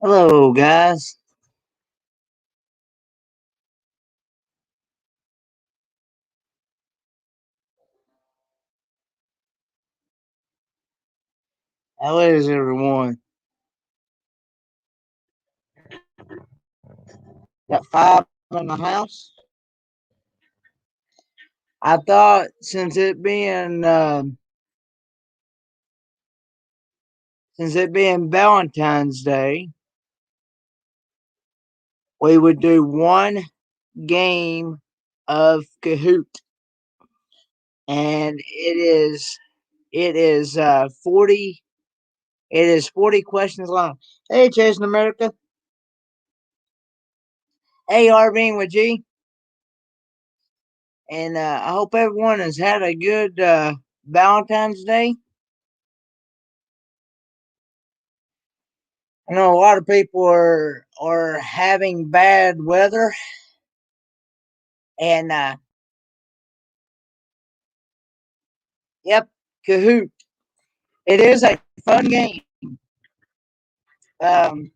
Hello, guys. How is everyone? Got five in the house. I thought since it being Valentine's Day, we would do one game of Kahoot, and it is 40 questions long. Hey, Chasing America. Hey, RVing with G, and I hope everyone has had a good Valentine's Day. I know a lot of people are having bad weather, and yep, Kahoot. It is a fun game. Um,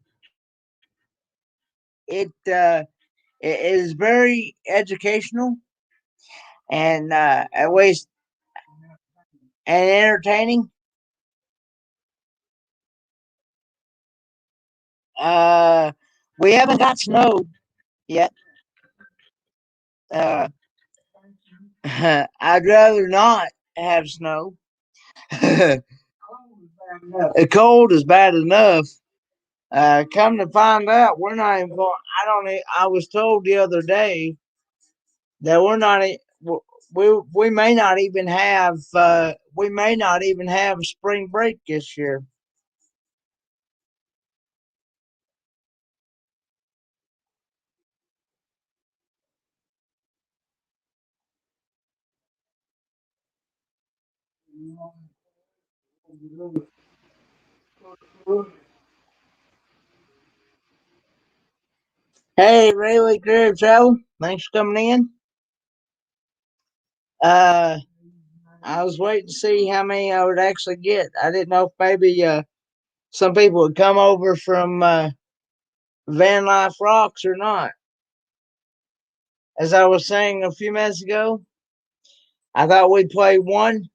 it is very educational and at least and entertaining. Uh, we haven't got snow yet. Uh, I'd rather not have snow. The cold is bad enough. Come to find out, we're not even going. I don't. I was told the other day that we're not. We may not even have. We may not even have spring break this year. Hey, Rayleigh Career Travel. Thanks for coming in. Uh, I was waiting to see how many I would actually get. I didn't know if maybe some people would come over from Van Life Rocks or not. As I was saying a few minutes ago, I thought we'd play one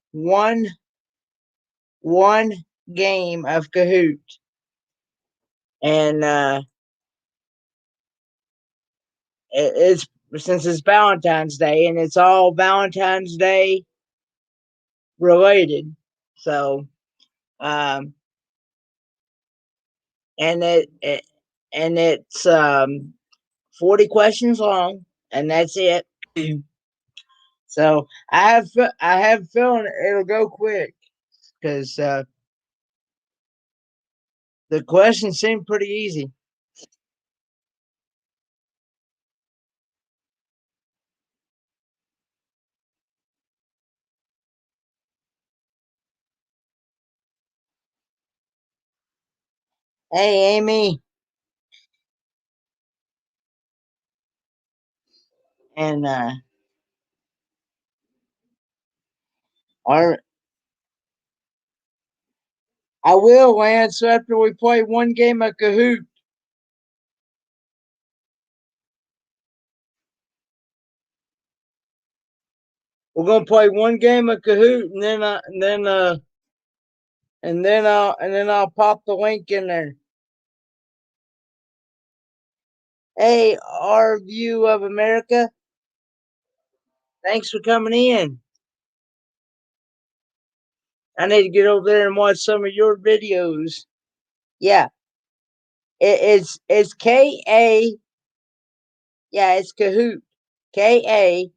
game of Kahoot, and it's since it's Valentine's Day, and it's all Valentine's Day related. So, um, and it and it's 40 questions long, and that's it. So I have a feeling it'll go quick because the questions seem pretty easy. Hey, Amy, and our I will, Lance. After we play one game of Kahoot, we're gonna play one game of Kahoot, and then I'll pop the link in there. Hey, our view of America. Thanks for coming in. I need to get over there and watch some of your videos. Yeah, it's K-A. Yeah, it's Kahoot. Kahoot.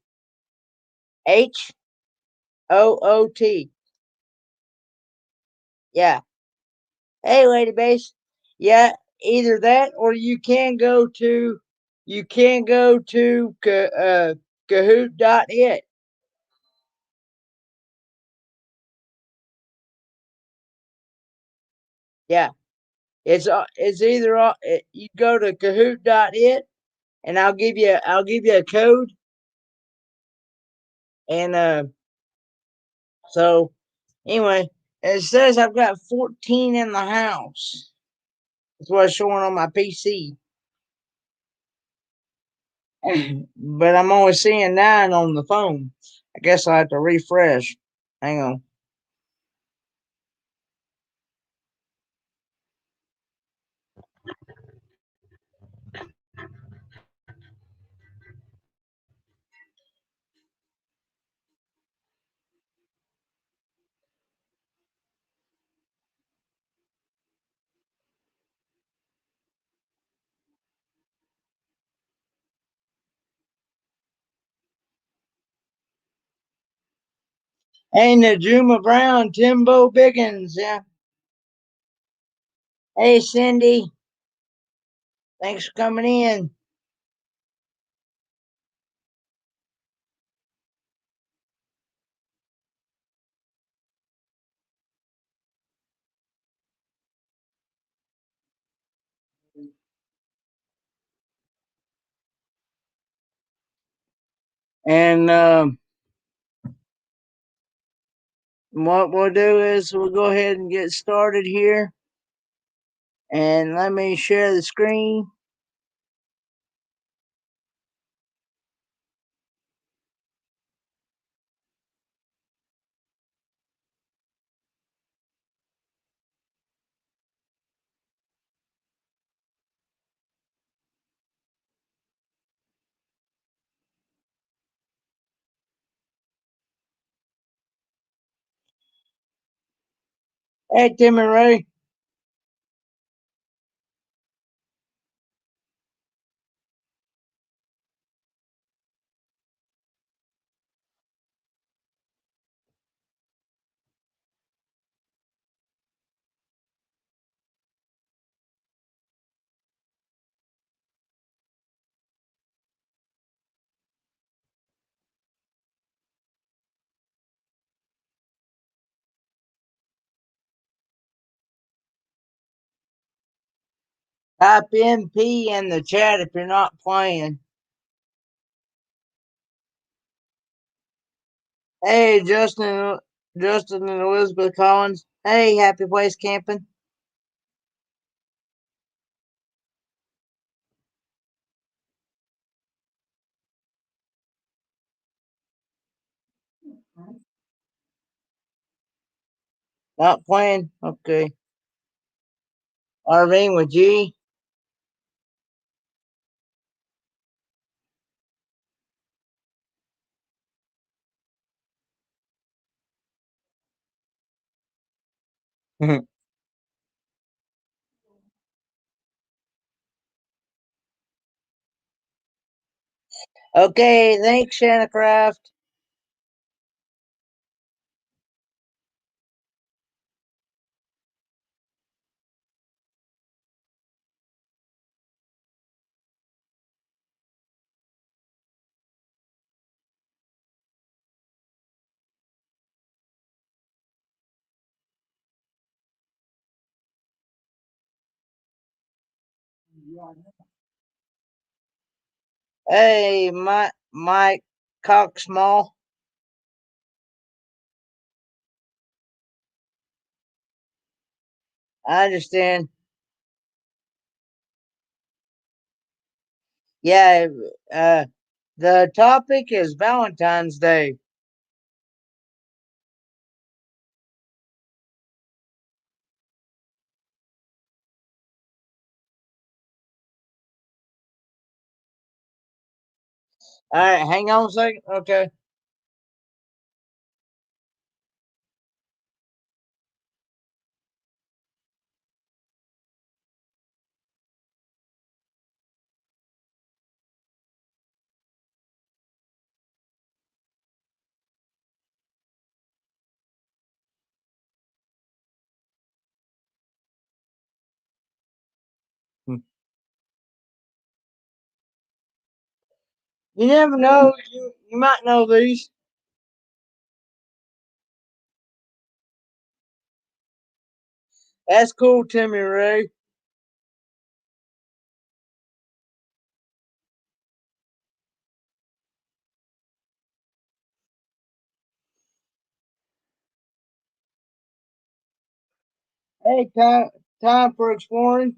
Yeah. Hey, Lady Base. Yeah, either that or you can go to Kahoot.it. Yeah, it's either you go to Kahoot.it, and I'll give you a code, and so anyway, it says I've got 14 in the house. That's what's showing on my PC. But I'm only seeing 9 on the phone. I guess I have to refresh. Hang on. Hey, Najuma Brown, Timbo Biggins. Yeah. Hey, Cindy. Thanks for coming in. And what we'll do is we'll go ahead and get started here. And let me share the screen. Hey, Tim and Ray. Type MP in the chat if you're not playing. Hey, Justin and Elizabeth Collins. Hey, happy place camping. Not playing. Okay. Arvine with G. Okay, thanks, Shanna Craft. Hey, Mike Coxmall. I understand. Yeah, the topic is Valentine's Day. All right, hang on a second. Okay. You never know. You might know these. That's cool, Timmy Ray. Hey, time for exploring.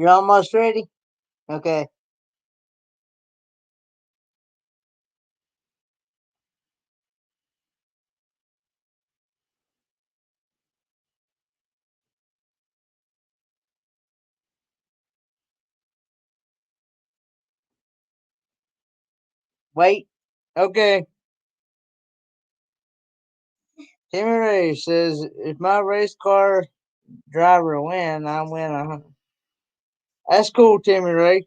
You're almost ready? Okay. Wait. Okay. Timmy Ray says, if my race car driver win, I win 100. That's cool, Timmy Ray.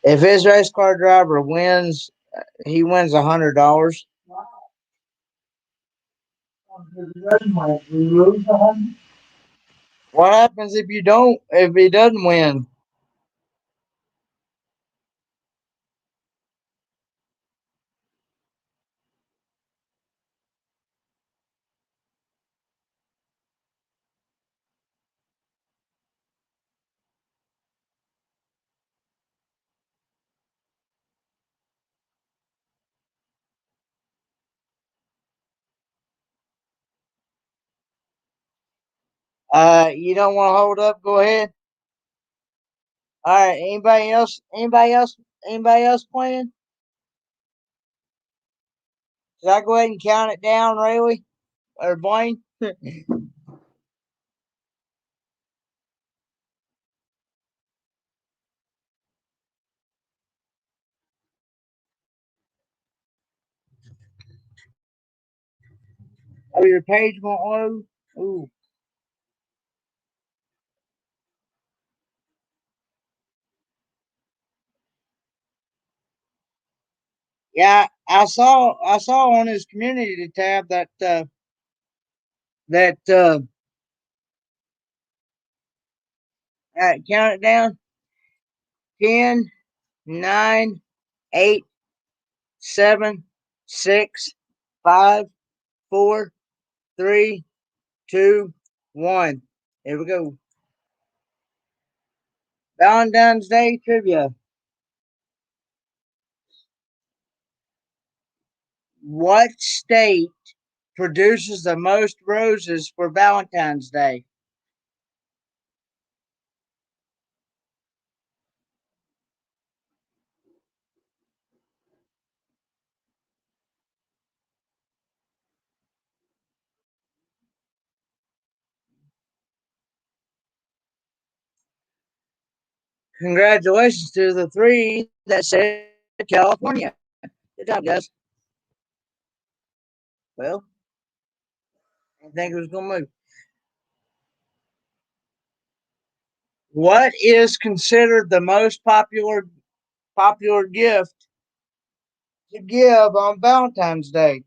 If his race car driver wins, he wins $100. What happens if you don't? If he doesn't win? You don't want to hold up? Go ahead. All right. Anybody else? Anybody else? Anybody else playing? Should I go ahead and count it down, Rayleigh or Blaine? Are your page won't load? Ooh. Yeah, I saw on his community tab that count it down. 10, 9, 8, 7, 6, 5, 4, 3, 2, 1. Here we go. Valentine's Day trivia. What state produces the most roses for Valentine's Day? Congratulations to the three that said California. Good job, guys. Well, I think it was going to move. What is considered the most popular gift to give on Valentine's Day?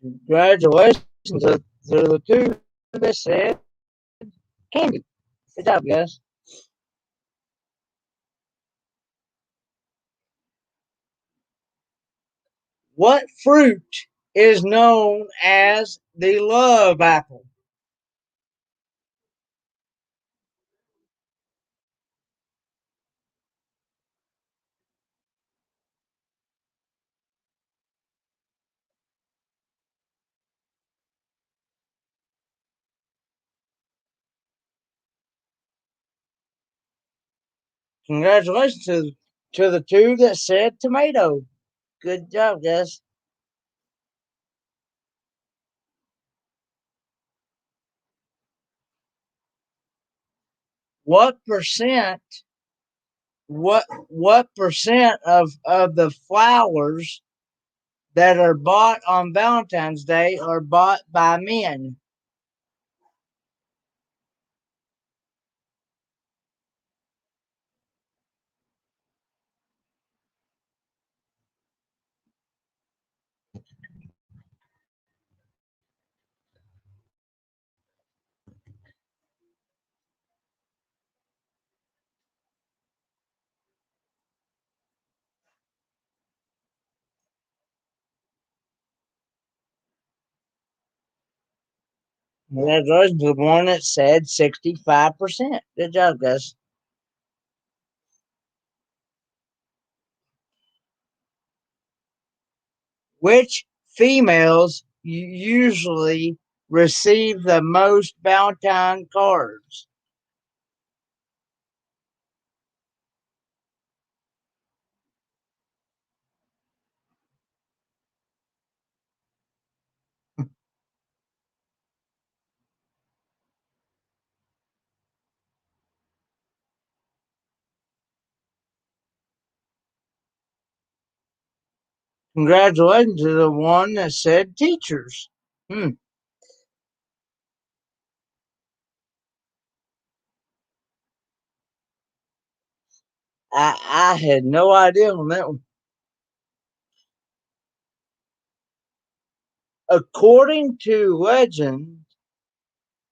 Congratulations to the two that said candy. Good job, guys. What fruit is known as the love apple? Congratulations to the two that said tomato. Good job, guys. What percent what percent of the flowers that are bought on Valentine's Day are bought by men? That was the one that said 65%. Good job, guys. Which females usually receive the most Valentine cards? Congratulations to the one that said teachers. Hmm. I had no idea on that one. According to legend,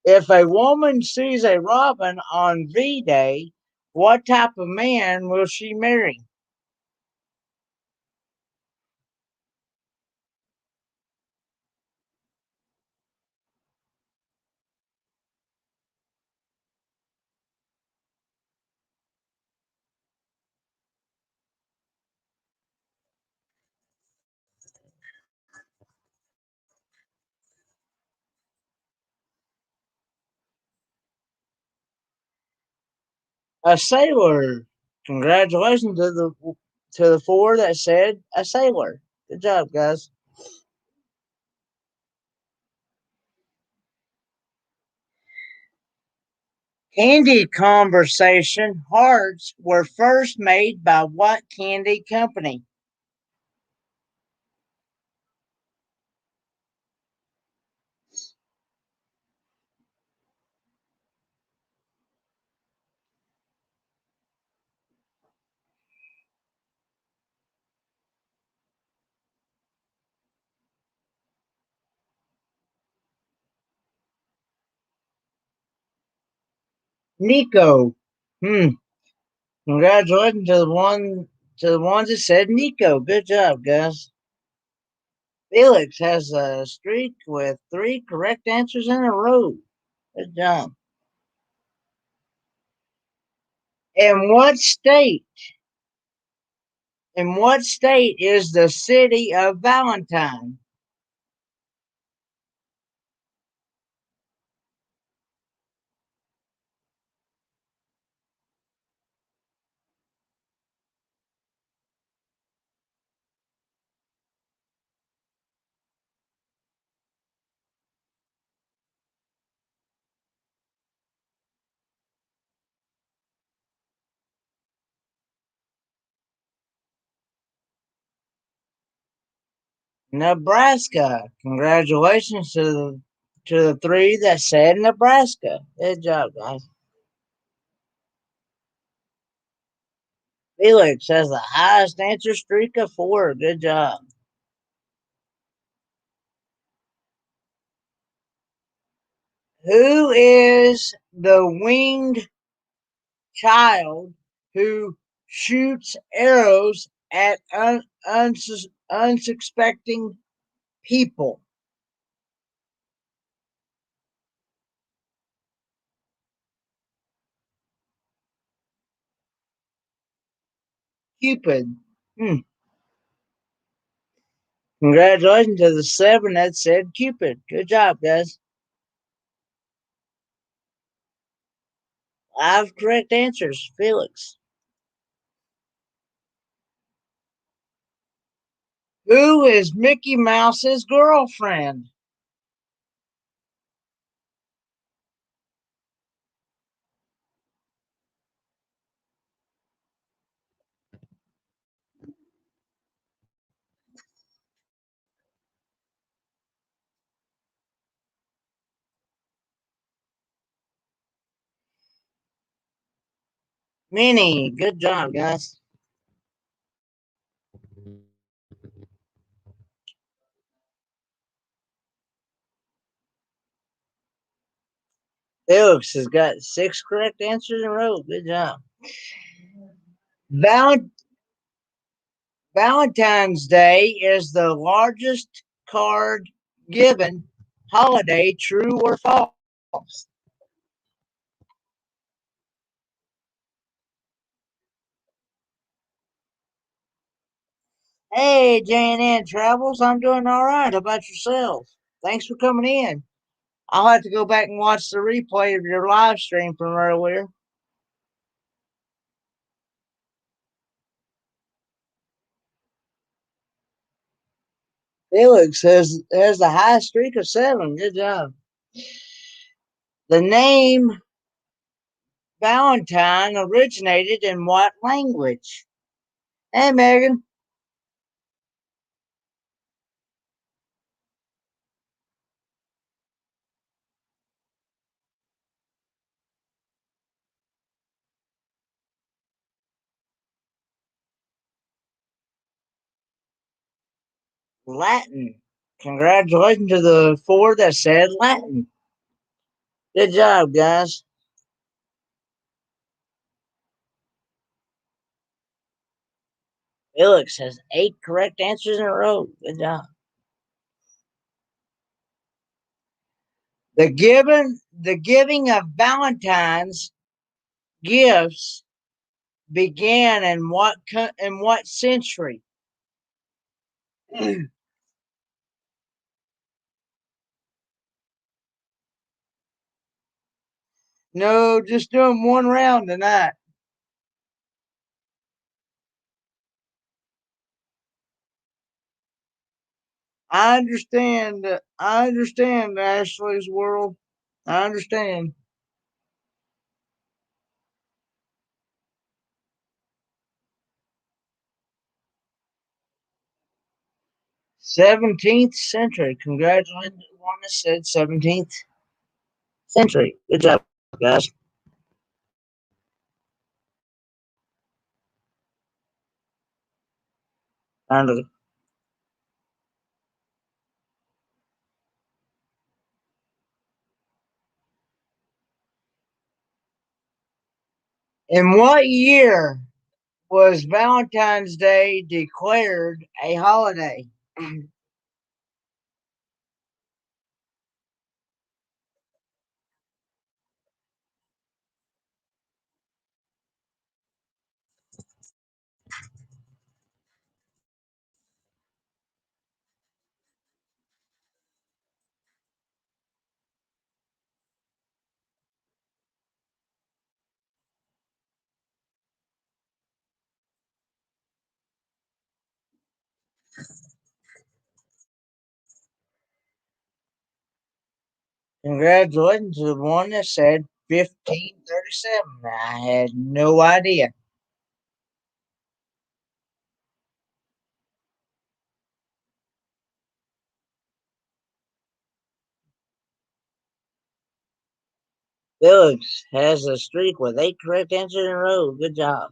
if a woman sees a robin on V Day, what type of man will she marry? A sailor. Congratulations to the four that said a sailor. Good job, guys. Candy conversation hearts were first made by what candy company? Nico. Hmm. Congratulations to the ones that said Nico. Good job, guys. Felix has a streak with three correct answers in a row. Good job. In what state? In what state is the city of Valentine? Nebraska. Congratulations to the three that said Nebraska. Good job, guys. Felix has the highest answer streak of four. Good job. Who is the winged child who shoots arrows at unsuspecting people? Cupid. Hmm. Congratulations to the seven that said Cupid. Good job, guys. Five correct answers, Felix. Who is Mickey Mouse's girlfriend? Minnie. Good job, guys. Felix has got six correct answers in a row. Good job. Val- Valentine's Day is the largest card given holiday, true or false? Hey, J&N Travels, I'm doing all right. How about yourself? Thanks for coming in. I'll have to go back and watch the replay of your live stream from earlier. Felix has the high streak of 7. Good job. The name Valentine originated in what language? Hey, Megan. Latin. Congratulations to the 4 that said Latin. Good job, guys. Felix has 8 correct answers in a row. Good job. The giving of Valentine's gifts began in what century? No, just doing one round tonight. I understand Ashley's world. I understand. 17th century. Congratulations to the one that said 17th century. Good job, guys. And in what year was Valentine's Day declared a holiday? Congratulations to the one that said 1537. I had no idea. Felix has a streak with 8 correct answers in a row. Good job.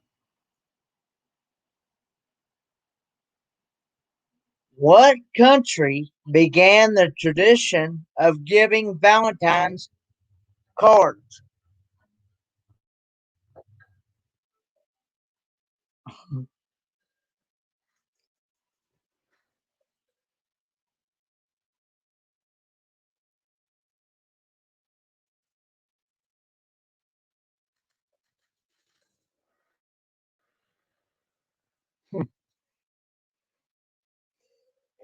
What country began the tradition of giving Valentine's cards?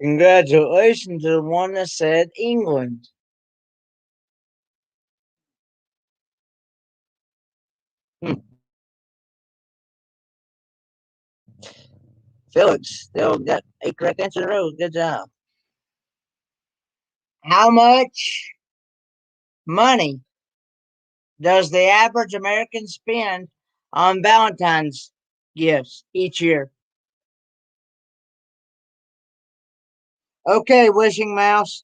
Congratulations to the one that said England. Hmm. Felix still got 8 correct answers in a row. Good job. How much money does the average American spend on Valentine's gifts each year? Okay, Wishing Mouse.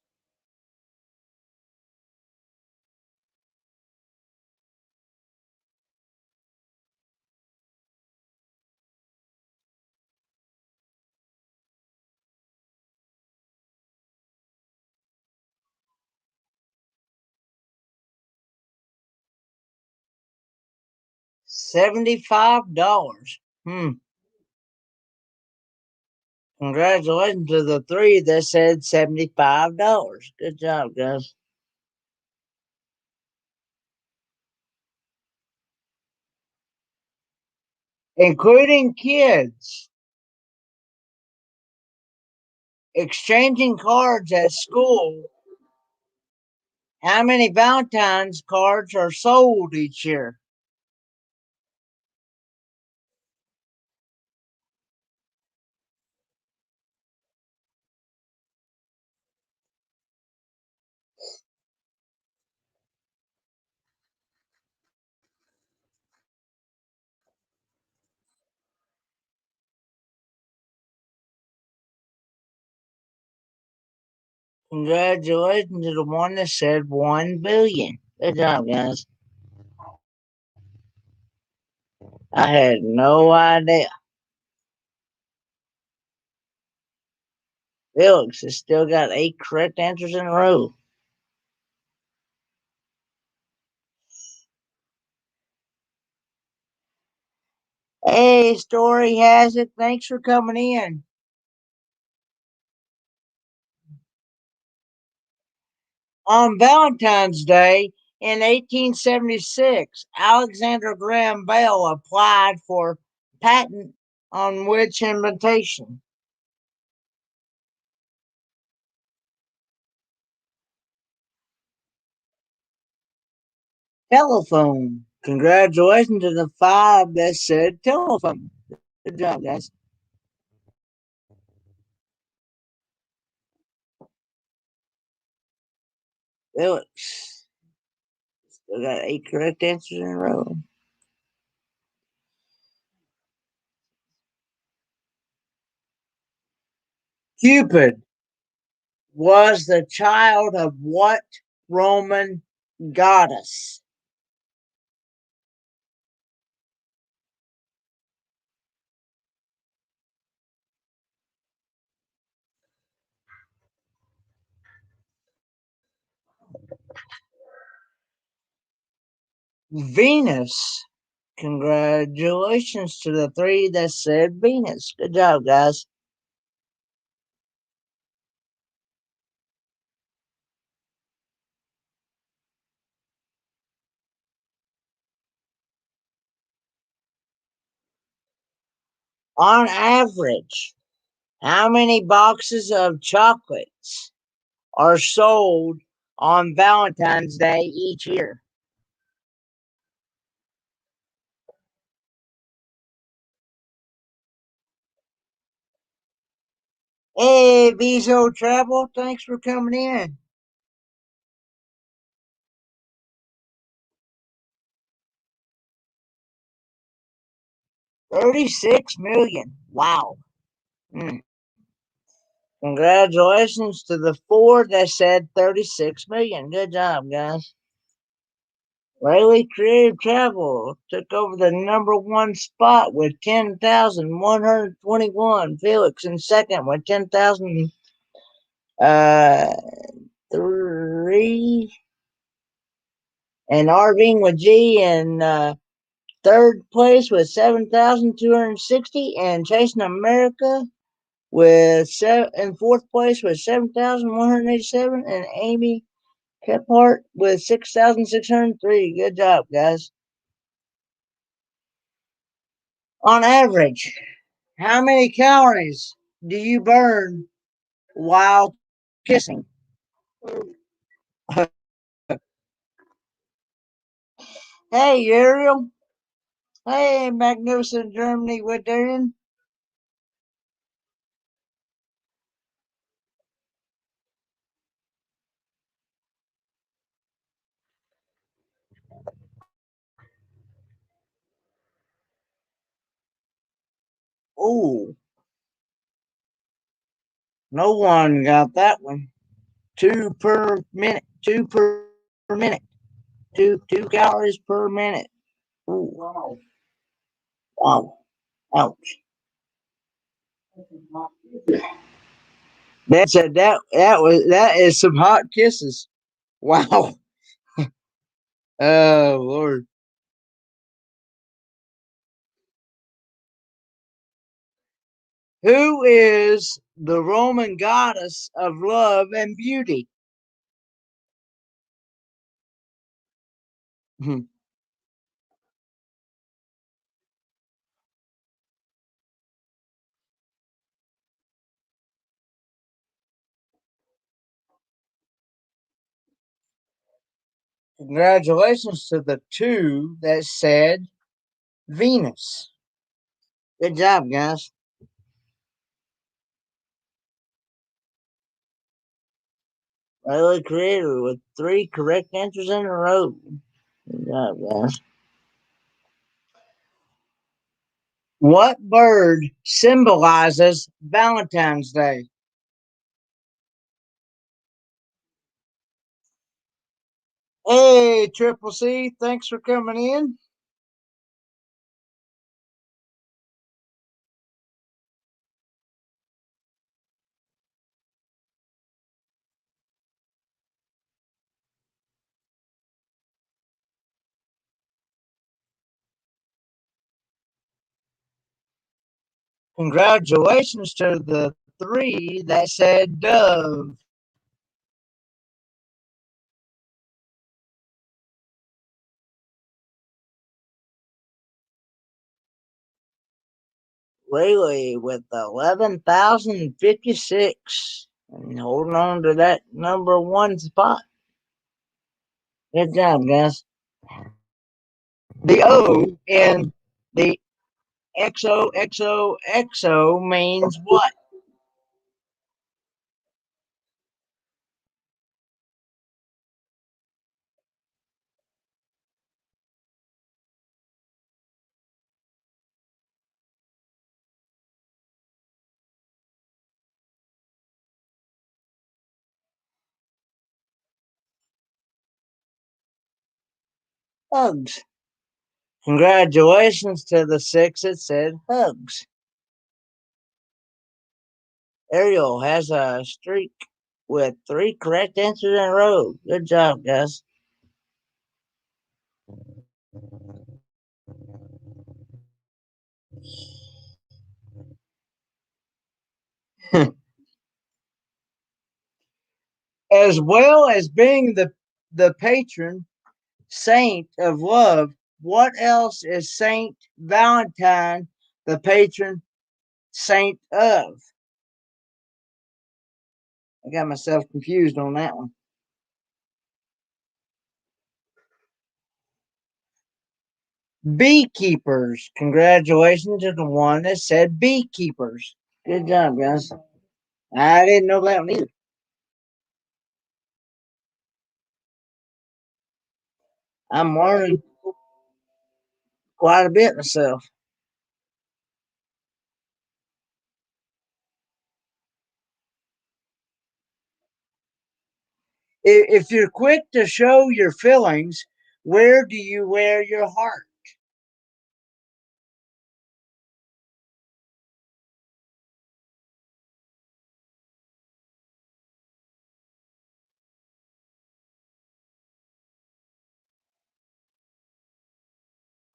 $75. Hmm. Congratulations to the 3 that said $75. Good job, guys. including kids, exchanging cards at school. How many Valentine's cards are sold each year? Congratulations to the one that said 1 billion. Good job, guys. I had no idea. Felix has still got 8 correct answers in a row. Hey, Story has it. Thanks for coming in. On Valentine's Day in 1876, Alexander Graham Bell applied for patent on which invention? Telephone. Congratulations to the 5 that said telephone. Good job, guys. Felix still got 8 correct answers in a row. Cupid was the child of what Roman goddess? Venus. Congratulations to the 3 that said Venus. Good job, guys. On average, how many boxes of chocolates are sold on Valentine's Day each year? Hey, Viso Travel, thanks for coming in. 36 million. Wow. Mm. Congratulations to the 4 that said 36 million. Good job, guys. Rayleigh Creative Travel took over the number 1 spot with 10,121. Felix in second with 10,000. Uh, 3. And Arving with G in third place with 7,260. And Chasing America with in fourth place with 7,187. And Amy Kephart with 6,603. Good job, guys. On average, how many calories do you burn while kissing? Hey, Ariel. Hey, magnificent Germany. What doing? Oh, no one got that one. 2 per minute. 2 per minute. Two calories per minute. Ooh, wow. Wow. Ouch. That is some hot kisses. Wow. Oh Lord. Who is the Roman goddess of love and beauty? Congratulations to the two that said Venus. Good job, guys. Really creative with three correct answers in a row. Good job, guys. What bird symbolizes Valentine's Day? Hey, Triple C, thanks for coming in. Congratulations to the three that said dove. Really, with 11,056. And holding on to that number one spot. Good job, guys. The O in the XOXOXO means what? Hugs. Congratulations to the six that said hugs. Ariel has a streak with three correct answers in a row. Good job, guys. As well as being the patron saint of love, what else is Saint Valentine the patron saint of? I got myself confused on that one. Beekeepers. Congratulations to the one that said beekeepers. Good job, guys. I didn't know that one either. I'm learning quite a bit myself. If you're quick to show your feelings, where do you wear your heart?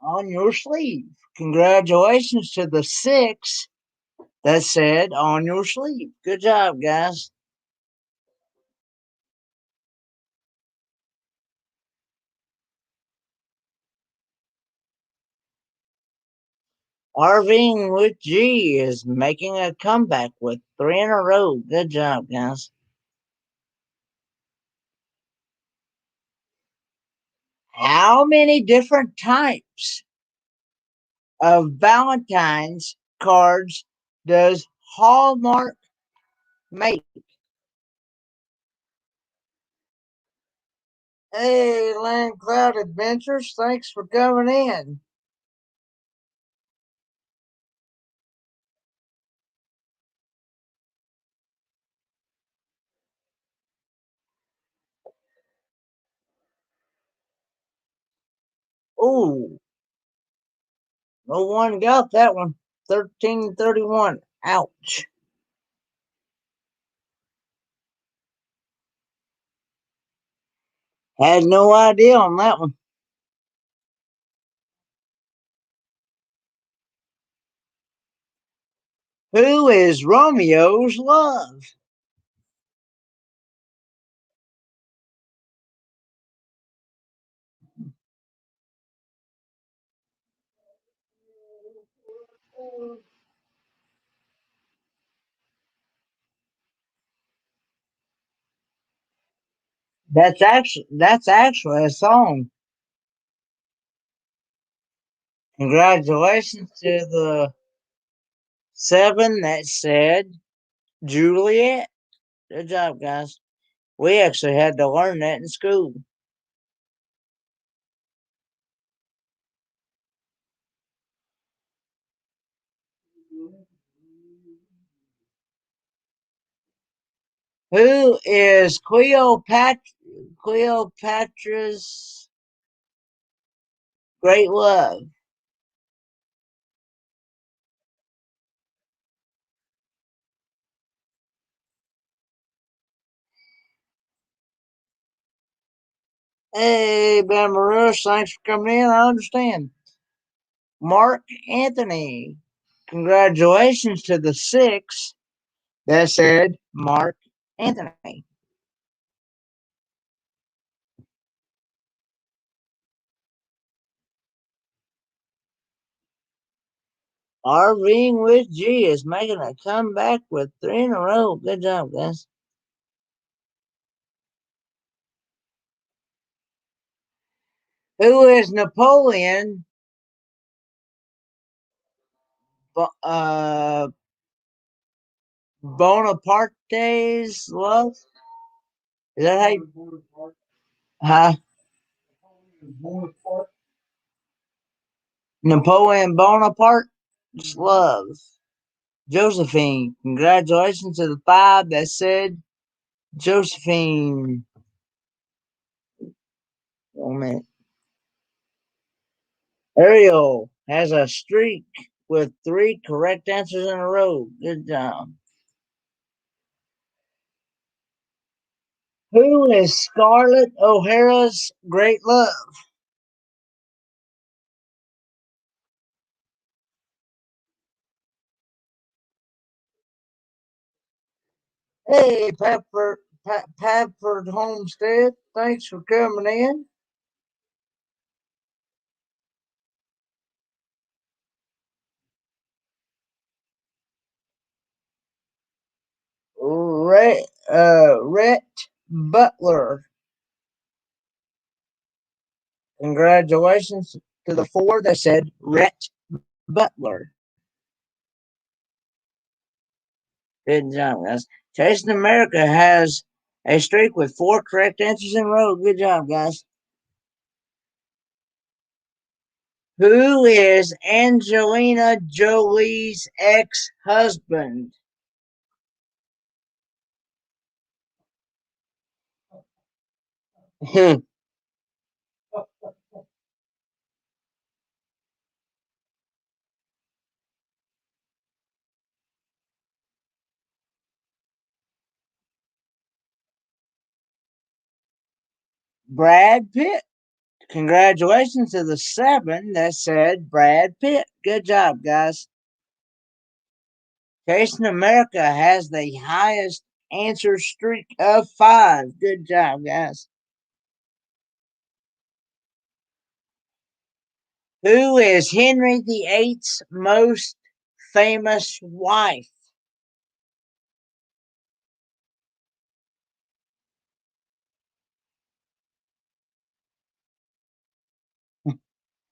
On your sleeve. Congratulations to the six that said on your sleeve. Good job, guys. RVing with G is making a comeback with three in a row. Good job, guys. How many different types of Valentine's cards does Hallmark make? Hey, Land Cloud Adventures, thanks for coming in. Oh, no one got that one. 1331. Ouch. Had no idea on that one. Who is Romeo's love? That's actually a song. Congratulations to the seven that said Juliet. Good job, guys. We actually had to learn that in school. Who is Cleopatra's great love? Hey, Ben Marush, thanks for coming in. I understand. Mark Anthony. Congratulations to the six that said Mark Anthony. RVing with G is making a comeback with three in a row. Good job, guys. Who is Napoleon uh, Bonaparte's love? Is that how you? Huh? Napoleon Bonaparte's love. Josephine. Congratulations to the five that said Josephine. Oh man. Ariel has a streak with three correct answers in a row. Good job. Who is Scarlett O'Hara's great love? Hey, Padford Homestead. Thanks for coming in. Rhett Butler. Congratulations to the four that said Rhett Butler. Good job, guys. Chasing America has a streak with four correct answers in a row. Good job, guys. Who is Angelina Jolie's ex husband? Brad Pitt. Congratulations to the seven that said Brad Pitt. Good job, guys. Chasing America has the highest answer streak of five. Good job, guys. Who is Henry VIII's most famous wife?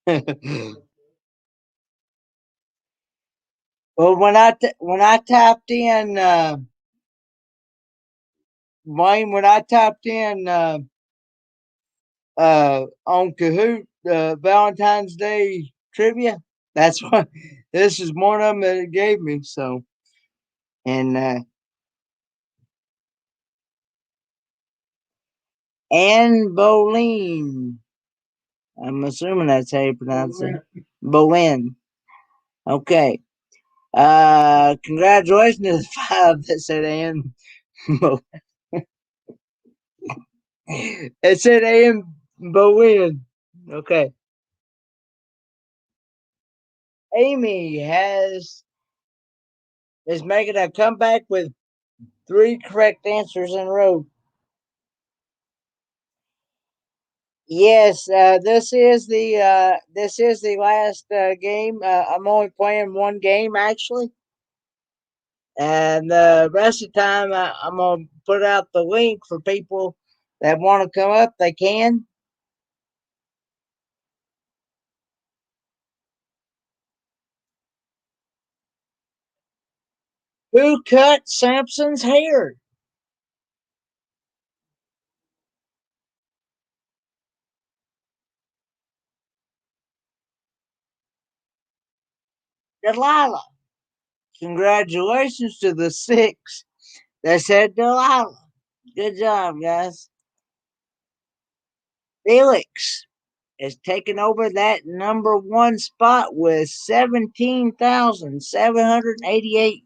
Well, when I typed in Wayne, when I typed in on Kahoot Valentine's Day trivia, that's what this is one of them that it gave me. So and Anne Boleyn, I'm assuming that's how you pronounce it. Boleyn. Okay. Congratulations to the five that said Anne. It said Anne Boleyn. Okay. Amy is making a comeback with three correct answers in a row. Yes, this is the last game. I'm only playing one game actually, and the rest of the time I'm gonna put out the link for people that want to come up, they can. Who cut Samson's hair? Delilah. Congratulations to the six that said Delilah. Good job, guys. Felix has taken over that number one spot with 17,788.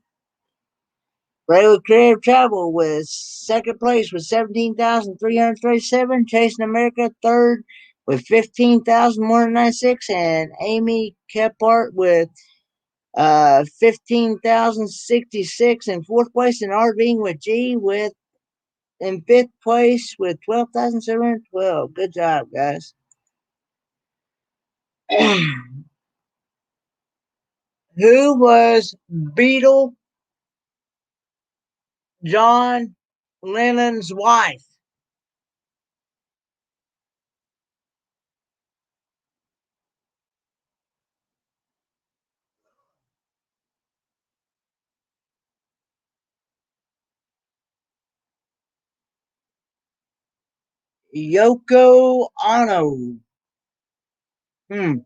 Railway Creative Travel with second place with 17,337. Chasing America third with 15,196. And Amy Kephart with 15,066 in fourth place. And RVing with G with in fifth place with 12,712. Good job, guys. Who was Beatle John Lennon's wife? Yoko Ono. Hmm.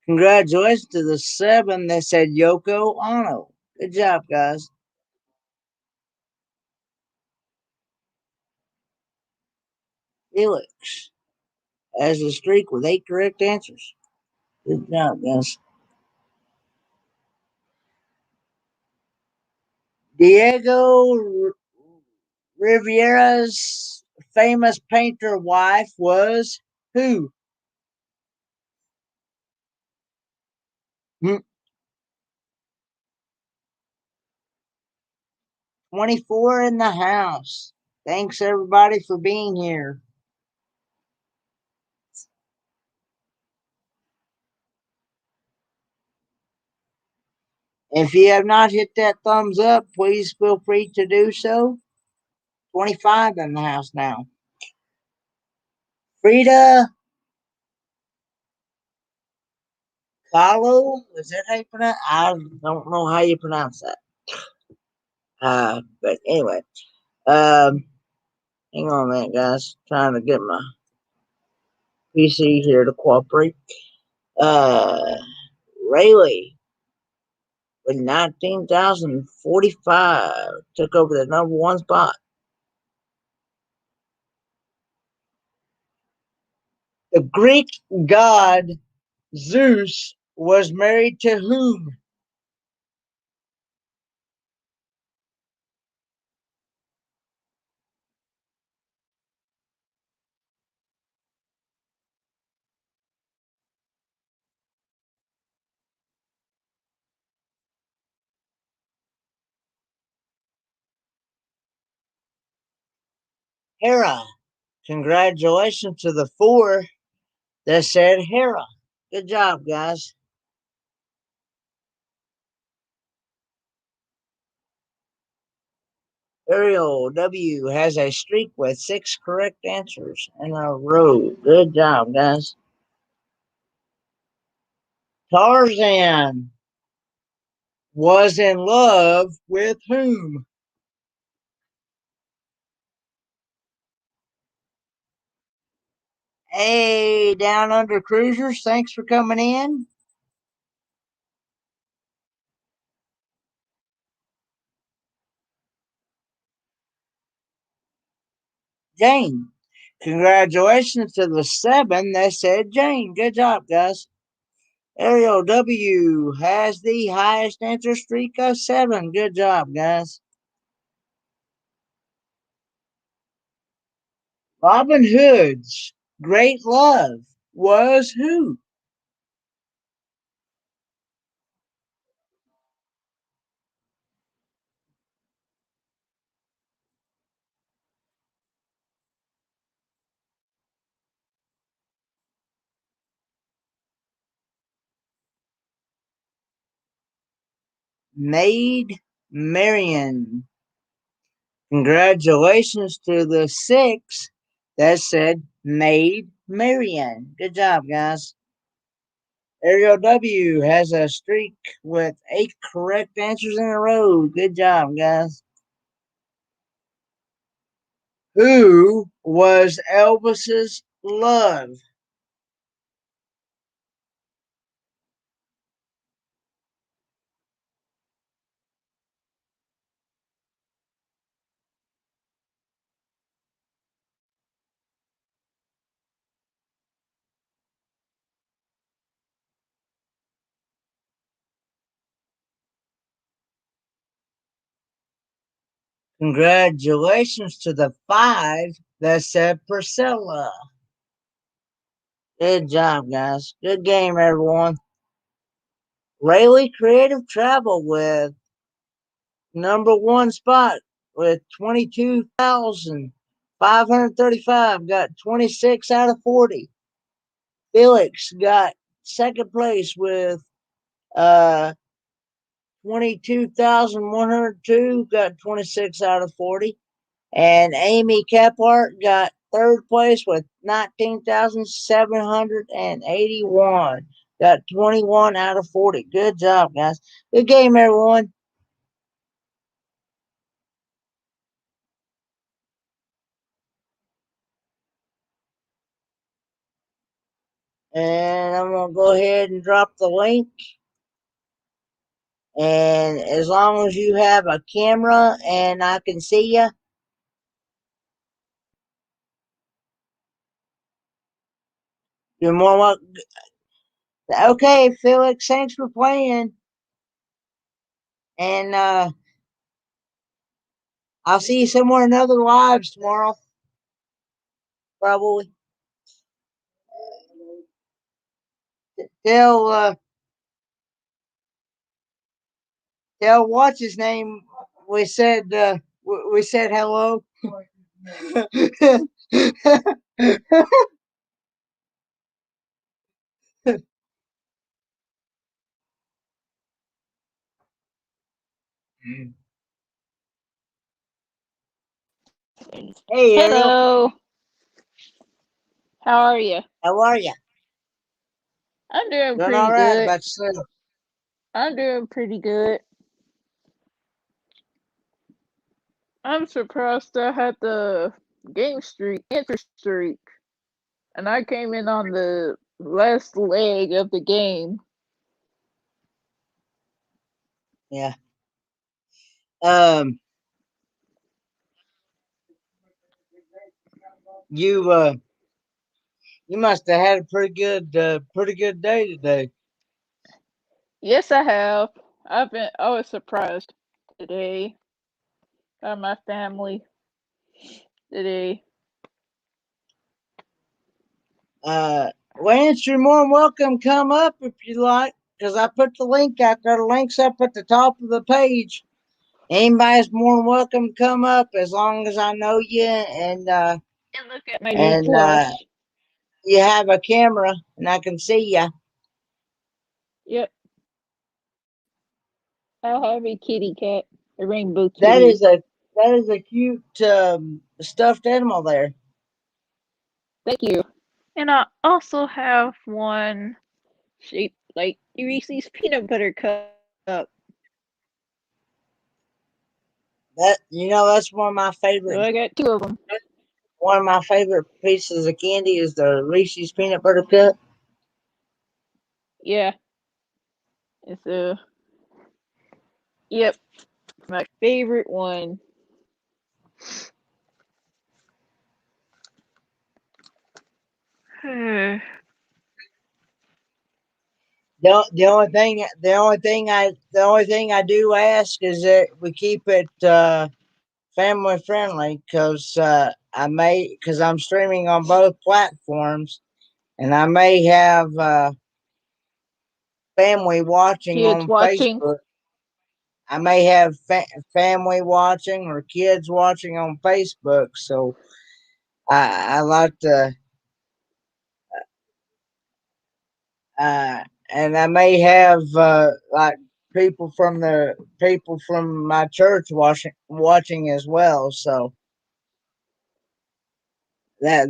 Congratulations to the seven that said Yoko Ono. Good job, guys. Felix has a streak with 8 correct answers. Good job, guys. Diego Rivera's famous painter wife was who? Hmm. 24 in the house. Thanks, everybody, for being here. If you have not hit that thumbs up, please feel free to do so. 25 in the house now. Frida Kahlo, is that how you pronounce? I don't know how you pronounce that. But anyway, um, hang on a minute, guys. Trying to get my PC here to cooperate. Uh, Rayleigh with 19,045 took over the number one spot. The Greek god Zeus was married to whom? Hera. Congratulations to the four that said Hera. Good job, guys. Ariel W has a streak with 6 correct answers in a row. Good job, guys. Tarzan was in love with whom? Hey, Down Under Cruisers, thanks for coming in. Jane. Congratulations to the seven that said Jane. Good job, guys. Ariel W has the highest answer streak of 7. Good job, guys. Robin Hood's great love was who? Maid Marian. Congratulations to the 6 that said Maid Marian. Good job, guys. Ariel W has a streak with 8 correct answers in a row. Good job, guys. Who was Elvis's love? Congratulations to the 5 that said Priscilla. Good job, guys. Good game, everyone. Rayleigh Creative Travel with number 1 spot with 22,535. Got 26 out of 40. Felix got second place with uh 22,102. Got 26 out of 40. And Amy Kephart got third place with 19,781. Got 21 out of 40. Good job, guys. Good game, everyone. And I'm going to go ahead and drop the link. And as long as you have a camera and I can see you, you're more welcome. Okay, Felix, thanks for playing. And I'll see you somewhere in other lives tomorrow. Probably. Tell tell what's his name. We said hello. Hey Ariel, Hello. How are you? how are you? I'm doing Doing all pretty right good. about yourself? I'm doing pretty good. I'm surprised I had the game streak, answer streak, and I came in on the last leg of the game. Yeah. Um, you you must have had a pretty good day today. Yes, I have. I was surprised today by my family today. Lance, you're more than welcome. Come up if you like, because I put the link out there. The link's up at the top of the page. Anybody's more than welcome to come up as long as I know you And look at my new and plush. you have a camera and I can see you. Yep, I'll have a kitty cat, a rainbow That kitty. is a that is a cute stuffed animal there. Thank you. And I also have one shaped like Reese's peanut butter cup. That's So I got two of them. one of my favorite pieces of candy is the Reese's peanut butter cup. Yeah, it's yep, my favorite one. The only thing I do ask is that we keep it family friendly because I'm streaming on both platforms and I may have family watching Kids on watching. Facebook. I may have family watching or kids watching on Facebook, so I like to, and I may have like people from my church watching as well. So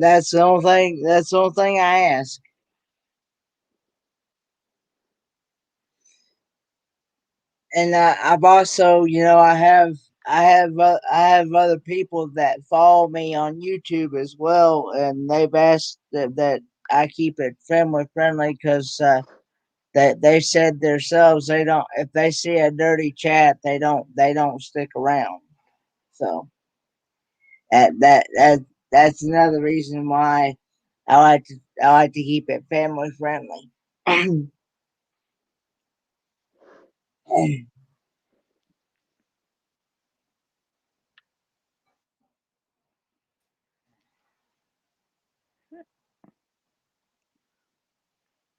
that's the only thing. That's the only thing I ask. And I've also, I have other people that follow me on YouTube as well, and they've asked that I keep it family friendly because that they said themselves they don't, if they see a dirty chat they don't stick around. So that that's another reason why I like to keep it family friendly.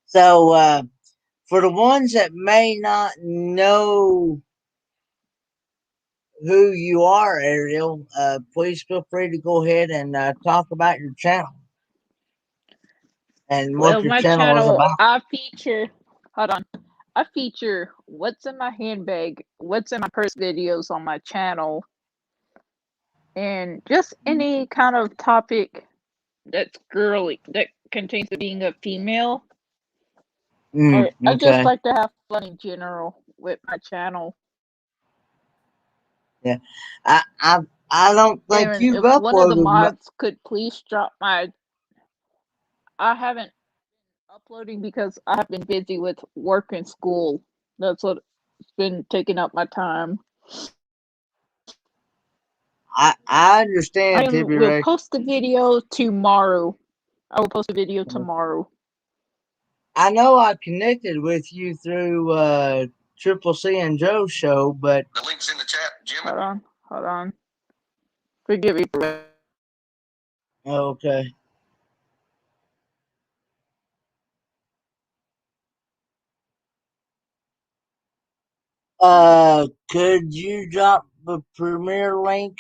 So for the ones that may not know who you are, Ariel, please feel free to go ahead and talk about your channel and what Well, your my channel is channel, about. I feature, hold on, I feature what's in my handbag, what's in my purse videos on my channel, and just any kind of topic that's girly, that contains the being a female. Or I just Okay. like to have fun in general with my channel. Yeah. I don't think And you've if one of the uploaded mods could please drop my, I haven't uploading because I have been busy with work and school. That's what's been taking up my time. I I understand, will Tibby. post the video tomorrow. I will post a video tomorrow. I know I connected with you through Triple C and Joe's show, but The link's in the chat, Jim. Hold on. Forgive me for okay. Could you drop the premiere link?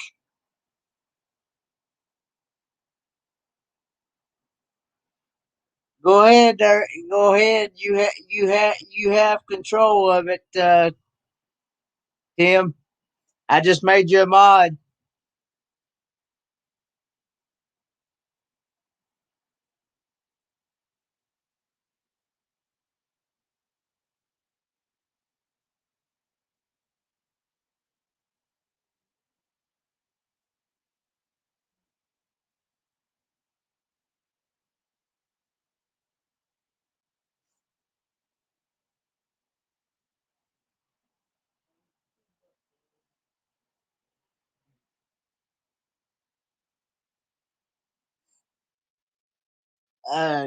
Go ahead, there. Go ahead. You have control of it, Tim. I just made you a mod.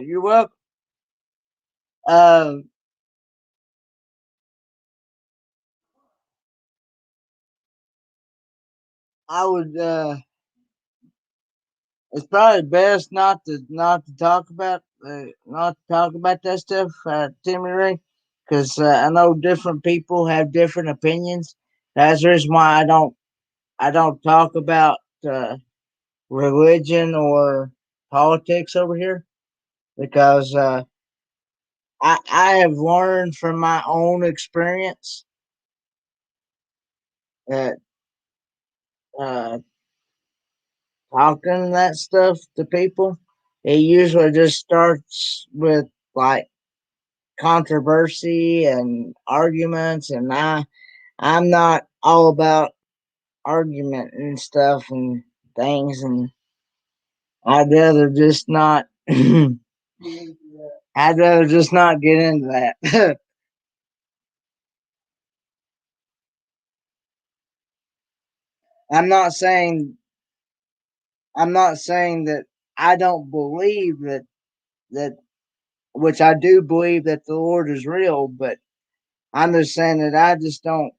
You're welcome. Um, I would. It's probably best not to talk about that stuff, Timmy Ray, because I know different people have different opinions. That's the reason why I don't talk about religion or politics over here because I have learned from my own experience that uh, talking that stuff to people, it usually just starts with like controversy and arguments, and I'm not all about argument and stuff and things, and I'd rather just not. I'd rather just not get into that. I'm not saying I'm not saying that I don't believe that which I do believe that the Lord is real, but I'm just saying that I just don't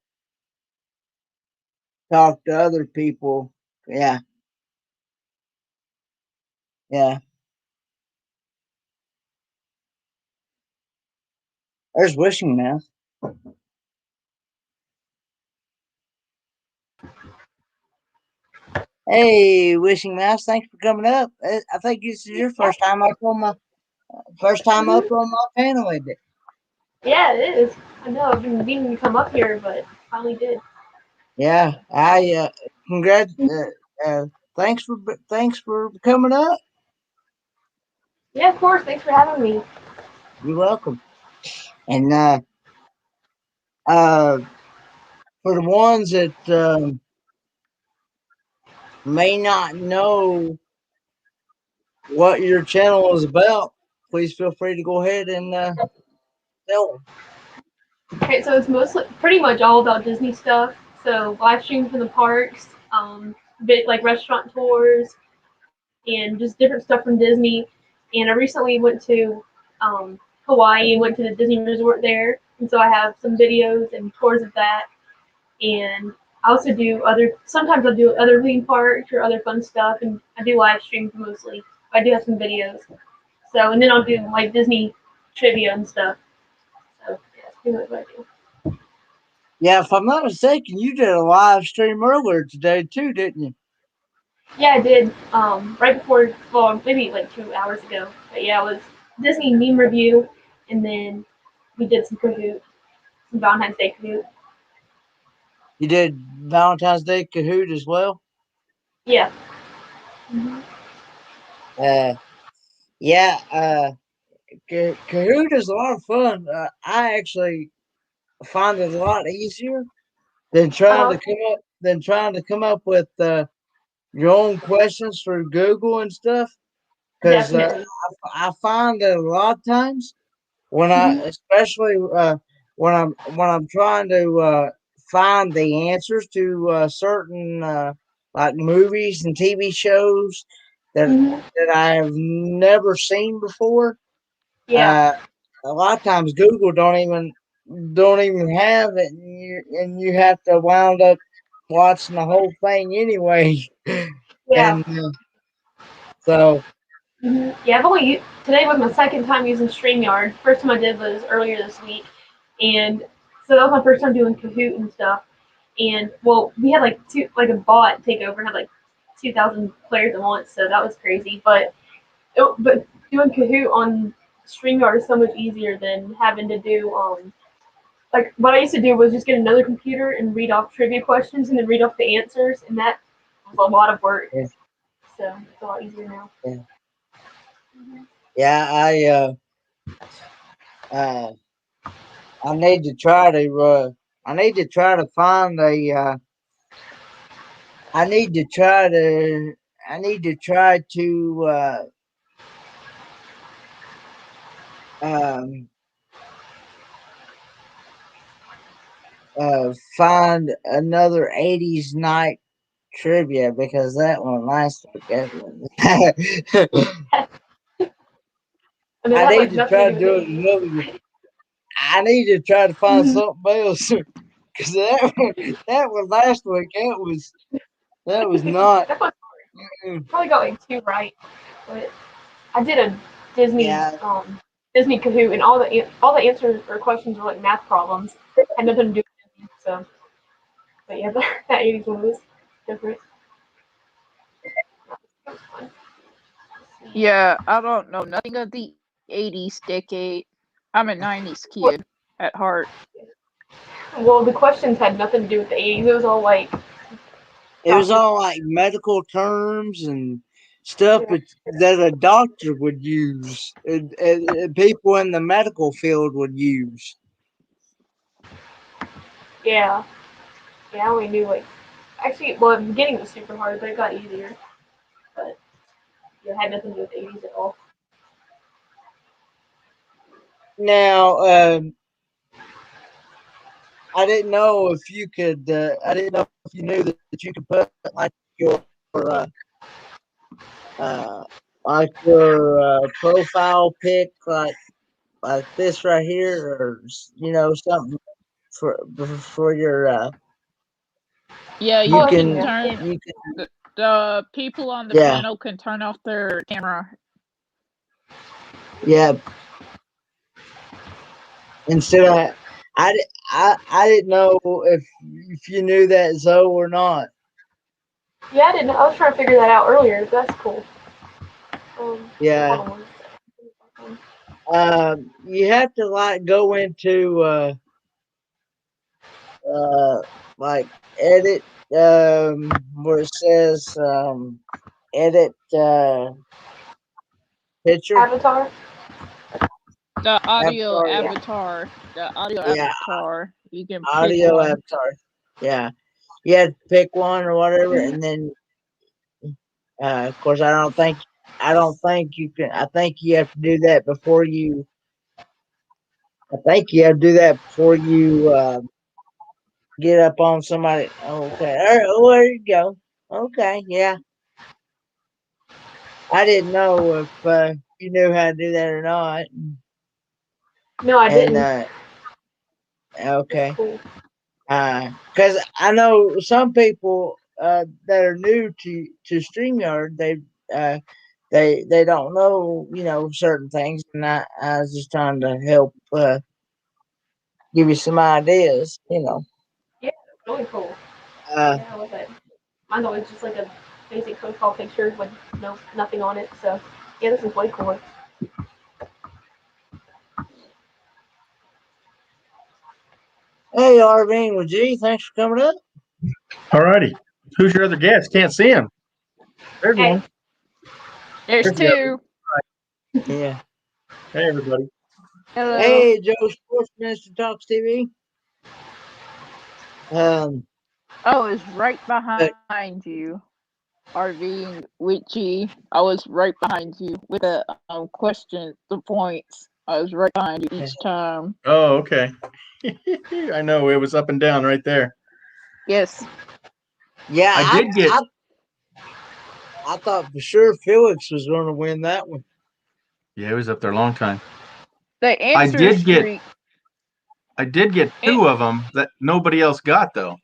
talk to other people. Yeah, yeah. There's wishing now. Hey, wishing mouse, thanks for coming up. I think this is your first time up on my panel, isn't it? Yeah, it is. I know I've been meaning to come up here, but finally did. Yeah, I congrat. Thanks for coming up. Yeah, of course. Thanks for having me. You're welcome. And uh, for the ones that may not know what your channel is about, please feel free to go ahead and tell them. Okay, so it's mostly pretty much all about Disney stuff. So live streams from the parks, bit like restaurant tours, and just different stuff from Disney. And I recently went to Hawaii and went to the Disney resort there, and so I have some videos and tours of that. And I also do other. Sometimes I'll do other theme parks or other fun stuff, and I do live streams mostly. I do have some videos. So and then I'll do like Disney trivia and stuff. So yeah, that's pretty much what I do. Yeah, if I'm not mistaken, you did a live stream earlier today too, didn't you? Yeah, I did. Right before, well, maybe like 2 hours ago. But yeah, it was Disney meme review, and then we did some Kahoot, some Valentine's Day Kahoot. You did Valentine's Day Kahoot as well. Yeah. Hmm. Uh, yeah. Kahoot is a lot of fun. I actually find it a lot easier than Uh trying huh. to come up with your own questions through Google and stuff. Because Definitely. I find that a lot of times when I, Hmm. especially when I'm trying to find the answers to certain like movies and TV shows Hmm. that I have never seen before. Yeah. Uh, a lot of times Google don't even have it, and you have to wound up watching the whole thing anyway. Yeah. And so Yeah. I've only today was my second time using StreamYard. First time I did was earlier this week, and so that was my first time doing Kahoot and stuff. And well, we had like a bot take over and had like 2,000 players at once, so that was crazy. But doing Kahoot on StreamYard is so much easier than having to do like what I used to do was just get another computer and read off trivia questions and then read off the answers, and that was a lot of work. yeah, So it's a lot easier now. yeah, Hmm. yeah, uh, I need to try to find a I need to try to I need to try to um find another 80s night trivia because that one last week that one I mean, I that has need like to nothing try to to do with the do it 80s. another. I need to try to find Hmm. something else because that one last week that was not. That one Mm, probably got like two right, but I did a Disney yeah, Disney Kahoot, and all the answers or questions were like math problems, had nothing to do with Disney. So, but yeah, that 80s one was different. That was fun. Let's see. Yeah, I don't know nothing of the 80s decade. I'm a 90s kid at heart. Well, the questions had nothing to do with the 80s. It was all like it was Dr. all like medical terms and stuff Yeah, that a doctor would use, and people in the medical field would use. yeah, yeah. I only knew like actually, well, at the beginning it was super hard, but it got easier. But yeah, it had nothing to do with the 80s at all. Now, I didn't know if you could. I didn't know if you knew that you could put like your uh, profile pic like this right here, or something for your. Yeah, Oh, You I can. can Yeah, turn you can the people on the yeah panel can turn off their camera. yeah. Instead of I didn't know if you knew that Zoe or not. yeah. I didn't. I was trying to figure that out earlier. That's cool. Yeah. Hold on one second. You have to like go into like edit where it says edit picture Avatar. The audio avatar. Yeah, avatar. The audio yeah, avatar. You can pick audio one. avatar. Yeah, you had to pick one or whatever, and then of course I don't think you can. I think you have to do that before you. I think you have to do that before you get up on somebody. Okay, there you go. Okay, yeah. I didn't know if you knew how to do that or not. No, I And didn't. That's okay, cool. because I know some people that are new to Streamyard, uh, they don't know certain things, and I was just trying to help give you some ideas. Yeah, that's really cool. Uh, Yeah, I love it. Mine's always just like a basic profile picture with nothing on it. So yeah, this is way cooler. hey, Arvine with G, thanks for coming up. All righty. Who's your other guest? Can't see him. There's Hey, one. There's There's the other. two. Yeah. Hey, everybody. Hello. Hey, Joe Sports Minister Talks TV. I was right Uh, behind you. RVing with G. I was right behind you with the question, the points. I was right behind you each time. Oh, okay. I know it was up and down right there. Yes. yeah, I did get. I thought for sure Felix was going to win that one. Yeah, it was up there a long time. The I answer did get. streak. I did get two of them that nobody else got though,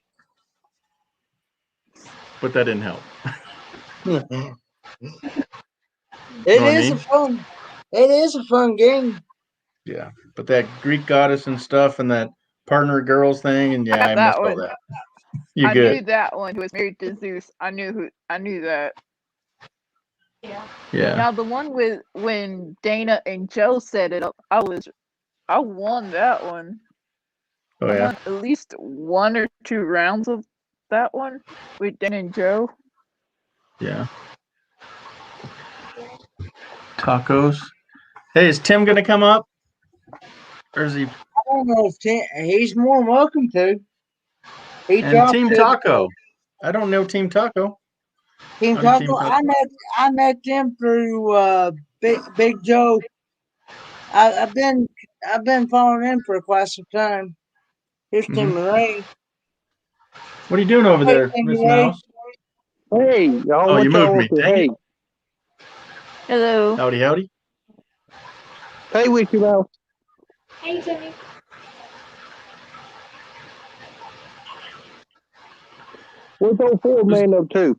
but that didn't help. it You know what I is mean? a fun. It is a fun game. Yeah, but that Greek goddess and stuff, and that partner girls thing, and I yeah, got I that missed all one. that. You I good? knew that one who was married to Zeus. I knew that. yeah. Yeah. Now the one with when Dana and Joe set it up, I won that one. Oh I yeah. won at least 1 or 2 rounds of that one with Dana and Joe. Yeah. Tacos. Hey, is Tim gonna come up? Or is he? I don't know if he's more than welcome to. He And dropped Team it. Taco. I don't know Team Taco. Team I'm Team Taco. Taco. I met him through Big Joe. I've been following him for quite some time. Here's Tim Ray. What are you doing over Hey, there, Tim Miss Ray. Mouse? Hey, y'all, Oh, you what moved y'all me. up to? Dang it. Hey, Hello. Howdy, howdy. hey, Wiki Mouse. Hey, Timmy. What's old Ford man up to?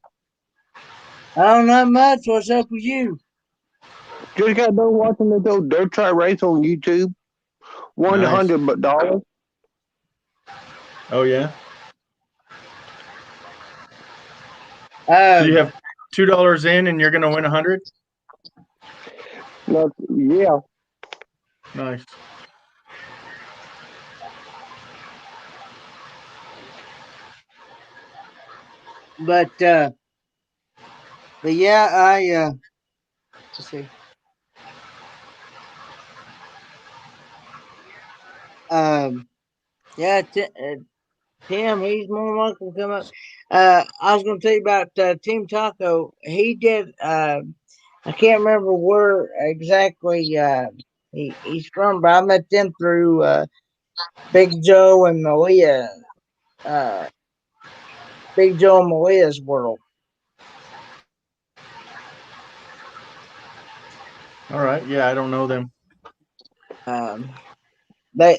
I don't know much. What's up with you? Just got done watching this old dirt track race on YouTube. Won Nice. $100. Oh yeah. So Uh, you have $2 in, and you're gonna win 100. Yeah, Nice. but yeah, let's see. Yeah, Tim, he's more than welcome to come up. I was going to tell you about Team Taco. He did. I can't remember where exactly he's from, but I met them through Big Joe and Malia. Uh, Big Joe and Malia's world. All right. Yeah, I don't know them. Um, they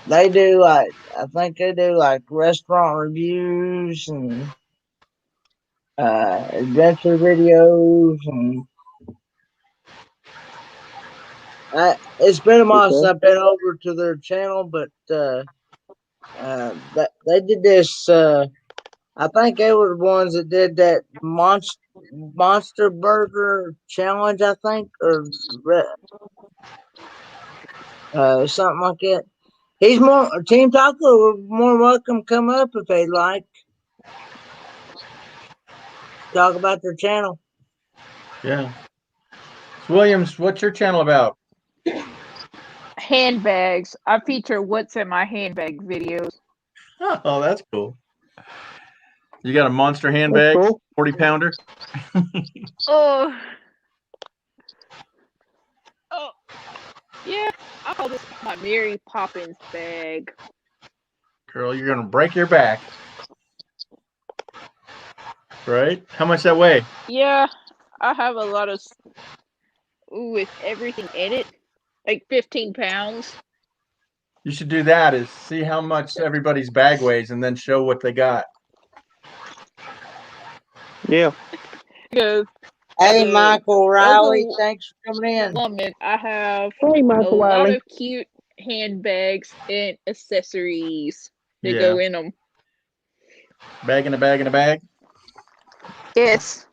they do like I think they do like restaurant reviews and adventure videos and it's been a while since okay. I've been over to their channel, but that they did this. I think they were the ones that did that monster burger challenge. I think or something like that. He's more Team Taco. More welcome to come up if they'd like. Talk about their channel. Yeah. So Williams, what's your channel about? Handbags. I feature what's in my handbag videos. Oh, that's cool. You got a monster That's handbag, cool. 40-pounder? Oh, oh, yeah. I call this my Mary Poppins bag. Girl, you're gonna break your back. Right? How much that weigh? Yeah, I have a lot of with everything in it, like 15 pounds. You should do that is see how much everybody's bag weighs and then show what they got. Yeah. Because Hey, uh, Michael as Riley, a thanks for coming in. woman, I have Hey, a Michael lot Wiley. of cute handbags and accessories that Yeah. go in them. Bag in a bag in a bag. Yes.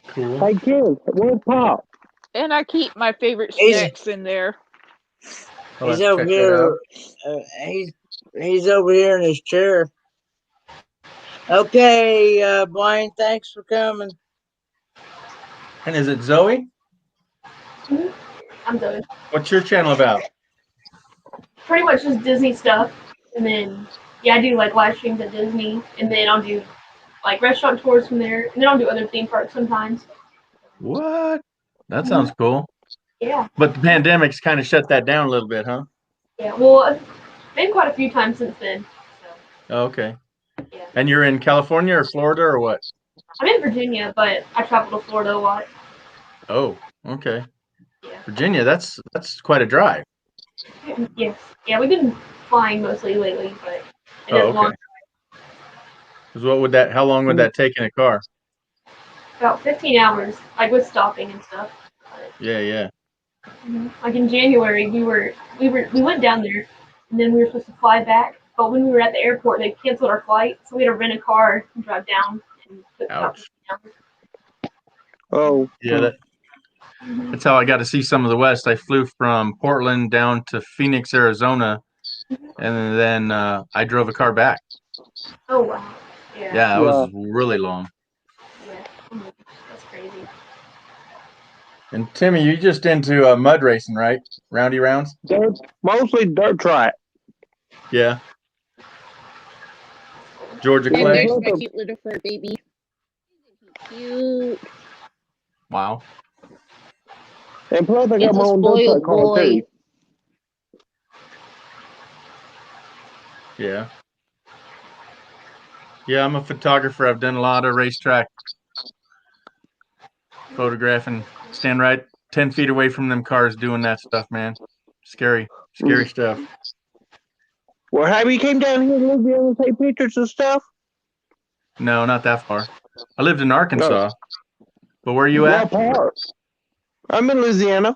Cool. Hey, kids, where's Pop? And I keep my favorite He's- snacks in there. I'll He's have to over check that out. here. He's over here in his chair. Okay, Blaine, thanks for coming. And is it Zoe? I'm done. What's your channel about? Pretty much just Disney stuff, and then I do like live streams at Disney, and then I'll do like restaurant tours from there, and then I'll do other theme parks sometimes. What? That sounds cool. Yeah, But the pandemic's kind of shut that down a little bit, huh? yeah. Well, I've been quite a few times since then. So Oh, okay. yeah, And you're in California or Florida or what? I'm in Virginia, but I travel to Florida a lot. Oh, okay. Yeah. Virginia, that's quite a drive. Yes. Yeah, we've been flying mostly lately, but it Oh, is long. okay. 'Cause how long would that take in a car? About 15 hours, like with stopping and stuff. But, Yeah. like in January, we went down there, and then we were supposed to fly back. But when we were at the airport, they canceled our flight, so we had to rent a car and drive down. And took about Ouch. 15 Oh. Yeah, hours. that's how I got to see some of the West. I flew from Portland down to Phoenix, Arizona, and then I drove a car back. Oh wow. Yeah. Yeah, that Yeah. was really long. Yeah. Oh my gosh, that's crazy. And Timmy, you just into mud racing, right? Roundy rounds? Mostly dirt track. Yeah. Georgia And Yeah, Clay? there's plus my a- cute little fur baby. Cute. Wow. And plus, I got He's my a own dirt track spoiled car boy. too. Yeah. Yeah, I'm a photographer. I've done a lot of racetrack photographing. Stand right 10 feet away from them cars doing that stuff, man. Scary stuff. Well, have you came down here to Louisiana and take pictures and stuff? No, not that far. I lived in Arkansas. But where are you What at? part? I'm in Louisiana.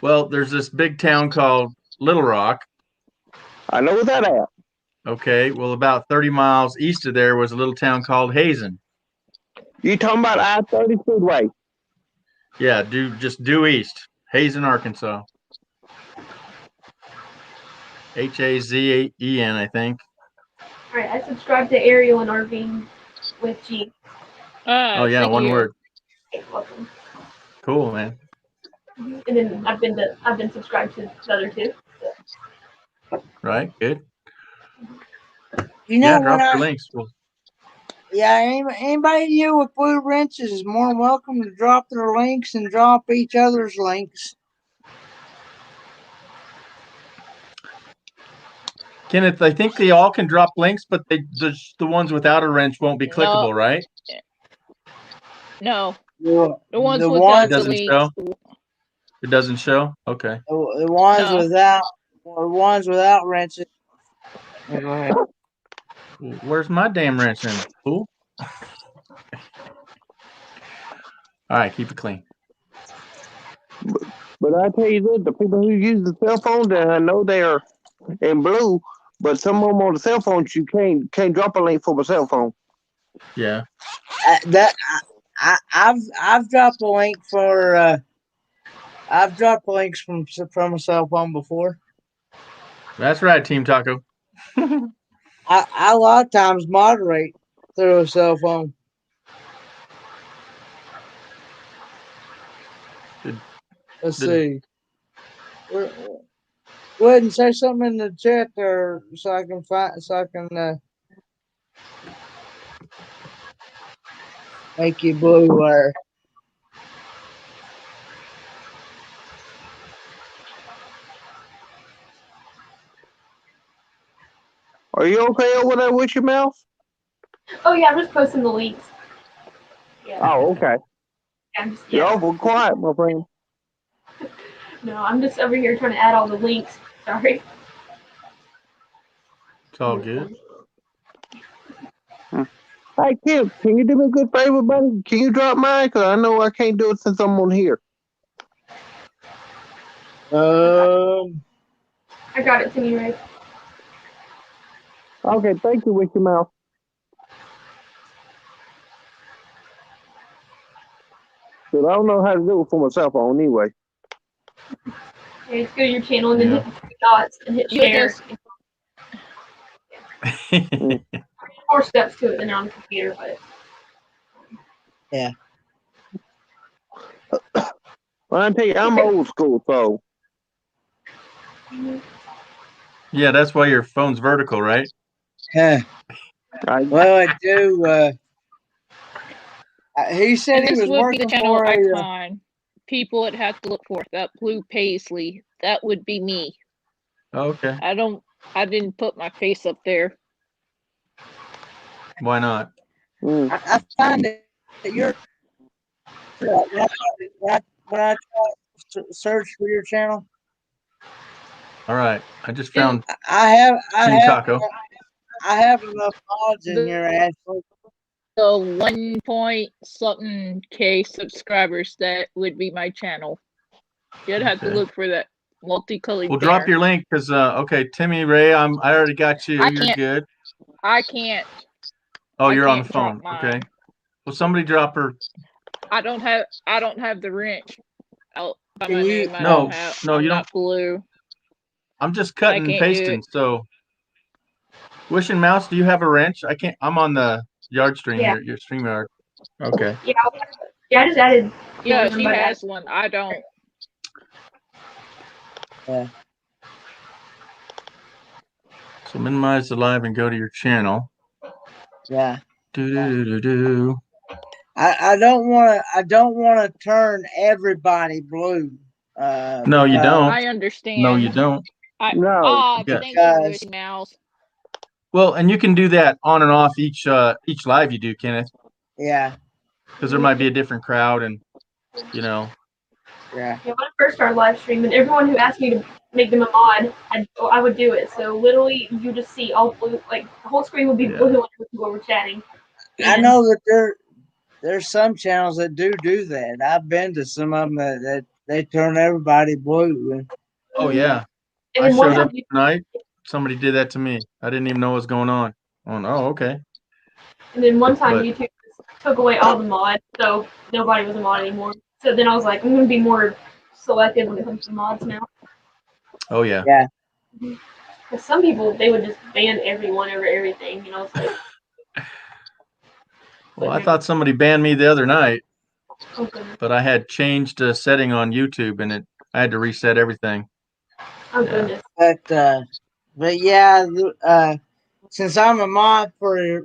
Well, there's this big town called Little Rock. I know where that at. Okay, well, about 30 miles east of there was a little town called Hazen. You talking about I-30 Speedway? Yeah, due east. Hazen, Arkansas. Hazen, I think. All right, I subscribed to Ariel and RV with G. Oh yeah, Thank one you. word. You're welcome. Cool, man. And then I've been subscribed to the other two. Right, good. You know Yeah, what? drop your links. Well, Anybody here with blue wrenches is more than welcome to drop their links and drop each other's links. Kenneth, I think they all can drop links, but the ones without a wrench won't be clickable, No, right? no. The, The ones the It without the ones, doesn't links. show. It doesn't show. Okay. the ones No. without wrenches. Go ahead. Where's my damn wrench in? Fool. All right, keep it clean. But I tell you this, the people who use the cell phone, then I know they're in blue, but some of them on the cell phones, you can't drop a link from a cell phone. Yeah. I've dropped a link for I've dropped links from a cell phone before. That's right, Team Taco. I a lot of times moderate through a cell phone. Let's see. Go ahead and say something in the chat there, so I can make you blue there. Are you okay over there with your mouth? Oh yeah, I'm just posting the links. Yeah. Oh, okay. You're awful quiet, my friend. No, I'm just over here trying to add all the links. Sorry. It's all good. Hey, Kim, can you do me a good favor, buddy? Can you drop mine? Because I know I can't do it since I'm on here. I got it to me, right? Okay, thank you, with your mouth. Because I don't know how to do it for my cell phone anyway. Okay, let's go to your channel and then hit the three dots and hit You share. just- 4 steps to it than on the computer, but Yeah. Well, I tell you, I'm old school, so. Yeah, that's why your phone's vertical, right? Well, I do. He said And he this was would be the working channel for a. icon. People would have to look for that blue paisley. That would be me. Okay. I didn't put my face up there. Why not? I find that you're when I search for your channel. All right. I just found I have Taco. I have enough mods in here, Ashley. The 1 point something K subscribers, that would be my channel. You'd have to Okay. look for that multicolored Well, banner. drop your link because okay, Timmy Ray, I already got you. You're good. I can't. Oh, I you're on the can't drop phone. mine. Okay. Well, somebody drop her. I don't have the wrench out by Can my you- name. I No, don't have. no, I'm you not blue. I'm just cutting and can't do pasting. it. So, Wish and Mouse, do you have a wrench? I can't. I'm on the yard stream Yeah. here. Your stream yard. Okay. Yeah, I just added. Yeah, one she by has one. I don't. Yeah. So minimize the live and go to your channel. Yeah. Do. I don't want to turn everybody blue. No, you don't. I understand. No, you don't. No. Yeah. Thank you, Wish Mouse. Well, and you can do that on and off each live you do, Kenneth, Yeah. because there might be a different crowd, and you know. Yeah. Yeah, when I first started live streaming, everyone who asked me to make them a mod, I would do it. So literally, you just see all blue, like the whole screen would be blue when people were chatting. I know that there's some channels that do that. I've been to some of them that they turn everybody blue. Oh yeah. And I then one showed time up tonight. Somebody did that to me. I didn't even know what was going on. Oh, okay. And then one time But- YouTube took away all the mods, so nobody was a mod anymore. So then I was like, I'm gonna be more selective when it comes to mods now. Oh yeah. Yeah. Because some people, they would just ban everyone over everything, you know. It's like, Well, I thought somebody banned me the other night, oh goodness, but I had changed a setting on YouTube, and I had to reset everything. oh goodness. But yeah, since I'm a mod for your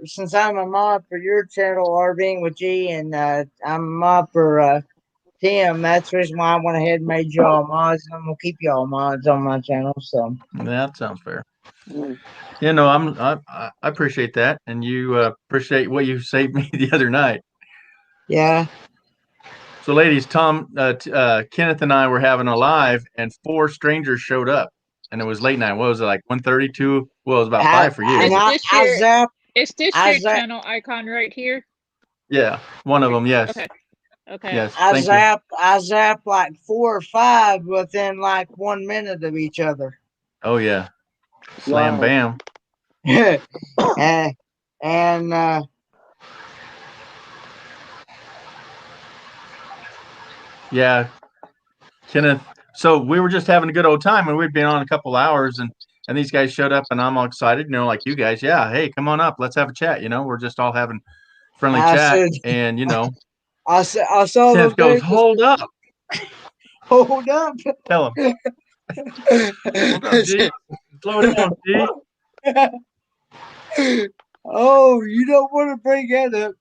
channel, RVing with G, and I'm a mod for Tim, that's the reason why I went ahead and made y'all mods. I'm gonna keep y'all mods on my channel. So That sounds fair. You know, I appreciate that, and you appreciate what you saved me the other night. yeah. So, ladies, Kenneth and I were having a live, and 4 strangers showed up, and it was late night. What was it, like 1:32? Well, it was about 5 for you. Is this your channel icon right here? Yeah, one of them. Yes. Okay. Yes. I Thank you. zapped like 4 or 5 within like 1 minute of each other. Oh yeah. Slam bam. and Yeah. Kenneth. So we were just having a good old time, and we'd been on a couple hours, and these guys showed up, and I'm all excited, like you guys. Yeah, hey, come on up, let's have a chat. We're just all having friendly I chat, said, and I saw the Kenneth goes, videos. "Hold up, Hold up. tell him, hold up, G, slow down, G." Oh, you don't want to bring that up.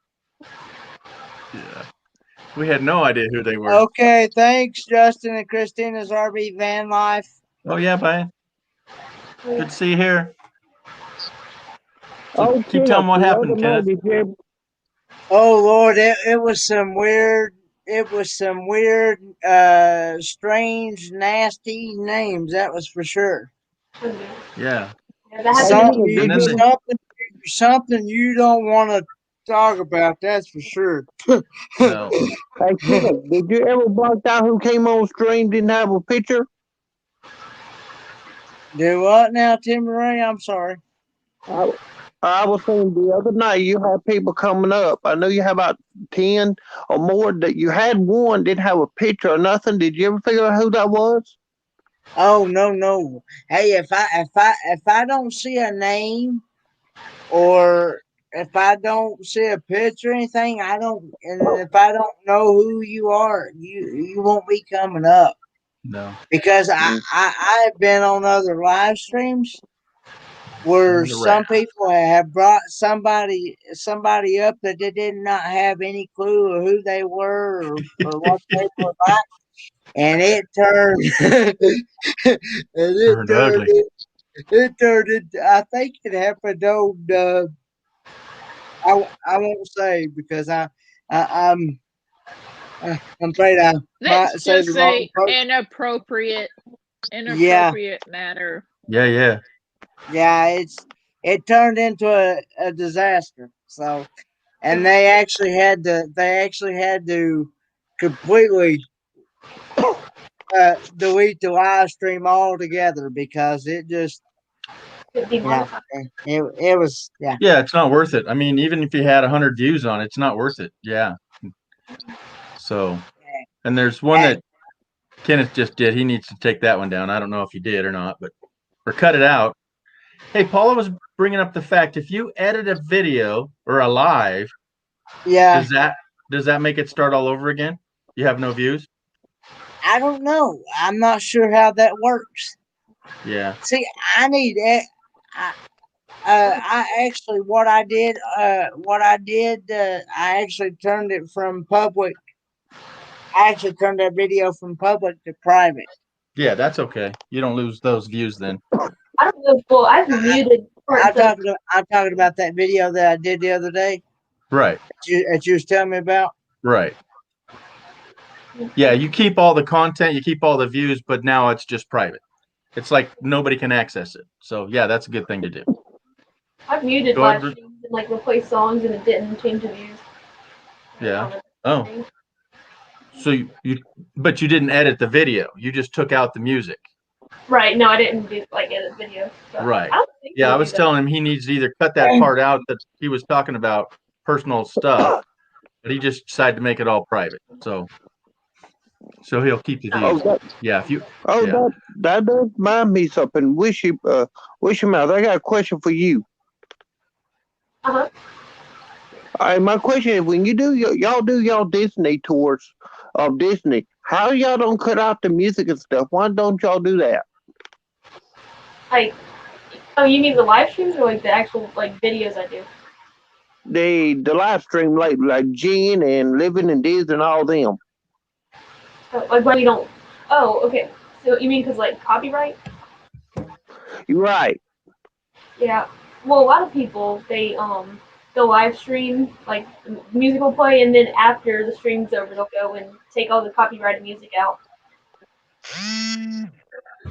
Yeah, we had no idea who they were. Okay, thanks, Justin and Christina's RV Van Life. Oh yeah, man. Good to see you here. So Oh, keep telling what the happened, other night, Kenneth. did you ever, Oh Lord, it was some weird. It was some weird, strange, nasty names. That was for sure. Yeah. Yeah, that hey, happened to Something, me. Kenneth, did you ever, something you don't want to talk about. That's for sure. No. hey, Kenneth, did you ever block out who came on stream didn't have a picture? Do what now, Tim Ray? I'm sorry. I, I was saying the other night you had people coming up. I know you had about 10 or more. That you had one didn't have a picture or nothing. Did you ever figure out who that was? Oh no. Hey, if I don't see a name, or if I don't see a picture or anything, I don't. And if I don't know who you are, you won't be coming up. No. Because Mm. I've been on other live streams where And the rat. some people have brought somebody up that they did not have any clue of who they were, or what they were like, and it turned and Turned ugly. it turned into, I think it happened on, I won't say, because I'm I'm afraid I might Let's say just the wrong say person. inappropriate Yeah. matter. Yeah. Yeah, it turned into a disaster. So, and they actually had to completely, delete the live stream altogether, because it just, it was, yeah. Yeah, it's not worth it. I mean, even if you had 100 views on it, it's not worth it. Yeah. So, and there's one that Kenneth just did. He needs to take that one down. I don't know if he did or not, or cut it out. Hey, Paula was bringing up the fact, if you edit a video or a live, Yeah, does that make it start all over again? You have no views? I don't know. I'm not sure how that works. Yeah. See, I need it. I actually, I actually turned it from public. I actually turned that video from public to private. Yeah, that's okay. You don't lose those views then. I don't know. Well, I've muted parts of. I'm talking about that video that I did the other day. Right. That you was telling me about. Right. Yeah, you keep all the content, you keep all the views, but now it's just private. It's like nobody can access it. So yeah, that's a good thing to do. I've muted Go live ahead. streams and like replaced songs, and it didn't change the views. Yeah. Oh. So but you didn't edit the video. You just took out the music. Right. No, I didn't do like edit videos. So Right. I don't think Yeah, I we'll was do that. telling him he needs to either cut that part out that he was talking about personal stuff, but he just decided to make it all private. So he'll keep the Oh, views. Yeah, if you that does remind me something. Wish him out. I got a question for you. Uh-huh. All right, my question is: when you do y'all do y'all Disney tours of Disney, how y'all don't cut out the music and stuff? Why don't y'all do that? Like, oh, you mean the live streams or like the actual like videos I do? The live stream like Gene and Living and Disney and all them. Oh, like when you don't. Oh, okay. So you mean because like copyright? You're right. Yeah. Well, a lot of people they'll live stream like the music will play, and then after the stream's over, they'll go and take all the copyrighted music out.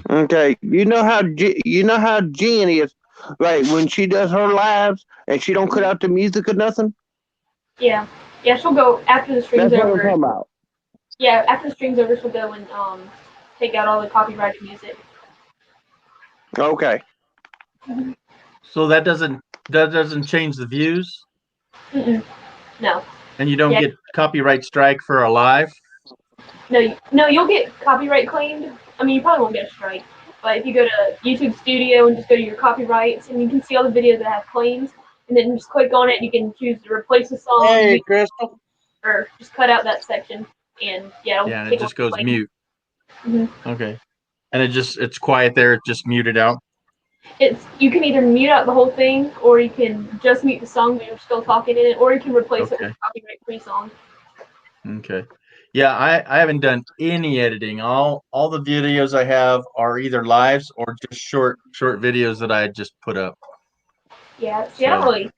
Okay, you know how Jen is, like when she does her lives and she don't cut out the music or nothing. Yeah. Yeah, she'll go after the stream's That's what I'm over. talking about. Yeah, after the stream's over, she'll go and take out all the copyrighted music. Okay. So that doesn't change the views, Mm-mm. No. and you don't Yeah. get copyright strike for a live. No, you'll get copyright claimed. I mean, you probably won't get a strike, but if you go to YouTube Studio and just go to your copyrights, and you can see all the videos that have claims, and then just click on it, you can choose to replace the song, Hey, Crystal. or just cut out that section, and yeah, it'll Yeah, and it take just away goes the claim. mute. Mhm. Okay. And it's quiet there. It's just muted out. You can either mute out the whole thing, or you can just mute the song but you're still talking in it, or you can replace it with a copyright-free song. Okay. Yeah, I haven't done any editing. All the videos I have are either lives or just short videos that I just put up. Yeah, see, I don't really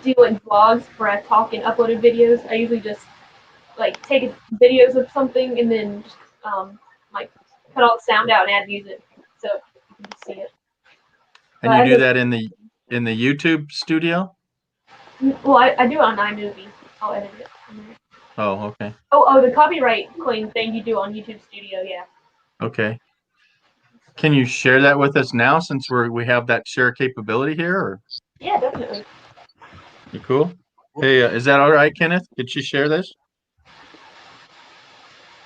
do like vlogs where I talk and uploaded videos. I usually just like take videos of something and then just like cut all the sound out and add music so you can just see it. And But you I do just, that in the YouTube studio? well, I do it on iMovie. I'll edit it. Oh, okay. Oh, the copyright claim thing you do on YouTube Studio, yeah. Okay. Can you share that with us now since we have that share capability here? Or? Yeah, definitely. You cool? Hey, is that all right, Kenneth? Could she share this?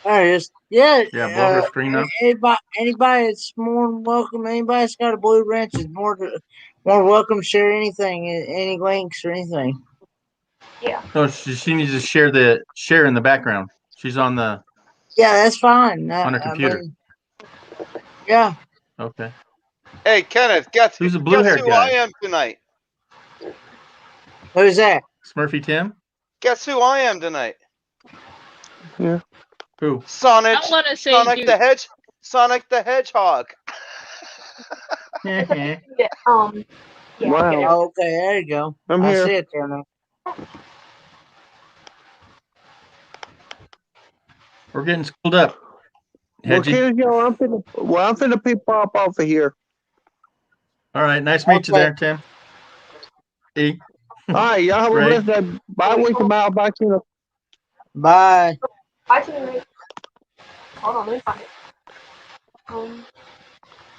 There it is. Yeah. Yeah, blow her screen up. Anybody that's more than welcome. Anybody that's got a blue wrench is more welcome to share anything, any links or anything. Yeah. No, she needs to share in the background. She's on the Yeah, that's fine. on her computer. Yeah. Okay. Hey, Kenneth, Who's the guess blue-haired who I guy? am tonight? Who's that? Smurfy Tim? Guess who I am tonight? Yeah. Who? Sonic. I want to say, Sonic dude, the Hedgehog. Yeah, yeah, Wow. Oh, okay, there you go. I'm I here. see it there now. We're getting schooled up. Well, Hedgie. here's y'all. I'm finna pop off of here. All right. Nice to meet you there, Tim. E. All right, y'all have a Ray. blessed day. Bye, we can bow back in. Bye. I can hold on, let me find it.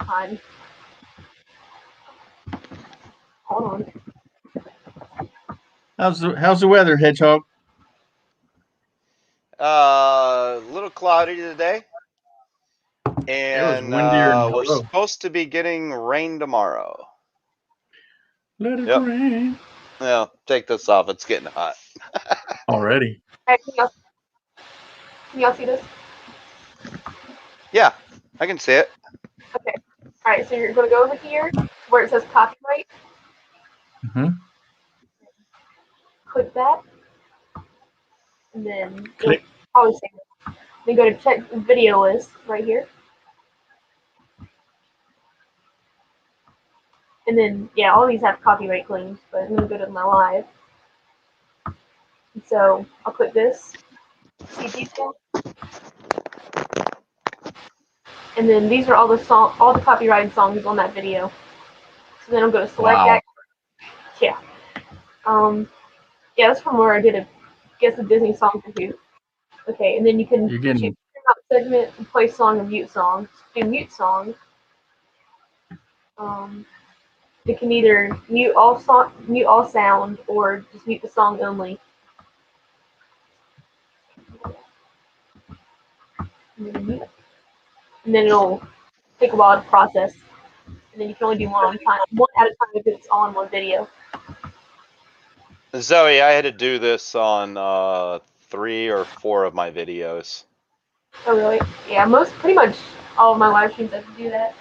Fine. Hold on. How's the weather, Hedgehog? A little cloudy today. And windier than we're hello. supposed to be getting rain tomorrow. Let it Yep. rain. Well, take this off. It's getting hot. Already. Hey, can y'all see this? Yeah, I can see it. Okay. Alright, so you're gonna go over here where it says copyright. Mm-hmm. Click that. And then Click. probably say this. Then go to check the video list right here. And then yeah, all these have copyright claims, but I'm gonna go to my live. And so I'll click this. See detail. And then these are all the copyrighted songs on that video. So then I'm gonna select Wow. that. Yeah. Yeah, that's from where I did a guess the Disney song for you. Okay, and then you can You're choose getting segment and play song and mute song. Do mute song. You can either mute all sound, or just mute the song only. And then it'll take a while to process. And then you can only do one at a time if it's all in one video. Zoe, I had to do this on 3 or 4 of my videos. Oh really? Yeah, pretty much all of my live streams I have to do that.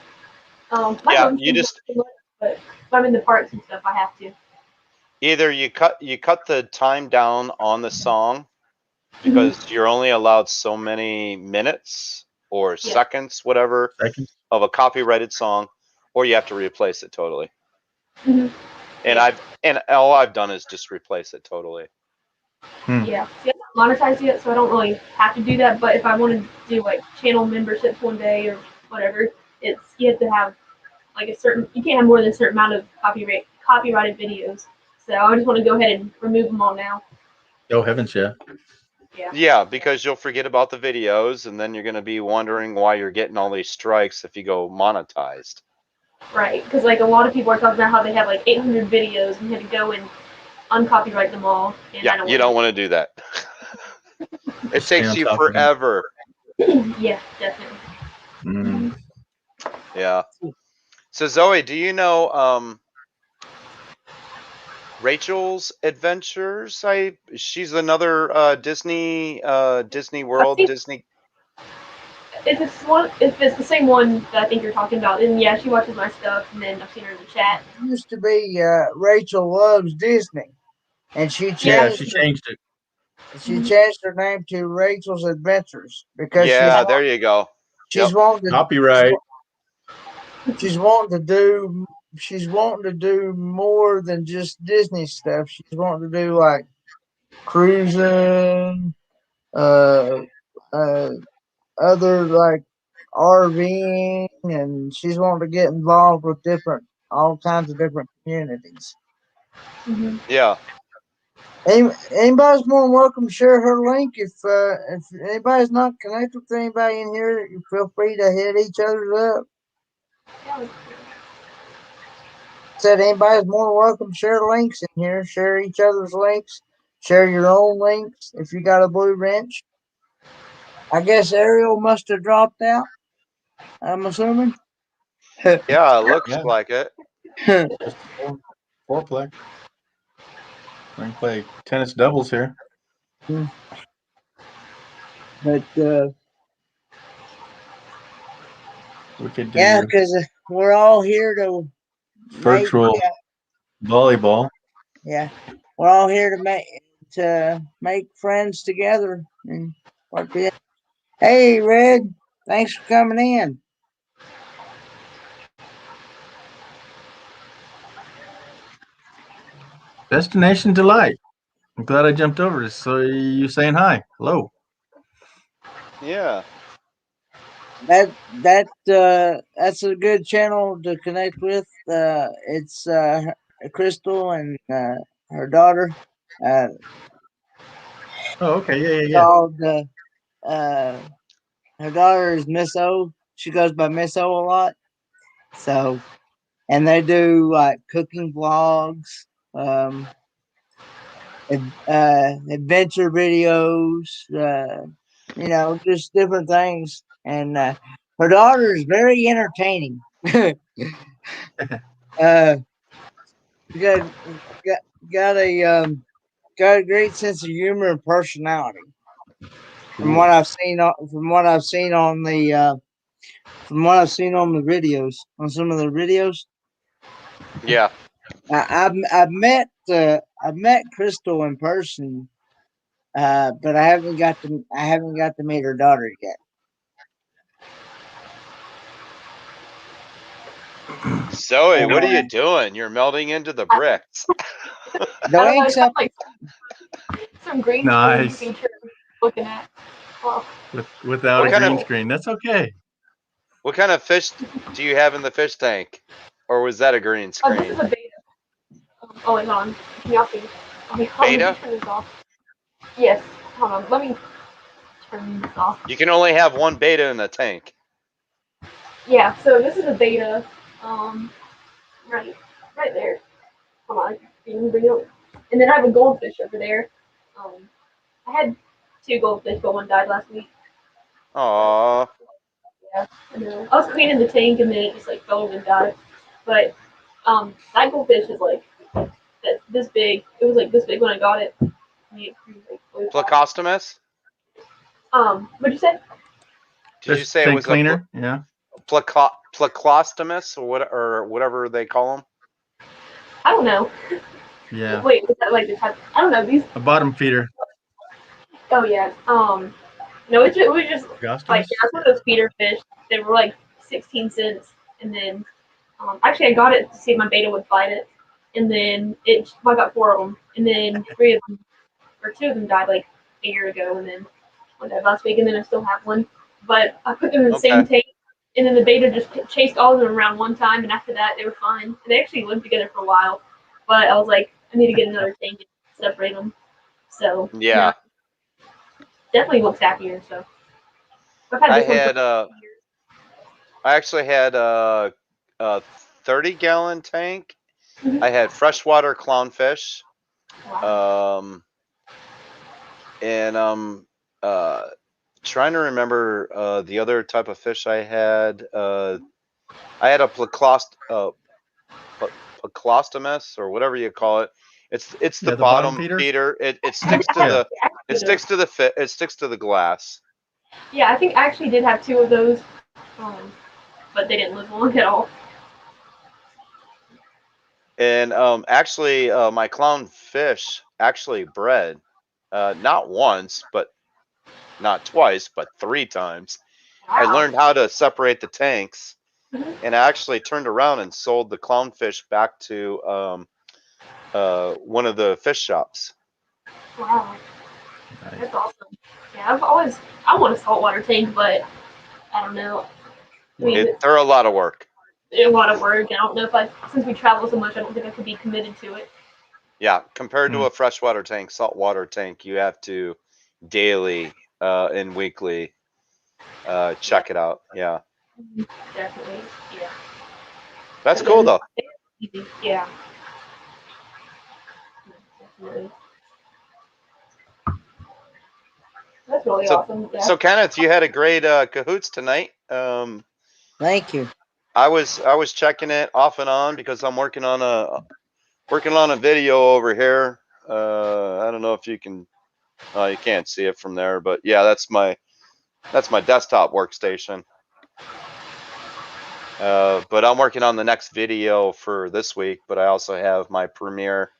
My Yeah, home you streams just don't do much, but if I'm in the parks and stuff, I have to. either you cut the time down on the song because you're only allowed so many minutes or seconds, whatever, seconds. of a copyrighted song, or you have to replace it totally. Mm-hmm. And all I've done is just replace it totally. Yeah, see, I'm not monetized yet, so I don't really have to do that. But if I wanted to do like channel memberships one day or whatever, you have to have like you can't have more than a certain amount of copyrighted videos. So I just want to go ahead and remove them all now. Oh heavens, yeah. Yeah, because you'll forget about the videos, and then you're going to be wondering why you're getting all these strikes if you go monetized. Right, because like a lot of people are talking about how they have like 800 videos and you have to go and uncopyright them all. And yeah, you don't want to do that. It takes you forever. Yeah, definitely. Mm. Yeah. So Zoe, do you know Rachel's Adventures? She's another Disney Disney I World, think Disney. if it's the same one that I think you're talking about, and yeah, she watches my stuff, and then I've seen her in the chat. It used to be Rachel Loves Disney, and she Yeah. Yeah, changed she changed it. her name to Rachel's Adventures because Yeah, there you go. she's Yep. wanting to Copyright. she's wanting to do she's wanting to do more than just Disney stuff. She's wanting to do like cruising, uh, uh, other like RVing, and she's wanting to get involved with all kinds of different communities. Mhm. Yeah. Anybody's more than welcome to share her link. If anybody's not connected with anybody in here, you feel free to hit each other's up. Said anybody's more than welcome to share links in here. Share each other's links. Share your own links if you got a blue wrench. I guess Ariel must have dropped out. I'm assuming. Yeah, it looks Yeah, like it. just foreplay. We can play tennis doubles here. But We could yeah, do because we're all here to make. virtual volleyball. Yeah, we're all here to make friends together and work together. Hey, Red, thanks for coming in. Destination Delight. I'm glad I jumped over to so you saying hi. Hello. Yeah. That's a good channel to connect with. It's Crystal and her daughter. Uh, Oh, okay. Yeah. called her daughter is Miss O. She goes by Miss O a lot. So, and they do like cooking vlogs, um, adventure videos, just different things. And her daughter is very entertaining. uh, got got got a got a great sense of humor and personality. From Cool. what I've seen, from what I've seen on the videos, on some of the videos, Yeah. I've met Crystal in person, but I haven't got to meet her daughter yet. Zoe, what are you doing? You're melting into the bricks. The I don't know, link's it's kind up. of like some green screen Nice. feature I'm looking at. Well, Without What a kind green of screen. That's okay. what kind of fish do you have in the fish tank? Or was that a green oh, this is screen? a beta. Oh, it's on. Can y'all see? Let me Beta? turn this off. Yes. Hold on. Let me turn this off. You can only have one beta in the tank. Yeah. So this is a beta. Right there. Hold on. You can bring it over. And then I have a goldfish over there. I had 2 goldfish, but one died last week. Aww. Yeah, I know. I was cleaning the tank and then it just like fell over and died. But that goldfish is like this big. It was like this big when I got it. Placostomus? What'd you say? Did you Fish say it tank was a cleaner. Yeah. placlostomus or whatever they call them? I don't know. Yeah. Wait, was that like the type? I don't know. These. A bottom feeder. Oh yeah. No, it was just like Placostomus. yeah, it's one of those feeder fish. They were like 16 cents, and then actually I got it to see if my beta would fight it, and then I got 4 of them, and then 3 of them or 2 of them died like a year ago, and then one died last week, and then I still have one. But I put them in the Okay. same tank, and then the beta just chased all of them around one time, and after that they were fine. And they actually lived together for a while, but I was like, I need to get another tank and separate them. So Yeah. definitely looks happier. So I've had I this one for had I actually had a 30-gallon tank. Mhm. I had freshwater clownfish. Wow. And trying to remember the other type of fish I had. I had a Placlostomus or whatever you call it. It's the Yeah, the bottom bottom feeder? feeder. It I sticks to Yeah. the it sticks to the glass. Yeah, I think I actually did have 2 of those, but they didn't live long at all. And actually, my clownfish actually bred, not once, but not twice, but 3 times. I Wow. learned how to separate the tanks, Mhm. and I actually turned around and sold the clownfish back to one of the fish shops. Wow. Nice. That's awesome. Yeah, I want a saltwater tank, but I don't know. I mean, They're a lot of work. a lot of work. I don't know if since we travel so much, I don't think I could be committed to it. Yeah, compared to Hmm. a freshwater tank, saltwater tank, you have to daily and weekly check it out. Yeah, Definitely. Yeah. that's cool though. Yeah. Definitely. That's really So, awesome. Yeah. so Kenneth, you had a great cahoots tonight. Thank you. I was checking it off and on because I'm working on a video over here. I don't know if you can. You can't see it from there, but yeah, that's my desktop workstation. But I'm working on the next video for this week. But I also have my premiere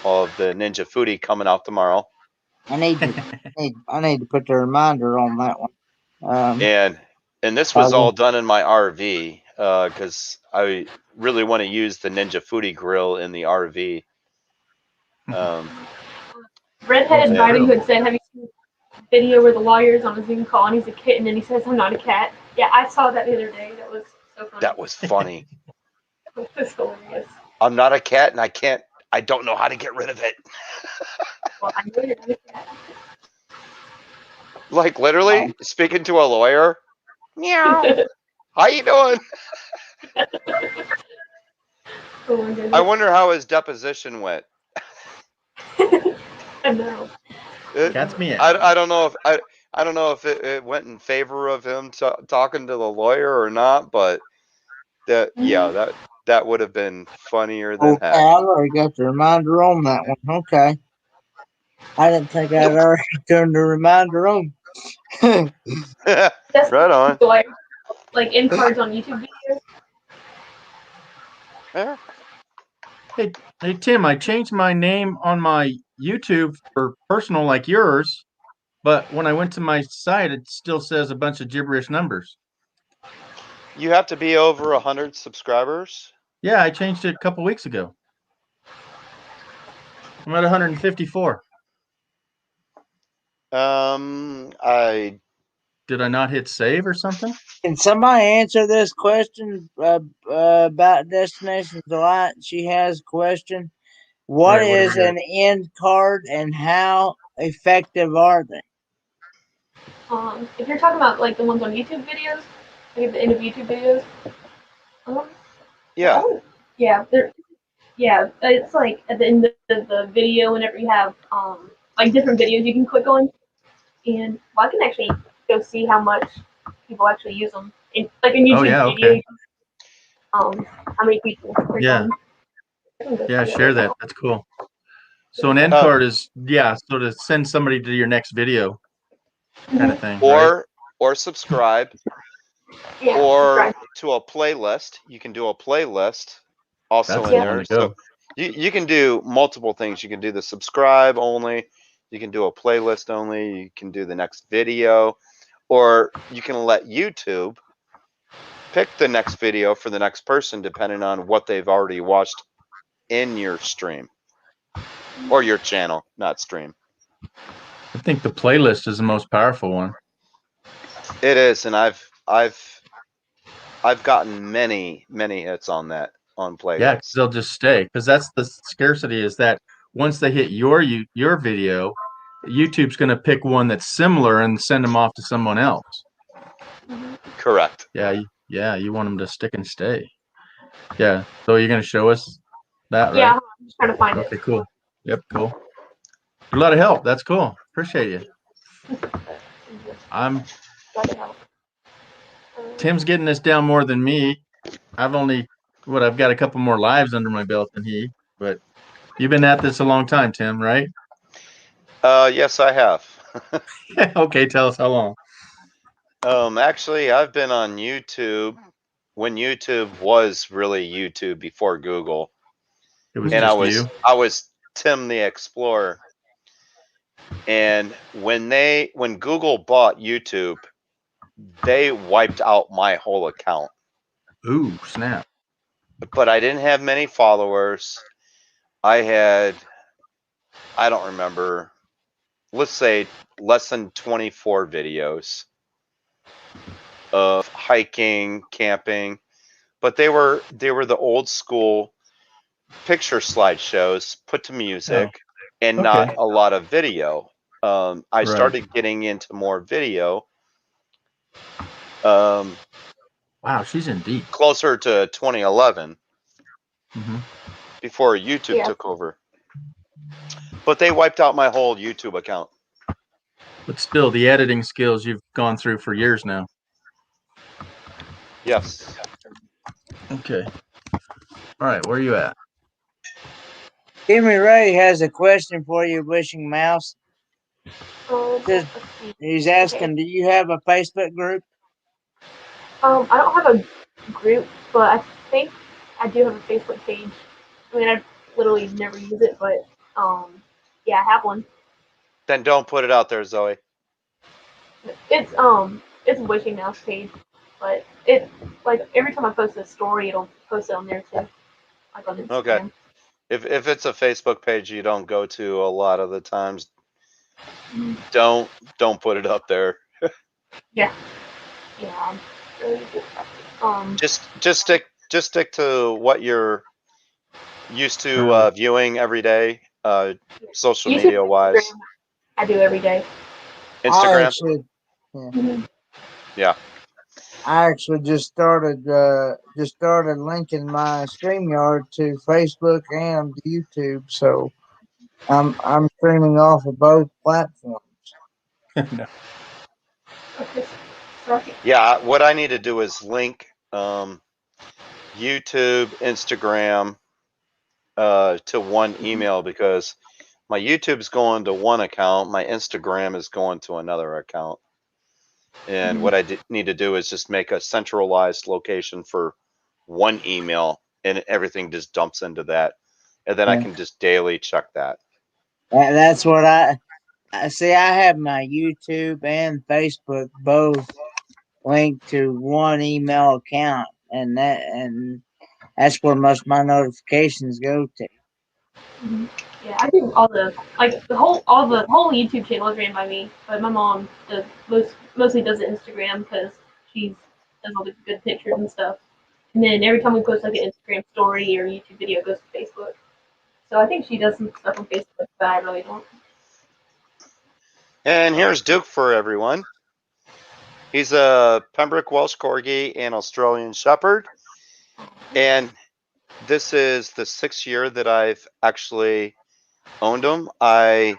of the Ninja Foodie coming out tomorrow. I need to put the reminder on that one. And this was all done in my RV because I really want to use the Ninja Foodie grill in the RV. Redheaded Yeah. Riding Hood said, "Have you seen the video where the lawyer's on a Zoom call and he's a kitten and he says I'm not a cat?" Yeah, I saw that the other day. That was so funny. That was funny. It was hilarious. I'm not a cat, and I don't know how to get rid of it. Well, I know you're not a cat. Like literally speaking to a lawyer. Meow. How you doing? Oh my goodness. I wonder how his deposition went. I know. Cat's me out. I don't know if I don't know if it went in favor of him talking to the lawyer or not, but that would have been funnier than Okay, heck. I already got the reminder on that one. Okay. I didn't think I'd already turned the reminder on. That's Right on. like end cards on YouTube videos. Yeah. Hey Tim, I changed my name on my YouTube for personal like yours, but when I went to my site, it still says a bunch of gibberish numbers. You have to be over 100 subscribers. Yeah, I changed it a couple weeks ago. I'm at 154. Did I not hit save or something? Can somebody answer this question about Destination Delight? She has a question. What Right, what do is we got? an end card and how effective are they? If you're talking about like the ones on YouTube videos, like at the end of YouTube videos. Yeah. Yeah, it's like at the end of the video whenever you have like different videos you can click on, and I can actually go see how much people actually use them. In, like in YouTube Oh yeah, video, okay. how many people click Yeah. on. I can go Yeah, see share right that. now. That's cool. So an end card is so to send somebody to your next video kind of thing, right? Or subscribe. Yeah, Or subscribe. to a playlist. You can do a playlist also That's in the one there. to go. So you can do multiple things. You can do the subscribe only. You can do a playlist only. You can do the next video. Or you can let YouTube pick the next video for the next person depending on what they've already watched in your stream. Or your channel, not stream. I think the playlist is the most powerful one. It is, and I've gotten many hits on that on playlists. Yeah, 'cause they'll just stay. Because that's the scarcity is that once they hit your video, YouTube's going to pick one that's similar and send them off to someone else. Correct. Yeah, you want them to stick and stay. Yeah. So you're going to show us that, right? Yeah, I'm just trying to find it. Okay, cool. Yep, cool. A lot of help. That's cool. Appreciate you. I'm Glad to help. Tim's getting this down more than me. I've got a couple more lives under my belt than he, but you've been at this a long time, Tim, right? Yes, I have. Okay, tell us how long. Actually, I've been on YouTube when YouTube was really YouTube before Google, It was and just you. I was Tim the Explorer. And when Google bought YouTube, they wiped out my whole account. Ooh, snap. But I didn't have many followers. I don't remember, let's say less than 24 videos of hiking, camping, but they were the old school picture slideshows put to music and not Okay. a lot of video. I Right. started getting into more video Wow, she's in deep. closer to 2011 Mhm. before YouTube took over. But they wiped out my whole YouTube account. But still, the editing skills you've gone through for years now. Yes. Okay. All right, where are you at? Jimmy Ray has a question for you, Wishing Mouse. Let's see. He's asking, do you have a Facebook group? I don't have a group, but I think I do have a Facebook page. I mean, I literally never use it, but yeah, I have one. Then don't put it out there, Zoe. It's a wishing mouse page, but it like every time I post a story, it'll post it on there too, like on Instagram. Okay. If it's a Facebook page you don't go to a lot of the times, don't put it up there. Yeah. Yeah. Really good. Just stick to what you're used to viewing every day, social YouTube, media wise. Instagram, I do every day. Instagram. Yeah. I actually just started linking my StreamYard to Facebook and YouTube, so I'm streaming off of both platforms. No. Okay. So Yeah, what I need to do is link YouTube, Instagram to one email, because my YouTube's going to one account, my Instagram is going to another account. And what I need to do is just make a centralized location for one email, and everything just dumps into that. And then I can just daily check that. That's what I see. I have my YouTube and Facebook both linked to one email account, and that's where most of my notifications go to. yeah, I do all the whole YouTube channel is ran by me, but my mom does mostly does the Instagram because she does all the good pictures and stuff. And then every time we post like an Instagram story or YouTube video, it goes to Facebook. So I think she does some stuff on Facebook, but I really don't. And here's Duke for everyone. He's a Pembroke Welsh Corgi and Australian Shepherd. And this is the 6th year that I've actually owned him. I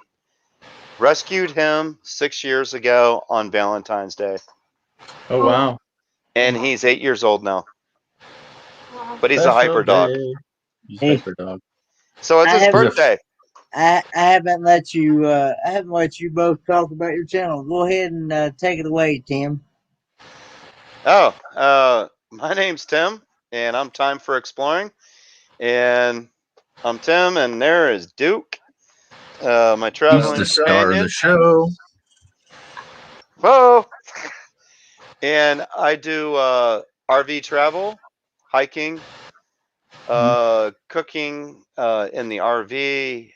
rescued him 6 years ago on Valentine's Day. Oh, wow. And he's 8 years old now. But he's Special a hyper dog. He's a hyper dog. So it's his birthday. I haven't let you both talk about your channel. Go ahead and take it away, Tim. Oh, my name's Tim, and I'm Time for Exploring. And I'm Tim, and there is Duke, my traveling He's the star companion. of the show. Whoa! And I do RV travel, hiking, cooking in the RV,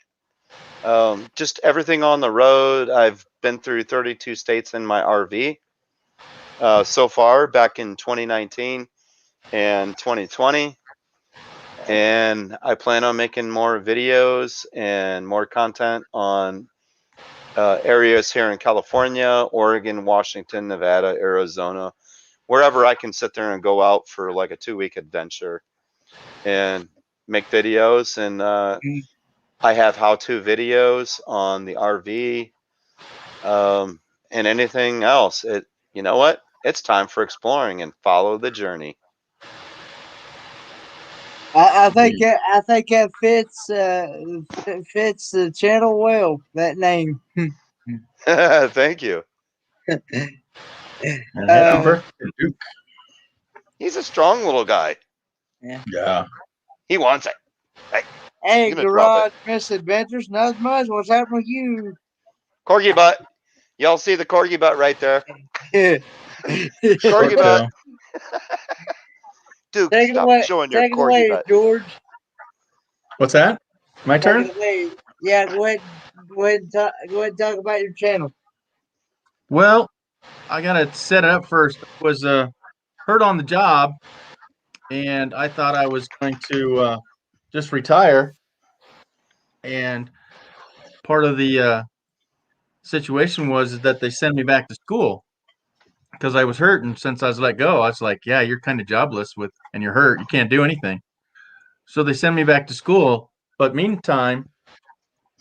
just everything on the road. I've been through 32 states in my RV so far, back in 2019 and 2020. And I plan on making more videos and more content on areas here in California, Oregon, Washington, Nevada, Arizona, wherever I can sit there and go out for like a 2-week adventure and make videos. And I have how-to videos on the RV, and anything else, you know what? It's time for exploring and follow the journey. I think that fits the channel well. That name. Thank you. And happy birthday, Duke. He's a strong little guy. Yeah. He wants it. Hey, He's gonna drop Garage it. Misadventures, not much. What's happening with you? Corgi butt. Y'all see the corgi butt right there? Corgi Short butt. tail. Duke, Take it stop away. showing your Take it corgi away, butt. George. What's that? My Take turn? it away. Yeah, go ahead. Go ahead and talk about your channel. Well, I gotta set it up first. I was hurt on the job, and I thought I was going to just retire. And part of the situation was that they sent me back to school because I was hurt, and since I was let go, I was like, "Yeah, you're kind of jobless and you're hurt. You can't do anything." So they sent me back to school. But meantime,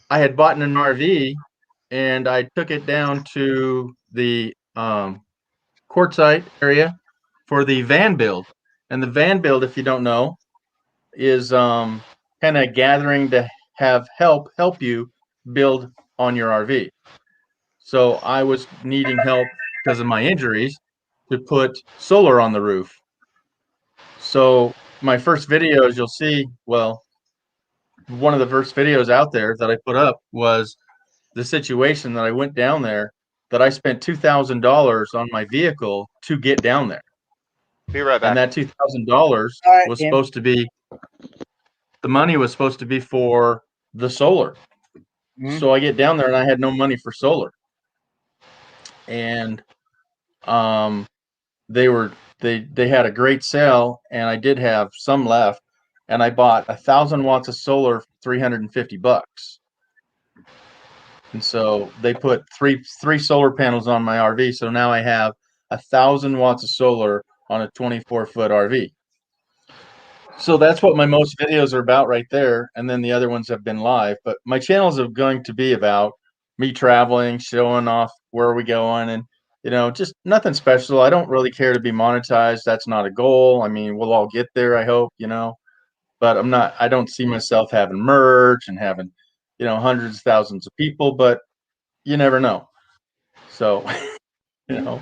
I had bought an RV, and I took it down to the quartzsite area for the van build. And the van build, if you don't know, is kind of gathering to have help you build on your RV. So I was needing help because of my injuries to put solar on the roof. So my first videos you'll see, well, one of the first videos out there that I put up was the situation that I went down there, that I spent $2,000 on my vehicle to get down there. Be right And back. that $2,000 All right, was Tim. supposed to be, the money was supposed to be for the solar. Mhm. So I get down there and I had no money for solar. And they had a great sale, and I did have some left, and I bought 1,000 watts of solar for $350. And so they put three solar panels on my RV. So now I have 1,000 watts of solar on a 24-foot RV. So that's what my most videos are about right there. And then the other ones have been live. But my channels are going to be about me traveling, showing off where we going, and just nothing special. I don't really care to be monetized. That's not a goal. I mean, we'll all get there, I hope, but I don't see myself having merch and having, hundreds of thousands of people, but you never know. So, you know,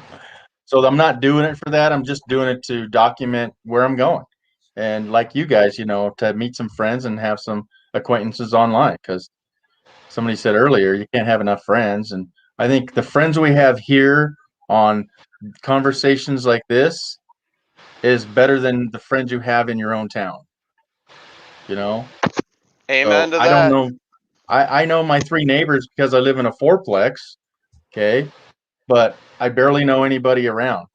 so I'm not doing it for that. I'm just doing it to document where I'm going. And like you guys, to meet some friends and have some acquaintances online, because somebody said earlier, you can't have enough friends. And I think the friends we have here on conversations like this is better than the friends you have in your own town. Amen So to I don't that. know. I know my three neighbors because I live in a fourplex. Okay. But I barely know anybody around,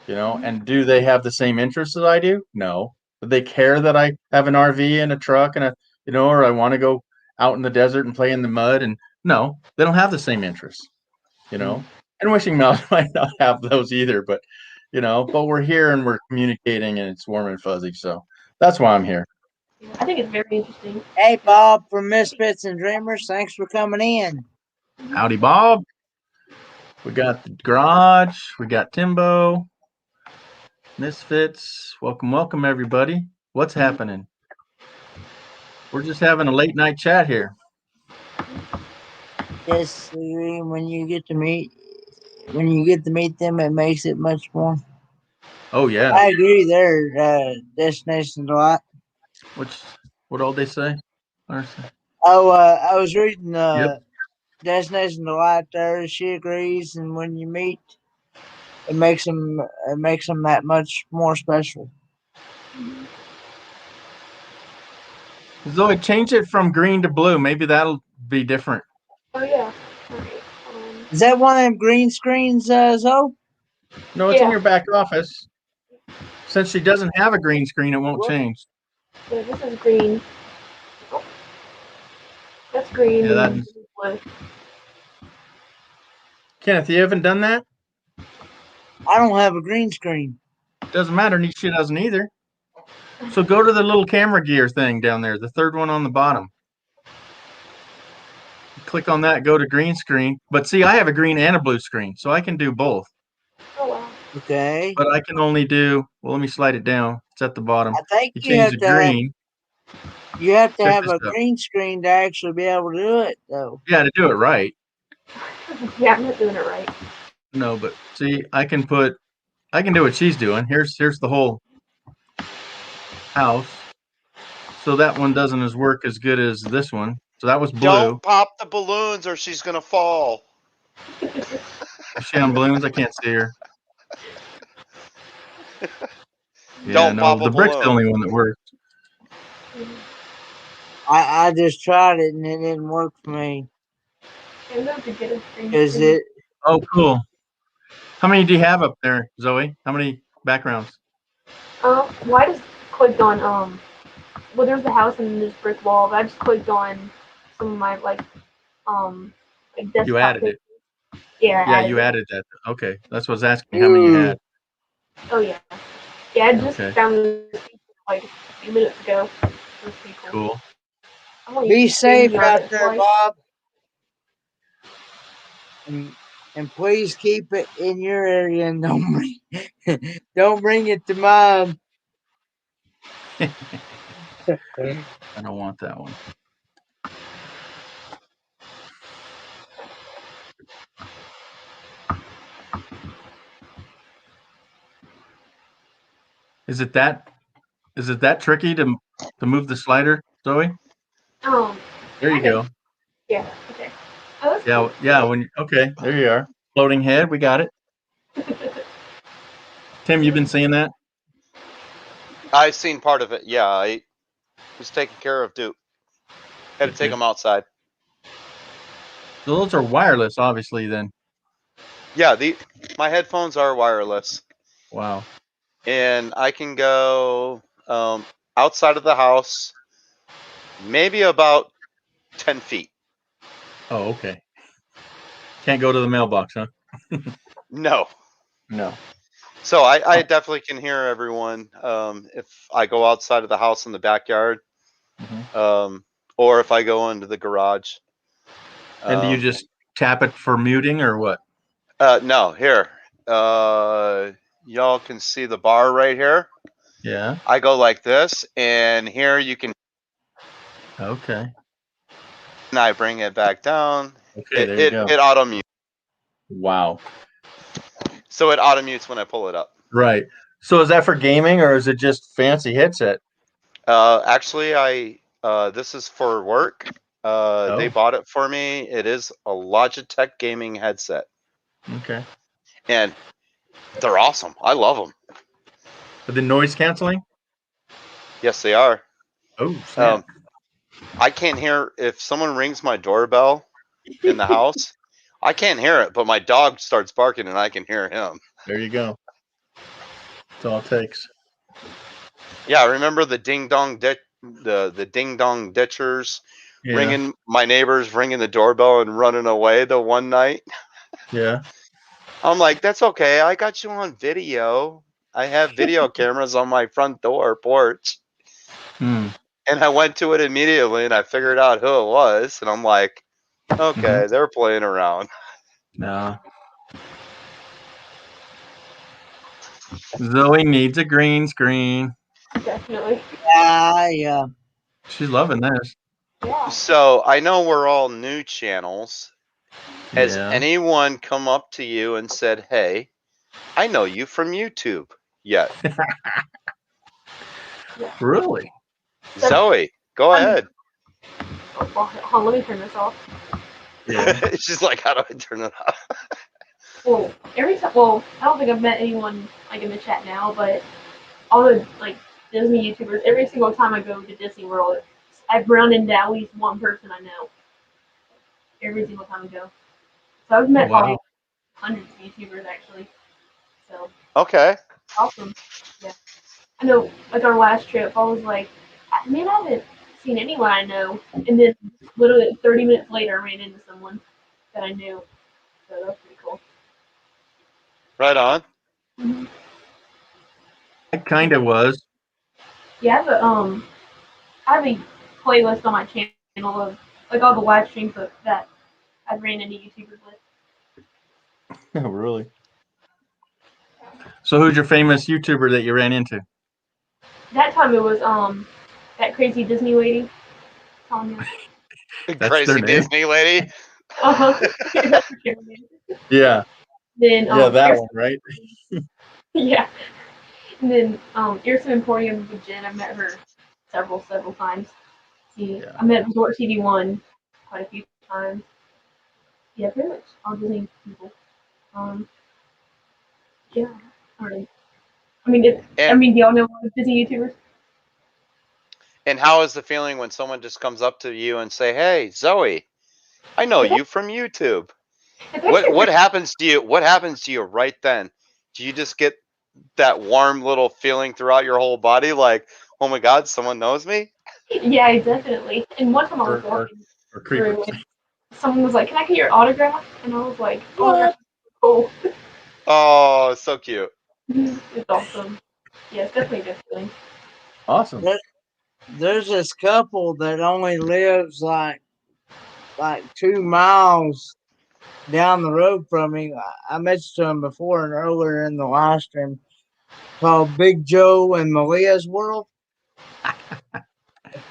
and do they have the same interests as I do? No. Do they care that I have an RV and a truck and or I want to go out in the desert and play in the mud? And no, they don't have the same interests, and Wishing Mouse might not have those either, but we're here and we're communicating and it's warm and fuzzy. So that's why I'm here. I think it's very interesting. Hey, Bob from Misfits and Dreamers. Thanks for coming in. Howdy, Bob. We got the garage. We got Timbo. Misfits. Welcome, everybody. What's happening? We're just having a late night chat here. Yes, when you get to meet them, it makes it much more. Oh yeah. I agree. They're destination delight. What all they say? Oh, I was reading Yep. Destination Delight there. She agrees, and when you meet, it makes them that much more special. Zoe, change it from green to blue. Maybe that'll be different. Oh yeah. All right. Is that one of them green screens, Zoe? No, it's in your back office. Since she doesn't have a green screen, it won't change. Yeah, this is green. Oh. That's green. Yeah, And blue. Kenneth, you haven't done that? I don't have a green screen. Doesn't matter. She doesn't either. So go to the little camera gear thing down there, the third one on the bottom. click on that, go to green screen. But see, I have a green and a blue screen, so I can do both. Oh wow. Okay. But I can only do. Well, let me slide it down. It's at the bottom. I think You you change have the to have green. Check have this a out. green screen to actually be able to do it, though. Yeah, to do it right. Yeah, I'm not doing it right. No, but see, I can do what she's doing. Here's the whole house. So that one doesn't work as good as this one. So that was blue. Don't pop the balloons or she's gonna fall. Is she on balloons? I can't see her. Yeah, Don't no, pop a the brick's the balloon. only one that works. I just tried it and it didn't work for me. I'm going to get a green Is screen. it? Oh, cool. How many do you have up there, Zoe? How many backgrounds? Well, I just clicked on well, there's the house and this brick wall, but I just clicked on some of my like desktop You added pictures. it. Yeah, I Yeah, added you it. added that. Okay, that's what I was asking. How many you had? Oh yeah. Yeah, I just Okay, found this feature like a few minutes ago. It was pretty cool. cool. I'm only Be safe screenshot out it, there, like, Bob, and please keep it in your area and don't bring it to mine. I don't want that one. Is it that tricky to move the slider, Zoe? There you kind of. go. Yeah. Okay. Oh, that's Yeah, cool. yeah. Okay, there you are. Floating head, we got it. Tim, you've been seeing that? I've seen part of it. Yeah, I was taking care of Duke. Had to take Good. him outside. So those are wireless, obviously. Then. Yeah, my headphones are wireless, Wow. and I can go outside of the house, maybe about 10 feet. Oh, okay. Can't go to the mailbox, huh? No. No. So I definitely can hear everyone if I go outside of the house in the backyard, or if I go into the garage. And do you just tap it for muting or what? No, here. Y'all can see the bar right here. Yeah. I go like this, and here you can. Okay. And I bring it back down. Okay, there you go. It auto mutes. Wow. So it auto mutes when I pull it up. Right. So is that for gaming or is it just fancy headset? Actually, this is for work. They bought it for me. It is a Logitech gaming headset, Okay. and they're awesome. I love them. Are they noise canceling? Yes, they are. Oh, snap. I can't hear if someone rings my doorbell in the house. I can't hear it, but my dog starts barking and I can hear him. There you go. That's all it takes. Yeah, I remember the ding dong the ding dong ditchers ringing my neighbors ringing the doorbell and running away the one night. Yeah. I'm like, that's okay. I got you on video. I have video cameras on my front door porch. Hmm. And I went to it immediately and I figured out who it was. And I'm like, okay, they're playing around. No. Zoe needs a green screen. Definitely. Yeah. She's loving this. Yeah. So I know we're all new channels. Has Yeah. anyone come up to you and said, hey, I know you from YouTube yet? Really? Zoe, go ahead. Oh, well, hold on, let me turn this off. Yeah. She's like, how do I turn it off? Well, every time. Well, I don't think I've met anyone like in the chat now, but all the like Disney YouTubers. Every single time I go to Disney World, I've run into at least one person I know. Every single time I go. So I've met probably Wow. hundreds of YouTubers actually. So Okay. awesome. Yeah. I know. Like our last trip, I was like, man, I haven't seen anyone I know, and then literally 30 minutes later, I ran into someone that I knew. So that's pretty cool. Right on. I kind of was. Yeah, I have a playlist on my channel of like all the live streams that I've ran into YouTubers with. Oh, really? So, who's your famous YouTuber that you ran into? That time it was that crazy Disney lady. Tanya. That's Crazy their name. Disney lady. Uh-huh. That's what she was. Yeah, Then yeah, that Ears- one, right? yeah. And then Earson Emporium with Jen, I've met her several times. See, Yeah. I met Resort TV1 quite a few times. Yeah, pretty much all Disney people. Um, yeah. All right. I mean, And do y'all know a lot of Disney YouTubers? and how is the feeling when someone just comes up to you and say, "Hey, Zoe, I know It's, you from YouTube." it's What actually what pretty. happens to you? What happens to you right then? Do you just get that warm little feeling throughout your whole body, like, "Oh my God, someone knows me"? Yeah, definitely. And one time I was Or walking creepers? through and someone was like, "Can I get your autograph?" And I was like, "Oh my gosh, What? cool." Oh, so cute. It's awesome. Yeah, it's definitely a good feeling. Awesome. There's this couple that only lives like 2 miles down the road from me. I mentioned them before and earlier in the live stream, called Big Joe and Malia's World. If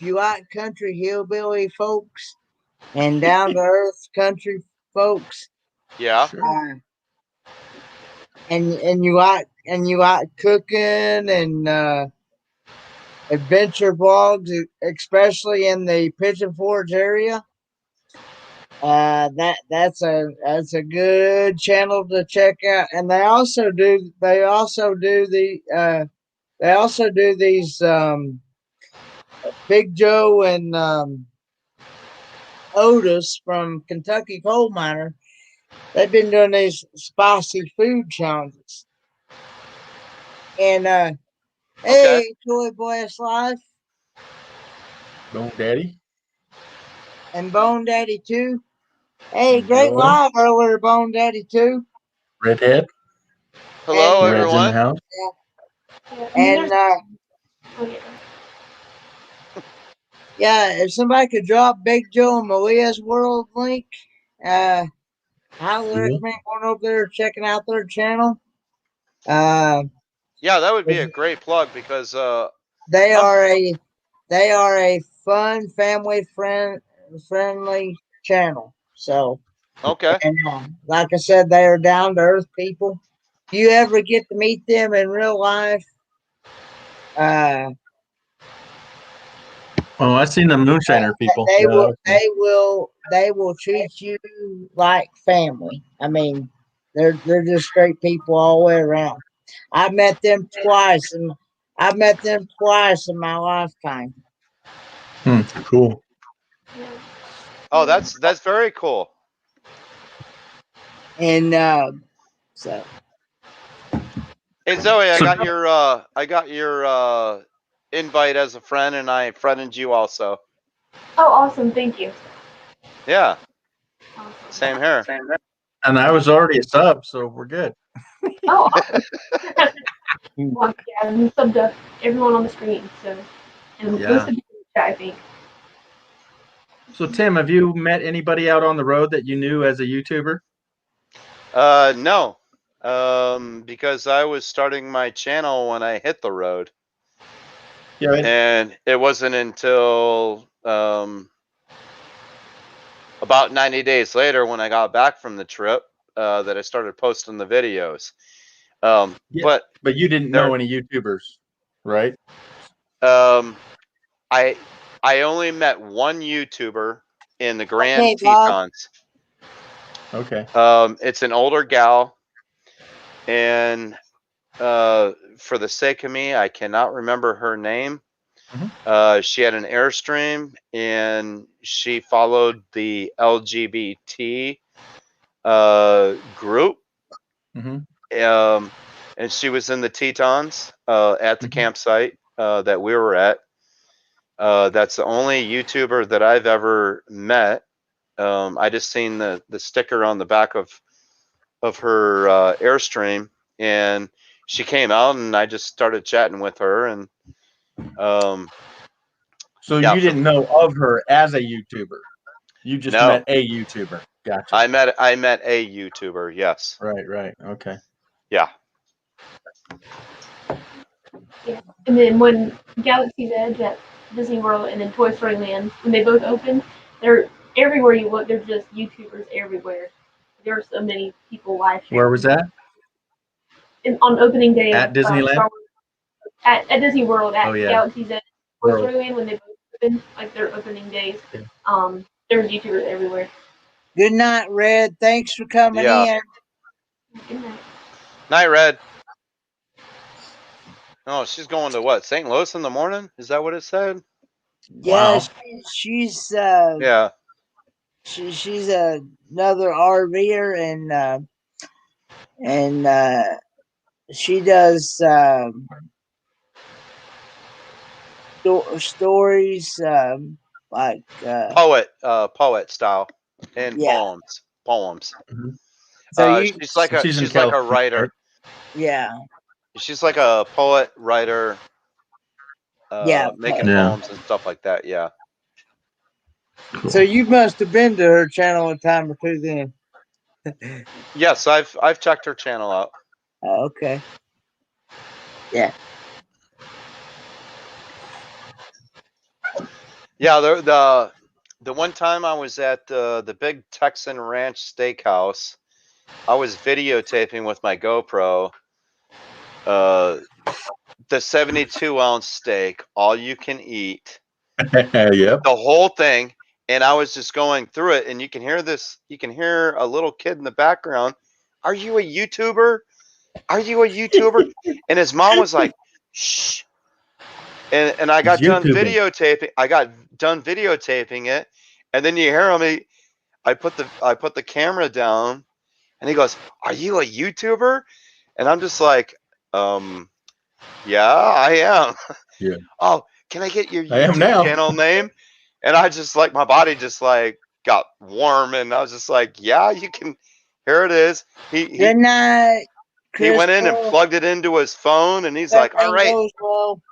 you like country hillbilly folks and down to earth country folks, Yeah. Sure. and you like cooking and adventure vlogs, especially in the Pigeon Forge area. That's a good channel to check out, and they also do these Big Joe and Otis from Kentucky Coal Miner. They've been doing these spicy food challenges, and Okay. hey, Toy Boy Life Bone Daddy. and Bone Daddy too. Hey, And great Joe. live earlier, Bone Daddy too. Redhead. Hello, And Red's in the everyone. house. Yeah, and then and there's oh, yeah. yeah, if somebody could drop Big Joe and Malia's World link, uh, highly Cool. recommend going over there checking out their channel. Uh, Yeah, that would be a great plug because they I'm are a they are a fun friendly channel. So, okay. and like I said, they are down to earth people. If you ever get to meet them in real life, uh, Oh, I've seen the Moonshiner people. they Yeah, that will was cool. they will treat you like family. I mean, they're just great people all the way around. I've met them twice, and I've met them twice in my lifetime. Cool. Yeah. Oh, that's very cool. And so Hey Zoe, So, I got your invite as a friend, and I friended you also. Oh, awesome! Thank you. Yeah, Awesome. same here. and I was already a sub, so we're good. Oh, awesome. Well, yeah, and subbed to everyone on the screen, so and most Yeah. of you in the chat, I think. So, Tim, have you met anybody out on the road that you knew as a YouTuber? No, because I was starting my channel when I hit the road, Yeah. and it wasn't until about 90 days later when I got back from the trip that I started posting the videos. Yeah. But But you didn't there, know any YouTubers, right? um, I I only met one YouTuber in the Grand okay, Bob. Tetons. Okay. It's an older gal, and for the sake of me, I cannot remember her name. She had an Airstream, and she followed the LGBT group. And she was in the Tetons at the campsite that we were at. That's the only YouTuber that I've ever met. I just seen the sticker on the back of her Airstream, and she came out, and I just started chatting with her, and So Yeah, you didn't know of her as a YouTuber. You just No. met a YouTuber. Gotcha. I met a YouTuber. Yes. Right. Okay. Yeah. Yeah. And then when Galaxy's Edge at Disney World and then Toy Story Land, when they both opened, they're everywhere you look. There's just YouTubers everywhere. There are so many people live streaming. Where was that? On opening day At of Disneyland? Star Wars, at Disney World at Oh, yeah. Galaxy's Edge, Toy World. Story Land, when they both opened, like their opening days, Yeah. there's YouTubers everywhere. Good night, Red. Thanks for coming Yeah. in. Good night. Night, Red. Oh, she's going to what? St. Louis in the morning? Is that what it said? Yeah, Wow. she's Yeah. she's another RVer and she does stories like Poet style and yeah. poems. Mhm. So you She's like a She's in she's like a California, writer. right? yeah She's like a poet writer, yeah. making Yeah. poems and stuff like that. Yeah. Cool. So you must have been to her channel a time or two then. Yes, I've checked her channel out. Oh, okay. Yeah. Yeah, the one time I was at the big Texan Ranch Steakhouse, I was videotaping with my GoPro the 72-ounce steak, all you can eat, Yep. the whole thing, and I was just going through it, and you can hear a little kid in the background. Are you a YouTuber? Are you a YouTuber? And his mom was like, shh. And I He's got done YouTubing. videotaping it, and then you hear him. I put the camera down, and he goes, "Are you a YouTuber?" And I'm just like, yeah, I am. Yeah. Oh, can I get your I am YouTube now. channel name? And I just like my body just like got warm, and I was just like, yeah, you can. Here it is. Good night, He went in and Crystal. plugged it into his phone, and he's like, all Everything right, goes well.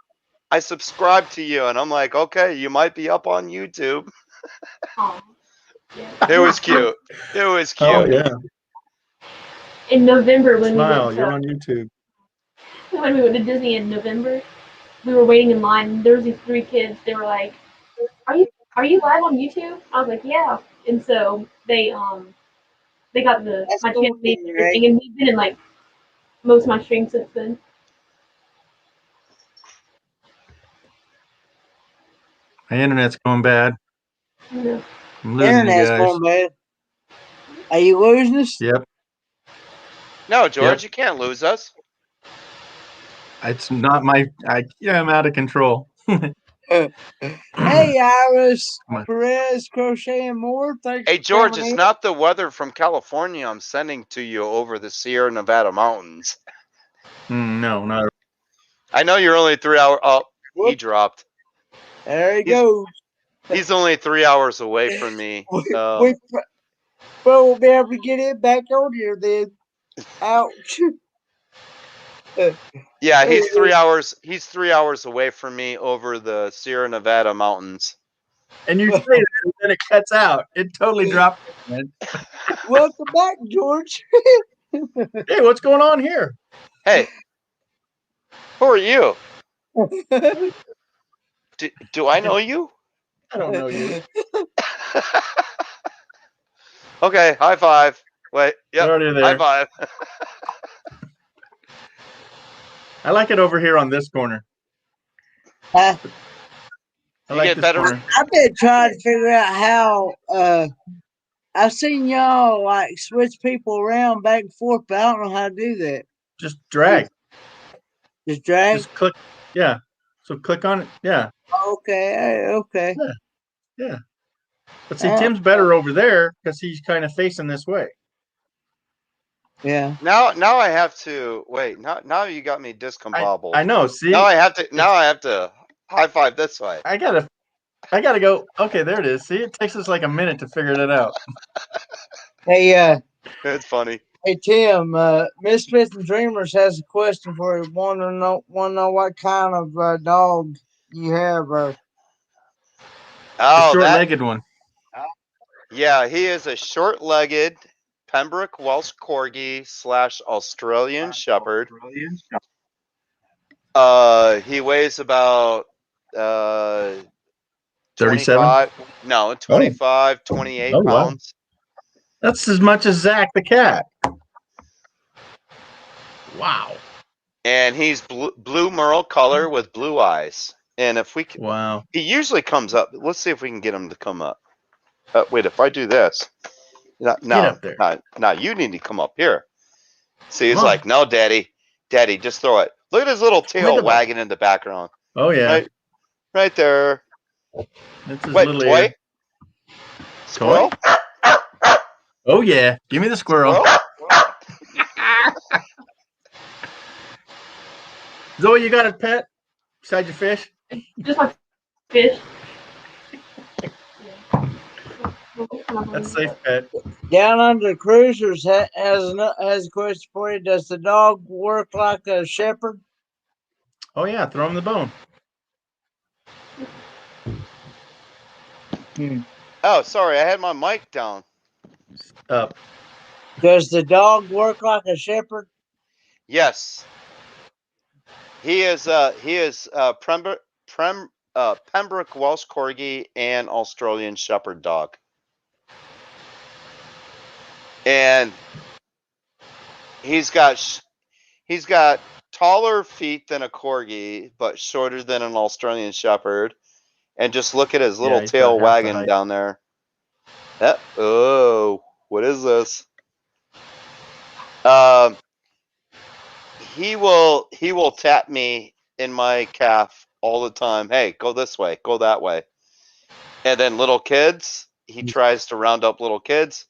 I subscribe to you. And I'm like, okay, you might be up on YouTube. Aw. Yeah. It was cute. It was cute. Oh yeah. In November when Smile. we You're went on YouTube. to Disney in November, we were waiting in line. And there was these three kids. They were like, "Are you live on YouTube?" I was like, "Yeah." And so they got That's my cool, channel name and right? everything, and he's been in like most of my streams since then. My internet's going bad. You know. I'm losing you Internet's guys. going bad. Are you losing us? Yep. No, George, Yep. you can't lose us. It's not my. I'm out of control. Hey, Iris, Come on. Perez, Crochet, and more. Thanks Hey, for George, coming it's in. not the weather from California I'm sending to you over the Sierra Nevada mountains. No, not. I know you're only 3 hours. Oh, he Whoop. dropped. There he He's goes. he's only 3 hours away from me. We will be able to get it back on here then. Ouch. Yeah, he's 3 hours. He's 3 hours away from me over the Sierra Nevada mountains. And you say that, and then it cuts out. It totally dropped. Man. Welcome back, George. Hey, what's going on here? Hey, who are you? Do I know you? I don't know you. Okay, high five. Wait, yep, Already high there. five. I like it over here on this corner. Huh? I You like get this better. corner. I've been trying to figure out how I've seen y'all like switch people around back and forth, but I don't know how to do that. Just drag. Just drag. Just click. Yeah. So click on it. Yeah. Okay, okay. Yeah. But see, Tim's better over there because he's kind of facing this way. Yeah. Now I have to wait. Now you got me discombobbled. I know. See, Now I have to high five this way. I gotta go. Okay, there it is. See, it takes us like a minute to figure that out. Hey, It's funny. hey Tim, Misfits and Dreamers has a question for you. Want to know what kind of dog you have? Oh, that short-legged one. yeah, he is a short-legged Pembroke Welsh Corgi / Australian Shepherd. He weighs about 37. 25, no, 25, 28 Oh, wow. pounds. That's as much as Zach the cat. Wow. And he's blue merle color with blue eyes. And if we can, Wow. he usually comes up. Let's see if we can get him to come up. Wait, if I do this, Get now, up there. now you need to come up here. See, he's Come on. like, no, daddy, just throw it. Look at his little tail the ball. wagging in the background. Oh, yeah. Right there. That's his Wait, little toy? ear. Squirrel? Oh, yeah. Give me the squirrel. Zoe, you got a pet besides your fish? Just my fish. That's a safe pet. Down under Cruisers has a question for you. Does the dog work like a shepherd? Oh, yeah. Throw him the bone. Oh, sorry, I had my mic down. Up. Does the dog work like a shepherd? Yes. He is Pembroke Welsh Corgi and Australian Shepherd dog. And he's got taller feet than a Corgi, but shorter than an Australian Shepherd. And just look at his little he's tail about half the wagging height. down there. What is this? He will tap me in my calf all the time. Hey, go this way, go that way. And then little kids, he tries to round up little kids.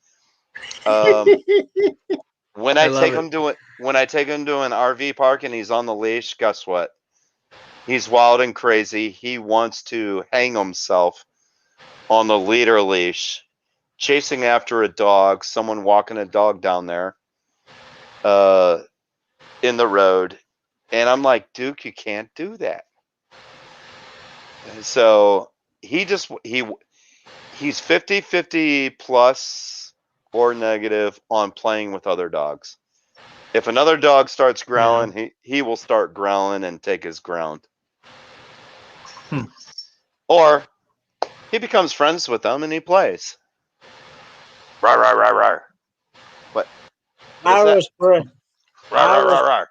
When I take him to an RV park and he's on the leash, guess what? He's wild and crazy. He wants to hang himself on the leader leash, chasing after a dog, someone walking a dog down there in the road. And I'm like, Duke, you can't do that. And so he's 50-50 plus or negative on playing with other dogs. If another dog starts growling, he will start growling and take his ground. Or he becomes friends with them and he plays. Rawr, rawr, rawr, rawr. What is that? Rawr, rawr, rawr, rawr.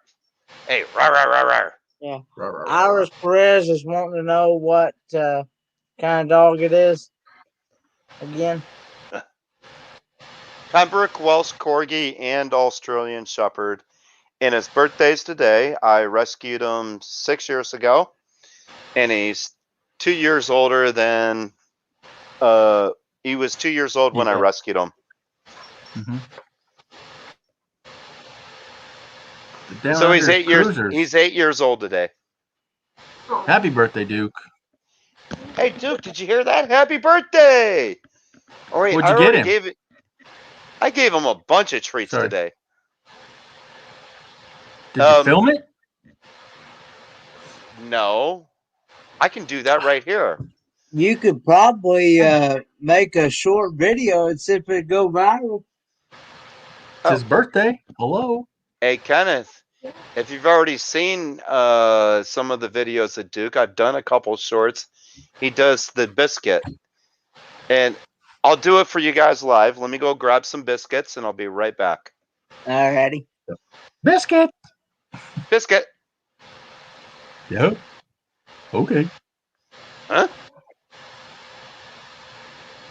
Hey, rawr, rawr, rawr, rawr. Yeah. Iris Perez is wanting to know what kind of dog it is. Again. Pembroke Welsh Corgi and Australian Shepherd. And his birthday's today. I rescued him 6 years ago. And he's 2 years older than he was 2 years old when I rescued him. Mm-hmm. So he's 8 years old today. Happy birthday, Duke. Hey, Duke, did you hear that? Happy birthday! Oh, wait, What'd you get him? I gave him a bunch of treats today. Did you film it? No. I can do that right here. You could probably make a short video and see if it go viral. It's his birthday. Hello. Hey, Kenneth, if you've already seen some of the videos of Duke, I've done a couple shorts. He does the biscuit. And I'll do it for you guys live. Let me go grab some biscuits and I'll be right back. Alrighty. Biscuit. Yep. Okay. Huh?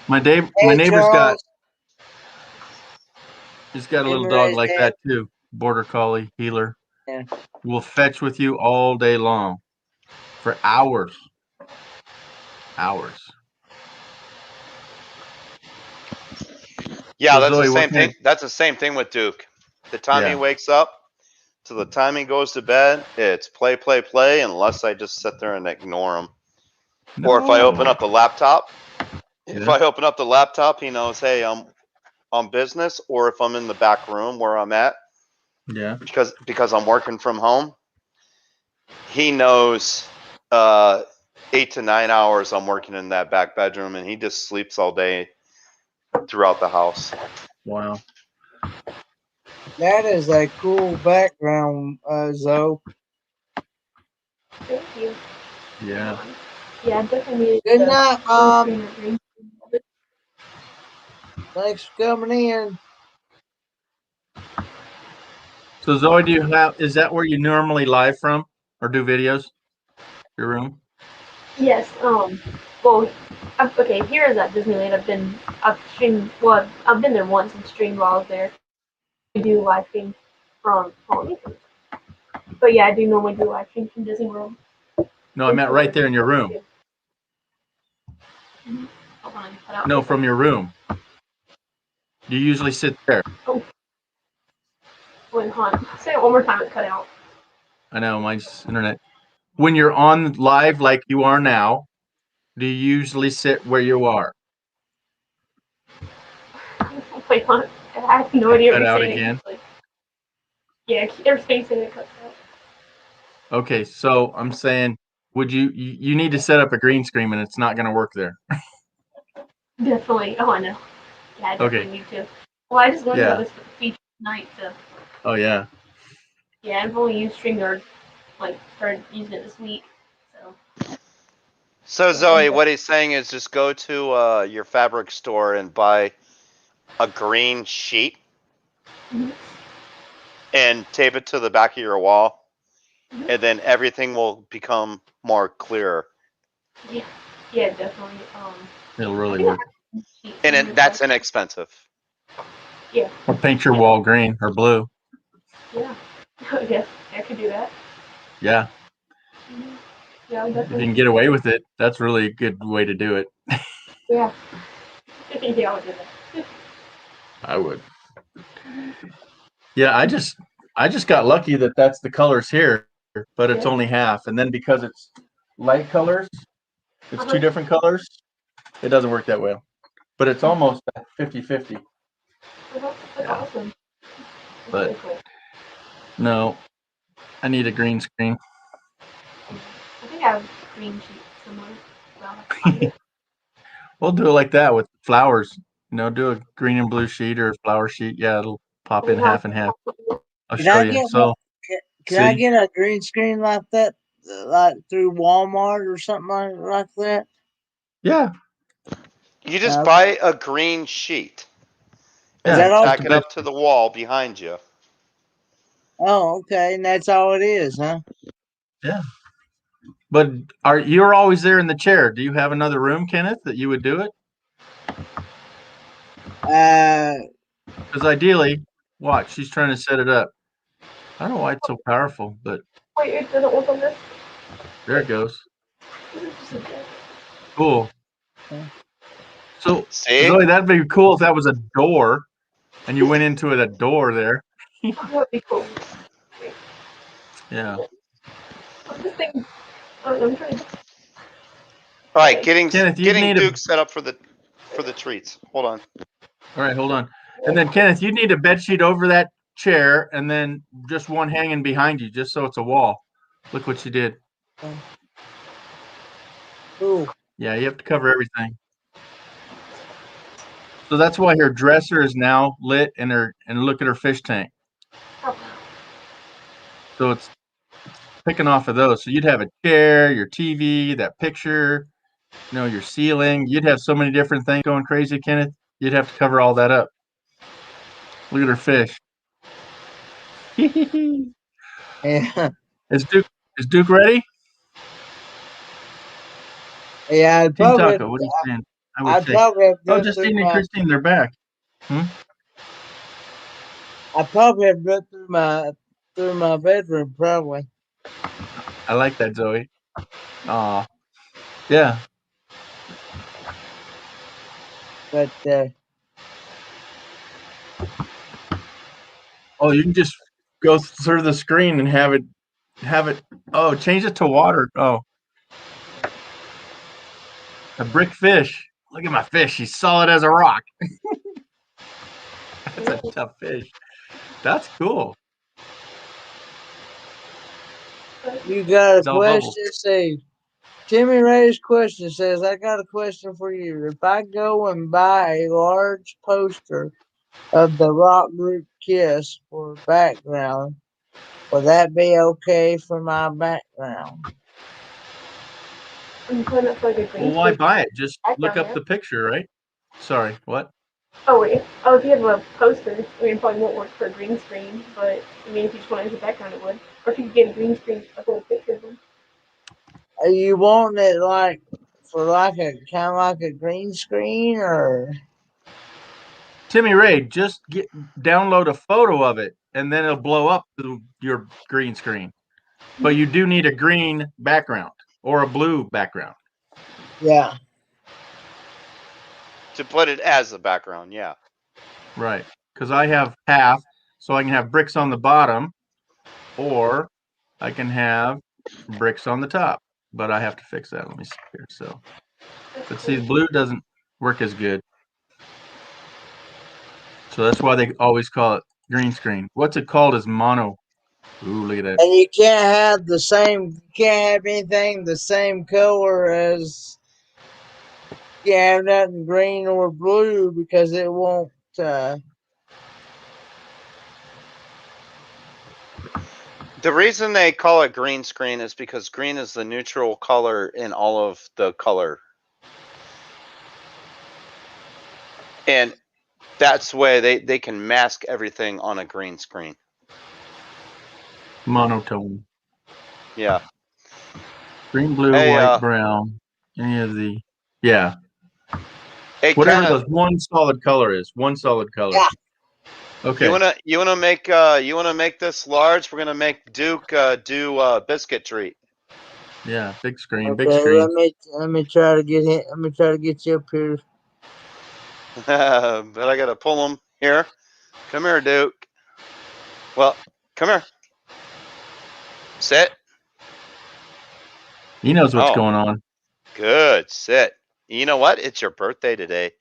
My neighbor's he's got a little dog like that too. Border Collie healer. Yeah. Will fetch with you all day long. For hours. Yeah, So that's Zoe, the same thing. That's the same thing with Duke. The time he wakes up to the time he goes to bed, it's play, unless I just sit there and ignore him. No. Or if I open up the laptop, he knows, hey, I'm on business, or if I'm in the back room where I'm at. Yeah. Because I'm working from home, he knows 8 to 9 hours I'm working in that back bedroom, and he just sleeps all day throughout the house. Wow. That is a cool background, Zoe. Thank you. Yeah. Yeah, I definitely needed Good to night, green Mom. screen that green. Thanks for coming in. So Zoe, do you have? Is that where you normally live from or do videos? Your room? Yes. Well, okay. Here is at Disneyland. I've streamed. Well, I've been there once and streamed while I was there. I do live stream from home. But yeah, I do normally do live streams from Disney World. No, I meant right there in your room. Hold on, cut out No, for a from second. your room. Do you usually sit there? Wait, hold on. Say it one more time. It cut out. I know, mine's internet. When you're on live like you are now, do you usually sit where you are? Wait, hold on. I have no idea what Cut you're out saying. again. Yeah, there's space in it. Cuts out. Okay, so I'm saying, would you need to set up a green screen and it's not going to work there? Definitely. Oh, I know. Yeah, I Okay. definitely need to. Well, I just learned about Yeah. this feature tonight, so Oh yeah. yeah, I've only used StreamYard, like started using it this week. So Zoe, what he's saying is just go to your fabric store and buy a green sheet Mhm. and tape it to the back of your wall, Mhm. and then everything will become more clearer. Yeah, definitely. It'll I really think I work. have a sheet And somewhere, that's but inexpensive. yeah, Or paint your Yeah. wall green or blue. yeah, yeah, I could do that. Yeah. Yeah, I'll If you definitely. can get away with it, that's really a good way to do it. Yeah, yeah, I'll do that. I would. Yeah, I just got lucky that that's the colors here, but it's Yeah. only half. And then because it's light colors, it's two Uh-huh. different colors. It doesn't work that well. But it's almost 50-50. Uh-huh. That's Yeah. awesome. That's But really cool. no, I need a green screen. I think I have a green sheet somewhere. So I'll have to find it. We'll do it like that with flowers. Do a green and blue sheet or a flower sheet. Yeah, it'll pop in Wait, huh? half and half. I'll Can show I you. get one? So Can I see, get a green screen like that, like through Walmart or something like that? yeah, You just Uh, buy a green sheet is and yeah, that then it's all? just tack a it bit. up to the wall behind you. Oh, okay, and that's all it is, huh? Yeah. But you're always there in the chair? Do you have another room, Kenneth, that you would do it? Uh, Because ideally, watch, she's trying to set it up. I don't know why it's so powerful, but Wait, it doesn't work on this? there it goes. This is just a joke. Cool. So See? Zoe, that'd be cool if that was a door and you went into it a door there. That would be cool. Yeah. This thing. I'm trying to. All right, Okay. Kenneth, you'd getting need a Duke set up for the treats. Hold on. all right, hold on. And then Kenneth, you need a bed sheet over that chair and then just one hanging behind you, just so it's a wall. Look what she did. cool. Yeah, you have to cover everything. So that's why her dresser is now lit and look at her fish tank. Oh, So it's picking off of those. So you'd have a chair, your TV, that picture, your ceiling. You'd have so many different things going crazy, Kenneth. You'd have to cover all that up. Look at her fish. Yeah, Is Duke ready? yeah. Team Taco, what are you saying? I would I'd say. probably have to Oh, do it through Justine and my. Christine, they're back. I probably have to do it through my bedroom, probably. I like that, Zoe. Aw. Yeah. But Oh, you can just go through the screen and have it. Oh, change it to water. Oh, a brick fish. Look at my fish. She's solid as a rock. That's a tough fish. That's cool. you got a It's all bubbles. question, Steve? Timmy Ray's question says, I got a question for you. If I go and buy a large poster of the rock group Kiss for background, will that be okay for my background? I'm putting up like a green Well, why screen buy it? Just look background up there. the picture, right? Sorry, what? Oh wait. Oh, if you have a poster, I mean, it probably won't work for a green screen, but I mean, if you just want it as a background, it would. Or if you could get a green screen, a little picture of them. Are you wanting it like for like a kind of like a green screen or? Timmy Ray, just download a photo of it, and then it'll blow up to your green screen. But you do need a green background or a blue background. Yeah. To put it as a background, yeah. Right. Because I have half, so I can have bricks on the bottom, or I can have bricks on the top. But I have to fix that. Let me see here. So, but see, blue doesn't work as good. So that's why they always call it green screen. What's it called as mono? Ooh, look at that. And you can't have the same. You can't have anything the same color as. You can't have nothing green or blue because it won't. The reason they call it green screen is because green is the neutral color in all of the color. And that's why they can mask everything on a green screen. Monotone. Yeah. Green, blue, Hey, white, brown. Any of the. Yeah. Hey, Whatever Kenneth, the one solid color is. One solid color. Yeah. Okay. you wanna make this large? We're gonna make Duke do biscuit treat. Yeah. Big screen. Big Okay. screen. Let me try to get him. Let me try to get you up here. But I gotta pull him here. Come here, Duke. Well, come here. Sit. He knows what's Oh, going on. good. Sit. You know what? It's your birthday today,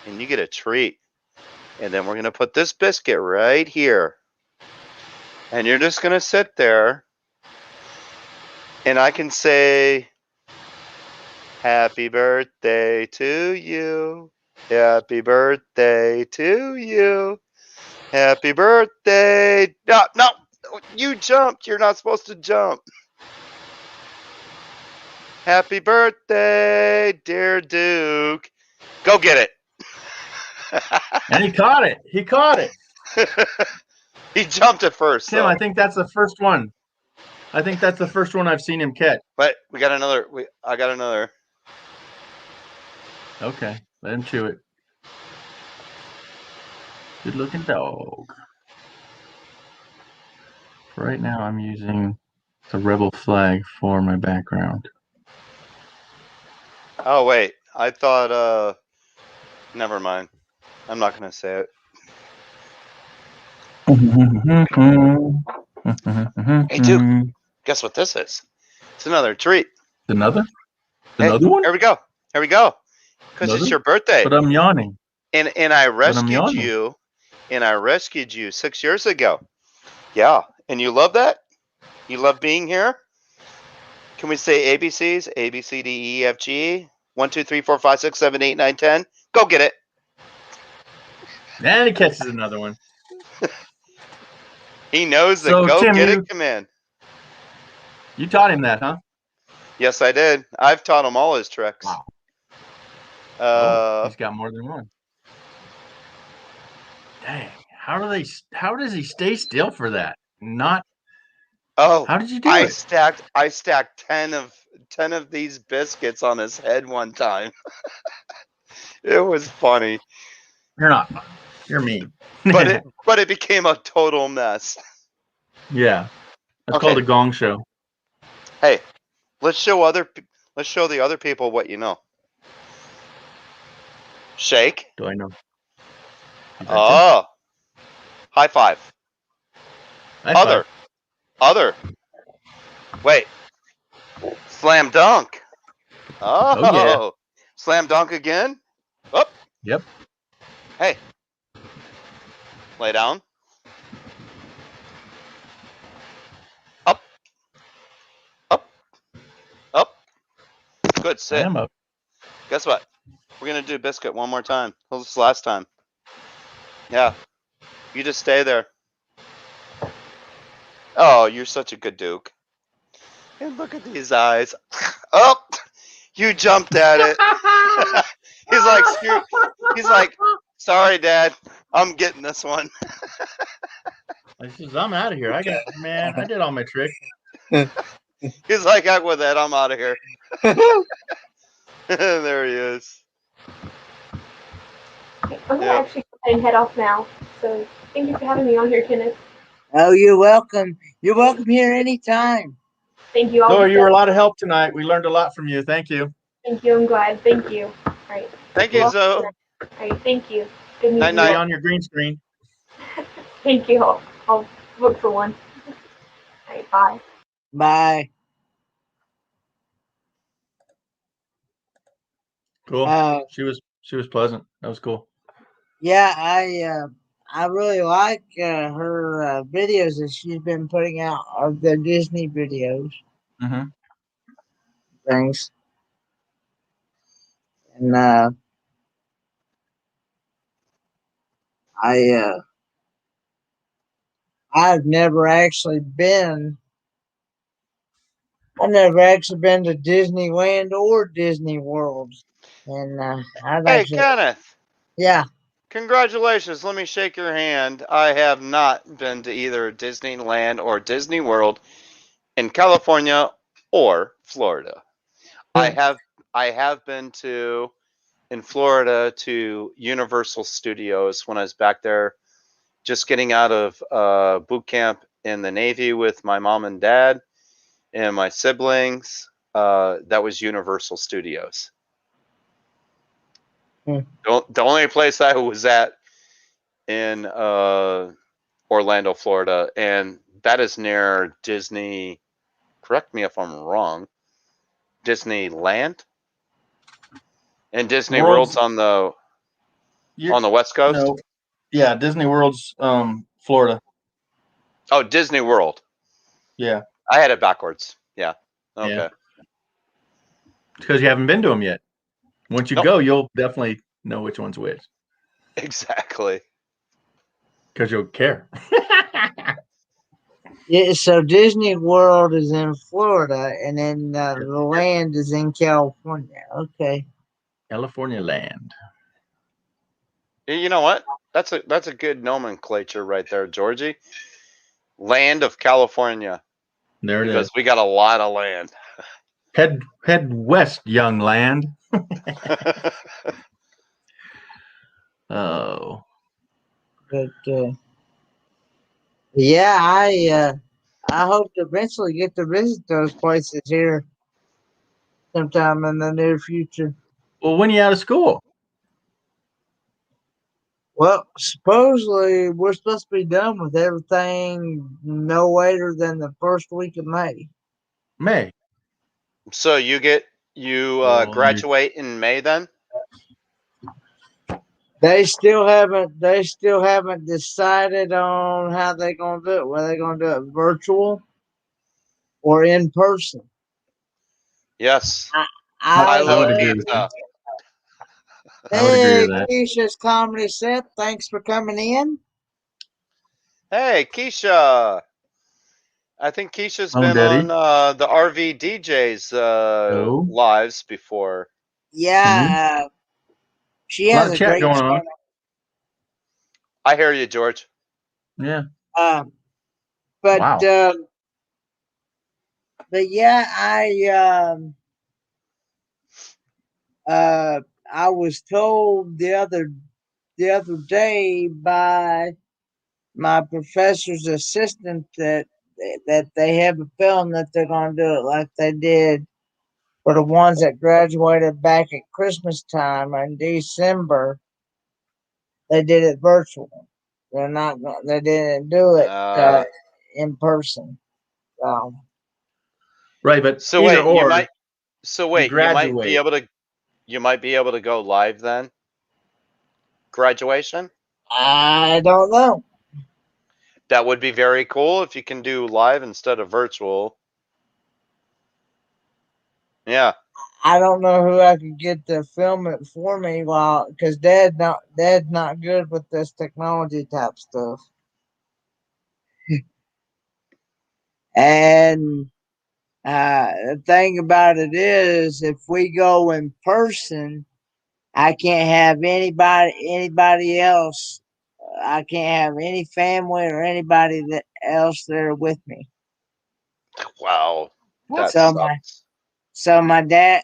and you get a treat. And then we're gonna put this biscuit right here, and you're just gonna sit there, and I can say, "Happy birthday to you. Happy birthday to you. Happy birthday." No, no, you jumped. You're not supposed to jump. Happy birthday, dear Duke. Go get it. And he caught it. He caught it. He jumped at first, Tim, though. I think that's the first one. I think that's the first one I've seen him catch. But we got another. I got another. Okay. Let him chew it. Good looking dog. Right now I'm using the rebel flag for my background. Oh wait, I thought. Never mind. I'm not gonna say it. Hey, Duke. Guess what this is? It's another treat. Another? Hey, Another one? here we go. Here we go. Because Another? it's your birthday. But I'm yawning. And I But I'm rescued yawning. you. And I rescued you 6 years ago. Yeah. And you love that? You love being here? Can we say ABCs? A, B, C, D, E, F, G? 1, 2, 3, 4, 5, 6, 7, 8, 9, 10. Go get it. And he catches another one. He knows the So, go Tim, get it command. you taught him that, huh? Yes, I did. I've taught him all his tricks. Wow. He's got more than one. Dang. How does he stay still for that? Not Oh, how did you do I it? stacked 10 of these biscuits on his head one time. It was funny. You're not funny. You're mean. But it became a total mess. Yeah. That's Okay. called a gong show. Hey, let's show the other people what you know. Shake. Do I know? You betcha. Oh. High five. High five. Other. Wait. Slam dunk. Oh. Oh yeah. Slam dunk again. Up. Yep. Hey. Lay down. Up. Up. Up. That's I it. am up. Guess what? We're gonna do biscuit one more time. This last time. Yeah. You just stay there. Oh, you're such a good Duke. And look at these eyes. Oh, you jumped at it. He's like, screw. He's like, sorry, Dad. I'm getting this one. I says, I'm out of here. I did all my tricks. He's like, heck with that. I'm out of here. There he is. I'm gonna Yep. actually go ahead and head off now. So thank you for having me on here, Kenneth. Oh, you're welcome. You're welcome here anytime. Thank you all. So you were a lot of help tonight. We learned a lot from you. Thank you. Thank you. I'm glad. Thank you. All right. Thank you, Zoe. All right. Thank you. Good Night, meeting night. you. Be on your green screen. Thank you. I'll look for one. All right. Bye. Bye. Cool. She was pleasant. That was cool. Yeah, I really like her videos that she's been putting out of the Disney videos Mm-hmm. things, and I I've never actually been. I've never actually been to Disneyland or Disney World, and I've Hey, actually, Kenneth. yeah. Congratulations. Let me shake your hand. I have not been to either Disneyland or Disney World in California or Florida. I have been to in Florida to Universal Studios when I was back there just getting out of boot camp in the Navy with my mom and dad and my siblings. That was Universal Studios. The only place I was at in Orlando, Florida, and that is near Disney. Correct me if I'm wrong. Disneyland and Disney World's on the West Coast. No. Yeah, Disney World's Florida. Oh, Disney World. Yeah. I had it backwards. Yeah. Okay. Yeah. Because you haven't been to them yet. Once you Nope. go, you'll definitely know which one's which. Exactly. Because you'll care. Yeah, so Disney World is in Florida, and then the land is in California. Okay. California land. You know what? That's a good nomenclature right there, Georgie. Land of California. There it Because is. we got a lot of land. Head west, young land. Oh. But yeah, I hope to eventually get to visit those places here sometime in the near future. Well, when are you out of school? Well, supposedly we're supposed to be done with everything no later than the first week of May. May. So you graduate in May then? They still haven't decided on how they're gonna do it. Whether they're gonna do it virtual or in person. Yes. I I would love agree with pizza. I would agree Hey, with that. Keisha's Comedy Set. Thanks for coming in. Hey, Keisha. I think Keisha's Home been Daddy. on the RV DJs Oh. lives before. Yeah, she A lot has of a chat great going on. channel. I hear you, George. Yeah. Uh, but Wow. but yeah, I was told the other day by my professor's assistant that they have a film that they're going to do it like they did for the ones that graduated back at Christmas time in December. They did it virtual. They're not. They didn't do it in person. So Right, but So either wait, you or, might be graduate. able to go live then. Graduation? I don't know. That would be very cool if you can do live instead of virtual. Yeah. I don't know who I could get to film it for me because Dad's not good with this technology type stuff. And the thing about it is, if we go in person, I can't have anybody else. I can't have any family or anybody that else there with me. Wow, that So my sucks. so my dad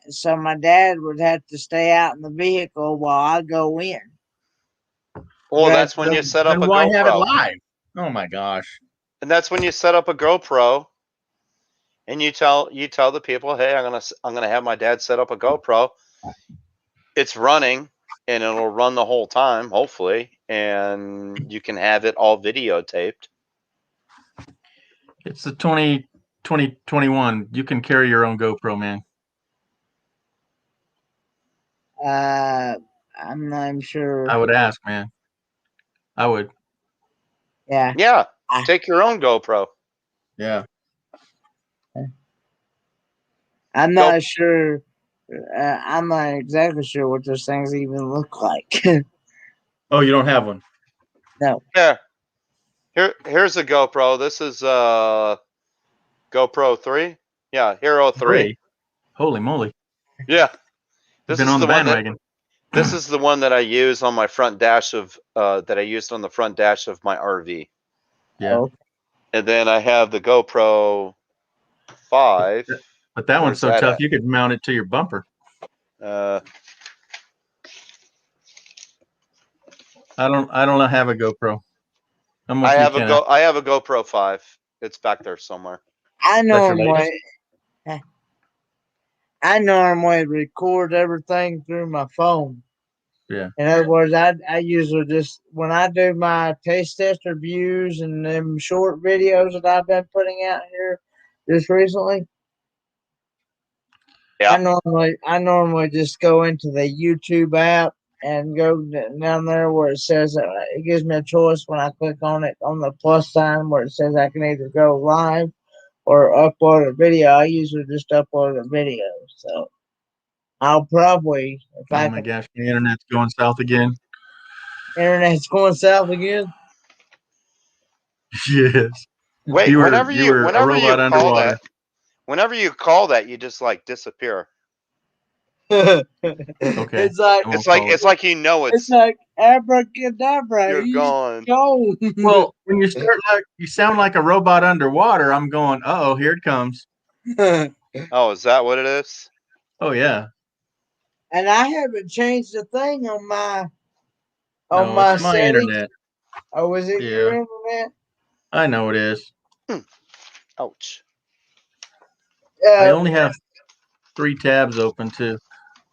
would have to stay out in the vehicle while I go in. Well, that's when you set up Then a why have it GoPro, live? Oh my gosh. and that's when you set up a GoPro, and you tell the people, hey, I'm gonna have my dad set up a GoPro. It's running, and it'll run the whole time, hopefully, and you can have it all videotaped. It's the 2021. You can carry your own GoPro, man. I'm not sure. I would ask, man. I would. Yeah. Yeah, take your own GoPro. Yeah. I'm not sure. I'm not exactly sure what those things even look like. Oh, you don't have one? No. Yeah. Here's a GoPro. This is GoPro 3. Yeah, Hero 3. Holy moly. Yeah. This Been is on the the one bandwagon. this is the one that I use on my front dash of that I used on the front dash of my RV. Yeah. Oh, And then I have the GoPro 5. But that one's Where's so that tough at? you could mount it to your bumper. I don't have a GoPro. I'm with you, Kenneth. I have a GoPro 5. It's back there somewhere. I That's your latest? normally record everything through my phone. Yeah. In other words, I usually just when I do my taste test reviews and them short videos that I've been putting out here just recently. Yeah. I normally just go into the YouTube app and go down there where it says it gives me a choice when I click on it on the plus sign where it says I can either go live or upload a video. I usually just upload a video. So I'll probably if Oh I my can. gosh, the internet's going south again. Internet's going south again. Yes. Wait, You whenever were a robot underwater. you call that, you just like disappear. Okay. It's like I won't call it. It's like it's like abracadabra. You're He's gone. gone. Well, when you start you sound like a robot underwater, I'm going, uh-oh, here it comes. Oh, is that what it is? Oh yeah. And I haven't changed a thing on No, my it's my settings. internet. Oh, is it your Yeah. internet? I know it is. Ouch. I only have 3 tabs open too.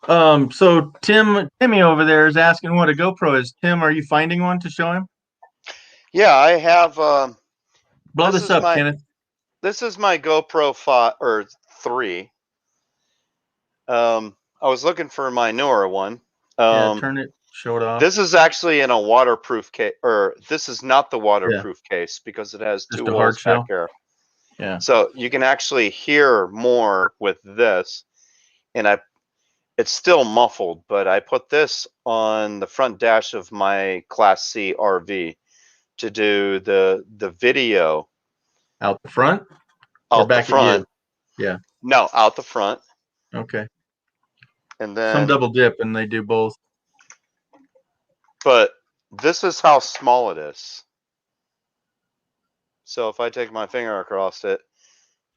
So Timmy over there is asking what a GoPro is. Tim, are you finding one to show him? Yeah, I have Blow this up, Kenneth. This is my GoPro 5 or 3. I was looking for my newer one. Yeah, turn it, show it off. This is actually in a waterproof case, or this is not the waterproof case because it has Just 2 a hard holes back shell. here. Yeah. So you can actually hear more with this, and it's still muffled, but I put this on the front dash of my Class C RV to do the video Out the front? out Or back the front. at you? Yeah. No, out the front. Okay. And then Some double dip and they do both. But this is how small it is. So if I take my finger across it,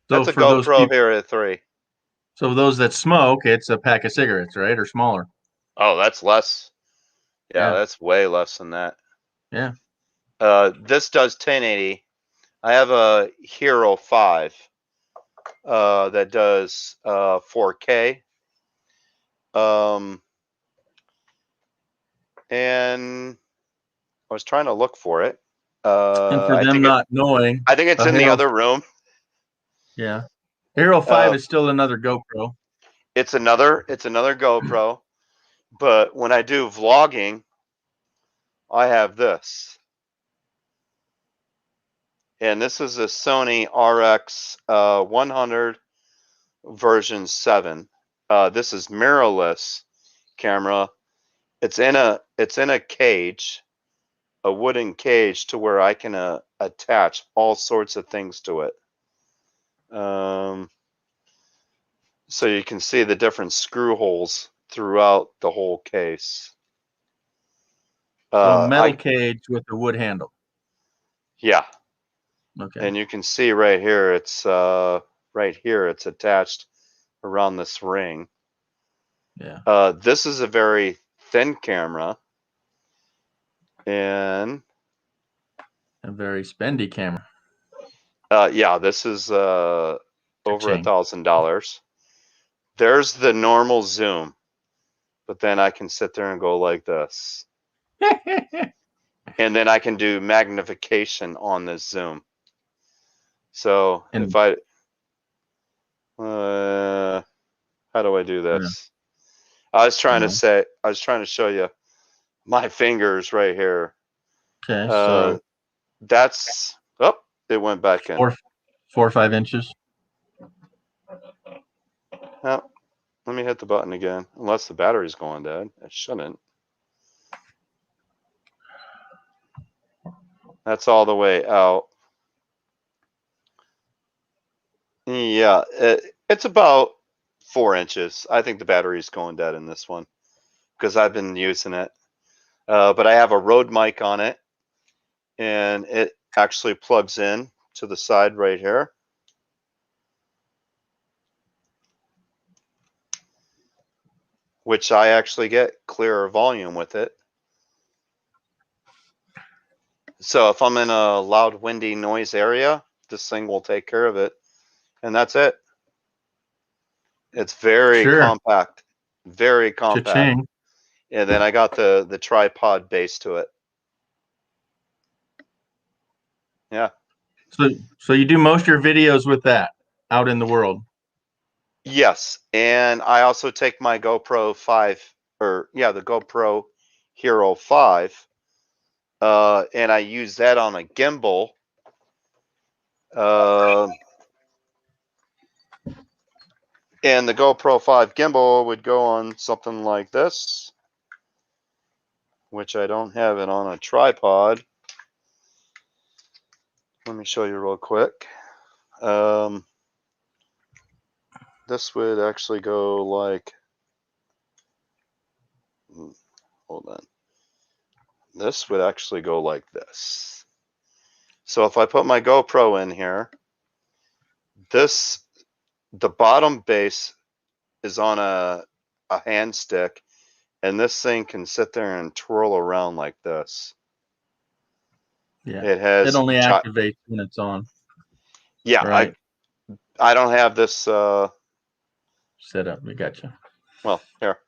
that's a GoPro Hero 3. So those that smoke, it's a pack of cigarettes, right? Or smaller. Oh, that's less. Yeah, Yeah. that's way less than that. Yeah. This does 1080. I have a Hero 5 that does 4K. And I was trying to look for it. And for them not knowing, I think it's in the other room. Yeah. Hero 5 is still another GoPro. It's another GoPro. But when I do vlogging, I have this. And this is a Sony RX 100 version 7. This is mirrorless camera. It's in a cage, a wooden cage, to where I can attach all sorts of things to it. So you can see the different screw holes throughout the whole case. So metal cage with a wood handle. Yeah. Okay. And you can see right here, it's attached around this ring. Yeah. This is a very thin camera, and A very spendy camera. yeah, this is over $1,000. There's the normal zoom, but then I can sit there and go like this. And then I can do magnification on this zoom. So if I, how do I do this? Yeah. I was trying to show you my fingers right here. Okay, so that's, oh, it went back in. 4 or 5 inches. Oh, let me hit the button again, unless the battery's going dead. It shouldn't. That's all the way out. Yeah, it's about 4 inches. I think the battery's going dead in this one because I've been using it. But I have a Rode mic on it, and it actually plugs in to the side right here. Which I actually get clearer volume with it. So if I'm in a loud, windy noise area, this thing will take care of it. And that's it. It's very compact. Very compact. Cha-ching. And then I got the tripod base to it. Yeah. So you do most of your videos with that out in the world? Yes. And I also take my GoPro 5, the GoPro Hero 5, and I use that on a gimbal. And the GoPro 5 gimbal would go on something like this, which I don't have it on a tripod. Let me show you real quick. This would actually go like, hold on. This would actually go like this. So if I put my GoPro in here, the bottom base is on a hand stick, and this thing can sit there and twirl around like this. Yeah. It has. It only activates when it's on. Yeah, right? I don't have this set up. We gotcha. Well, here.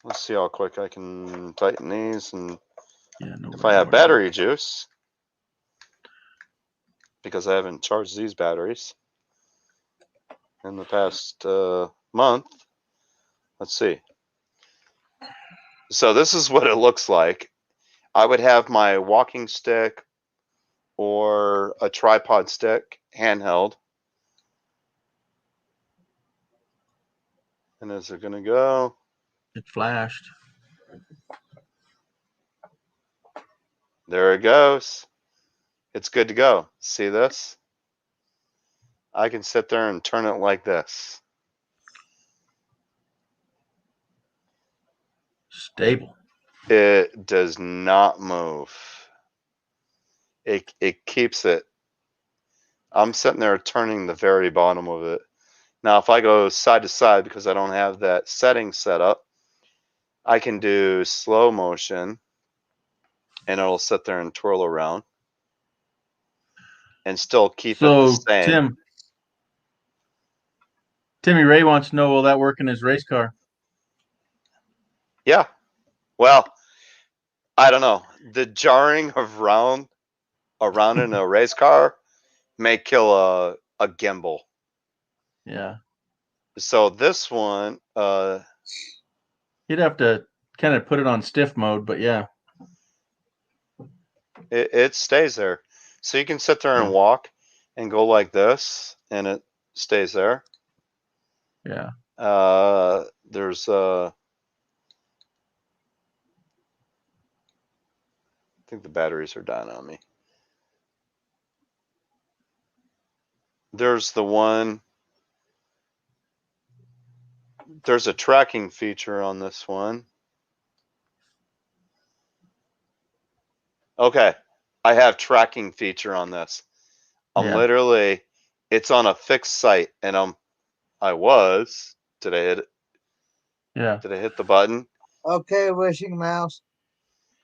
Let's see how quick I can tighten these, and if I have battery juice, because I haven't charged these batteries in the past month. Let's see. So this is what it looks like. I would have my walking stick or a tripod stick handheld. And is it going to go? It flashed. There it goes. It's good to go. See this? I can sit there and turn it like this. Stable. It does not move. It keeps it. I'm sitting there turning the very bottom of it. Now, if I go side to side, because I don't have that setting set up, I can do slow motion, and it'll sit there and twirl around and still keep it the same. Timmy Ray wants to know, will that work in his race car? Yeah. Well, I don't know. The jarring of around in a race car may kill a gimbal. Yeah. So this one, you'd have to kind of put it on stiff mode, but yeah. It stays there. So you can sit there and walk and go like this, and it stays there. Yeah. There's I think the batteries are dying on me. There's the one. There's a tracking feature on this one. Okay, I have tracking feature on this. I'm Yeah. literally, it's on a fixed site, and I was. Did I hit it? Yeah. Did I hit the button? Okay, wishing mouse.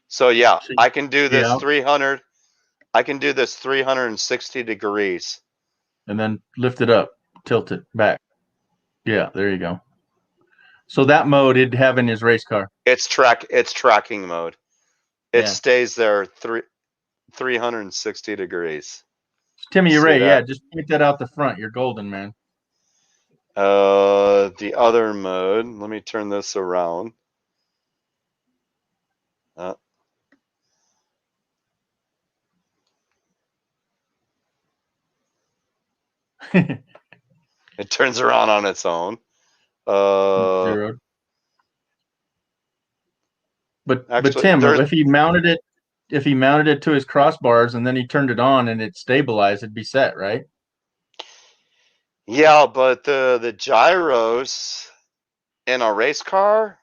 So yeah, See- I can do this Yeah. 300. I can do this 360 degrees. And then lift it up, tilt it back. Yeah, there you go. So that mode it'd have in his race car. It's tracking mode. It Yeah. stays there 360 degrees. Timmy See Ray, yeah, that? just point that out the front. You're golden, man. The other mode. Let me turn this around. It turns around on its own. Zeroed. But Actually, Tim, there's if he mounted it to his crossbars and then he turned it on and it stabilized, it'd be set, right? yeah, but the gyros in a race car,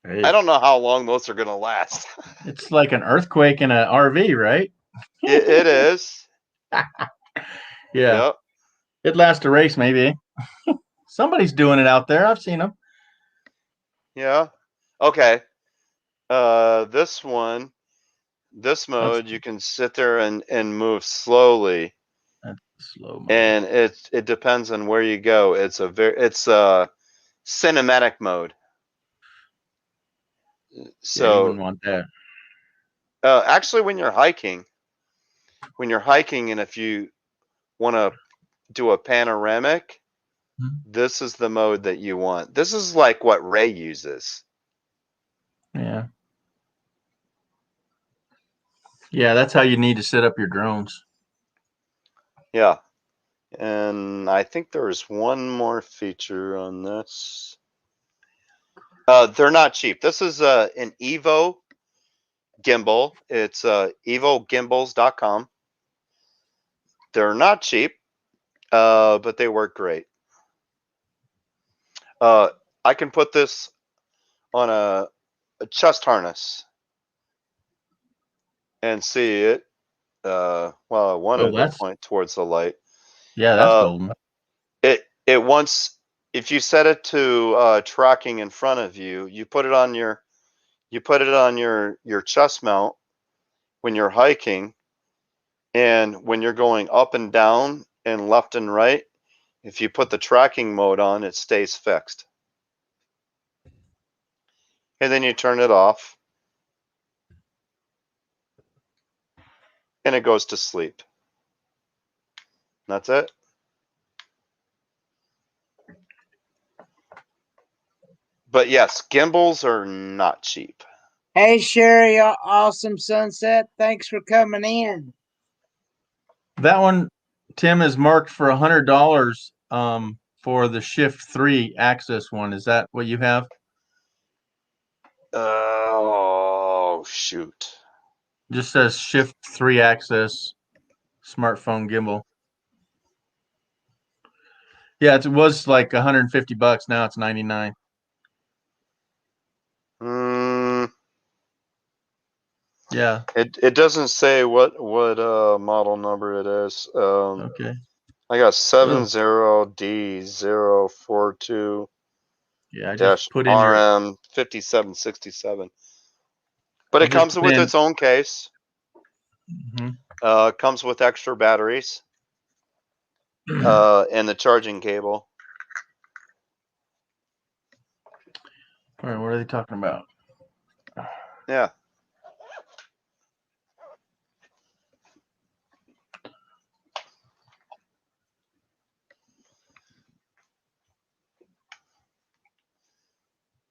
Hey, I don't know how long those are gonna last. it's like an earthquake in an RV, right? It is. Yeah. Yep. It'd last a race, maybe. Somebody's doing it out there. I've seen them. Yeah. Okay. This one, this That's, mode, you can sit there and move slowly, that's slow mode. and it depends on where you go. It's a cinematic mode. Yeah, you So wouldn't want that. actually, when you're hiking, and if you want to do a panoramic, this is the mode that you want. This is like what Ray uses. Yeah. Yeah, that's how you need to set up your drones. Yeah. And I think there's one more feature on this. They're not cheap. This is an Evo gimbal. It's evogimbals.com. They're not cheap, but they work great. I can put this on a chest harness and see it. Well, I wanted to That's point towards the light. that's Uh, golden. it wants, if you set it to tracking in front of you, you put it on your chest mount when you're hiking, and when you're going up and down and left and right, if you put the tracking mode on, it stays fixed. And then you turn it off, and it goes to sleep. That's it. But yes, gimbals are not cheap. Hey, Sherry, awesome sunset. Thanks for coming in. That one, Tim, is marked for $100 for the Shift 3 Access one. Is that what you have? Oh, shoot. Just says Shift 3 Access smartphone gimbal. Yeah, it was like $150. Now it's 99. Yeah. It doesn't say what model number it is. Okay. I got 70D042 Yeah, I just dash put in your. RM 5767. But I it just comes put with in. its own case. Comes with extra batteries and the charging cable. All right, what are they talking about? Yeah.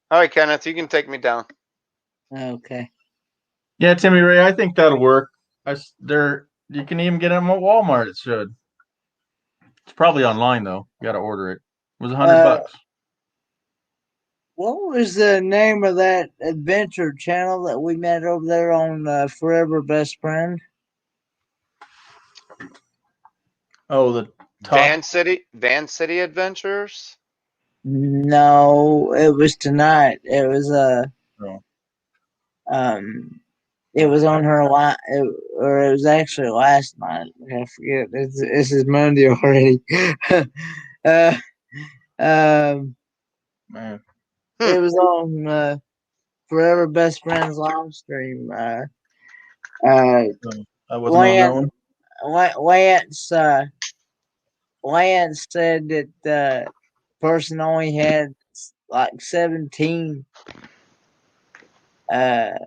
All right, Kenneth, you can take me down. Okay. Yeah, Timmy Ray, I think that'll work. You can even get them at Walmart. It should. It's probably online though. You got to order it. It was $100. What was the name of that adventure channel that we met over there on Forever Best Friend? Oh, the top. Van City Adventures. No, it was tonight. It was Oh. it was on her or it was actually last night. I forget. This is Monday already. uh, um, Man. it was on Forever Best Friends live stream. I wasn't on that one. Lance Lance said that the person only had like 17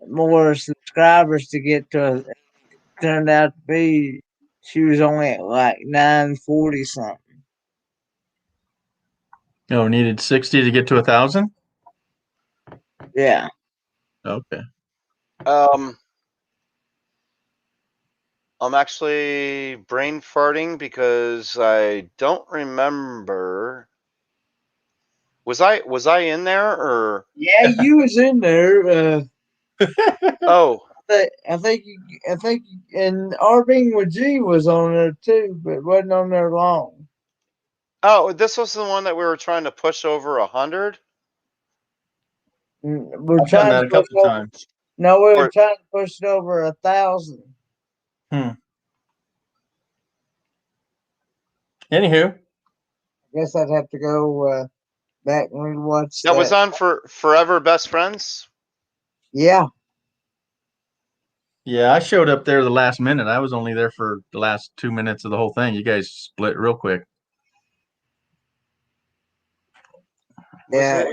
more subscribers to get to. Turned out to be she was only at like 940 something. Oh, needed 60 to get to 1,000. Yeah. Okay. I'm actually brain farting because I don't remember. Was I in there or? Yeah, you was in there. Oh, I think and Irving with G was on there too, but wasn't on there long. oh, this was the one that we were trying to push over 100. We're I've done trying that to a push couple of over. times. No, we were Or trying to push it over 1,000. Anywho, I guess I'd have to go back and rewatch that was that. on for Forever Best Friends. Yeah. yeah, I showed up there the last minute. I was only there for the last 2 minutes of the whole thing. You guys split real quick. Was Yeah. it?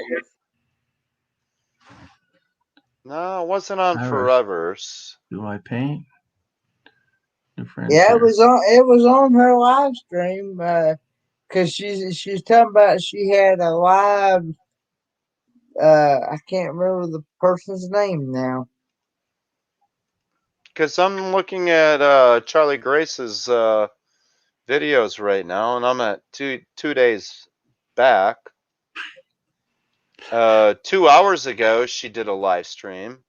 No, it wasn't on Irish. Forever's. Do I paint? New friends Yeah, here. it was on her live stream because she's talking about she had a live I can't remember the person's name now. Because I'm looking at Charlie Grace's videos right now, and I'm at two days back. 2 hours ago, she did a live stream.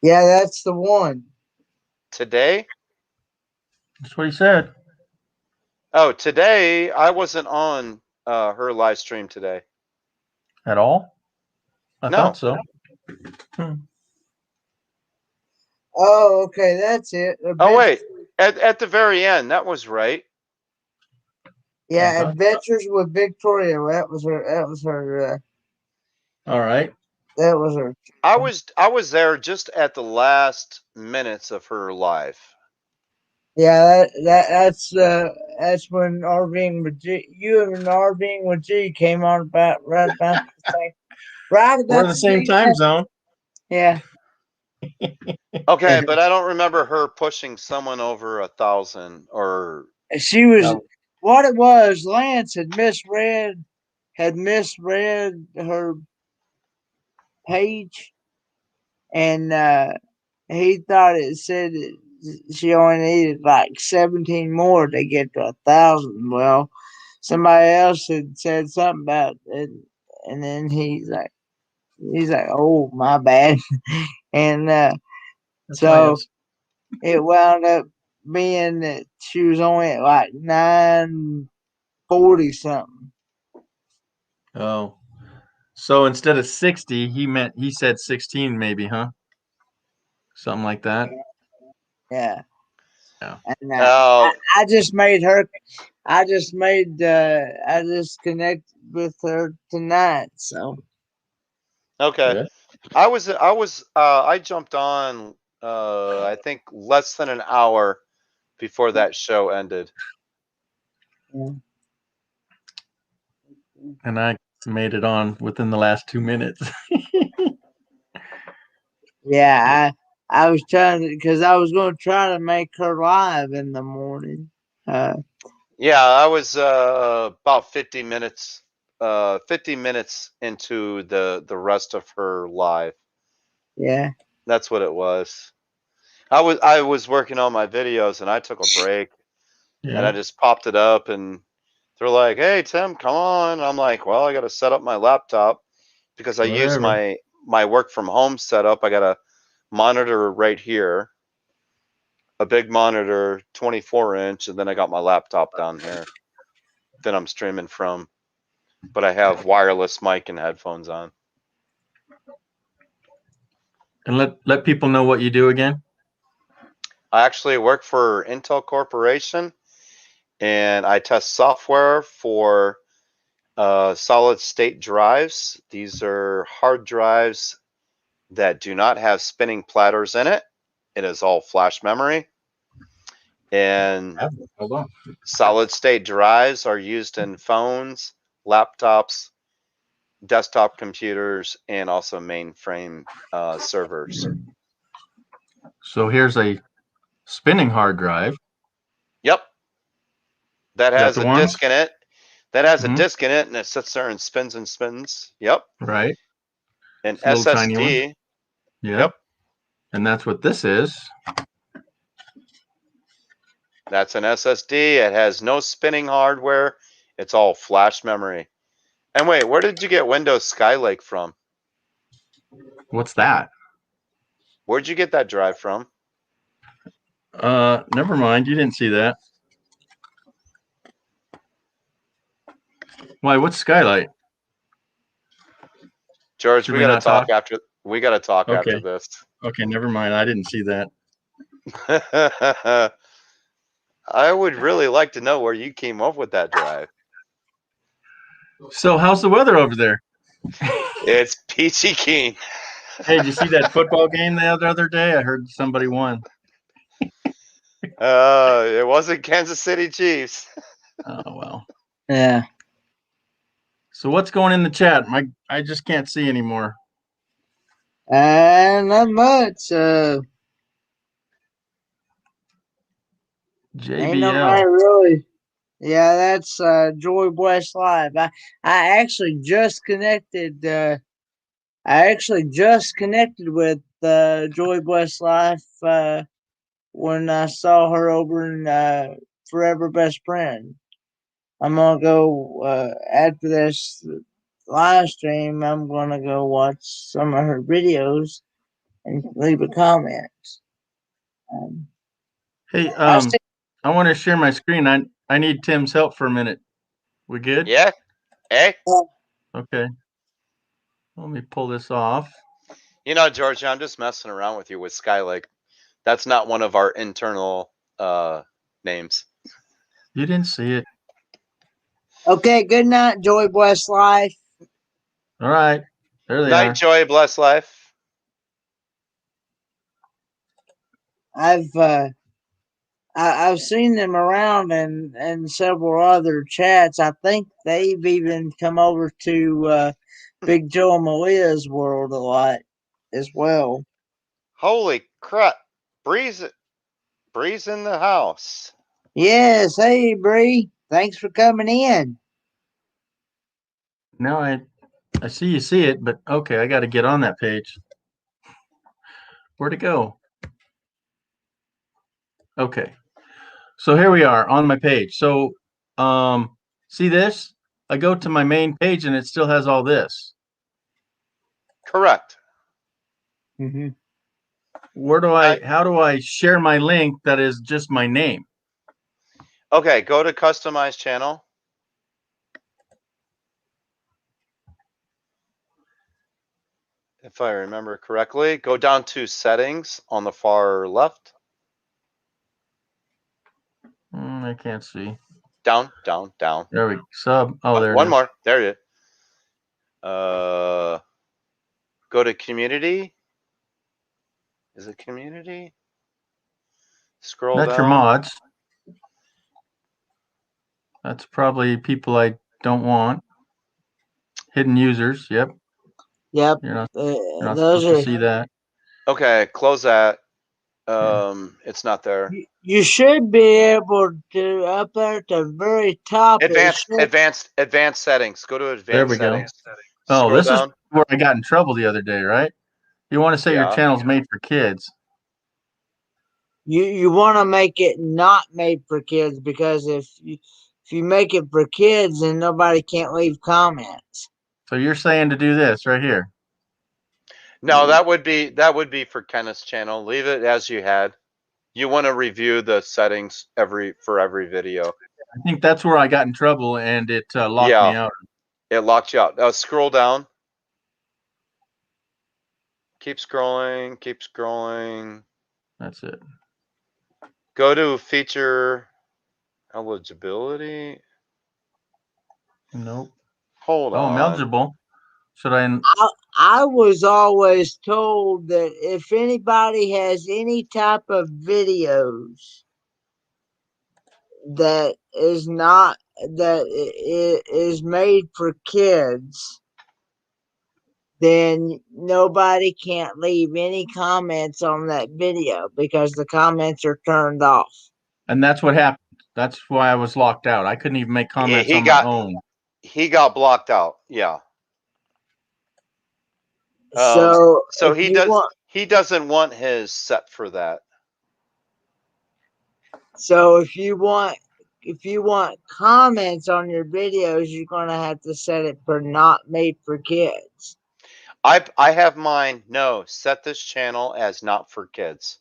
Yeah, that's the one. Today? That's what he said. Oh, today I wasn't on her live stream today. At all? I No. thought so. Oh, okay, that's it. Oh wait, at the very end, that was right. Yeah, Adventures with Victoria. That was her. That was her. All right. That was her. I was there just at the last minutes of her live. Yeah, that's when RVing with G. You and RVing with G came on about right about the same. Right We're about in the same time zone. Yeah. Okay, but I don't remember her pushing someone over 1,000 or. She was No. what it was. Lance had misread her page, and he thought it said she only needed like 17 more to get to 1,000. Well, somebody else had said something about it, and then he's like, "Oh, my bad," and so Lance. it wound up being that she was only at like 940 something. Oh. So instead of 60, he said 16 maybe, huh? Something like that. Yeah. Yeah. And Oh, I just made her. I just connected with her tonight. So okay. Good. I jumped on I think less than an hour before that show ended. And I made it on within the last 2 minutes. yeah, I was trying to because I was going to try to make her live in the morning. Yeah, I was about 50 minutes into the rest of her live. Yeah. That's what it was. I was working on my videos and I took a break and I Yeah. just popped it up and They're like, "Hey Tim, come on." I'm like, "Well, I got to set up my laptop because I use Whatever. my work from home setup. I got a monitor right here, a big monitor, 24-inch, and then I got my laptop down here that I'm streaming from. But I have wireless mic and headphones on. And let people know what you do again. I actually work for Intel Corporation, and I test software for solid state drives. These are hard drives that do not have spinning platters in it. It is all flash memory. And Hold on. solid state drives are used in phones, laptops, desktop computers, and also mainframe servers. So here's a spinning hard drive. Yep. That Is that has the a one? disk in it. That has a Mhm. disk in it, and it sits there and spins and spins. Yep. Right. An It's a little tiny one. SSD. Yeah. Yep. And that's what this is. That's an SSD. It has no spinning hardware. It's all flash memory. And wait, where did you get Windows Skylake from? What's that? Where'd you get that drive from? Never mind. You didn't see that. Why? What's Skylight? George, Should we we gotta not talk talk? after Okay. this. Okay. Never mind. I didn't see that. I would really like to know where you came up with that drive. So how's the weather over there? It's peachy keen. Hey, did you see that football game the other day? I heard somebody won. It wasn't Kansas City Chiefs. Oh well. Yeah. So what's going in the chat? I just can't see anymore. Not much. Ain't nobody JBL. really. Yeah, that's Joy West Live. I actually just connected. I actually just connected with Joy West Life when I saw her over in Forever Best Friend. I'm gonna go after this live stream. I'm gonna go watch some of her videos and leave a comment. Um, Hey, I see. I want to share my screen. I need Tim's help for a minute. We good? Yeah. Hey. Okay. Let me pull this off. You know, George, I'm just messing around with you with Skylake. That's not one of our internal names. You didn't see it. Okay. Good night, Joy West Life. All right. There they Night, are. Joy, bless life. I've seen them around in several other chats. I think they've even come over to Big Joe and Maria's world a lot as well. Holy crap. Breeze in the house. Yes, hey Bree, thanks for coming in. Now I see you see it, but okay, I got to get on that page. Where'd it go? Okay. So here we are on my page. So see this? I go to my main page and it still has all this. Correct. Mm-hmm. How do I share my link that is just my name? Okay, go to customize channel. If I remember correctly, go down to settings on the far left. I can't see. Down, down, down. There we go. Sub. Oh, there it One is. more. There it is. Go to community. Is it community? Scroll That's your down. mods. That's probably people I don't want. Hidden users. Yep. Yep, You're not those supposed to are. see that. Okay, close that. Yeah. It's not there. You should be able to up there at the very top. Advanced settings. Go to There advanced we go. settings. Oh, Scroll this is down. where I got in trouble the other day, right? You want to say your Yeah. channel's made for kids. You want to make it not made for kids because if if you make it for kids, then nobody can't leave comments. So you're saying to do this right here. No, that would be for Kenneth's channel. Leave it as you had. You want to review the settings for every video. I think that's where I got in trouble, and it locked Yeah. me out. It locked you out. Scroll down. Keep scrolling. Keep scrolling. That's it. Go to feature eligibility. Nope. Hold Oh, on. I'm eligible. Should I? I was always told that if anybody has any type of videos that is made for kids, then nobody can't leave any comments on that video because the comments are turned off. And that's what happened. That's why I was locked out. I couldn't even make comments on my own. He got blocked out. Yeah. So he doesn't want his set for that. So if you want comments on your videos, you're gonna have to set it for not made for kids. I have mine. No, set this channel as not for kids.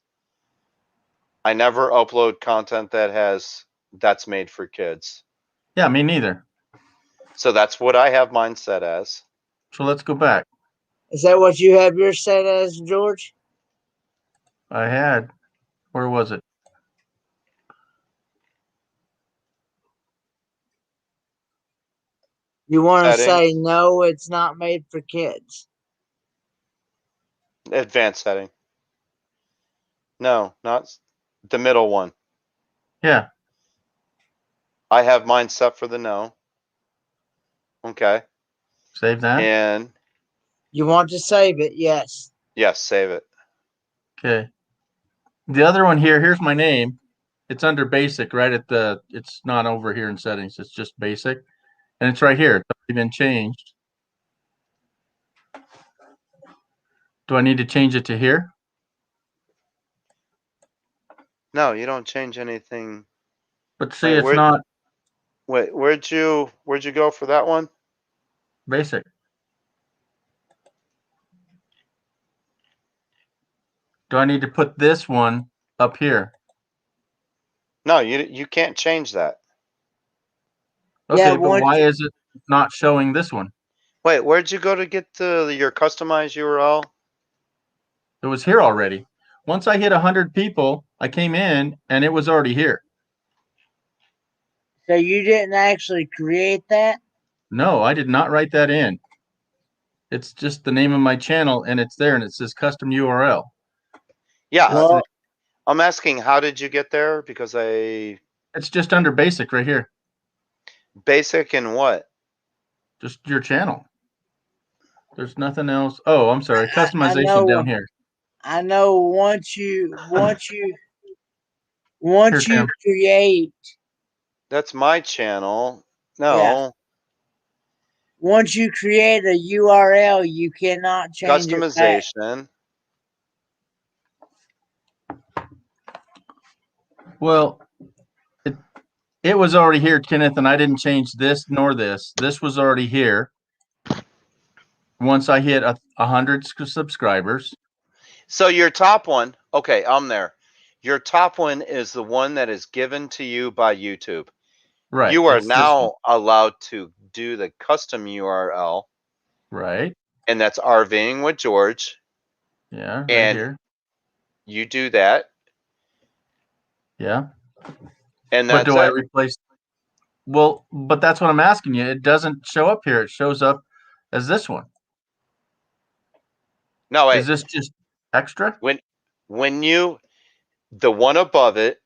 I never upload content that's made for kids. Yeah, me neither. So that's what I have mine set as. So let's go back. Is that what you have yours set as, George? I had. Where was it? You want to say no, it's not made for kids. Advanced setting. No, not the middle one. Yeah. I have mine set for the no. Okay. Save that. And you want to save it? Yes. Yes, save it. Okay. The other one here, here's my name. It's under basic, right at the, it's not over here in settings. It's just basic. And it's right here. It's already been changed. Do I need to change it to here? No, you don't change anything. But see, it's not. Wait, where'd you go for that one? Basic. Do I need to put this one up here? No, you can't change that. Okay, yeah, but why is it not showing this one? Wait, where'd you go to get your customized URL? It was here already. Once I hit 100 people, I came in and it was already here. So you didn't actually create that? No, I did not write that in. It's just the name of my channel and it's there and it says custom URL. Yeah, well, I'm asking how did you get there? Because it's just under basic right here. Basic and what? Just your channel. There's nothing else. Oh, I'm sorry. Customization down here. I know once you create. That's my channel. No. Yeah. Once you create a URL, you cannot change customization. It back. Well, it was already here, Kenneth, and I didn't change this nor this. This was already here. Once I hit 100 subscribers. So your top one, okay, I'm there. Your top one is the one that is given to you by YouTube. Right. You are now allowed to do the custom URL. Right. And that's RVing with George. Yeah, right and here. You do that. Yeah. And that's but do I replace? Well, but that's what I'm asking you. It doesn't show up here. It shows up as this one. No, wait. Is this just extra? When you, the one above it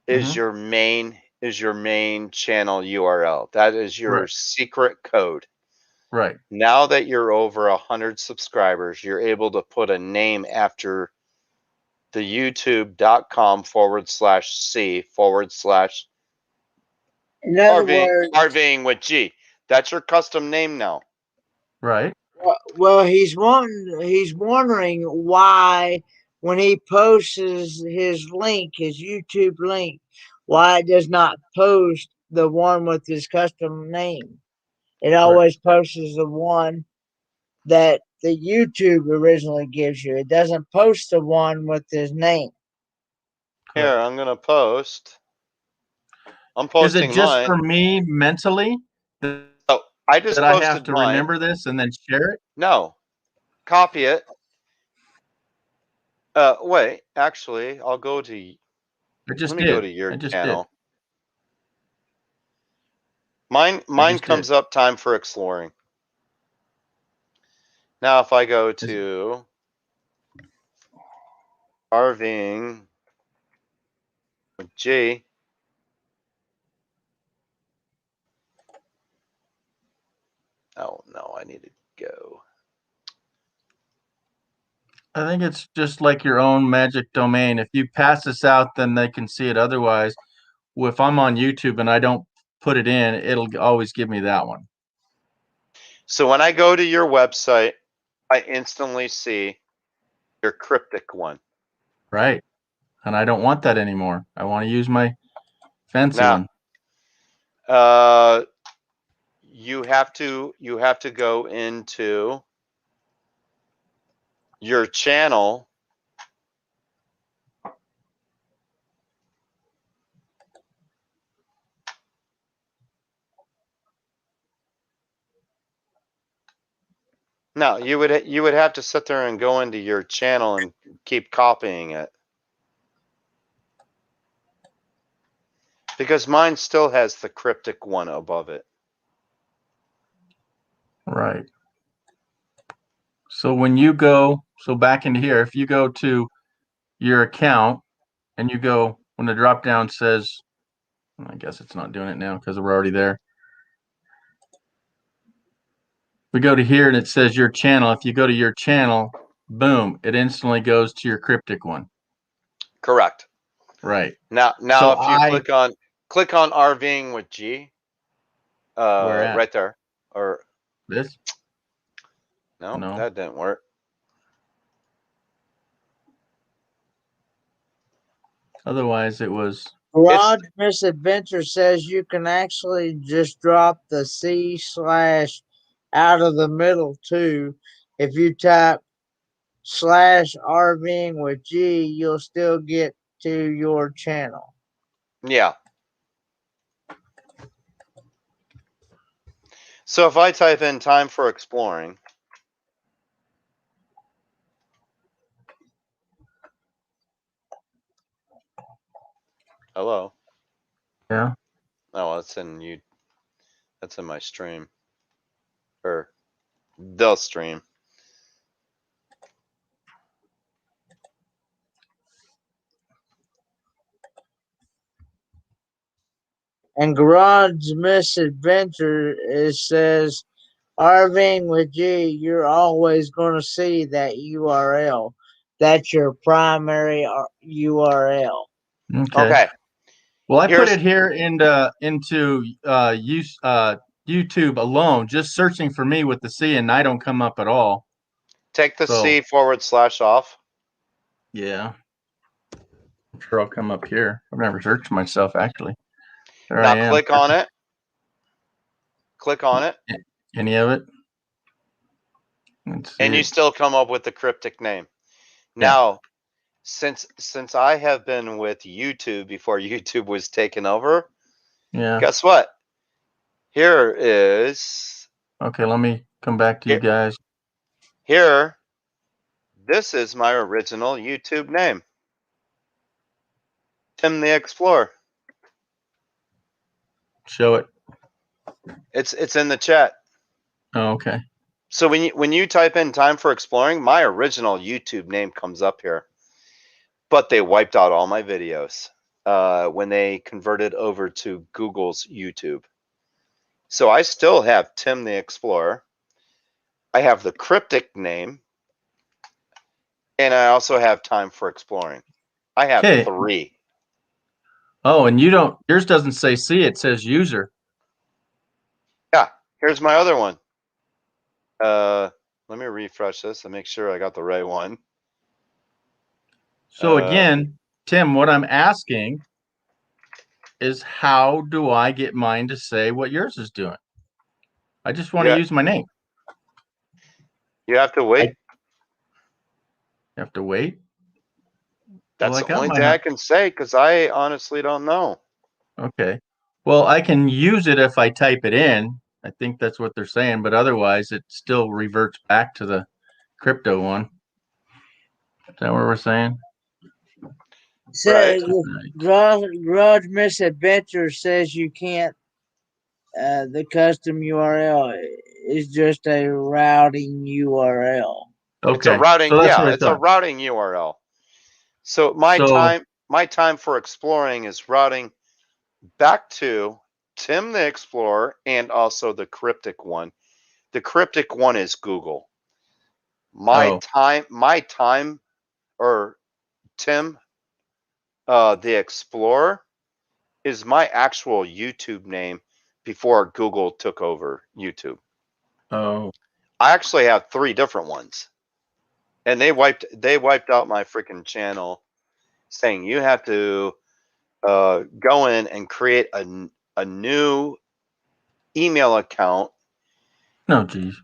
is your main channel URL. That is your secret code. Right. Now that you're over 100 subscribers, you're able to put a name after the youtube.com/C/ In other words, RVing with G. That's your custom name now. Right. Well, he's wondering why when he posts his link, his YouTube link, why it does not post the one with his custom name. It always posts the one that the YouTube originally gives you. It doesn't post the one with his name. Here, I'm gonna post. I'm Is it posting just mine. for me mentally that Oh, I just I have posted to mine. remember this and then share it? No, copy it. Wait. Actually, I'll go to. I Let just me go did. to your I just did. channel. Mine just comes did. up time for exploring. Now, if I go Is- to RVing with G, oh no, I need to go. I think it's just like your own magic domain. If you pass this out, then they can see it. Otherwise, if I'm on YouTube and I don't put it in, it'll always give me that one. So when I go to your website, I instantly see your cryptic one. Right. And I don't want that anymore. I want to use my fancy Now, one. you have to go into your channel. No, you would have to sit there and go into your channel and keep copying it. Because mine still has the cryptic one above it. Right. So when you go, so back into here, if you go to your account and you go, when the drop down says, I guess it's not doing it now because we're already there. We go to here and it says your channel. If you go to your channel, boom, it instantly goes to your cryptic one. Correct. Right. Now So if you click on RVing with G, where at? right there. Or This? no, No. that didn't work. Otherwise it was Garage Misadventure says you can actually just drop the C/ out of the middle too. If you type /RVing with G, you'll still get to your channel. Yeah. So if I type in time for exploring, hello. yeah. Oh, that's in you. That's in my stream, or the stream. And Garage Misadventure, it says RVing with G, you're always going to see that URL. That's your primary URL. Okay. Well, I put Here's it here into YouTube alone, just searching for me with the C, and I don't come up at all. take the So C / off. yeah, I'm sure I'll come up here. I've never searched myself actually. There Now I am. click on it. Click on it, Any of it? Let's see. and you still come up with the cryptic name. Yeah. Now, since I have been with YouTube before YouTube was taken over, Yeah. guess what? Here is Okay, let me come back to you guys. here. This is my original YouTube name, Tim the Explorer. Show it. It's in the chat. Oh, okay. So when you type in time for exploring, my original YouTube name comes up here. But they wiped out all my videos when they converted over to Google's YouTube. So I still have Tim the Explorer. I have the cryptic name, and I also have time for exploring. I have 3. Oh, and yours doesn't say C, it says user. Yeah, here's my other one. Let me refresh this and make sure I got the right one. So again, Tim, what I'm asking is how do I get mine to say what yours is doing? I just want to Yeah. use my name. You have to wait. You have to wait. That's Well, I the got only my thing I can say because I honestly don't know. okay. Well, I can use it if I type it in. I think that's what they're saying, but otherwise it still reverts back to the crypto one. Is that what we're saying? Says Garage Misadventure says you can't. The custom URL is just a routing URL. It's a Okay. routing, So that's what yeah, I it's a thought. routing URL. So So my time for exploring is routing back to Tim the Explorer and also the cryptic one. The cryptic one is Google. My time or Tim the Explorer is my actual YouTube name before Google took over YouTube. oh I actually have 3 different ones. And they wiped out my freaking channel saying you have to go in and create a new email account. no, geez.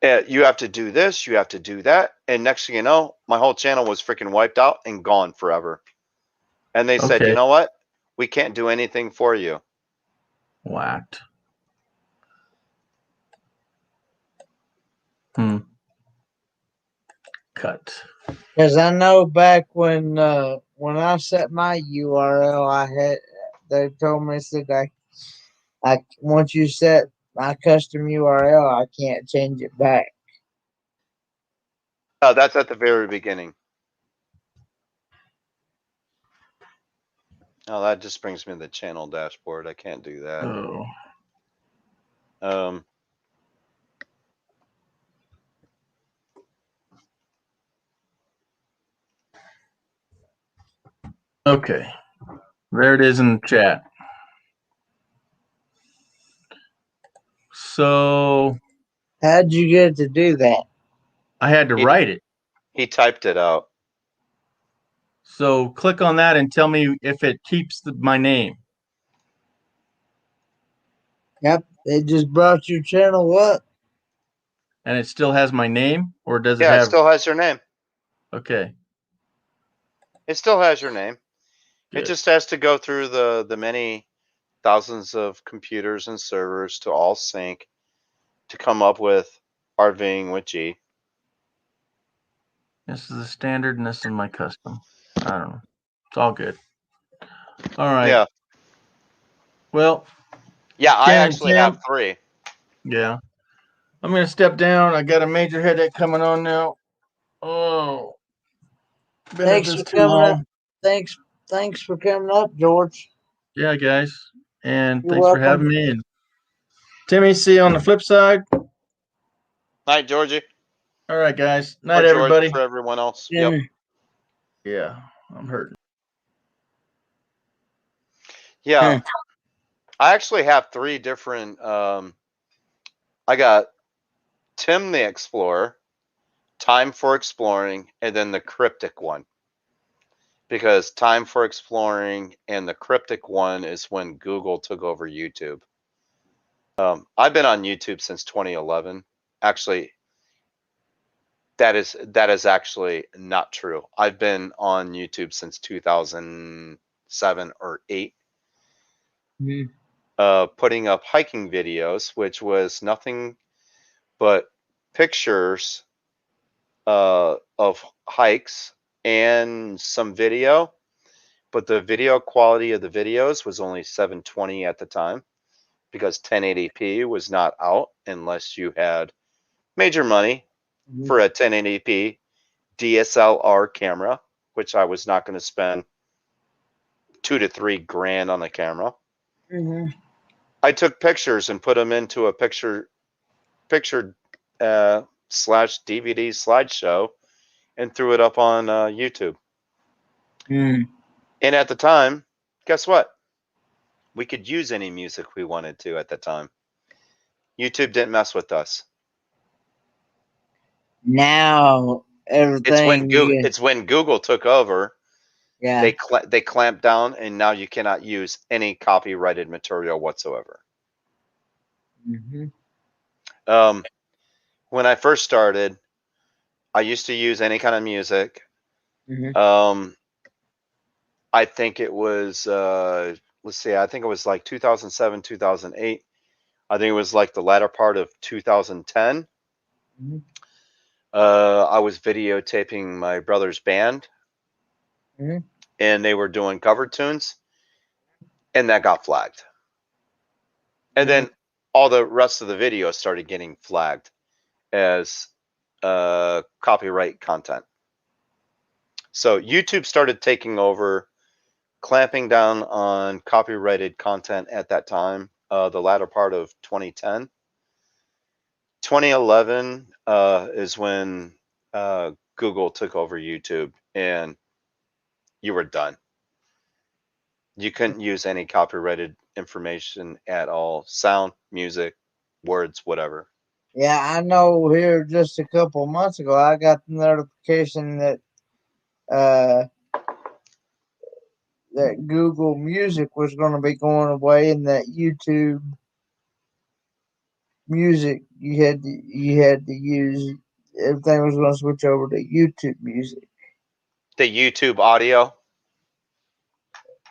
You have to do this, you have to do that, and next thing you know, my whole channel was freaking wiped out and gone forever. And they said, you Okay. know what? We can't do anything for you. Whacked. Cut. Because I know back when I set my URL, they told me that I once you set my custom URL, I can't change it back. Oh, that's at the very beginning. Oh, that just brings me to the channel dashboard. I can't do that. Oh. Okay. There it is in the chat. So How'd you get to do that? I had to write it. He typed it out. So click on that and tell me if it keeps my name. Yep, it just brought your channel up. And it still has my name, or does it Yeah, it have? still has your name. Okay. It still has your name. Good. It just has to go through the many thousands of computers and servers to all sync to come up with RVing with G. This is the standard, and this is my custom. I don't know. It's all good. All right. Yeah. Well. Yeah, I Ken and actually Tim, have 3. Yeah. I'm gonna step down. I got a major headache coming on now. Oh. Been at Thanks this for too coming up. long. Thanks for coming up, George. Yeah, guys. And You're thanks for welcome. having me. And Timmy, see you on the flip side. Night, Georgie. All right, guys. Night, Or George everybody. for everyone else. Yeah. Yep. Yeah, I'm hurting. Yeah. I actually have 3 different I got Tim the Explorer, Time for Exploring, and then the cryptic one. Because Time for Exploring and the cryptic one is when Google took over YouTube. I've been on YouTube since 2011. Actually, that is actually not true. I've been on YouTube since 2007 or 8. Putting up hiking videos, which was nothing but pictures of hikes and some video, but the video quality of the videos was only 720 at the time because 1080p was not out unless you had major money for a 1080p DSLR camera, which I was not going to spend $2 to $3 grand on a camera. I took pictures and put them into a picture slash DVD slideshow and threw it up on YouTube. And at the time, guess what? We could use any music we wanted to at the time. YouTube didn't mess with us. Now everything. It's when Google took over Yeah. They clamped down, and now you cannot use any copyrighted material whatsoever. Mm-hmm. When I first started, I used to use any kind of music. Mm-hmm. I think it was let's see, I think it was like 2007, 2008. I think it was like the latter part of 2010. Mm-hmm. I was videotaping my brother's band, Mm-hmm. and they were doing cover tunes, and that got flagged. And then all the rest of the videos started getting flagged as copyright content. So YouTube started taking over, clamping down on copyrighted content at that time, the latter part of 2010. 2011 is when Google took over YouTube, and you were done. You couldn't use any copyrighted information at all. Sound, music, words, whatever. Yeah, I know. Here, just a couple months ago, I got the notification that uh, that Google Music was going to be going away, and that YouTube Music you had to use everything was going to switch over to YouTube Music. The YouTube audio.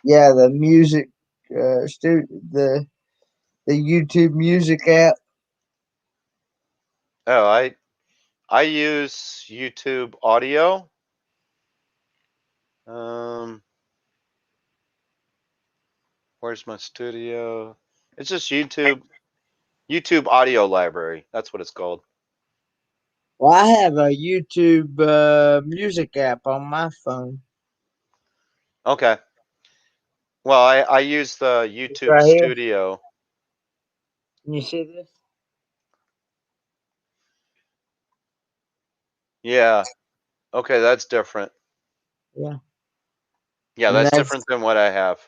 Yeah, the music the YouTube Music app. Oh, I use YouTube audio. Where's my studio? It's just YouTube audio library. That's what it's called. Well, I have a YouTube Music app on my phone. Okay. Well, I use the It's YouTube right here. Studio. Can you see this? Yeah. Okay, that's different. Yeah, Yeah, and that's that's different than what I have.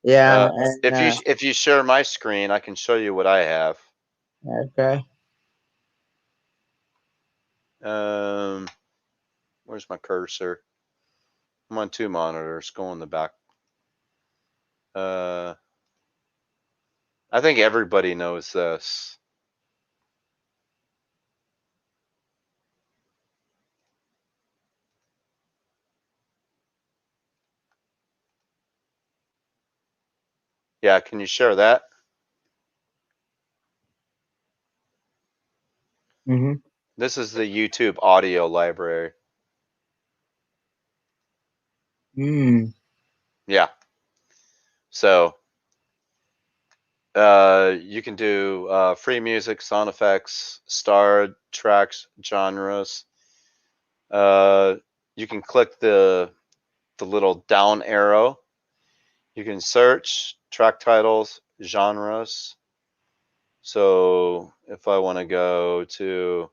yeah, and If you share my screen, I can show you what I have. okay. Where's my cursor? I'm on two monitors. Go in the back. I think everybody knows this. Yeah, can you share that? Mhm. This is the YouTube audio library. Mm. Yeah. So you can do free music, sound effects, starred tracks, genres. You can click the little down arrow. You can search track titles, genres. So if I want to go to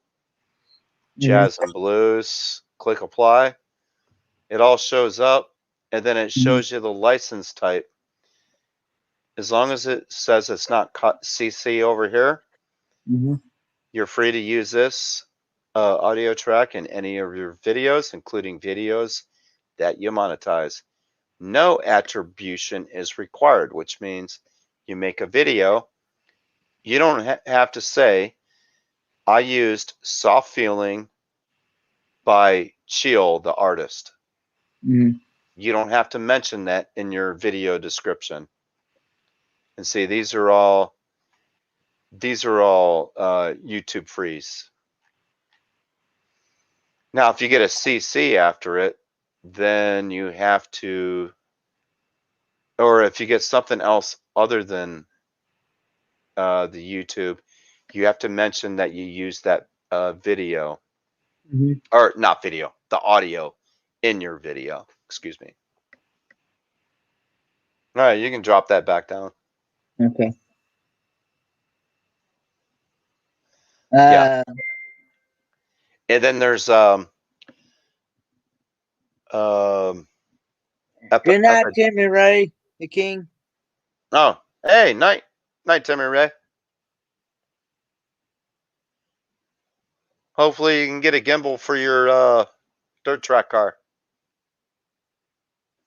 Mhm. jazz and blues, click apply. It all shows up, and then it Mhm. shows you the license type. As long as it says it's not CC over here, Mhm. you're free to use this audio track in any of your videos, including videos that you monetize. No attribution is required, which means you make a video, you don't have to say, I used Soft Feeling by Chill, the artist. Mhm. You don't have to mention that in your video description. And see, these are all YouTube frees. Now, if you get a CC after it, then you have to, or if you get something else other than the YouTube, you have to mention that you use that video, Mhm. or not video, the audio in your video. Excuse me. All right, you can drop that back down. Okay. Yeah, Uh, and then there's um, good night, Timmy Ray, the King. oh, hey, night, Timmy Ray. Hopefully, you can get a gimbal for your dirt track car.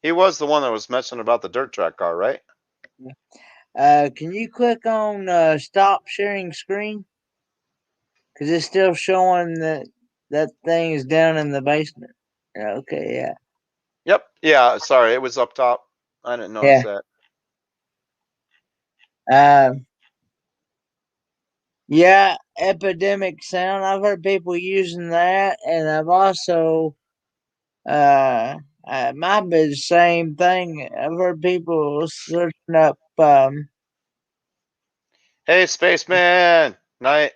He was the one that was mentioning about the dirt track car, right? Can you click on stop sharing screen? Because it's still showing that thing is down in the basement. Okay, yeah. Yep. Yeah. Sorry, it was up top. I didn't notice that. Yeah, epidemic sound. I've heard people using that, and I've also might be the same thing. I've heard people searching up. Hey, spaceman. Night.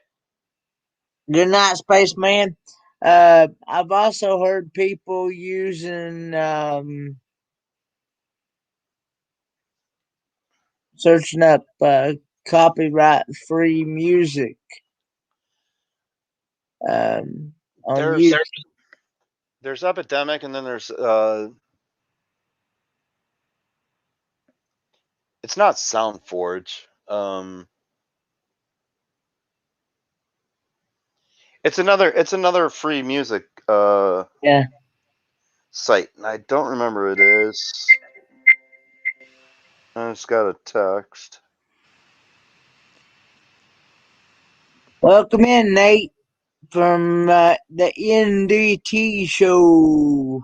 Good night, spaceman. I've also heard people using searching up copyright free music on There's YouTube. there's epidemic, and then there's it's not SoundForge. It's another free music Yeah. site. And I don't remember it is. I just got a text. Welcome in, Nate, from the NDT show.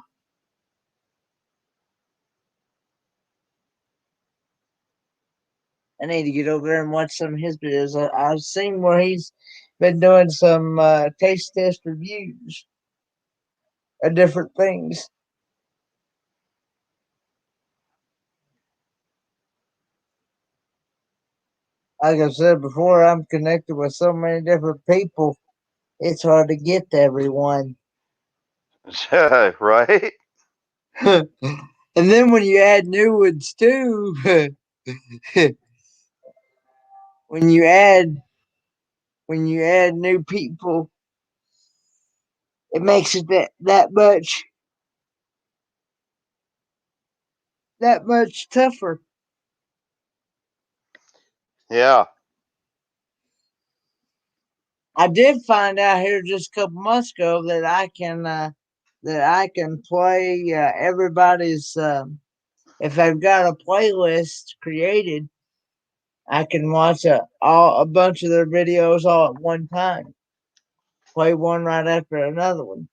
I need to get over there and watch some of his videos. I've seen where he's been doing some taste test reviews of different things. Like I said before, I'm connected with so many different people, it's hard to get to everyone. Yeah, right? And then when you add new ones too, when you add new people, it makes it that much tougher. Yeah. I did find out here just a couple months ago that I can play everybody's if I've got a playlist created, I can watch a bunch of their videos all at one time. Play one right after another one.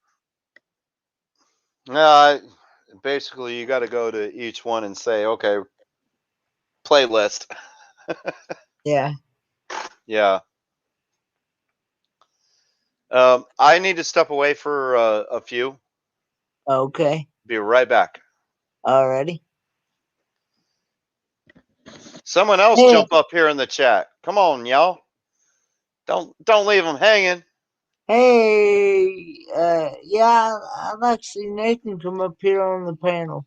Basically you got to go to each one and say, okay, playlist. Yeah. Yeah. I need to step away for a few. Okay. Be right back. Alrighty. Someone else Hey. jump up here in the chat. Come on, y'all. Don't leave them hanging. Hey. Yeah, I've actually Nathan come up here on the panel.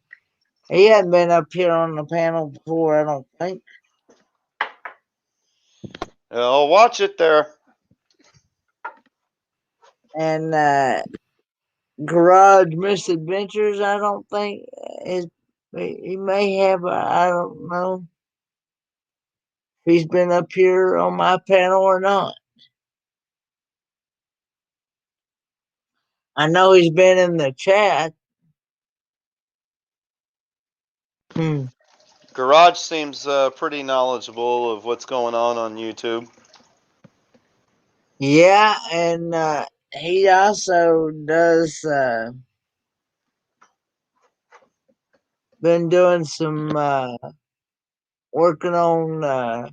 He hadn't been up here on the panel before, I don't think. I'll watch it there. And Garage Misadventures, I don't think he may have. I don't know if he's been up here on my panel or not. I know he's been in the chat. Garage seems pretty knowledgeable of what's going on YouTube. Yeah, and he also does been doing some working on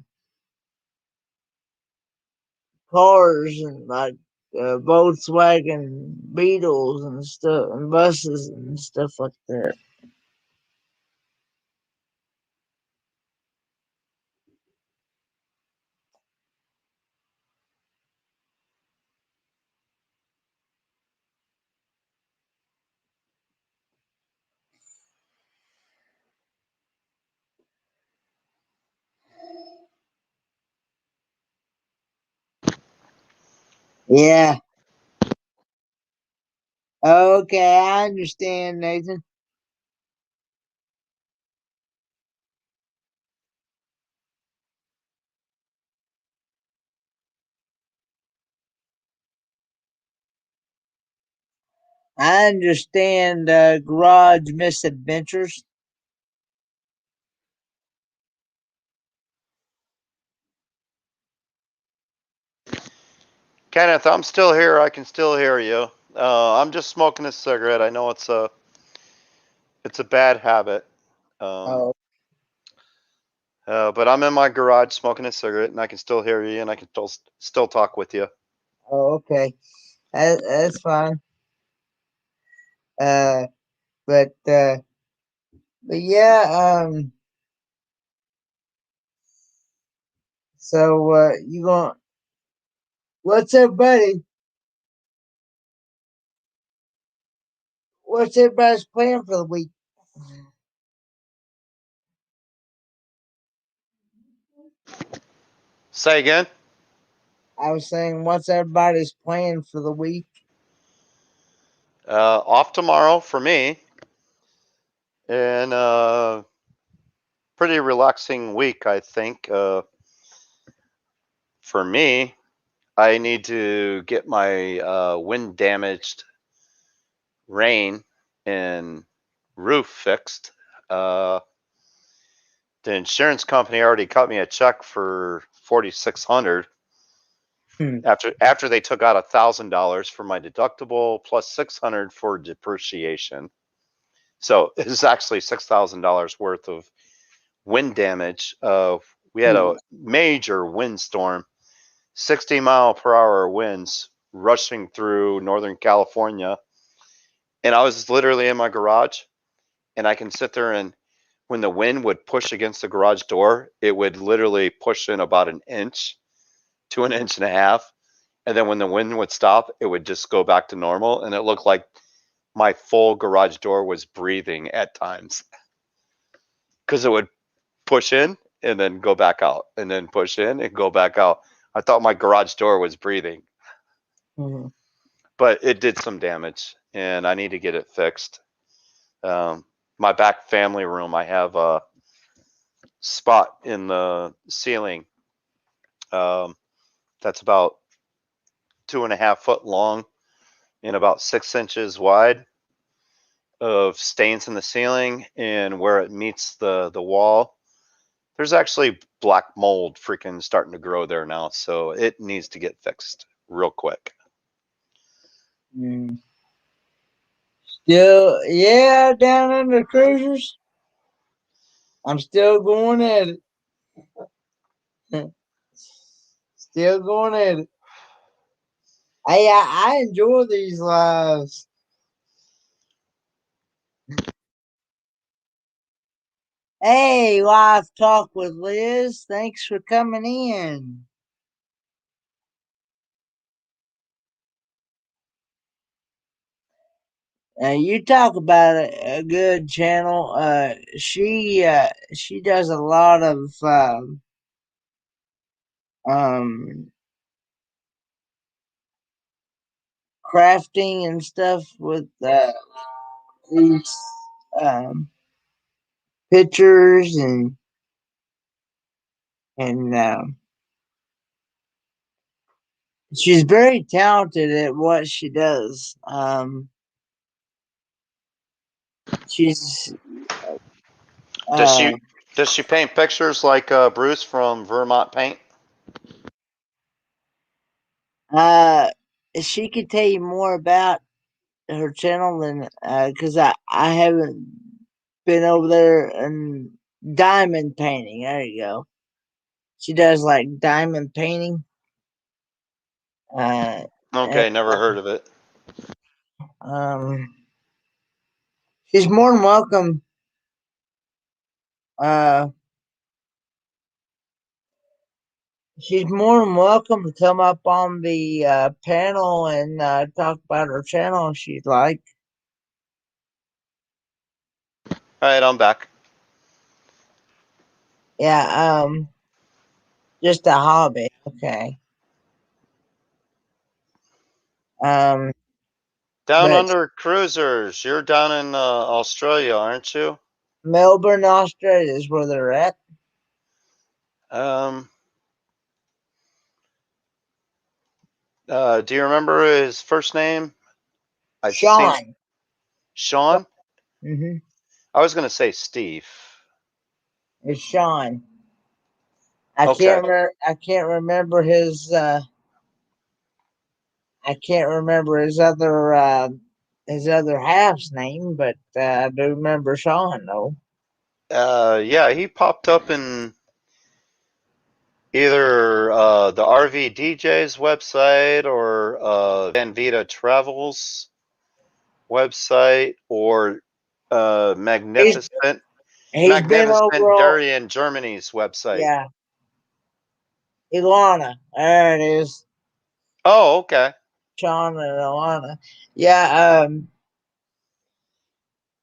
cars and like Volkswagen Beetles and stuff and buses and stuff like that. Yeah. Okay, I understand, Nathan. I understand Garage Misadventures. Kenneth, I'm still here. I can still hear you. I'm just smoking a cigarette. I know it's a bad habit. Oh, But I'm in my garage smoking a cigarette, and I can still hear you, and I can still talk with you. oh, okay. That's fine. Uh, but yeah. So you going? What's everybody? What's everybody's plan for the week? Say again. I was saying, what's everybody's plan for the week? Off tomorrow for me, and pretty relaxing week, I think. For me, I need to get my wind damaged rain and roof fixed. The insurance company already cut me a check for $4,600 Hmm. after they took out $1,000 for my deductible plus $600 for depreciation. So it's actually $6,000 worth of wind damage. We had a major windstorm, 60-mile-per-hour winds rushing through Northern California, and I was literally in my garage, and I can sit there, and when the wind would push against the garage door, it would literally push in about an inch to an inch and a half. And then when the wind would stop, it would just go back to normal. And it looked like my full garage door was breathing at times because it would push in and then go back out and then push in and go back out. I thought my garage door was breathing, Mm-hmm. but it did some damage and I need to get it fixed. My back family room, I have a spot in the ceiling that's about 2.5 foot long and about 6 inches wide of stains in the ceiling, and where it meets the wall, there's actually black mold freaking starting to grow there now, so it needs to get fixed real quick. Mm. Still, yeah, down in the cruisers. I'm still going at it. Still going at it. Hey, I enjoy these lives. Hey, live talk with Liz. Thanks for coming in. You talk about a good channel. She does a lot of um crafting and stuff with these um pictures and she's very talented at what she does. She's Does uh she does she paint pictures like Bruce from Vermont Paint? uh she could tell you more about her channel than because I haven't been over there and diamond painting. There you go. She does like diamond painting. Uh, and, Okay, never heard of it. um, she's more than welcome. Uh, she's more than welcome to come up on the panel and talk about her channel if she'd like. All right, I'm back. Yeah, just a hobby. Okay. Um, Down but Under Cruisers, you're down in Australia, aren't you? Melbourne, Australia is where they're at. Um, do you remember his first name? I've seen Sean. Sean. Mm-hmm. I was gonna say Steve. It's Sean. Okay. I can't remember his I can't remember his other half's name, but I do remember Sean though. Yeah, he popped up in either the RV DJ's website or Van Vita Travels website or He's he's been Magnificent over on, Durian Germany's website. yeah, Ilana. There it is. Oh, okay. Sean and Ilana. Yeah,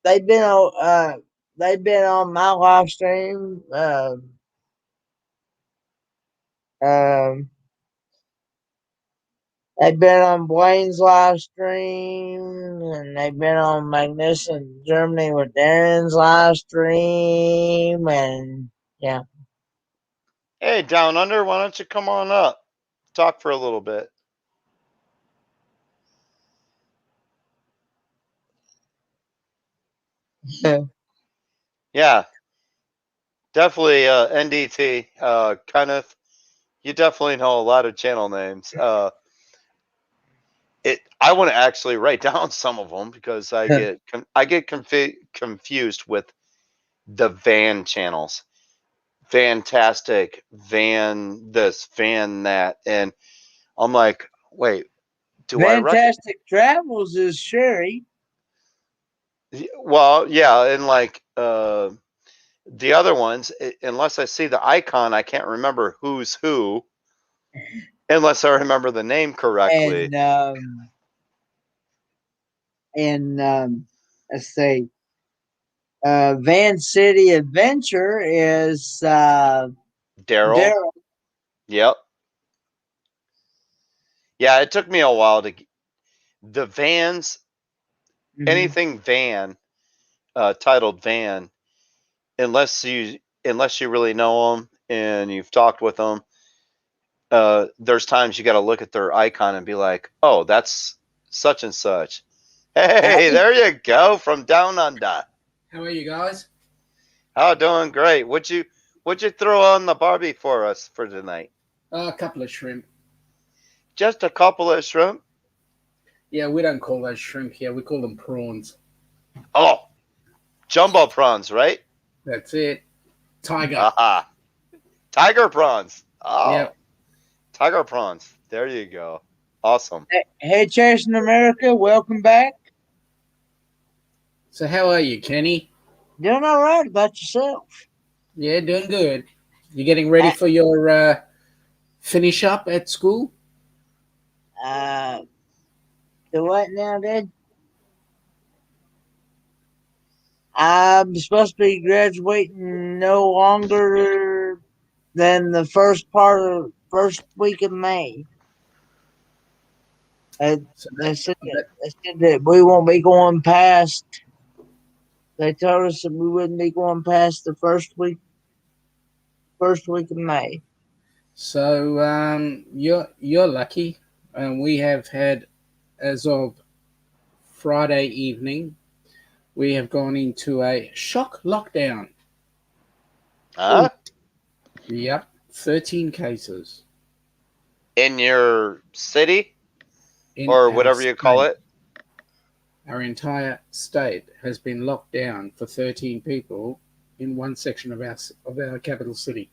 they've been on my live stream. Um, they've been on Blaine's live stream, and they've been on Magnificent Germany with Darren's live stream, and yeah. Hey, Down Under, why don't you come on up? Talk for a little bit. Yeah, definitely NDT. Kenneth, you definitely know a lot of channel names. I want to actually write down some of them because I get confused with the van channels. Fantastic, van this, van that, and I'm like, wait, do I recognize? Fantastic Travels is Sherry. Well, yeah, and like the other ones, unless I see the icon, I can't remember who's who, unless I remember the name correctly. And let's see. Van City Adventure is Daryl. Daryl. Yep. Yeah, it took me a while to the vans. Anything van, titled van, unless you really know them and you've talked with them. There's times you got to look at their icon and be like, "Oh, that's such and such." Hey, there you go from Down Under. How are you guys? Oh, doing great. What'd you throw on the barbie for us for tonight? A couple of shrimp. Just a couple of shrimp. Yeah, we don't call those shrimp here. We call them prawns. Oh, jumbo prawns, right? That's it. Tiger. Aha. Tiger prawns. Oh, Yep. tiger prawns. There you go. Awesome. Hey, Chasing America, welcome back. So how are you, Kenny? Doing all right about yourself? Yeah, doing good. You getting ready for your finish up at school? The what now, Dad? I'm supposed to be graduating no longer than the first week of May. They said that we won't be going past. They told us that we wouldn't be going past the first week of May. So you're lucky, and we have had, as of Friday evening, we have gone into a shock lockdown. Huh? Yep, 13 cases. In your city? In Or our whatever you call state. it? Our entire state has been locked down for 13 people in one section of our capital city.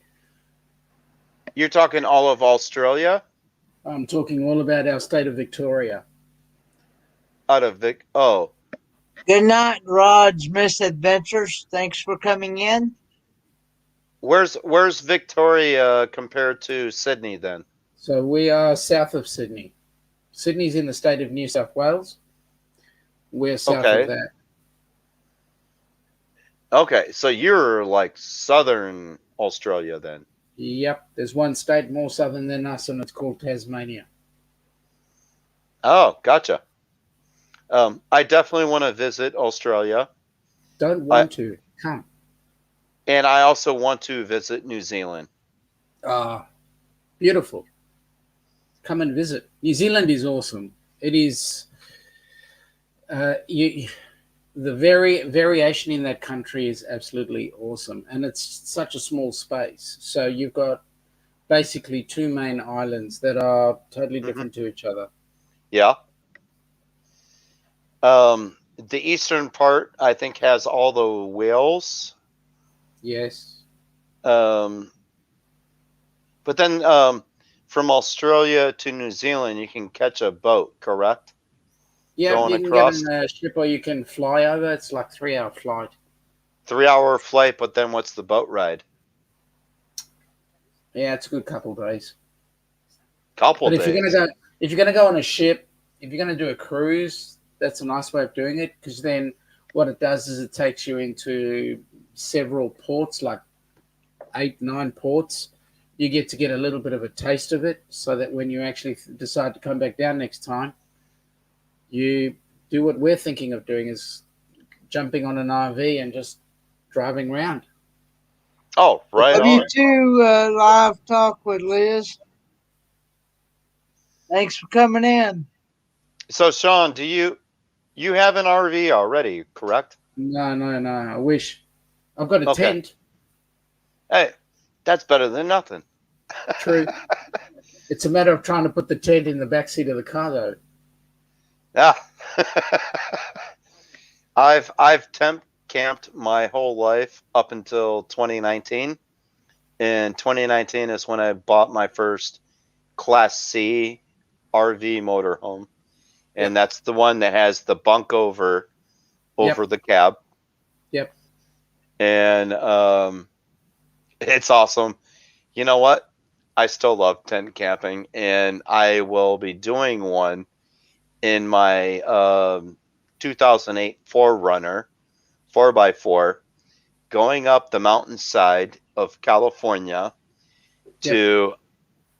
You're talking all of Australia? I'm talking all about our state of Victoria. Out of Vic. Oh, Good night, Rod's Misadventures. Thanks for coming in. where's Victoria compared to Sydney then? So we are south of Sydney. Sydney's in the state of New South Wales. We're south Okay. of that. Okay, so you're like southern Australia then. Yep, there's one state more southern than us, and it's called Tasmania. Oh, gotcha. I definitely want to visit Australia. Don't want to. Come. And I also want to visit New Zealand. Beautiful. Come and visit. New Zealand is awesome. It is. The variation in that country is absolutely awesome, and it's such a small space. So you've got basically two main islands that are totally different to each other. Yeah. The eastern part, I think, has all the whales. Yes. But then from Australia to New Zealand, you can catch a boat, correct? Yep, Going you can get across. on a ship or you can fly over. It's like 3 hour flight. 3 hour flight, but then what's the boat ride? Yeah, it's a good couple of days. Couple But if days. you're gonna go on a ship, if you're gonna do a cruise, that's a nice way of doing it because then what it does is it takes you into several ports, like 8, 9 ports. You get to get a little bit of a taste of it, so that when you actually decide to come back down next time, you do what we're thinking of doing is jumping on an RV and just driving around. Oh, right Love you on. too, live talk with Liz. Thanks for coming in. So, Sean, do you have an RV already, correct? No, no, no. I wish. I've got a Okay. tent. Hey, that's better than nothing. True. It's a matter of trying to put the tent in the back seat of the car, though. Yeah. I've temp camped my whole life up until 2019. And 2019 is when I bought my first Class C RV motorhome. And Yep. that's the one that has the bunk over the cab. Yep. And it's awesome. You know what? I still love tent camping, and I will be doing one in my 2008 4Runner 4x4, going up the mountainside of California to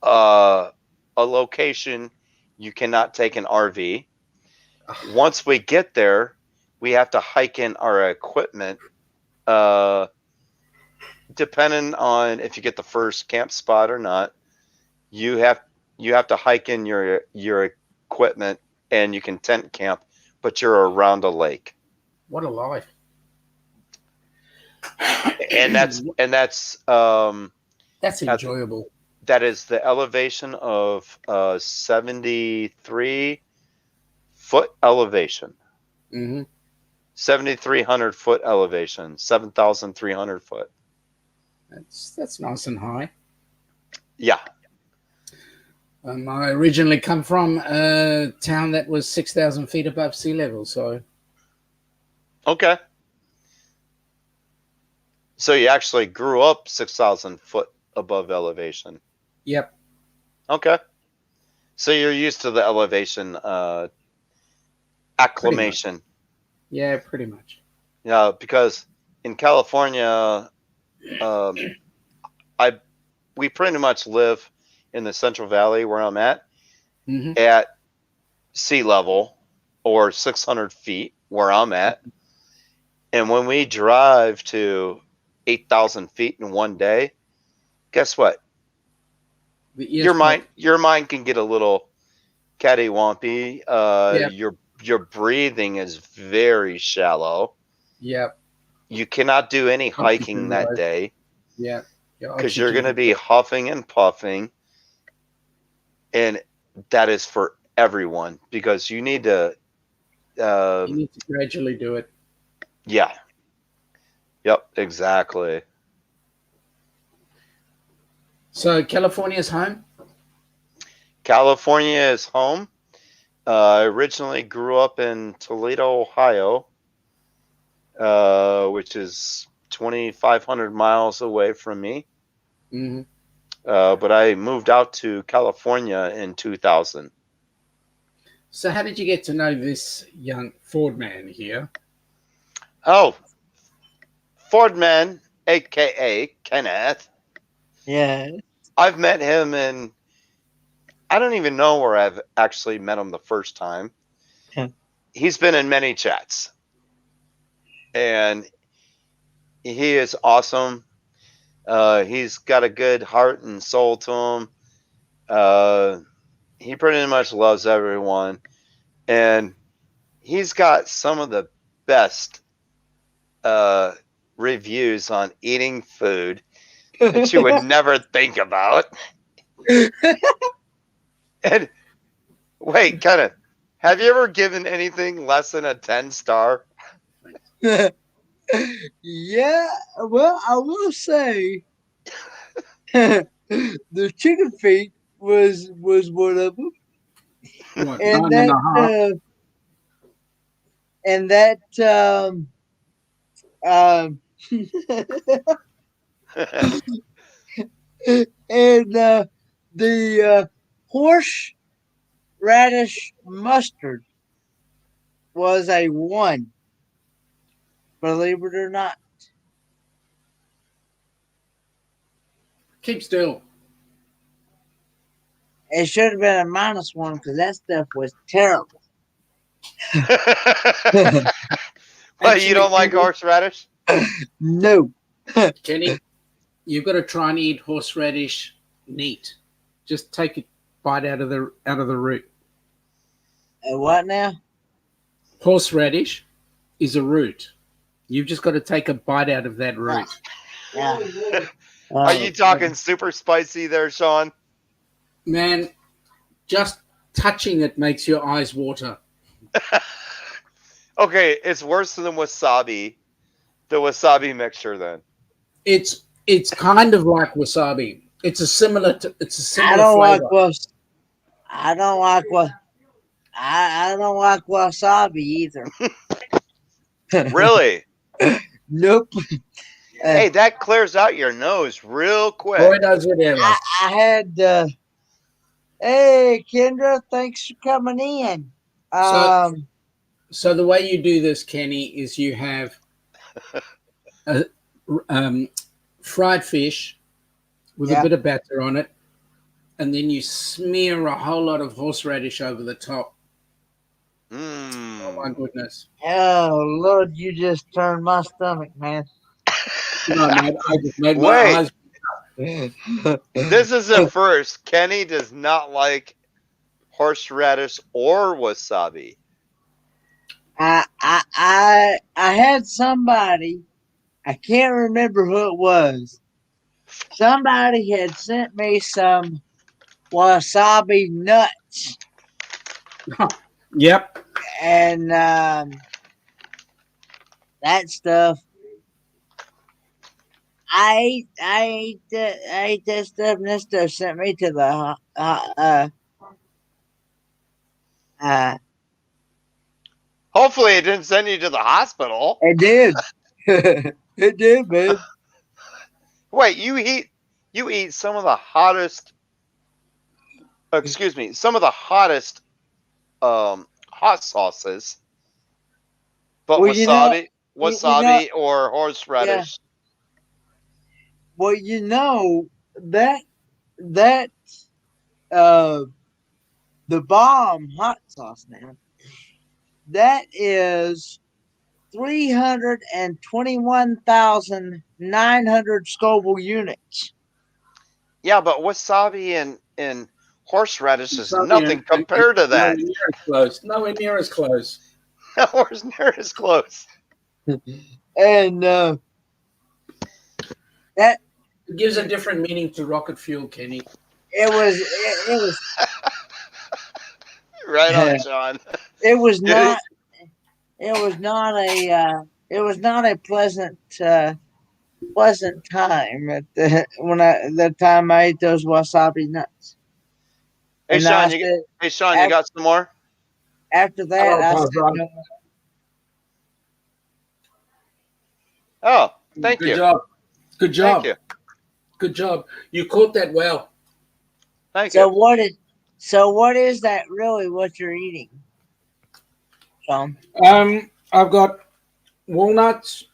a location you cannot take an RV. Once we get there, we have to hike in our equipment. Depending on if you get the first camp spot or not, you have to hike in your equipment, and you can tent camp, but you're around a lake. What a life! And that's That's enjoyable. that is the elevation of 73 foot elevation. Mm-hmm. 7,300 foot elevation, 7,300 foot. That's nice and high. Yeah. I originally come from a town that was 6,000 feet above sea level, so. Okay. So you actually grew up 6,000 foot above elevation. Yep. Okay. So you're used to the elevation acclimation. Yeah, pretty much. Yeah, because in California, we pretty much live in the Central Valley where I'm at, at sea level or 600 feet where I'm at. And when we drive to 8,000 feet in one day, guess what? Your mind can get a little cattywampy. Your breathing is very shallow. Yep. You cannot do any hiking that day. Yeah. Because you're going to be huffing and puffing. And that is for everyone, because you need to gradually do it. Yeah. Yep, exactly. So California's home? California is home. I originally grew up in Toledo, Ohio, which is 2,500 miles away from me. Mm-hmm. But I moved out to California in 2000. So how did you get to know this young Ford man here? Oh, Fordman, a.k.a. Kenneth. Yeah. I've met him in, I don't even know where I've actually met him the first time. He's been in many chats. And he is awesome. He's got a good heart and soul to him. He pretty much loves everyone. And he's got some of the best reviews on eating food that you would never think about. And Wait, Kenneth, have you ever given anything less than a 10-star? Yeah, well, I will say the chicken feet was one of them, What, and 9.5? that um and the horse radish mustard was a 1. Believe it or not, Keep still. it should have been a -1 because that stuff was terrible. Well, you don't like horseradish? No. Kenny, you've got to try and eat horseradish neat. Just take a bite out of the root. What now? Horseradish is a root. You've just got to take a bite out of that root. Yeah. Are you talking super spicy there, Sean? Man, just touching it makes your eyes water. Okay, it's worse than wasabi. The wasabi mixture, then. It's kind of like wasabi. It's a similar I don't like flavor. I don't like I don't like wasabi either. Really? Nope. Hey, that clears out your nose real quick. Boy, does it ever. I had hey Kendra, thanks for coming in. So the way you do this, Kenny, is you have fried fish with a bit of batter on it, and then you smear a whole lot of horseradish over the top. Oh my goodness! Oh Lord, you just turned my stomach, man. No, man, I just made my eyes. This is a first. Kenny does not like horseradish or wasabi. I had somebody, I can't remember who it was. Somebody had sent me some wasabi nuts. Yep. And that stuff, I ate that stuff, and that stuff sent me to the Hopefully, it didn't send you to the hospital. It did. It did, man. Wait, you eat some of the hottest. Excuse me, some of the hottest hot sauces. But Well, wasabi or horseradish. Yeah. Well, you know that the bomb hot sauce now, that is 321,900 Scoville units. Yeah, but wasabi and horseradish is nothing compared to that. Nowhere near as close. Nowhere near as close. And that it gives a different meaning to rocket fuel, Kenny. It was right on, Sean. It was not a pleasant time at the time I ate those wasabi nuts. Hey, Sean, you got some more? After that, I said no. Oh, thank you. Good job. Good job. Thank you. Good job. You caught that well. Thank you. So what is that really what you're eating, Sean? I've got walnuts,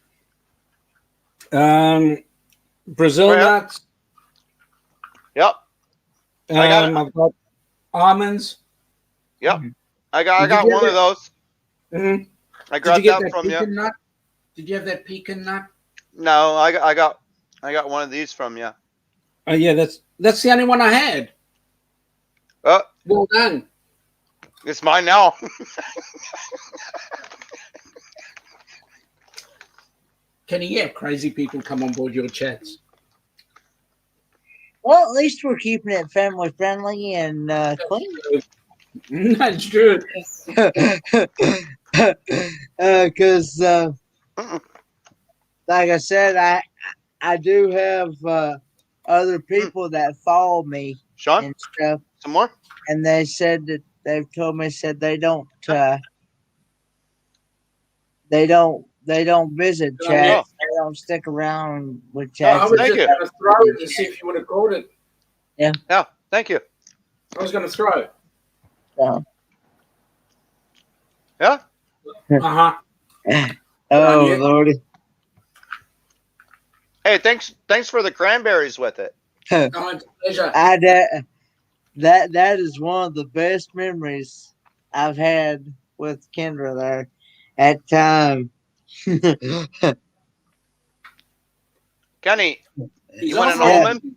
Brazil nuts. Yep. I've got almonds. Yep. I got one of those. Mm-hmm. I grabbed that from you. Nut? Did you have that pecan nut? No, I got one of these from you. Oh yeah, that's the only one I had. Well done. It's mine now. Can you have crazy people come on board your chats? Well, at least we're keeping it family friendly and clean. That's good. Because, like I said, I do have other people that follow me Sean, and stuff, some more? and they said that they've told me said they don't visit Oh, yeah. chats. They don't stick around with I chats. was Thank just you. going to throw it to see if you would have caught it. Yeah, thank you. I was going to throw it. So, Yeah. Uh-huh. oh you. Lordy. Hey, thanks for the cranberries with it. Oh, it's a pleasure. That is one of the best memories I've had with Kendra there at time. Kenny, He's you want an also- almond?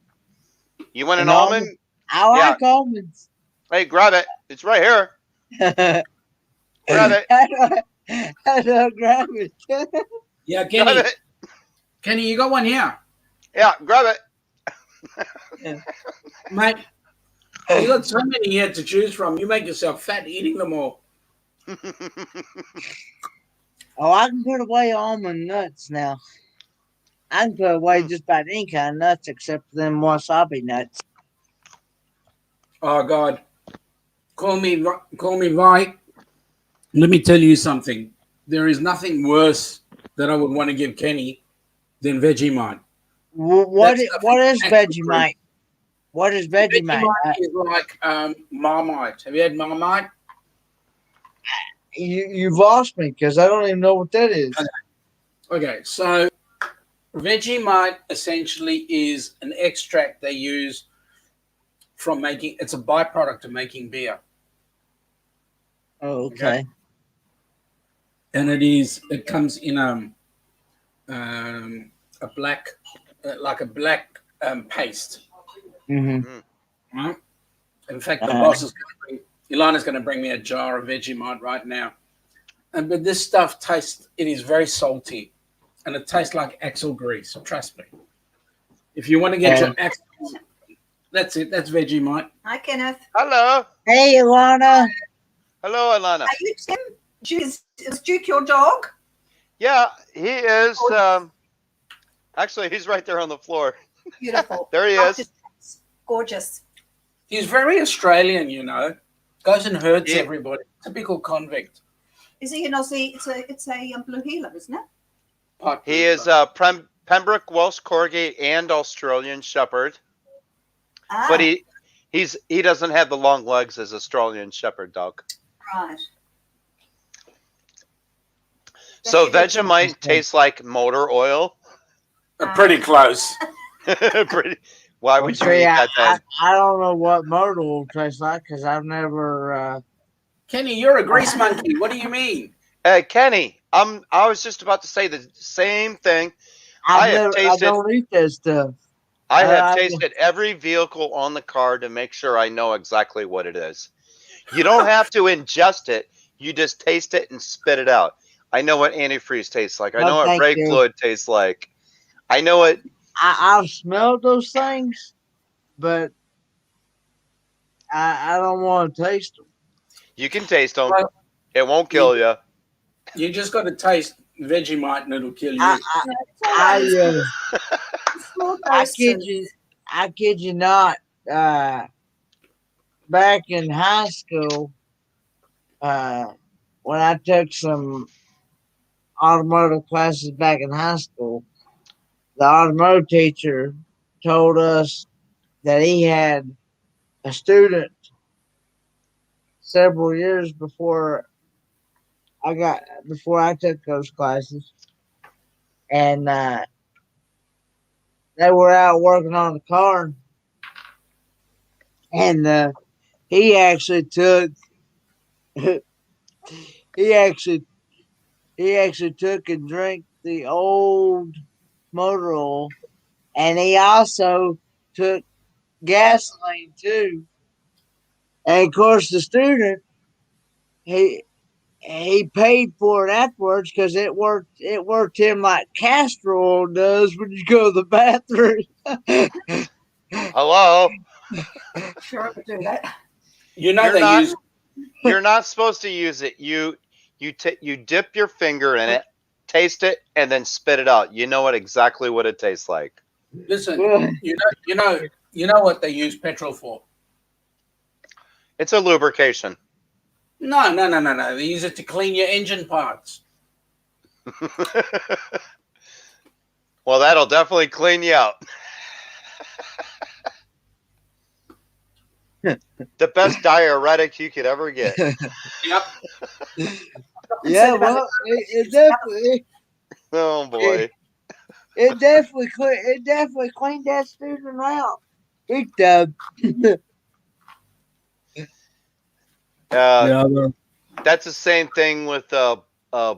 You want an almond? I like almonds. Hey, grab it. It's right here. Grab it. I don't grab it. Yeah, Grab Kenny. it. Kenny, you got one here. Yeah, grab it. Mate, you got so many here to choose from. You make yourself fat eating them all. Oh, I can put away almond nuts now. I can put away just about any kind of nuts except them wasabi nuts. Oh, God. Call me right. Let me tell you something. There is nothing worse that I would want to give Kenny than Vegemite. What That stuff is is Vegemite? What is Vegemite? Vegemite is like Marmite. Have you had Marmite? You've lost me because I don't even know what that is. Okay, so Vegemite essentially is an extract they use from making. It's a byproduct of making beer. Oh, okay. And it comes in a black, like a black paste. Mm-hmm. Right? In fact, the boss is going to Ilana's going to bring me a jar of Vegemite right now. But this stuff it is very salty, and it tastes like axle grease. Trust me. If you want to get your axle, that's it. That's Vegemite. Hi, Kenneth. Hello. Hey, Ilana. Hello, Alana. Are you Tim? Is Duke your dog? Yeah, he is. Actually, he's right there on the floor. Beautiful. There he is. Gorgeous. He's very Australian, you know. Goes and hurts Yeah. everybody. Typical convict. Is he an Aussie? It's a blue heeler, isn't it? He is Pembroke Welsh Corgi and Australian Shepherd, Ah, but he doesn't have the long legs as Australian Shepherd dog. right. So Vegemite tastes like motor oil. Pretty close. Pretty. Why would you See, eat that then? I don't know what motor will taste like because I've never. Kenny, you're a grease monkey. What do you mean? Kenny, I was just about to say the same thing. I don't eat that stuff. I have I- tasted every vehicle on the car to make sure I know exactly what it is. You don't have to ingest it. You just taste it and spit it out. I know what antifreeze tastes like. I know what thank brake you. fluid tastes like. I know it. I've smelled those things, but I don't want to taste them. You can taste them. Well, It won't kill you. You just got to taste Vegemite and it'll kill you. I kid you not. Back in high school, when I took some automotive classes back in high school, the automotive teacher told us that he had a student several years before I took those classes, and they were out working on the car, and he actually took he actually took and drank the old motor oil, and he also took gasoline too. And of course, the student he paid for it afterwards because it worked him like castor oil does when you go to the bathroom. Hello. Sure, I would do that. You know You're they not- use You're not supposed to use it. You dip your finger in it, taste it, and then spit it out. You know exactly what it tastes like. Listen, you know what they use petrol for? It's a lubrication. No. They use it to clean your engine parts. Well, that'll definitely clean you out. The best diuretic you could ever get. Yep. Yeah, well, it definitely, Oh boy. it definitely cleaned that student out. Big time. That's the same thing with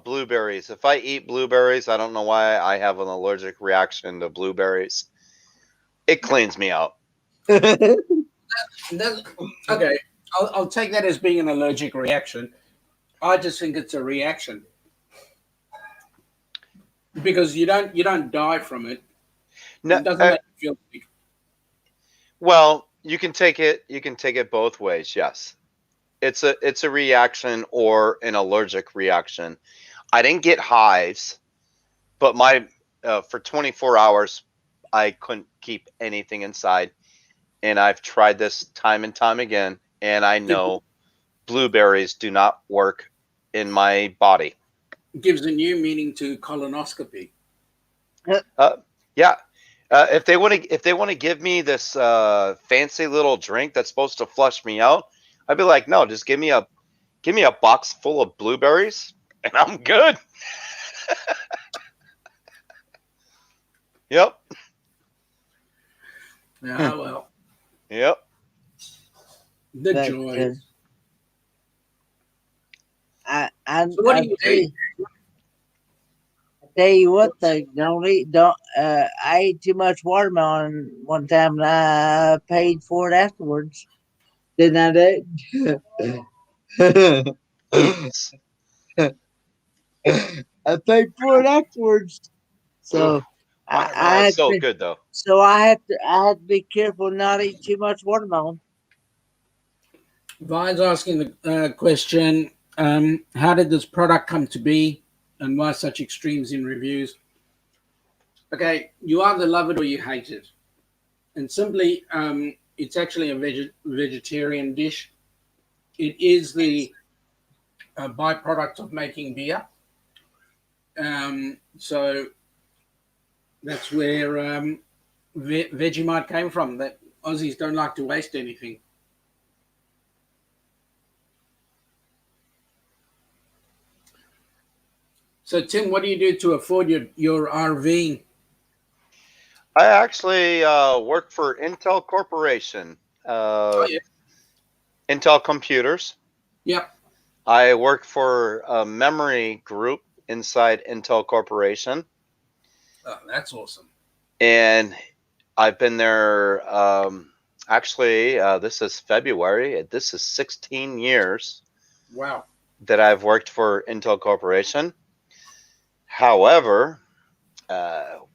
blueberries. If I eat blueberries, I don't know why I have an allergic reaction to blueberries. It cleans me out. Okay, I'll take that as being an allergic reaction. I just think it's a reaction because you don't die from it. No, It doesn't make you feel sick. well, you can take it both ways. Yes, it's a reaction or an allergic reaction. I didn't get hives, but my for 24 hours I couldn't keep anything inside, and I've tried this time and time again, and I know blueberries do not work in my body. Gives a new meaning to colonoscopy. Yeah. If they want to give me this fancy little drink that's supposed to flush me out, I'd be like, no, just give me a box full of blueberries and I'm good. Yep. Yeah, well. Yep. The joy. I So what do you eat? Tell you what, though, I ate too much watermelon one time and I paid for it afterwards. Didn't I do? I paid for it afterwards. So I had so to, good though. So I had to be careful not eat too much watermelon. Vine's asking the question, how did this product come to be and why such extremes in reviews? Okay, you either love it or you hate it. And simply, it's actually a vegetarian dish. It is the byproduct of making beer. So that's where Vegemite came from, that Aussies don't like to waste anything. So, Tim, what do you do to afford your RV? I actually work for Intel Corporation. Intel Computers. Yep. I work for a memory group inside Intel Corporation. Oh, that's awesome. And I've been there, actually, this is February. This is 16 years. Wow. That I've worked for Intel Corporation. However,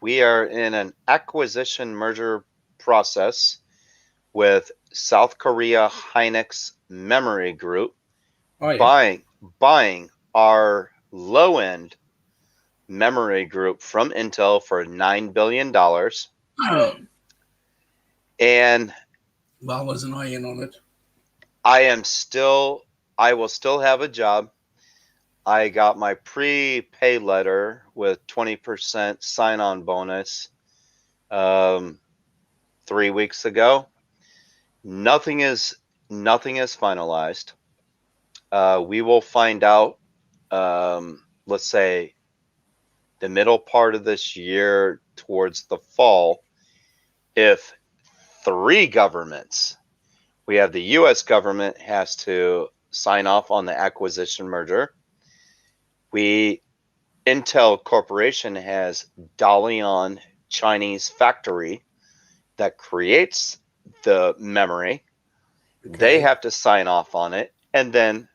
we are in an acquisition merger process with South Korea Hynix Memory Group, buying our low-end memory group from Intel for $9 billion. And why wasn't I in on it? I will still have a job. I got my pre-pay letter with 20% sign-on bonus 3 weeks ago. Nothing is finalized. We will find out, let's say, the middle part of this year towards the fall, if 3 governments, we have the U.S. government has to sign off on the acquisition merger. Intel Corporation has Dalian Chinese factory that creates the memory. Okay. They have to sign off on it. And then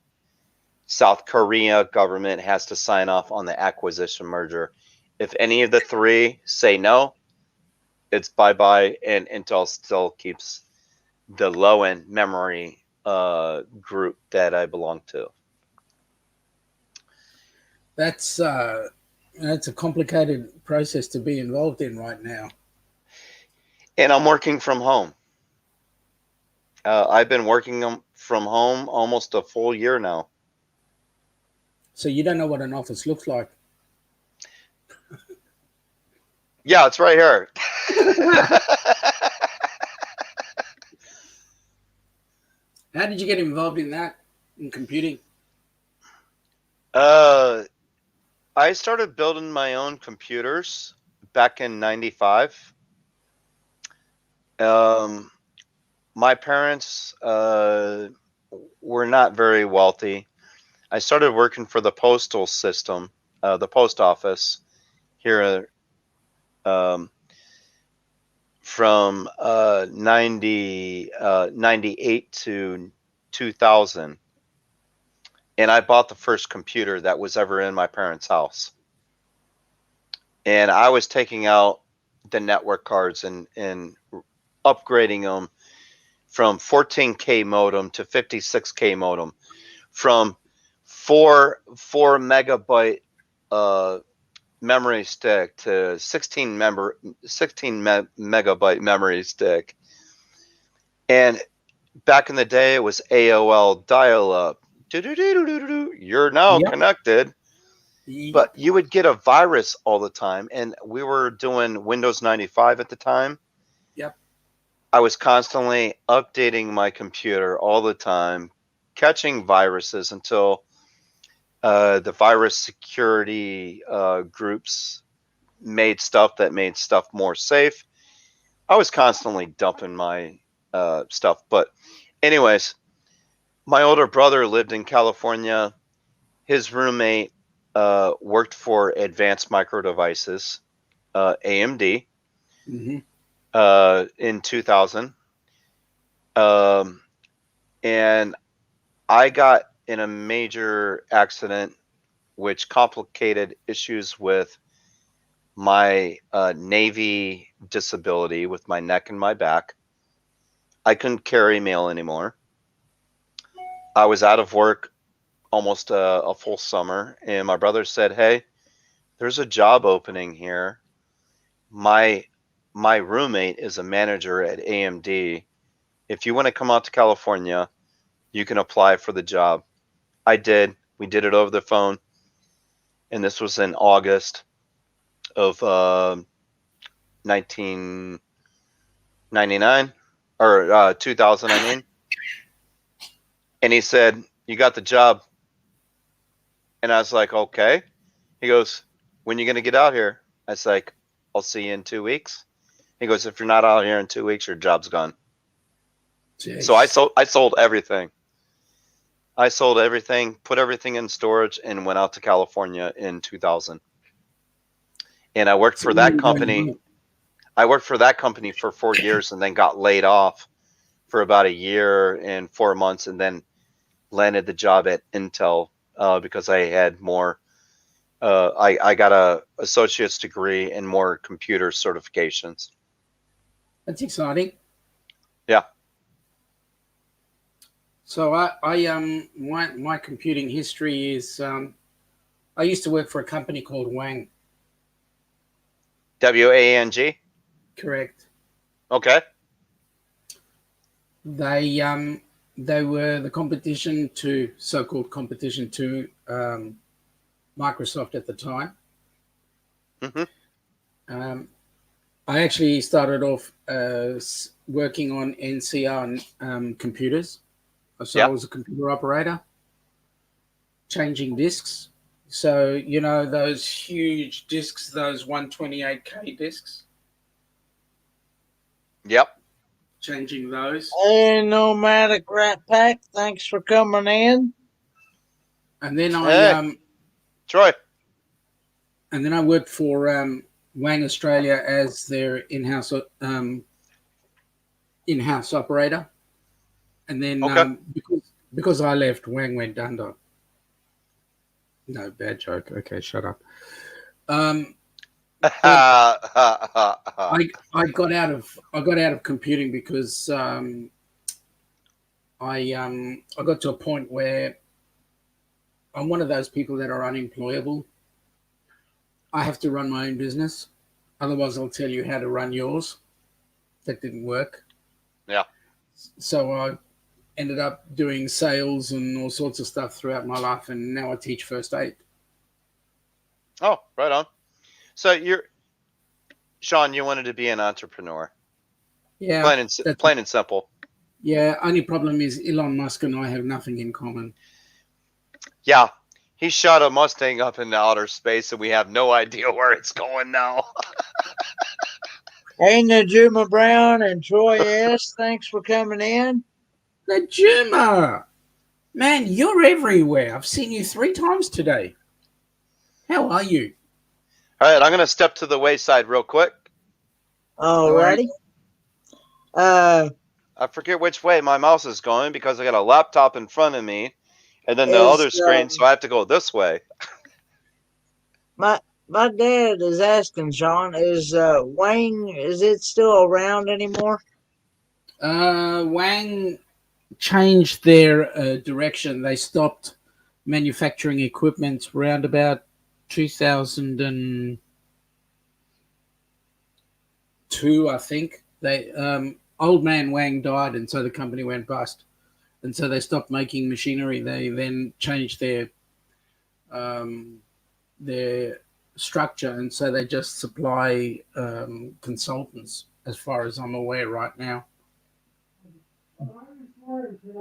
South Korea government has to sign off on the acquisition merger. If any of the 3 say no, it's bye-bye, and Intel still keeps the low-end memory group that I belong to. That's a complicated process to be involved in right now. And I'm working from home. I've been working from home almost a full year now. So you don't know what an office looks like. Yeah, it's right here. How did you get involved in that, in computing? I started building my own computers back in '95. My parents were not very wealthy. I started working for the postal system, the post office here, from 98 to 2000. And I bought the first computer that was ever in my parents' house. And I was taking out the network cards and upgrading them from 14K modem to 56K modem, from 4 megabyte memory stick to 16 megabyte memory stick. And back in the day, it was AOL dial-up. You're now connected. But you would get a virus all the time, and we were doing Windows 95 at the time. Yep. I was constantly updating my computer all the time, catching viruses until the virus security groups made stuff that made stuff more safe. I was constantly dumping my stuff. But anyways, my older brother lived in California. His roommate worked for Advanced Micro Devices, AMD, in 2000. And I got in a major accident which complicated issues with my Navy disability with my neck and my back. I couldn't carry mail anymore. I was out of work almost a full summer, and my brother said, "Hey, there's a job opening here. My roommate is a manager at AMD. If you want to come out to California, you can apply for the job." I did. We did it over the phone, and this was in August of 1999 or 2000. I mean, and he said, "You got the job." And I was like, "Okay." He goes, "When you going to get out here?" I was like, "I'll see you in 2 weeks." He goes, "If you're not out here in 2 weeks, your job's gone." Jeez. So I sold everything. I sold everything, put everything in storage, and went out to California in 2000. And I worked for that company. I worked for that company for 4 years and then got laid off for about a year and 4 months, and then landed the job at Intel because I had more. I got a associate's degree and more computer certifications. That's exciting. Yeah. So my computing history is I used to work for a company called Wang. WANG? Correct. Okay. They were the competition to so-called competition to Microsoft at the time. Mm-hmm. I actually started off working on NCR computers. So I was a computer operator, changing disks. So, you know, those huge disks, those 128K disks. Yep. Changing those. Hey, Nomadic Rat Pack, thanks for coming in. And then Troy. And then I worked for Wang Australia as their in-house operator. And then because I left, Wang went under. No, bad joke. Okay, shut up. I got out of computing because I got to a point where I'm one of those people that are unemployable. I have to run my own business. Otherwise, I'll tell you how to run yours. That didn't work. Yeah. So I ended up doing sales and all sorts of stuff throughout my life, and now I teach first aid. Oh, right on. So Sean, you wanted to be an entrepreneur. Yeah, Plain and simple. Yeah, only problem is Elon Musk and I have nothing in common. Yeah. He shot a Mustang up into outer space, and we have no idea where it's going now. Hey, Najuma Brown and Troy S., thanks for coming in. Najuma! Man, you're everywhere. I've seen you 3 times today. How are you? All right, I'm going to step to the wayside real quick. Alrighty. I forget which way my mouse is going because I got a laptop in front of me and then the other screen, so I have to go this way. My dad is asking, Sean, is Wang, is it still around anymore? Wang changed their direction. They stopped manufacturing equipment around about 2002, I think. They old man Wang died, and so the company went bust, and so they stopped making machinery. They then changed their structure, and so they just supply consultants, as far as I'm aware right now.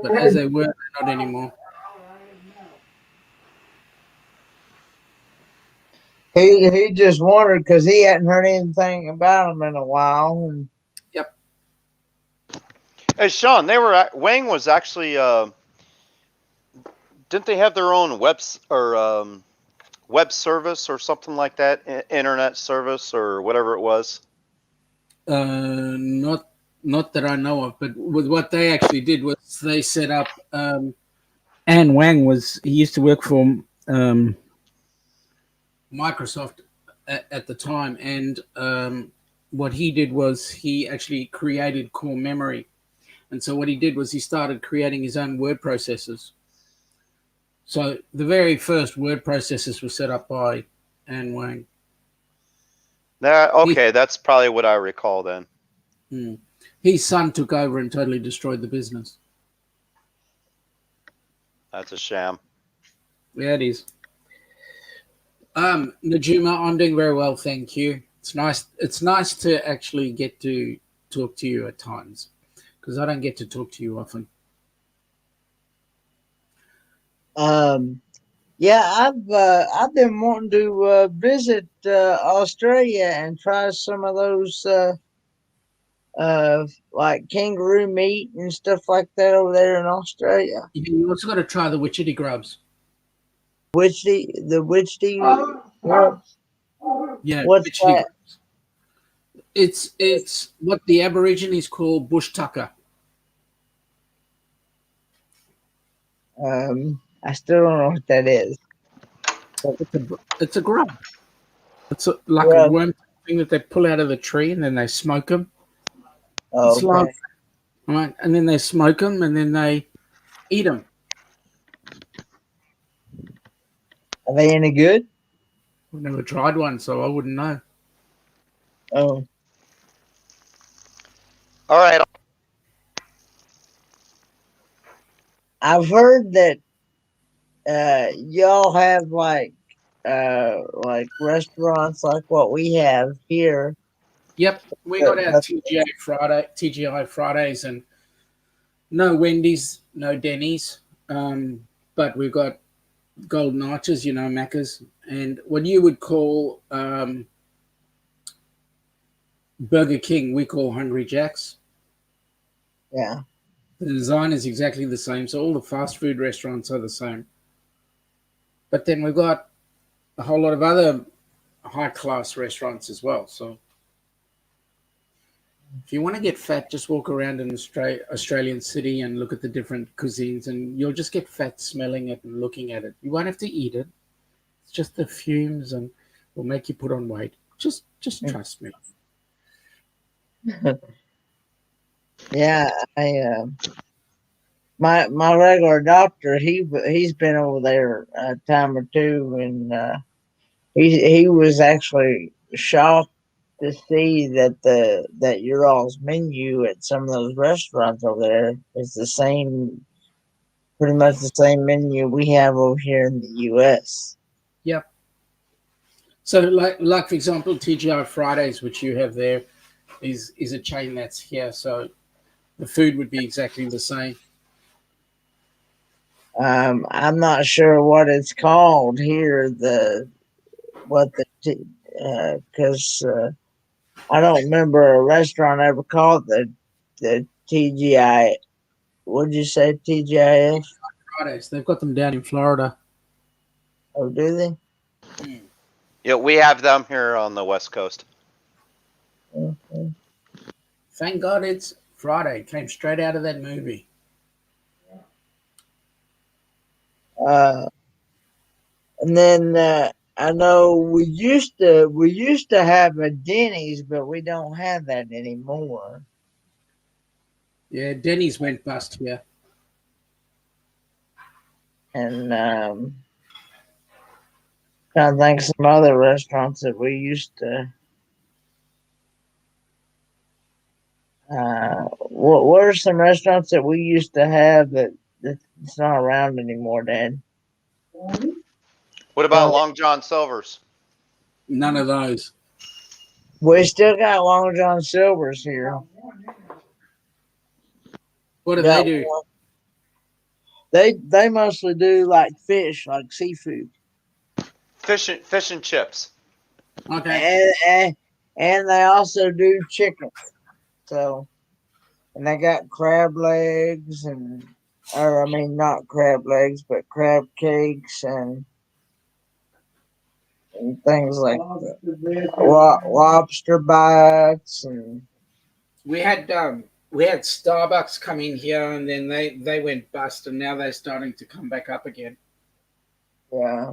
But as they were, they're not anymore. He just wondered because he hadn't heard anything about them in a while. And... Yep. Hey, Sean, Wang was actually didn't they have their own web service or something like that, internet service or whatever it was? Not that I know of, but with what they actually did was they set up. An Wang he used to work for Microsoft at the time, and what he did was he actually created core memory, and so what he did was he started creating his own word processors. So the very first word processors were set up by An Wang. That's probably what I recall then. His son took over and totally destroyed the business. That's a sham. Yeah, it is. Najuma, I'm doing very well, thank you. It's nice to actually get to talk to you at times, because I don't get to talk to you often. Yeah, I've been wanting to visit Australia and try some of those like kangaroo meat and stuff like that over there in Australia. You also got to try the witchetty grubs. The witchetty. Yeah, what's witchetty that? grubs. It's what the Aborigines call bush tucker. I still don't know what that is. It's a grub. It's like a worm thing that they pull out of the tree and then they smoke them. Oh, okay. Right, and then they smoke them and then they eat them. Are they any good? I've never tried one, so I wouldn't know. Oh. All right. I've heard that y'all have like restaurants like what we have here. Yep, we got our TGI Fridays, and no Wendy's, no Denny's, but we've got Golden Arches, Macca's, and what you would call Burger King, we call Hungry Jack's. Yeah. The design is exactly the same, so all the fast food restaurants are the same. But then we've got a whole lot of other high-class restaurants as well, so if you want to get fat, just walk around an Australian city and look at the different cuisines, and you'll just get fat smelling it and looking at it. You won't have to eat it. It's just the fumes, and will make you put on weight. Just trust me. Yeah, my regular doctor, he's been over there a time or two, and he was actually shocked to see that your all's menu at some of those restaurants over there is the same, pretty much the same menu we have over here in the U.S. Yep. So, like for example, TGI Fridays, which you have there, is a chain that's here. So the food would be exactly the same. I'm not sure what it's called here. Because I don't remember a restaurant ever called the TGI. What'd you say, TGIF? Fridays, they've got them down in Florida. Oh, do they? Yeah, we have them here on the West Coast. Okay. Thank God it's Friday. It came straight out of that movie. And then I know we used to have a Denny's, but we don't have that anymore. Yeah, Denny's went bust here. And trying to think of some other restaurants that we used to. What are some restaurants that we used to have that's not around anymore, Dad? What about Long John Silver's? None of those. We still got Long John Silver's here. What do Got they do? one- They mostly do like fish, like seafood, Fish and chips. Okay. and they also do chicken. So, and they got crab legs or I mean, not crab legs, but crab cakes and things like that. Lobster bites and We had Starbucks come in here, and then they went bust, and now they're starting to come back up again. yeah.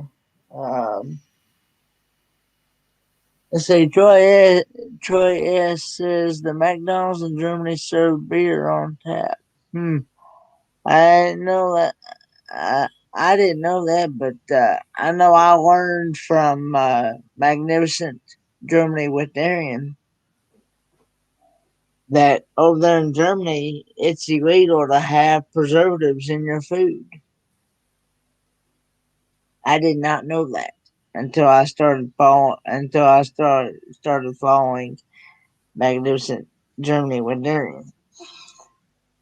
Let's see. Troy S says the McDonald's in Germany serve beer on tap. I didn't know that. I didn't know that, but I know I learned from Magnificent Germany with Darian that over there in Germany, it's illegal to have preservatives in your food. I did not know that until I started following Magnificent Germany with Darian.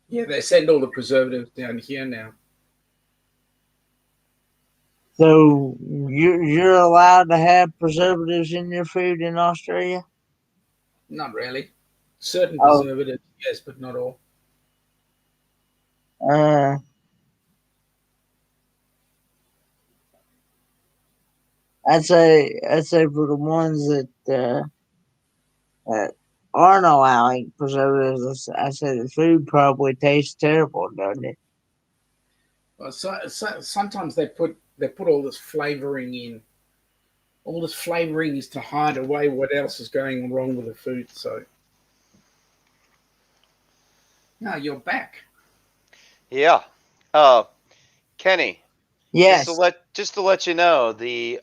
Yeah, they send all the preservatives down here now. So you're allowed to have preservatives in your food in Australia? Not really. Certain Oh, preservatives, yes, but not all. uh, I'd say for the ones that aren't allowing preservatives, I say the food probably tastes terrible, doesn't it? Well, sometimes they put all this flavoring in. All this flavoring is to hide away what else is going wrong with the food. So, no, you're back. Yeah. Kenny, Yes. just to let you know, the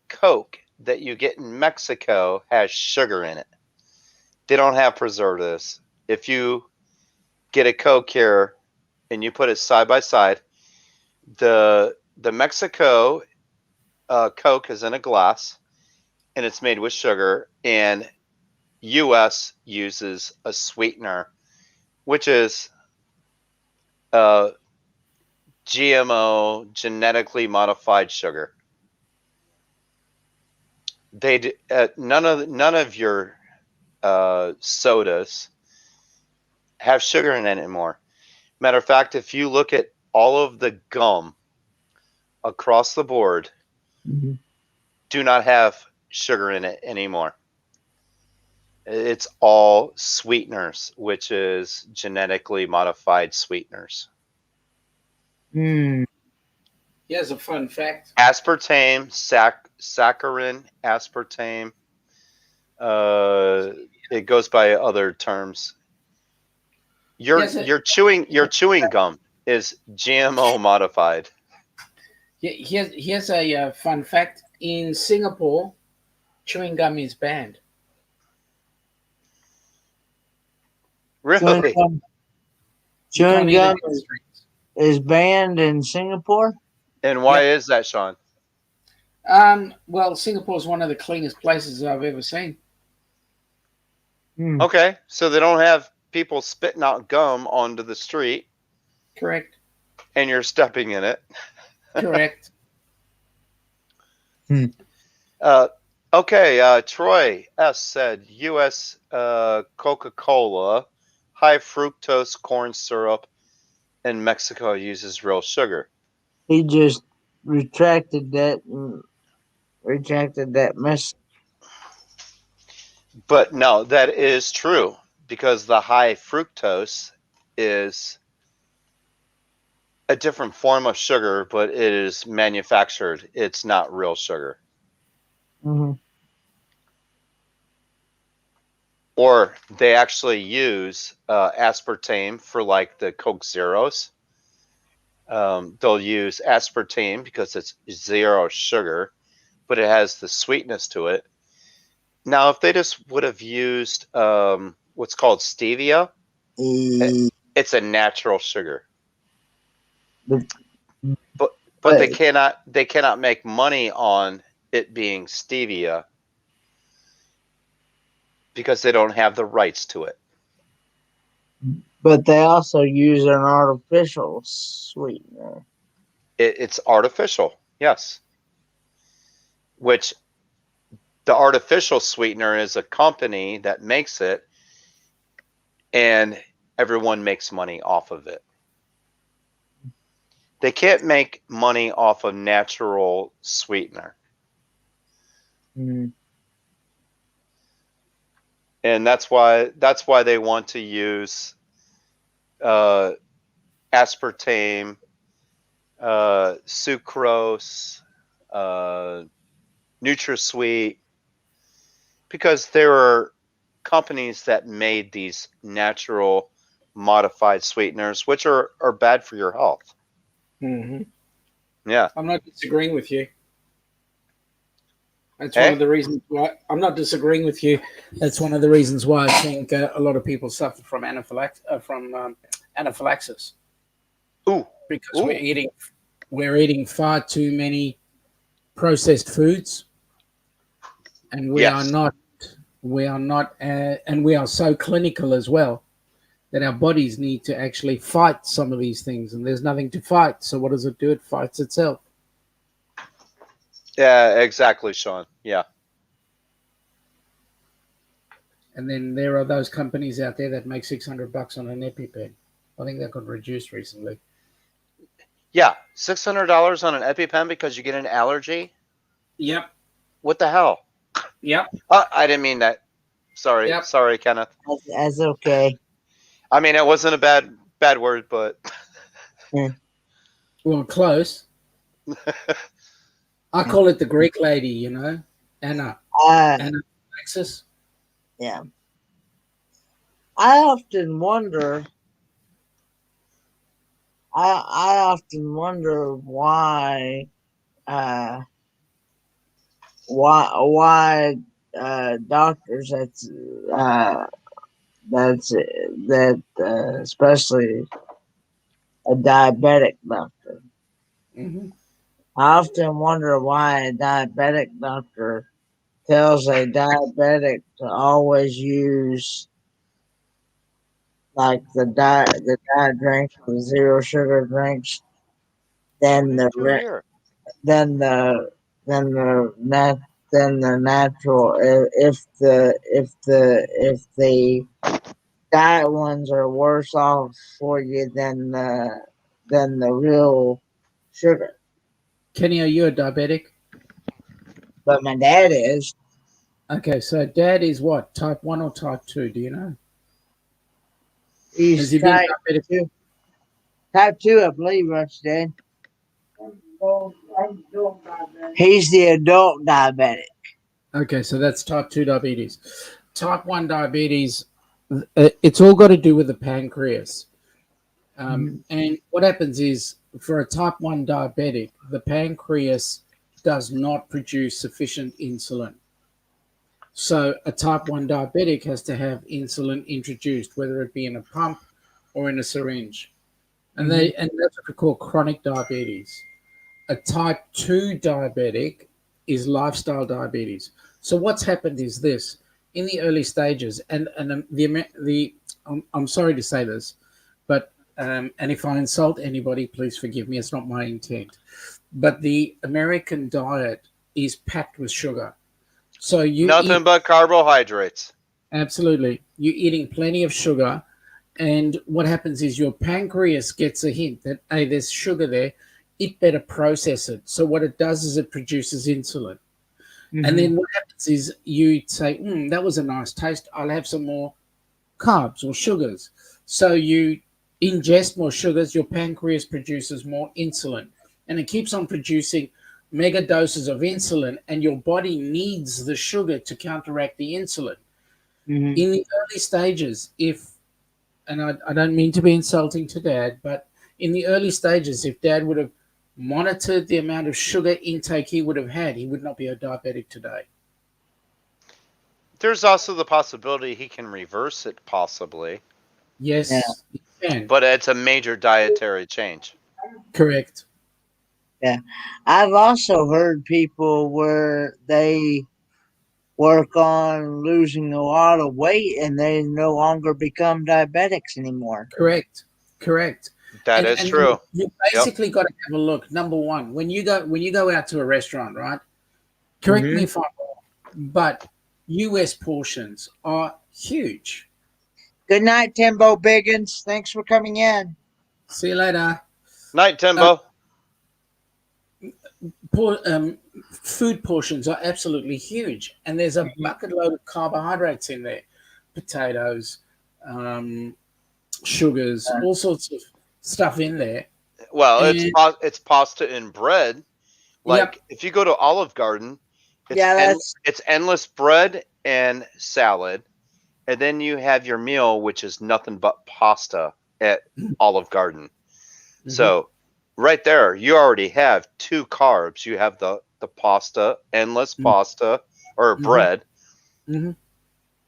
Coke that you get in Mexico has sugar in it. They don't have preservatives. If you get a Coke here and you put it side by side, the Mexico Coke is in a glass and it's made with sugar, and U.S. uses a sweetener, which is GMO, genetically modified sugar. None of your sodas have sugar in it anymore. Matter of fact, if you look at all of the gum across the board, do not have sugar in it anymore. It's all sweeteners, which is genetically modified sweeteners. Mm. Here's a fun fact. Aspartame, saccharin, aspartame. It goes by other terms. You're chewing gum. is GMO modified. Here's a fun fact. In Singapore, chewing gum is banned. Chewing Really? gum, You can't chewing eat it gum in the streets. is banned in Singapore. And why is that, Sean? Well, Singapore is one of the cleanest places I've ever seen. Okay, so they don't have people spitting out gum onto the street. Correct. And you're stepping in it. Correct. Okay, Troy S. said U.S. Coca-Cola, high fructose corn syrup, and Mexico uses real sugar. He just retracted that mess. But no, that is true because the high fructose is a different form of sugar, but it is manufactured. It's not real sugar. Mm-hmm. Or they actually use aspartame for like the Coke Zeros. They'll use aspartame because it's zero sugar, but it has the sweetness to it. Now, if they just would have used what's called stevia, it's a natural sugar. But they cannot make money on it being stevia because they don't have the rights to it. But they also use an artificial sweetener. It's artificial, yes. Which the artificial sweetener is a company that makes it, and everyone makes money off of it. They can't make money off of natural sweetener. Mm. And that's why they want to use aspartame, sucrose, NutraSweet, because there are companies that made these natural modified sweeteners, which are bad for your health. Mm-hmm. Yeah. I'm not disagreeing with you. That's one of the reasons why I'm not disagreeing with you. That's one of the reasons why I think a lot of people suffer from anaphylaxis. Ooh. Because we're eating far too many processed foods, and we are not, and we are so clinical as well that our bodies need to actually fight some of these things, and there's nothing to fight. So what does it do? It fights itself. Yeah, exactly, Sean. Yeah. And then there are those companies out there that make $600 on an EpiPen. I think that got reduced recently. Yeah, $600 on an EpiPen because you get an allergy? Yep. What the hell? Yep. I didn't mean that. Sorry. Yep. Sorry, Kenneth. That's okay. I mean, it wasn't a bad word, but... Well, close. I call it the Greek lady, you know, Anaphylaxis. Yeah. I often wonder why doctors especially a diabetic doctor. Mm-hmm. I often wonder why a diabetic doctor tells a diabetic to always use like the diet drinks, the zero sugar drinks, than the natural. If the diet ones are worse off for you than the real sugar. Kenny, are you a diabetic? But my dad is. Okay, so Dad is what, type 1 or type 2? Do you know? He's type 2. Type 2, I believe, that's Dad. He's the adult diabetic. Okay, so that's type 2 diabetes. Type 1 diabetes, it's all got to do with the pancreas. And what happens is, for a type 1 diabetic, the pancreas does not produce sufficient insulin. So a type 1 diabetic has to have insulin introduced, whether it be in a pump or in a syringe. And that's what we call chronic diabetes. A type 2 diabetic is lifestyle diabetes. So what's happened is this: in the early stages, and I'm sorry to say this, but and if I insult anybody, please forgive me. It's not my intent. But the American diet is packed with sugar. So you Nothing eat, but carbohydrates. absolutely, you're eating plenty of sugar. And what happens is your pancreas gets a hint that, hey, there's sugar there. It better process it. So what it does is it produces insulin. And then what happens is you say, that was a nice taste. I'll have some more carbs or sugars. So you ingest more sugars, your pancreas produces more insulin. And it keeps on producing mega doses of insulin, and your body needs the sugar to counteract the insulin. In the early stages, and I don't mean to be insulting to Dad, but in the early stages, if Dad would have monitored the amount of sugar intake he would have had, he would not be a diabetic today. There's also the possibility he can reverse it, possibly. Yes, he can. But it's a major dietary change. Correct. Yeah. I've also heard people where they work on losing a lot of weight and they no longer become diabetics anymore. Correct. That is true. You basically got to have a look. Number one, when you go out to a restaurant, right? Correct me if I'm wrong, but US portions are huge. Good night, Timbo Biggins. Thanks for coming in. See you later. Night, Timbo. Food portions are absolutely huge, and there's a bucket load of carbohydrates in there, potatoes, sugars, all sorts of stuff in there. Well, it's pasta and bread. Like if you go to Olive Garden, it's endless bread and salad, and then you have your meal, which is nothing but pasta at Olive Garden. So right there, you already have two carbs. You have the pasta, endless pasta or bread, and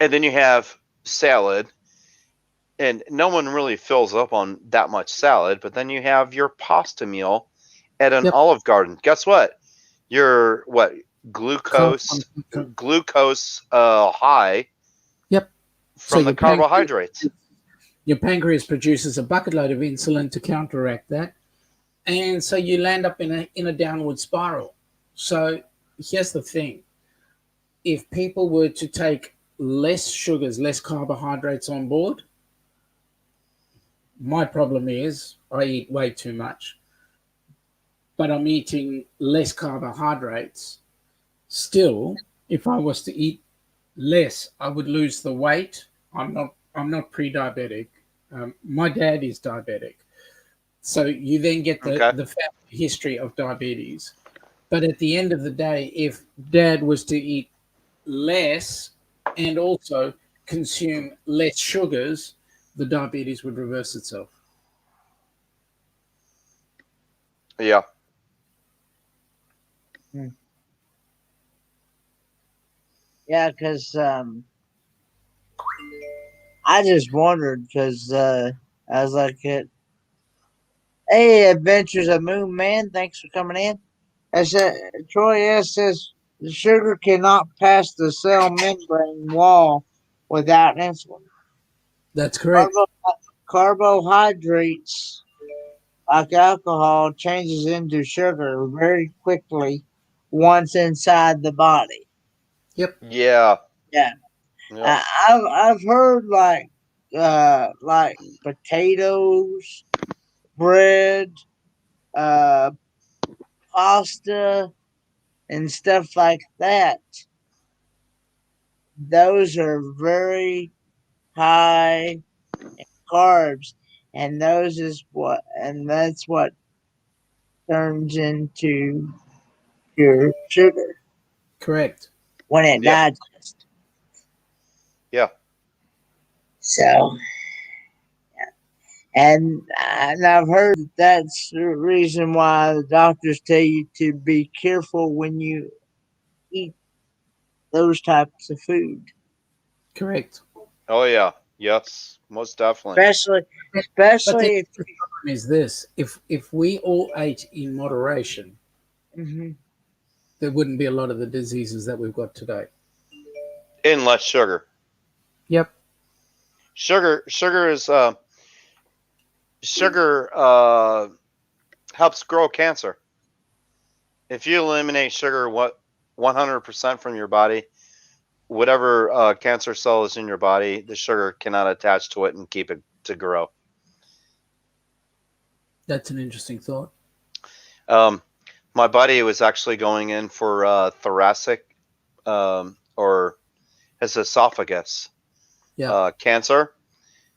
then you have salad. And no one really fills up on that much salad, but then you have your pasta meal at an Olive Garden. Guess what? Your glucose high. Yep. From the carbohydrates. Your pancreas produces a bucket load of insulin to counteract that, and so you land up in a downward spiral. So here's the thing: if people were to take less sugars, less carbohydrates on board, my problem is I eat way too much, but I'm eating less carbohydrates. Still, if I was to eat less, I would lose the weight. I'm not pre-diabetic. My dad is diabetic, so you then get the family history of diabetes. But at the end of the day, if Dad was to eat less and also consume less sugars, the diabetes would reverse itself. Yeah. Yeah, because I just wondered because I was like, "Hey, Adventures of Moon Man, thanks for coming in." I said, Troy S says the sugar cannot pass the cell membrane wall without insulin. That's correct. Carbohydrates, like alcohol, changes into sugar very quickly once inside the body. Yep. Yeah. I've heard like potatoes, bread, pasta, and stuff like that. Those are very high in carbs, and that's what turns into your sugar. Correct. When it digests. Yeah. So, And I've heard that that's the reason why the doctors tell you to be careful when you eat those types of food. Correct. Oh yeah, yes, most definitely. Especially, But especially if the problem is this: if we all ate in moderation, mhm. there wouldn't be a lot of the diseases that we've got today. In less sugar. Yep. Sugar is sugar helps grow cancer. If you eliminate sugar, 100% from your body, whatever cancer cell is in your body, the sugar cannot attach to it and keep it to grow. That's an interesting thought. My buddy was actually going in for thoracic or his esophagus Yeah. cancer.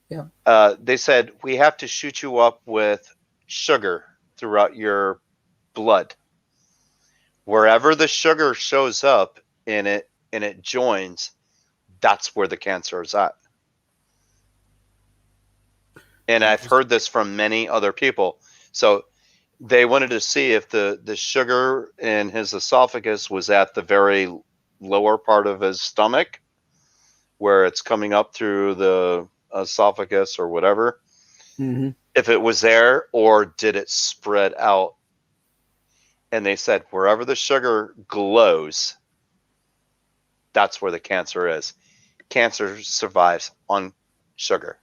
Yeah. They said, we have to shoot you up with sugar throughout your blood. Wherever the sugar shows up in it and it joins, that's where the cancer is at. And I've heard this from many other people. So they wanted to see if the sugar in his esophagus was at the very lower part of his stomach, where it's coming up through the esophagus or whatever. Mm-hmm. If it was there, or did it spread out? And they said wherever the sugar glows, that's where the cancer is. Cancer survives on sugar.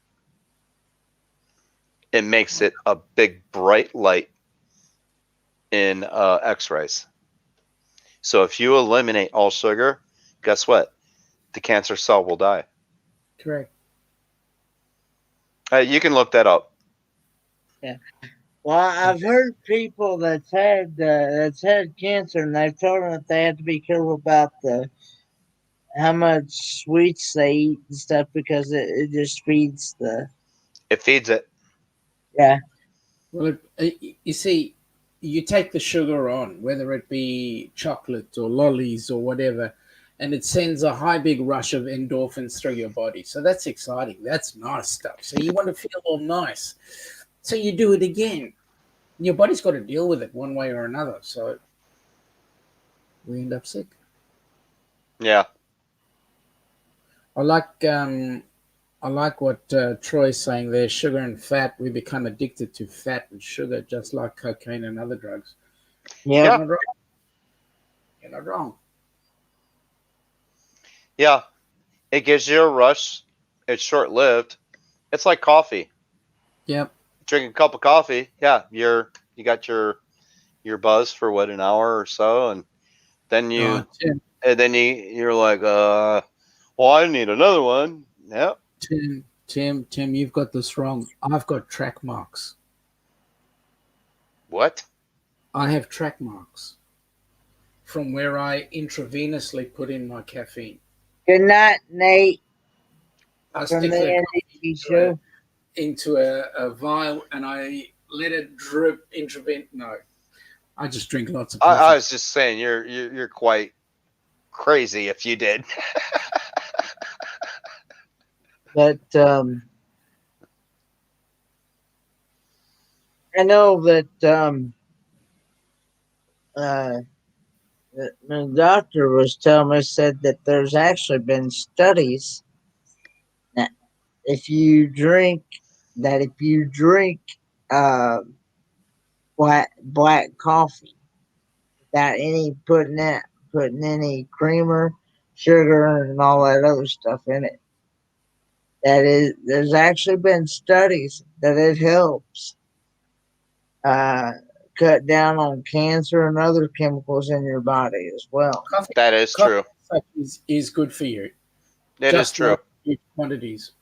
It makes it a big bright light in x-rays. So if you eliminate all sugar, guess what? The cancer cell will die. Correct. You can look that up. Yeah. Well, I've heard people that's had cancer, and they've told them that they have to be careful about the how much sweets they eat and stuff because it just feeds the It feeds it. yeah. Well, you see, you take the sugar on, whether it be chocolate or lollies or whatever, and it sends a high big rush of endorphins through your body. So that's exciting. That's nice stuff. So you want to feel all nice. So you do it again. Your body's got to deal with it one way or another. So we end up sick. Yeah. I like what Troy's saying there. Sugar and fat, we become addicted to fat and sugar, just like cocaine and other drugs. Yeah. You're not wrong. You're not wrong. Yeah. It gives you a rush. It's short lived. It's like coffee. Yep. Drink a cup of coffee. Yeah, you got your buzz for what, an hour or so, and then you're like, well, I need another one. Yep. Tim, you've got this wrong. I've got track marks. What? I have track marks from where I intravenously put in my caffeine. Good night, Nate. I From stick the the NDT show. into a vial and I let it drip No, I just drink lots of coffee. I was just saying, you're quite crazy if you did. But I know that the doctor was telling me, said that there's actually been studies that if you drink uh, black coffee without any putting any creamer, sugar, and all that other stuff in it, there's actually been studies that it helps cut down on cancer and other chemicals in your body as well. That is true. Is good for you. It is true. Like huge quantities.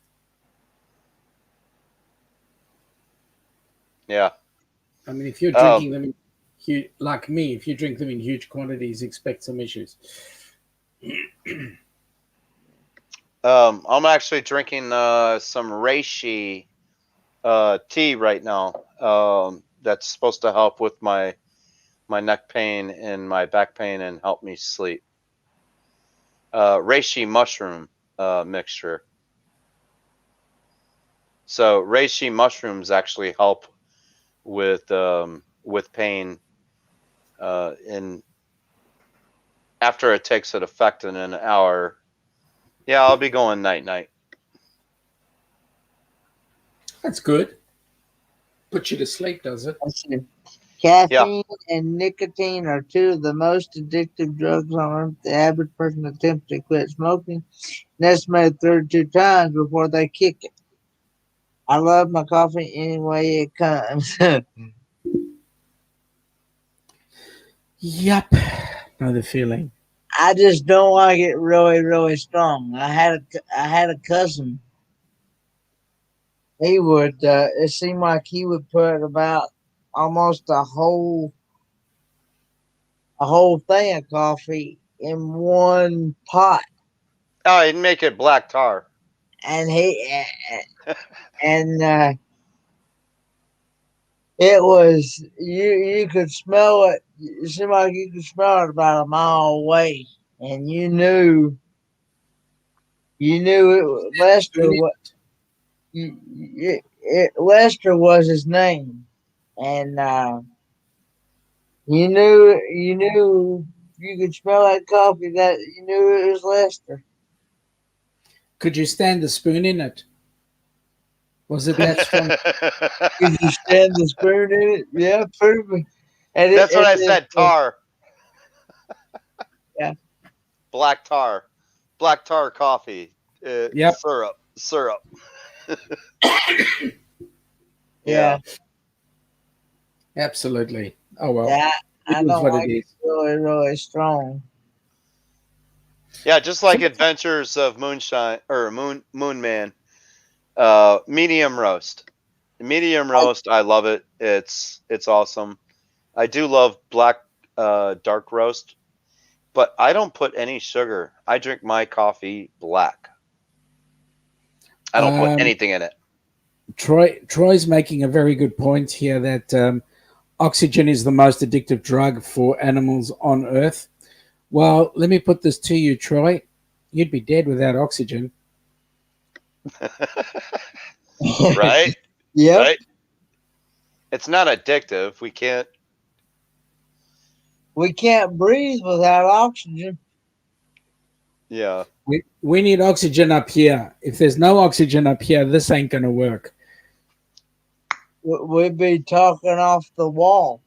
Yeah. I mean, if you're drinking them like me, if you drink them in huge quantities, expect some issues. I'm actually drinking some reishi tea right now. That's supposed to help with my neck pain and my back pain and help me sleep. Reishi mushroom mixture. So reishi mushrooms actually help with pain in after it takes an effect in an hour. Yeah, I'll be going night night. That's good. Puts you to sleep, does it? Let's see. Caffeine and nicotine are two of the most addictive drugs on earth. The average person attempts to quit smoking an estimated 32 times before they kick it. I love my coffee any way it comes. Yep. Know the feeling. I just don't like it really, really strong. I had a cousin. He would. It seemed like he would put about almost a whole thing of coffee in one pot, Oh, he'd make it black tar. and and it was you could smell it. It seemed like you could smell it about a mile away, and you knew it. Lester was his name, and you knew you could smell that coffee, that you knew it was Lester. Could you stand the spoon in it? Was it that strong? Could you stand the spoon in it? Yeah, perfect. And That's what I said. Tar. Yeah. Black tar coffee. Yep. Syrup. Yeah. Absolutely. Oh well. Yeah, I It is don't what like it it is. really, really strong. Yeah, just like Adventures of Moonshine or Moon Man. Medium roast. Medium roast, I love it. It's awesome. I do love black dark roast, but I don't put any sugar. I drink my coffee black. I don't put anything in it. Troy's making a very good point here that oxygen is the most addictive drug for animals on Earth. Well, let me put this to you, Troy. You'd be dead without oxygen. Right? Yep. Right? It's not addictive. We can't breathe without oxygen. Yeah. We need oxygen up here. If there's no oxygen up here, this ain't going to work. We'd be talking off the wall.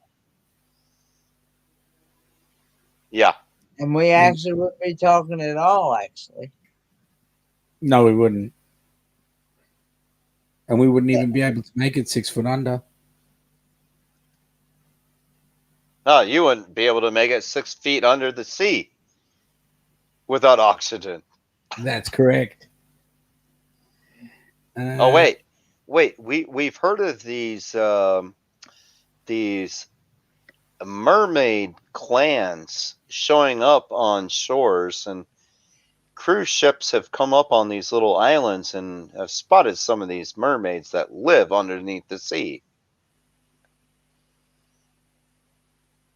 Yeah. And we actually wouldn't be talking at all, actually. No, we wouldn't. And we wouldn't even be able to make it 6 foot under. No, you wouldn't be able to make it 6 feet under the sea without oxygen. That's correct. Oh wait. We've heard of these mermaid clans showing up on shores, and cruise ships have come up on these little islands and have spotted some of these mermaids that live underneath the sea.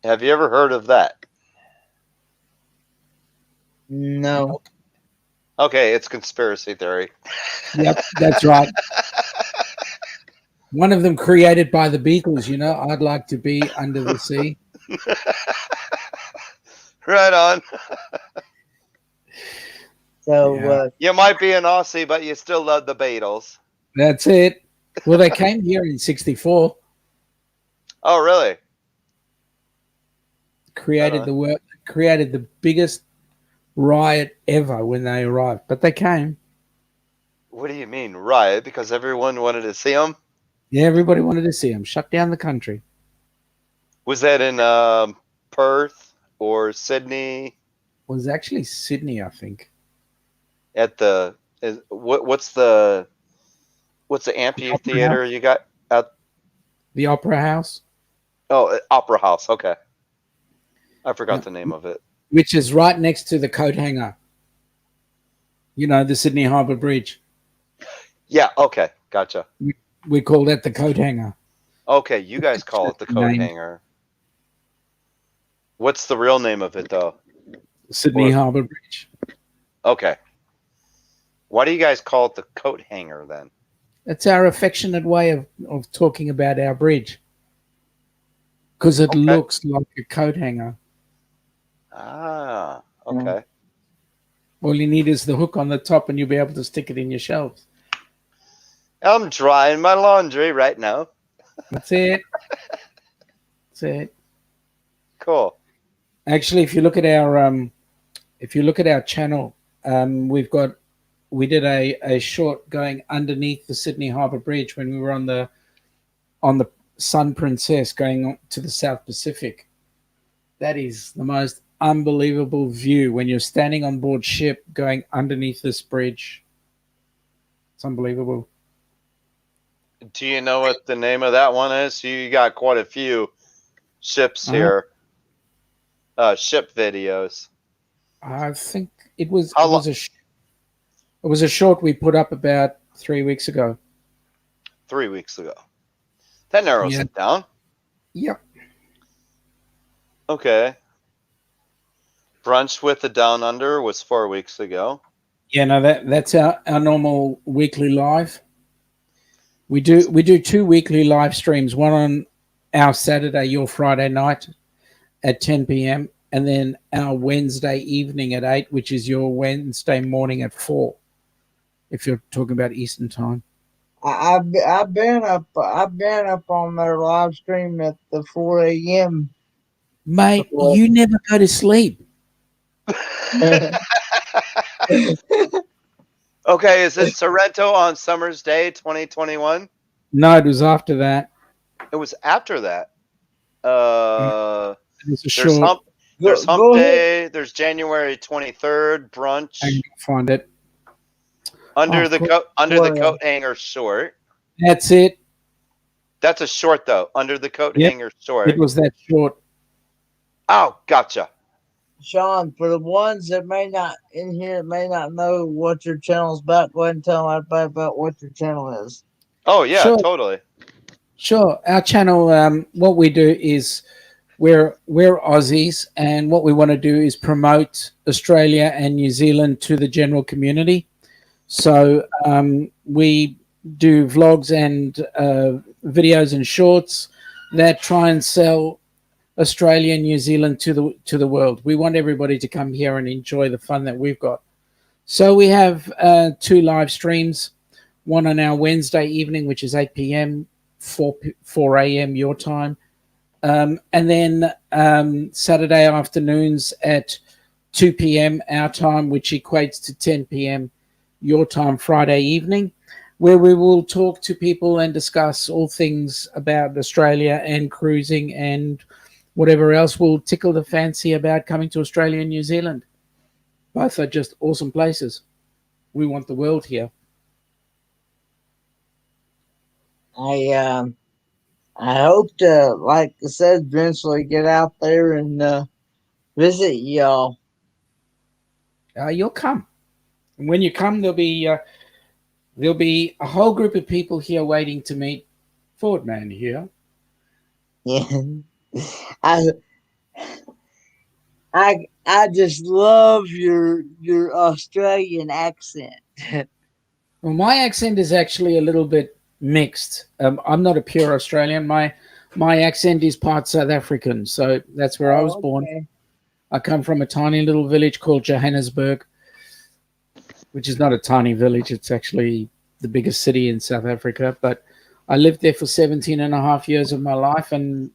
Have you ever heard of that? No. Okay, it's conspiracy theory. Yep, that's right. One of them created by the Beatles, you know, I'd like to be under the sea. Right on. So you might be an Aussie, but you still love the Beatles. That's it. Well, they came here in '64. Oh, really? Created the biggest riot ever when they arrived, but they came. What do you mean riot? Because everyone wanted to see them? Yeah, everybody wanted to see them. Shut down the country. Was that in Perth or Sydney? It was actually Sydney, I think. At the what's the amphitheater you got at the Opera House? Oh, Opera House. Okay, I forgot the name of it. Which is right next to the coat hanger. You know, the Sydney Harbour Bridge. Yeah. Okay. Gotcha. We call that the coat hanger. Okay, you guys call it the coat hanger. What's the real name of it, though? Sydney Harbour Bridge. Okay. Why do you guys call it the coat hanger then? That's our affectionate way of talking about our bridge because it Okay. looks like a coat hanger. Ah, okay. All you need is the hook on the top, and you'll be able to stick it in your shelves. I'm drying my laundry right now. That's it. That's it. Cool. Actually, if you look at our channel, we did a short going underneath the Sydney Harbour Bridge when we were on the Sun Princess going to the South Pacific. That is the most unbelievable view when you're standing on board ship going underneath this bridge. It's unbelievable. Do you know what the name of that one is? You got quite a few ships here. Ship videos. I think it was How it was it was a short we put up about 3 weeks ago. 3 weeks ago. That narrows it down. Yep. Okay. Brunch with the Down Under was 4 weeks ago. Yeah, no, that's our normal weekly live. We do 2 weekly live streams, one on our Saturday, your Friday night at 10 p.m. and then our Wednesday evening at 8, which is your Wednesday morning at 4, if you're talking about Eastern time. I've been up on their live stream at the 4 a.m. Mate, you never go to sleep. Okay, is it Sorrento on Summer's Day 2021? No, it was after that. It was after that. It's a short. There's Hump Day. There's January 23rd brunch. I can find it. Under the coat hanger short. That's it. That's a short though. Under the coat hanger short. It was that short. Oh, gotcha. Sean, for the ones that may not know what your channel's about, go ahead and tell everybody about what your channel is. Oh yeah, Sure. totally. Sure. Our channel, what we do is we're Aussies, and what we want to do is promote Australia and New Zealand to the general community. So we do vlogs and videos and shorts that try and sell Australia and New Zealand to the world. We want everybody to come here and enjoy the fun that we've got. So we have 2 live streams, one on our Wednesday evening, which is 8 p.m., 4 a.m. your time, and then Saturday afternoons at 2 p.m. our time, which equates to 10 p.m. your time, Friday evening, where we will talk to people and discuss all things about Australia and cruising and whatever else will tickle the fancy about coming to Australia and New Zealand. Both are just awesome places. We want the world here. I hope to, like I said, eventually get out there and visit y'all. You'll come. And when you come, there'll be a whole group of people here waiting to meet Ford Man here. Yeah, I just love your Australian accent. Well, my accent is actually a little bit mixed. I'm not a pure Australian. My accent is part South African, so that's where I was born. I come from a tiny little village called Johannesburg, which is not a tiny village. It's actually the biggest city in South Africa. But I lived there for 17 and a half years of my life, and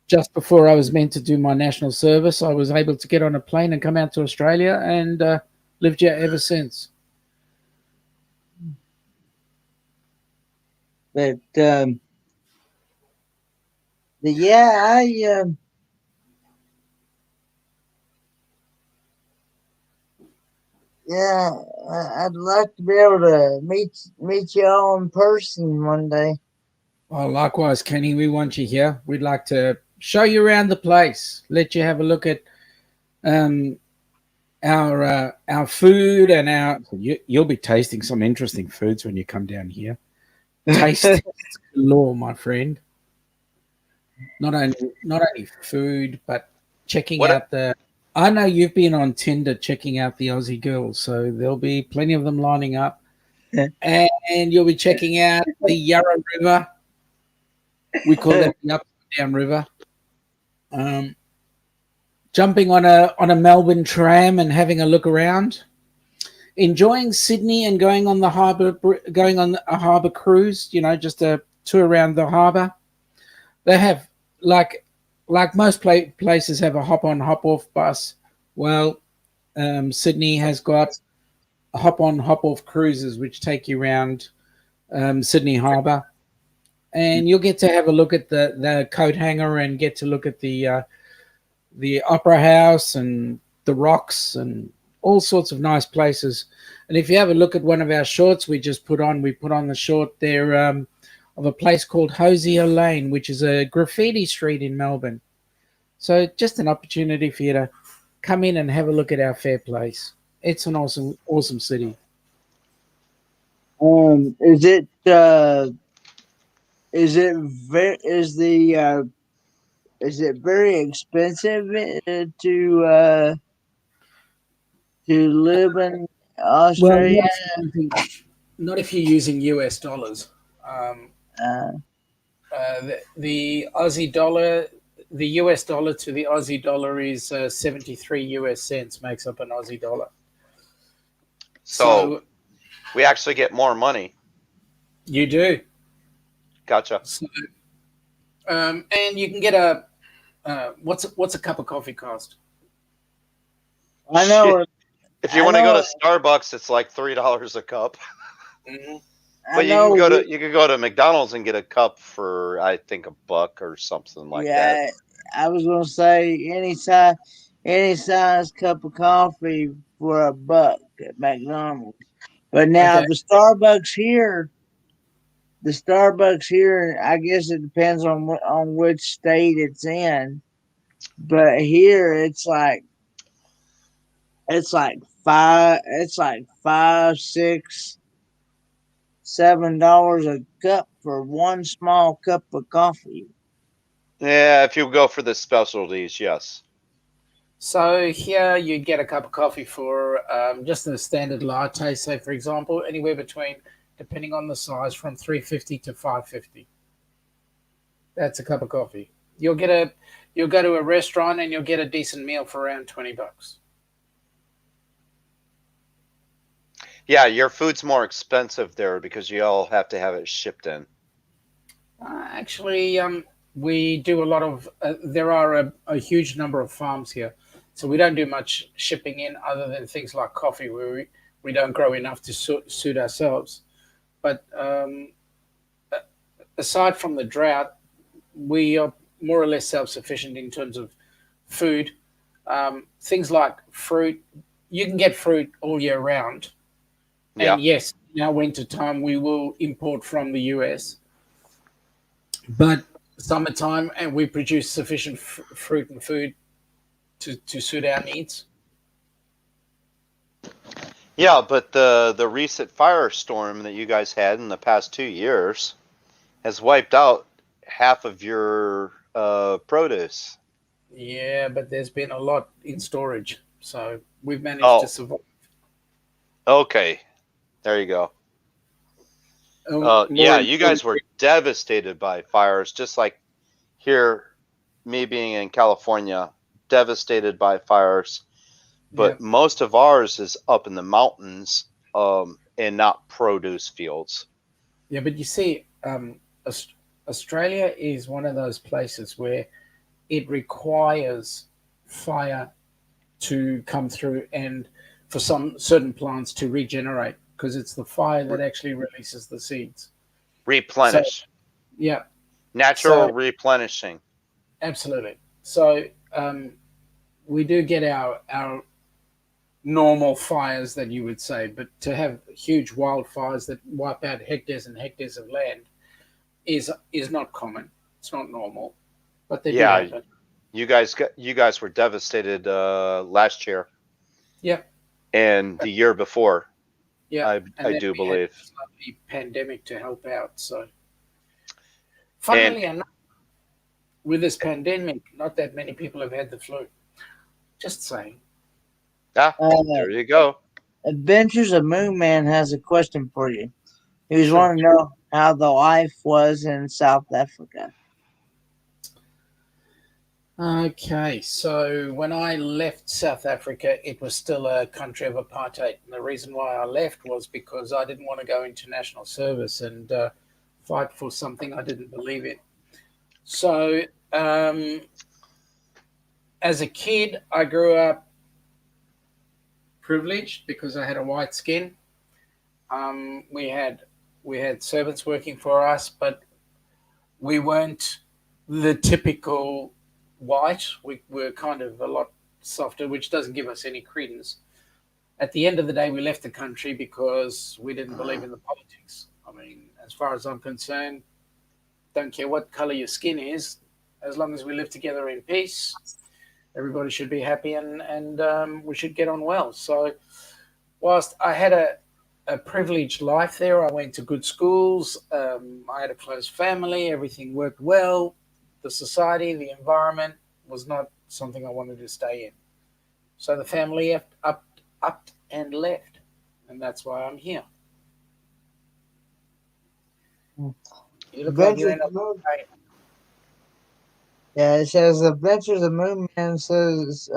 just before I was meant to do my national service, I was able to get on a plane and come out to Australia and lived here ever since. But yeah, I'd like to be able to meet you all in person one day. Well, likewise, Kenny, we want you here. We'd like to show you around the place, let you have a look at our food and you'll be tasting some interesting foods when you come down here. Taste law, my friend. Not only food, but checking out I know you've been on Tinder checking out the Aussie girls, so there'll be plenty of them lining up. and you'll be checking out the Yarra River. We call that the Up and Down River. Jumping on a Melbourne tram and having a look around, enjoying Sydney and going on a harbour cruise. Just a tour around the harbour. They have like most places have a hop on hop off bus. Well, Sydney has got hop on hop off cruises which take you around Sydney Harbour, and you'll get to have a look at the coat hanger and get to look at the Opera House and the Rocks and all sorts of nice places. And if you have a look at one of our shorts we put on the short there of a place called Hosier Lane, which is a graffiti street in Melbourne. So just an opportunity for you to come in and have a look at our fair place. It's an awesome city. Is it very expensive to live in Australia? Well, not if you're using US dollars. The Aussie dollar, the US dollar to the Aussie dollar is 73 US cents makes up an Aussie dollar. So we actually get more money. You do. Gotcha. So, and you can get a what's a cup of coffee cost? I know. If you want to go to Starbucks, it's like $3 a cup. Mm-hmm. But you can go to McDonald's and get a cup for I think $1 or something like that. I was gonna say any size cup of coffee for $1 at McDonald's. But now Okay. the Starbucks here, I guess it depends on which state it's in. But here it's like five, $6, $7 a cup for one small cup of coffee. Yeah, if you go for the specialties, yes. So here you get a cup of coffee for just a standard latte, say for example, anywhere between, depending on the size, from $3.50 to $5.50. That's a cup of coffee. You'll go to a restaurant and you'll get a decent meal for around $20. Yeah, your food's more expensive there because you all have to have it shipped in. Actually, we do a lot of. There are a huge number of farms here, so we don't do much shipping in other than things like coffee, where we don't grow enough to suit ourselves. But aside from the drought, we are more or less self-sufficient in terms of food. Things like fruit, you can get fruit all year round. And yes, in our winter time, we will import from the US. But summertime, and we produce sufficient fruit and food to suit our needs. Yeah, but the recent firestorm that you guys had in the past 2 years has wiped out half of your produce. Yeah, but there's been a lot in storage, so we've managed to survive. Okay, there you go. Yeah, you guys were devastated by fires, just like here, me being in California, devastated by fires. But most of ours is up in the mountains and not produce fields. Yeah, but you see, Australia is one of those places where it requires fire to come through and for some certain plants to regenerate, because it's the fire that actually releases the seeds. Replenish. So, yeah. Natural replenishing. Absolutely. So we do get our normal fires that you would say, but to have huge wildfires that wipe out hectares and hectares of land is not common. It's not normal. But they do happen. You guys were devastated last year. Yeah. And the year before. Yeah. I do believe. The pandemic to help out. So funnily enough, with this pandemic, not that many people have had the flu. Just saying. There you go. Adventures of Moon Man has a question for you. He was Sure. wanting to know how the life was in South Africa. Okay, so when I left South Africa, it was still a country of apartheid. And the reason why I left was because I didn't want to go into national service and fight for something I didn't believe in. So, as a kid, I grew up privileged because I had a white skin. We had servants working for us, but we weren't the typical white. We were kind of a lot softer, which doesn't give us any credence. At the end of the day, we left the country because we didn't believe in the politics. I mean, as far as I'm concerned, don't care what color your skin is, as long as we live together in peace, everybody should be happy and we should get on well. So, whilst I had a privileged life there, I went to good schools, I had a close family, everything worked well. The society, the environment was not something I wanted to stay in. So the family upped and left, and that's why I'm here. You look like you're Adventures in of Moon. a Yeah, it says Adventures of Moon Man says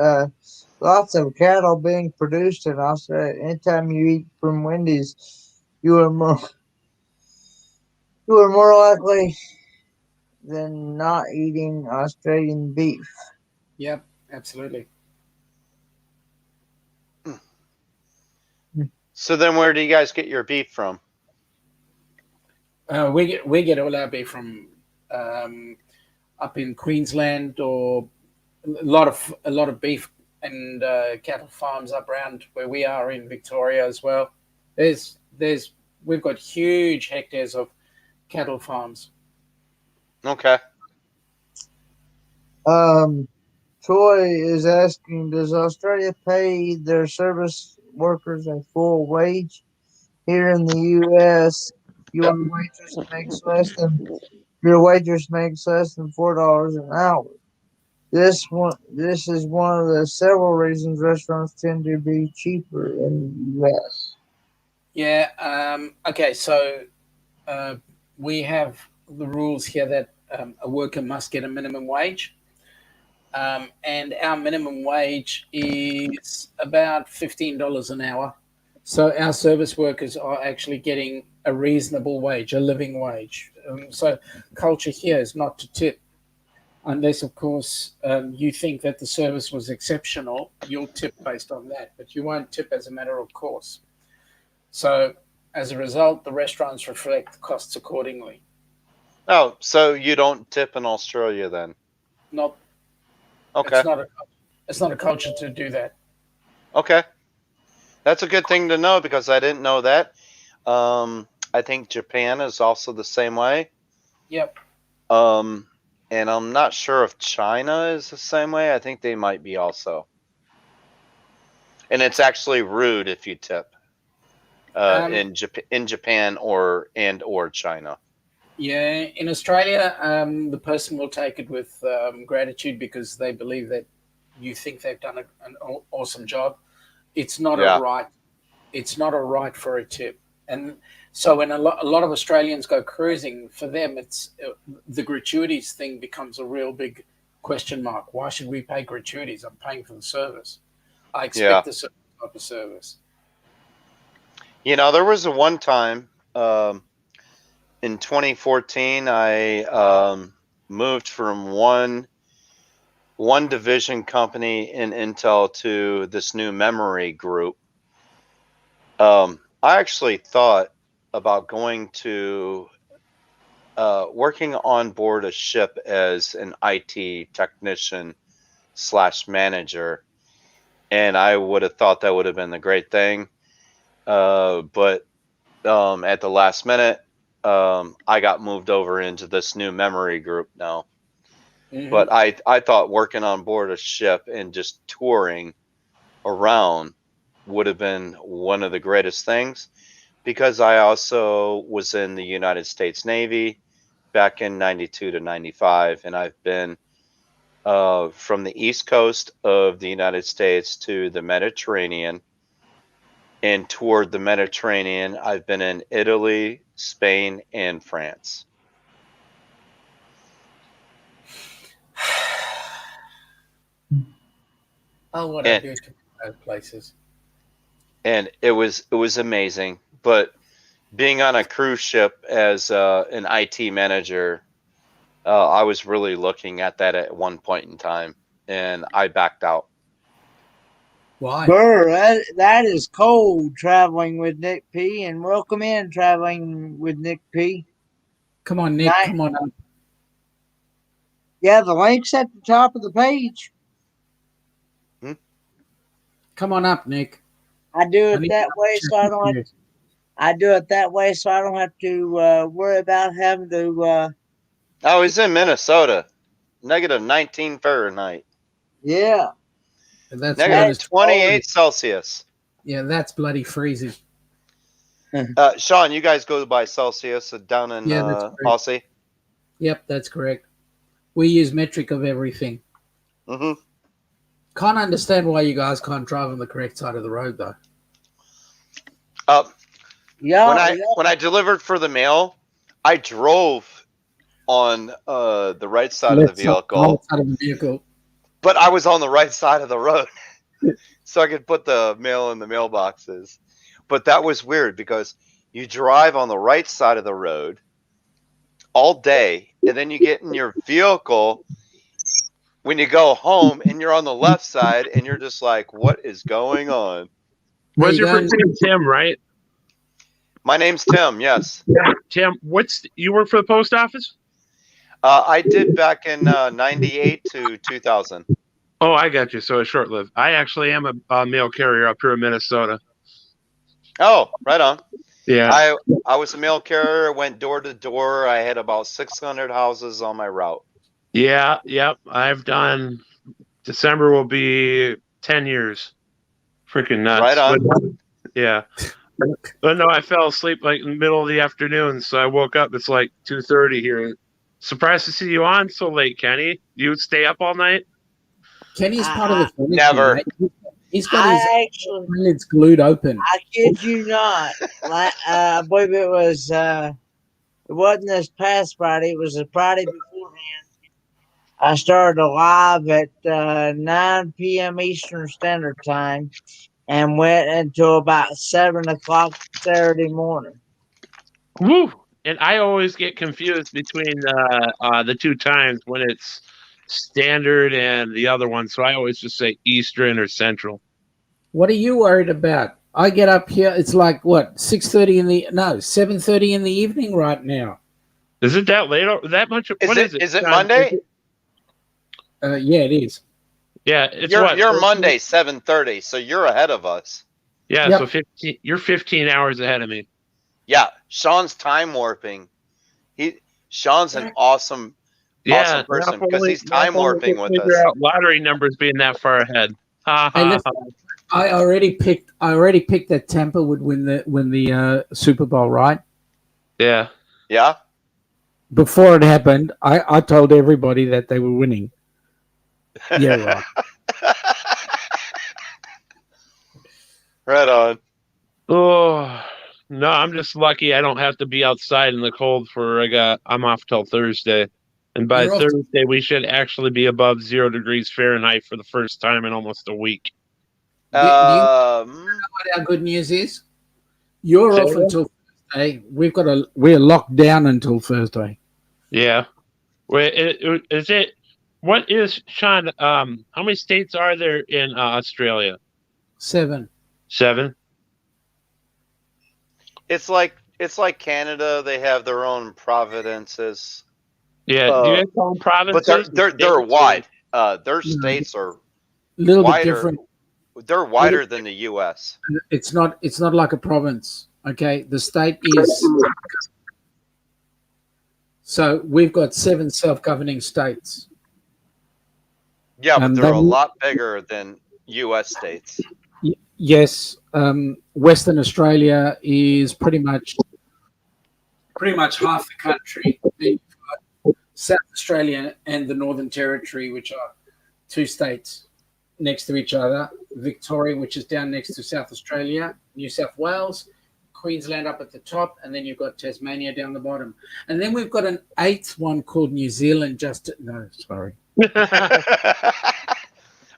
lots of cattle being produced in Australia. Anytime you eat from Wendy's, you are more you are more likely than not eating Australian beef. Yep, absolutely. So then, where do you guys get your beef from? We get all our beef from um, up in Queensland, or a lot of beef and cattle farms up around where we are in Victoria as well. There's we've got huge hectares of cattle farms. Okay. Um, Troy is asking, does Australia pay their service workers a full wage? Here in the U.S., your waitress makes less than $4 an hour. This is one of the several reasons restaurants tend to be cheaper in the U.S. Yeah. Okay. So uh, we have the rules here that a worker must get a minimum wage. And our minimum wage is about $15 an hour. So our service workers are actually getting a reasonable wage, a living wage. So culture here is not to tip, unless, of course, you think that the service was exceptional. You'll tip based on that, but you won't tip as a matter of course. So as a result, the restaurants reflect the costs accordingly. Oh, so you don't tip in Australia then? Not Okay. it's not a culture to do that. Okay. That's a good thing to know because I didn't know that. I think Japan is also the same way. Yep. Um, and I'm not sure if China is the same way. I think they might be also. And it's actually rude if you tip Um, in Japan or China. Yeah, in Australia, the person will take it with gratitude because they believe that you think they've done an awesome job. It's not a Yeah. right. It's not a right for a tip, and so when a lot of Australians go cruising, for them, it's the gratuities thing becomes a real big question mark. Why should we pay gratuities? I'm paying for the service. I Yeah. expect the type of service. There was a one time in 2014 I moved from one division company in Intel to this new memory group. I actually thought about going to working on board a ship as an IT technician / manager, and I would have thought that would have been the great thing. But at the last minute, I got moved over into this new memory group now. Hmm. But I thought working on board a ship and just touring around would have been one of the greatest things because I also was in the United States Navy back in 92 to 95, and I've been from the East Coast of the United States to the Mediterranean, and toured the Mediterranean. I've been in Italy, Spain, and France. Oh, what I do to those places. And it was amazing. But being on a cruise ship as an IT manager, I was really looking at that at one point in time, and I backed out. Why? Burr, that is cold traveling with Nick P. And welcome in traveling with Nick P. Come on, Nick. Come on up. Yeah, the link's at the top of the page. Come on up, Nick. I do it that way so I don't have to, I do it that way so I don't have to worry about having to. Oh, he's in Minnesota. -19 Fahrenheit. Yeah. That's -28 Celsius. Yeah, that's bloody freezing. Sean, you guys go by Celsius down in Aussie? Yep, that's correct. We use metric of everything. Mm-hmm. Can't understand why you guys can't drive on the correct side of the road, though. When I delivered for the mail, I drove on the right side of the vehicle. But I was on the right side of the road, so I could put the mail in the mailboxes. But that was weird because you drive on the right side of the road all day, and then you get in your vehicle when you go home, and you're on the left side, and you're just like, what is going on? What's your first name? Tim, right? My name's Tim, yes. Yeah, Tim, you work for the post office? I did back in 98 to 2000. Oh, I got you. So it's short-lived. I actually am a mail carrier up here in Minnesota. Oh, right on. Yeah. I was a mail carrier, went door to door. I had about 600 houses on my route. Yeah, yep. I've done, December will be 10 years. Freaking nuts. Right on. But, yeah. But no, I fell asleep like in the middle of the afternoon, so I woke up. It's like 2:30 here. Surprised to see you on so late, Kenny. You would stay up all night? Kenny's part of the furniture. Never. Right? He's got his eyelids glued open. I kid you not. I believe it was. It wasn't this past Friday. It was the Friday beforehand. I started live at 9 p.m. Eastern Standard Time and went until about 7 o'clock Saturday morning. Woo! And I always get confused between the two times when it's standard and the other one. So I always just say Eastern or Central. What are you worried about? I get up here. It's like what 7:30 in the evening right now. Is it that late? That much? Is it Monday? Yeah, it is. Yeah, it's you're Monday 7:30, so you're ahead of us. Yeah, Yep. so 15. You're 15 hours ahead of me. Yeah, Sean's time warping. Sean's an awesome person because he's time warping with us. Out lottery numbers being that far ahead. Hey, listen, I already picked that Tampa would win the Super Bowl, right? Yeah. Yeah. Before it happened, I told everybody that they were winning. Yeah, right. Right on. Oh no, I'm just lucky I don't have to be outside in the cold I'm off till Thursday. And by Thursday we should actually be above 0 degrees Fahrenheit for the first time in almost a week. Do you know what our good news is? You're off until Thursday. We're locked down until Thursday. Yeah. What is, Sean, how many states are there in Australia? 7. 7? It's like Canada. They have their own provinces. Yeah, do you guys call them provinces? But they're wide. Their states are a little wider. bit different. They're wider than the U.S. It's not like a province. Okay, the state is. So we've got 7 self-governing states. Yeah, but they're a lot bigger than U.S. states. Yes, Western Australia is pretty much half the country. You've got South Australia and the Northern Territory, which are 2 states. next to each other. Victoria, which is down next to South Australia, New South Wales, Queensland up at the top, and then you've got Tasmania down the bottom. And then we've got an eighth one called New Zealand. No, sorry.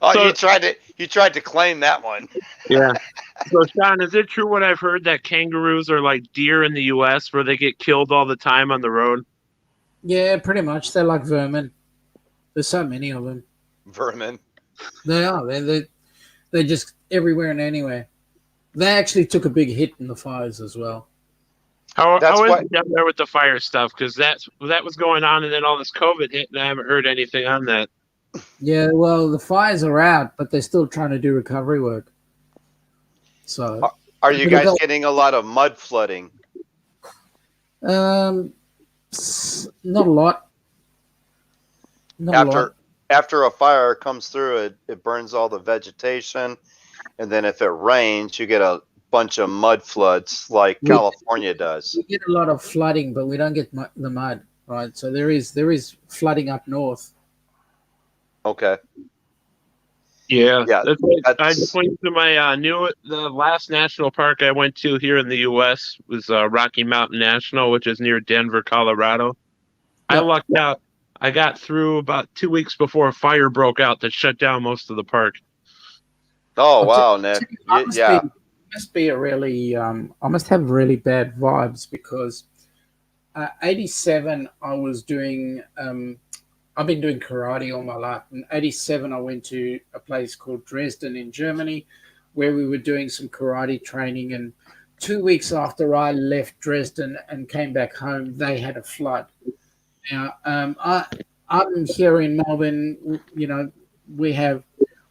Oh, So- you tried to claim that one. Yeah. So, Sean, is it true what I've heard that kangaroos are like deer in the U.S. where they get killed all the time on the road? Yeah, pretty much. They're like vermin. There's so many of them. Vermin. They are. They're just everywhere and anywhere. They actually took a big hit in the fires as well. How is why- it down there with the fire stuff? Because that was going on, and then all this COVID hit, and I haven't heard anything on that. Yeah, well, the fires are out, but they're still trying to do recovery work. So, Are you guys getting a lot of mud flooding? not a lot. Not a lot. After a fire comes through, it burns all the vegetation, and then if it rains, you get a bunch of mud floods like California does. We get a lot of flooding, but we don't get the mud, right? So there is flooding up north. Okay. Yeah. Yeah, I just went to my the last national park I went to here in the U.S. was Rocky Mountain National, which is near Denver, Colorado. I Yep. lucked out. I got through about 2 weeks before a fire broke out that shut down most of the park. Oh, wow, Nick. Yeah. Must be a really I must have really bad vibes because 87 I was doing I've been doing karate all my life. In 87 I went to a place called Dresden in Germany where we were doing some karate training, and 2 weeks after I left Dresden and came back home they had a flood. Now I'm here in Melbourne, you know, we have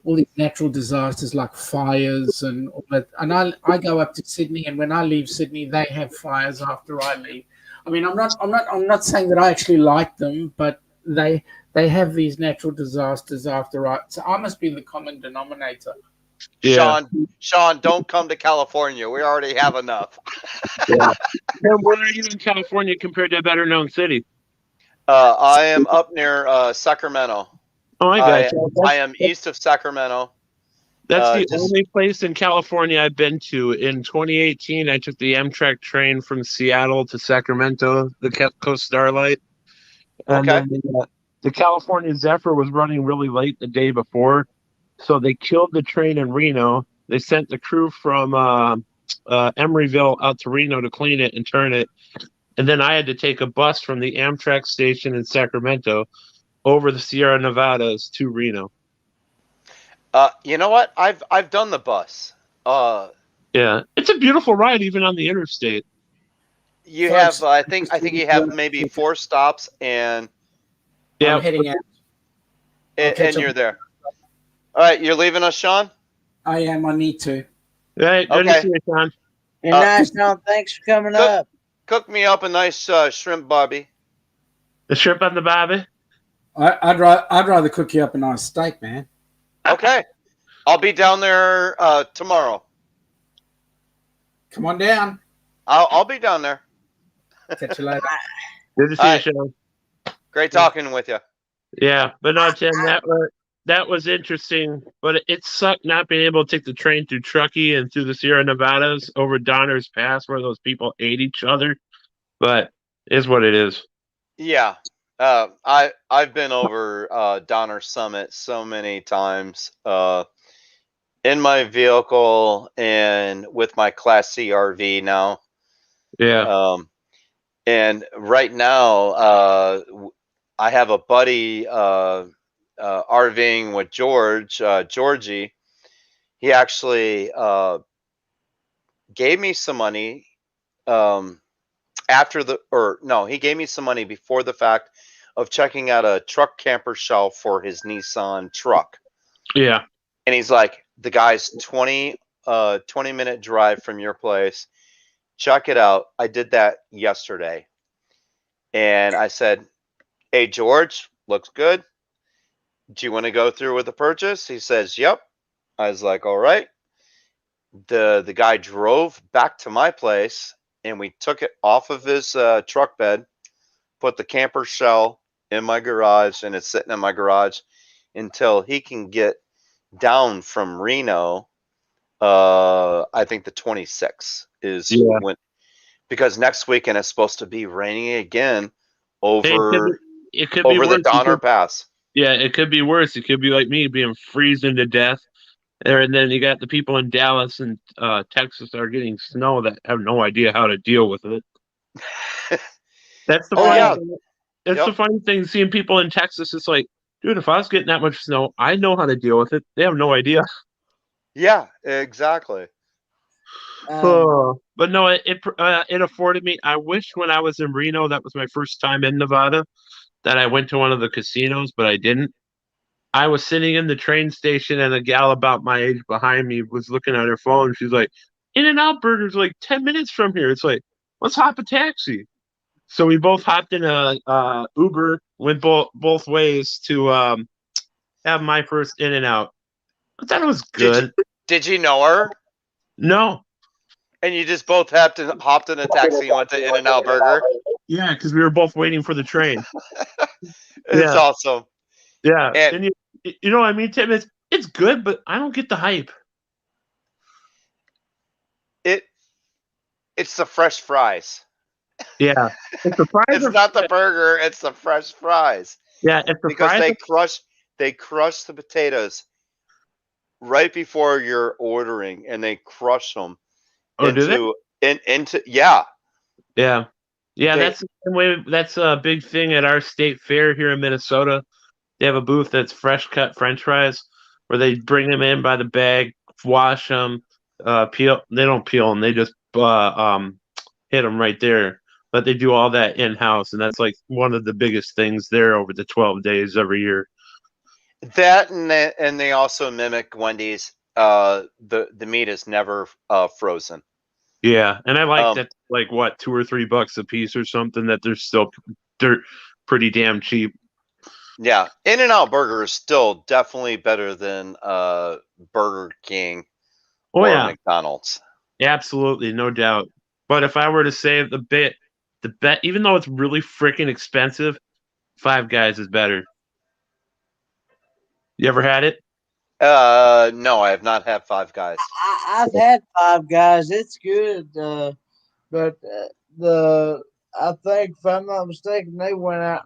all these natural disasters like fires and all that. And I go up to Sydney, and when I leave Sydney, they have fires after I leave. I mean, I'm not saying that I actually like them, but they have these natural disasters after I. So I must be the common denominator. Yeah. Sean, don't come to California. We already have enough. Yeah. And where are you in California compared to a better known city? I am up near Sacramento. Oh, I got you. I am east of Sacramento. That's the only place in California I've been to. In 2018, I took the Amtrak train from Seattle to Sacramento, the Coast Starlight. And Okay. then the California Zephyr was running really late the day before, so they killed the train in Reno. They sent the crew from Emeryville out to Reno to clean it and turn it. And then I had to take a bus from the Amtrak station in Sacramento over the Sierra Nevadas to Reno. You know what? I've done the bus. Yeah, it's a beautiful ride, even on the interstate. You have, I think you have maybe 4 stops, and Yeah, I'm heading out. and you're there. All right, you're leaving us, Sean? I am. I need to. Right, good to Okay. see you, Sean. And nice, Sean. Thanks for coming up. Cook me up a nice shrimp barbie. The shrimp on the barbie. I'd rather cook you up a nice steak, man. Okay. I'll be down there tomorrow. Come on down. I'll be down there. Catch you later. Good to see you, Sean. Great talking with you. Yeah, but no, Tim, that was interesting. But it sucked not being able to take the train through Truckee and through the Sierra Nevadas over Donner's Pass, where those people ate each other. But it is what it is. Yeah. I've been over Donner Summit so many times in my vehicle and with my Class C RV now. Yeah. And right now, I have a buddy RVing with Georgie. He actually gave me some money he gave me some money before the fact of checking out a truck camper shelf for his Nissan truck. Yeah. And he's like, the guy's 20-minute drive from your place. Check it out. I did that yesterday. And I said, hey, George, looks good. Do you want to go through with the purchase? He says, yep. I was like, all right. The guy drove back to my place, and we took it off of his truck bed, put the camper shell in my garage, and it's sitting in my garage until he can get down from Reno. I think the 26th is when, because next weekend is supposed to be raining again over it could be the worse. Donner Pass. Yeah, it could be worse. It could be like me being freezing to death. And then you got the people in Dallas and Texas that are getting snow that have no idea how to deal with it. That's the funny thing. It's the funny thing seeing people in Texas. It's like, dude, if I was getting that much snow, I know how to deal with it. They have no idea. Yeah, exactly. But no, it afforded me. I wish when I was in Reno, that was my first time in Nevada, that I went to one of the casinos, but I didn't. I was sitting in the train station, and a gal about my age behind me was looking at her phone. She's like, "In-N-Out Burger's like 10 minutes from here." It's like, let's hop a taxi. So we both hopped in a Uber, went both ways to have my first In-N-Out. I thought it was good. Did you know her? No. And you just both hopped in a taxi and went to In-N-Out Burger? Yeah, because we were both waiting for the train. It's awesome. Yeah, and you know what I mean, Tim? It's good, but I don't get the hype. It's the fresh fries. Yeah, it's the fries. It's not the burger; it's the fresh fries. Yeah, it's the because fries. they crush the potatoes right before you're ordering, and they crush them into yeah. That's the same way. That's a big thing at our state fair here in Minnesota. They have a booth that's fresh cut French fries, where they bring them in by the bag, wash them, peel. They don't peel them; they just hit them right there. But they do all that in house, and that's like one of the biggest things there over the 12 days every year. That and they also mimic Wendy's. The meat is never frozen. Yeah, and I like that. Like what, $2 or $3 a piece or something? That they're pretty damn cheap. Yeah, In-N-Out Burger is still definitely better than Burger King or McDonald's. Absolutely, no doubt. But if I were to say the bet, even though it's really freaking expensive, Five Guys is better. You ever had it? No, I have not had Five Guys. I've had Five Guys. It's good, but I think if I'm not mistaken, they went out.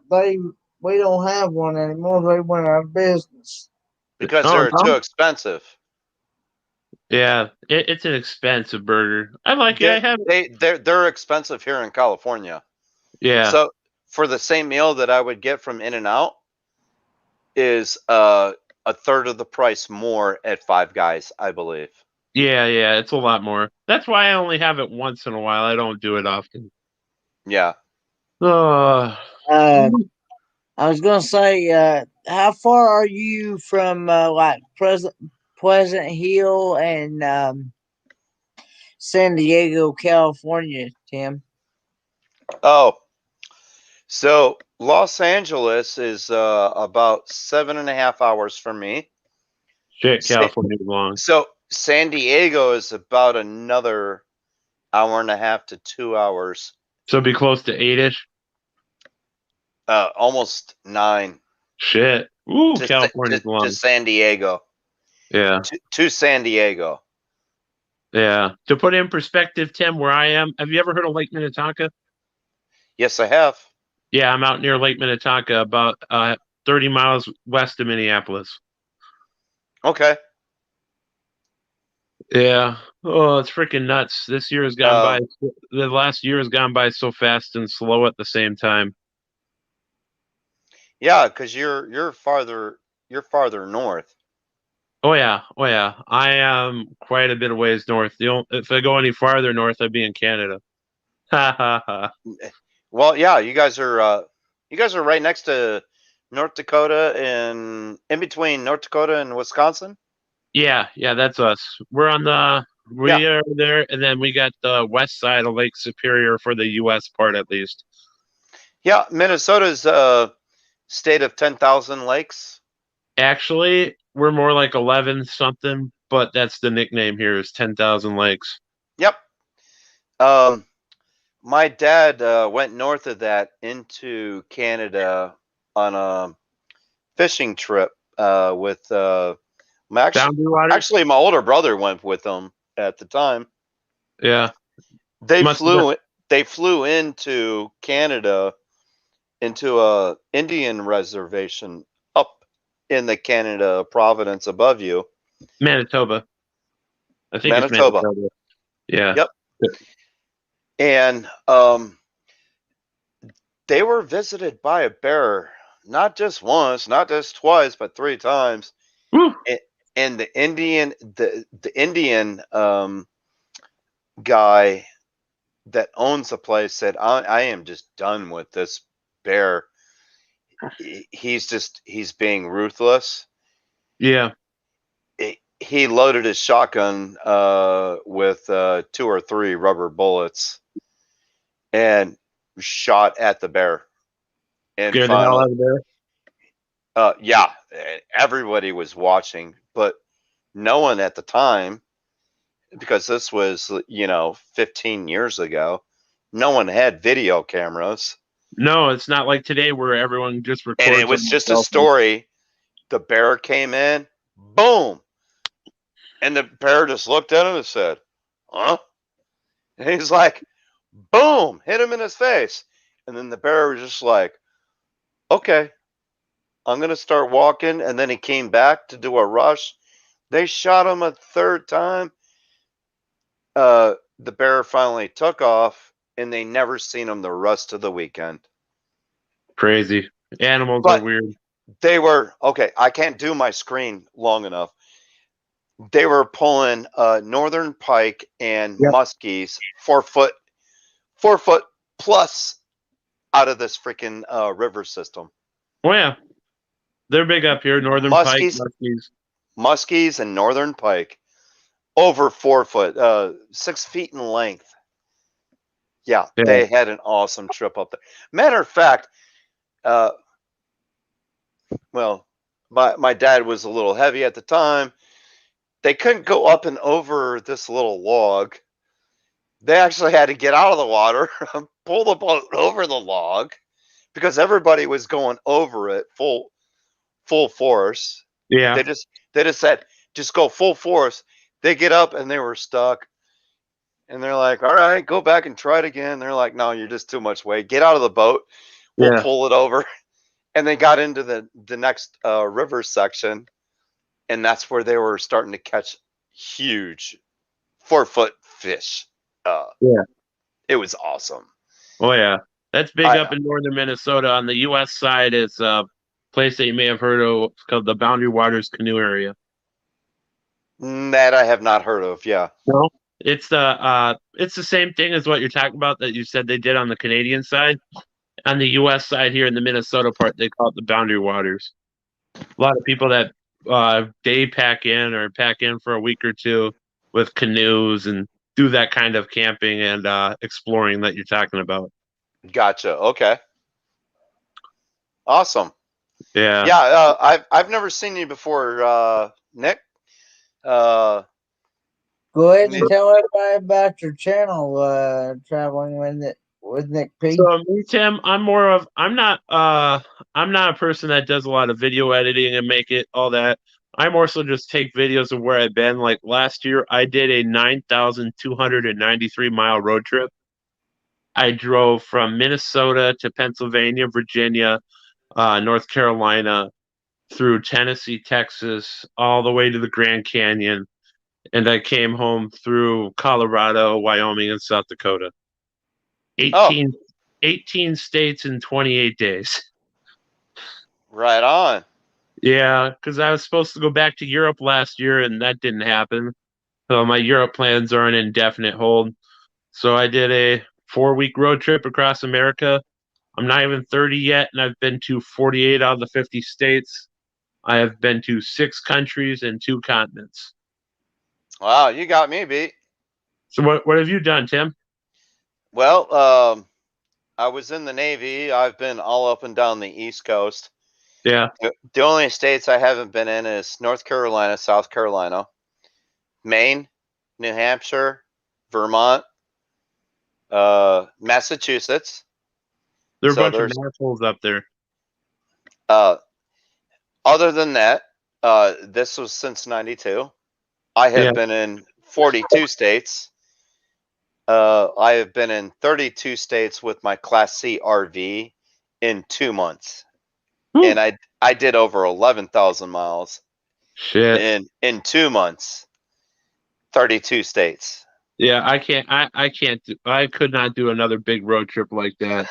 We don't have one anymore. They went out of business because they're too expensive. Yeah, it's an expensive burger. I like it. I have it. They're expensive here in California. Yeah. So for the same meal that I would get from In-N-Out is a third of the price more at Five Guys, I believe. Yeah, it's a lot more. That's why I only have it once in a while. I don't do it often. Yeah. I was gonna say, how far are you from like Pleasant Hill and San Diego, California, Tim? Oh, so Los Angeles is about 7.5 hours from me. Shit, California's long. So San Diego is about another 1.5 to 2 hours. So it'd be close to 8-ish. Almost 9. Shit. Ooh, California's long. To San Diego. Yeah. To San Diego. Yeah. To put it in perspective, Tim, where I am, have you ever heard of Lake Minnetonka? Yes, I have. Yeah, I'm out near Lake Minnetonka, about 30 miles west of Minneapolis. Okay. Yeah. Oh, it's freaking nuts. This year has gone by. The last year has gone by so fast and slow at the same time. Yeah, because you're farther north. Oh yeah. I am quite a bit of ways north. If I go any farther north, I'd be in Canada. Ha ha ha. Well, yeah, you guys are right next to North Dakota and in between North Dakota and Wisconsin. Yeah, that's us. We are there, and then we got the west side of Lake Superior for the U.S. part, at least. Yeah, Minnesota's state of 10,000 lakes. Actually, we're more like 11 something, but that's the nickname here is 10,000 lakes. Yep. My dad went north of that into Canada on a fishing trip with Boundary waters. Actually, my older brother went with them at the time. Yeah. They Must have been- flew into Canada, into a Indian reservation up in the Canada province above you. Manitoba. I think Manitoba. it's Manitoba. Yeah. Yep. And they were visited by a bear, not just once, not just twice, but 3 times. Woo. And the Indian guy that owns the place said, I am just done with this bear. He's being ruthless. Yeah. He loaded his shotgun with 2 or 3 rubber bullets and shot at the bear. And Scared the hell out of the bear. yeah, everybody was watching, but no one at the time, because this was 15 years ago, no one had video cameras. No, it's not like today where everyone just records. And it was just a story. The bear came in, boom. And the bear just looked at him and said, huh? And he's like, boom, hit him in his face. And then the bear was just like, okay, I'm going to start walking. And then he came back to do a rush. They shot him a 3rd time. The bear finally took off, and they never seen him the rest of the weekend. Crazy. Animals But are weird. they were, okay, I can't do my screen long enough. They were pulling northern pike and muskies 4 foot plus out of this freaking river system. Oh yeah, they're big up here. Northern pike, muskies. Muskies and northern pike over 4 foot, 6 feet in length. Yeah, they had an awesome trip up there. Matter of fact, well, my dad was a little heavy at the time. They couldn't go up and over this little log. They actually had to get out of the water, pull the boat over the log, because everybody was going over it full force. Yeah. They just said, just go full force. They get up and they were stuck. And they're like, all right, go back and try it again. They're like, no, you're just too much weight. Get out of the boat. We'll pull it over. And they got into the next river section. And that's where they were starting to catch huge 4-foot fish. It was awesome. Oh yeah, that's big up in northern Minnesota. On the U.S. side, it's a place that you may have heard of. It's called the Boundary Waters Canoe Area. That I have not heard of. Yeah. No, it's the same thing as what you're talking about that you said they did on the Canadian side. On the U.S. side here in the Minnesota part, they call it the Boundary Waters. A lot of people that day pack in for a week or 2 with canoes and do that kind of camping and exploring that you're talking about. Gotcha. Okay. Awesome. Yeah. Yeah. I've never seen you before, Nick. Go ahead and tell everybody about your channel, Traveling with Nick P. So me, Tim, I'm not a person that does a lot of video editing and make it all that. I more so just take videos of where I've been. Like last year, I did a 9,293 mile road trip. I drove from Minnesota to Pennsylvania, Virginia, North Carolina, through Tennessee, Texas, all the way to the Grand Canyon. And I came home through Colorado, Wyoming, and South Dakota. 18 states in 28 days. Right on. Yeah, because I was supposed to go back to Europe last year, and that didn't happen. So my Europe plans are on indefinite hold. So I did a 4-week road trip across America. I'm not even 30 yet, and I've been to 48 out of the 50 states. I have been to 6 countries and 2 continents. Wow, you got me beat. So what have you done, Tim? Well, I was in the Navy. I've been all up and down the East Coast. Yeah. The only states I haven't been in is North Carolina, South Carolina, Maine, New Hampshire, Vermont, Massachusetts. There are a bunch of assholes up there. Other than that, This was since '92. I have Yeah. been in 42 states. I have been in 32 states with my Class C RV in 2 months, and I did over 11,000 miles Shit. in 2 months, 32 states. Yeah, I can't. I can't. I could not do another big road trip like that.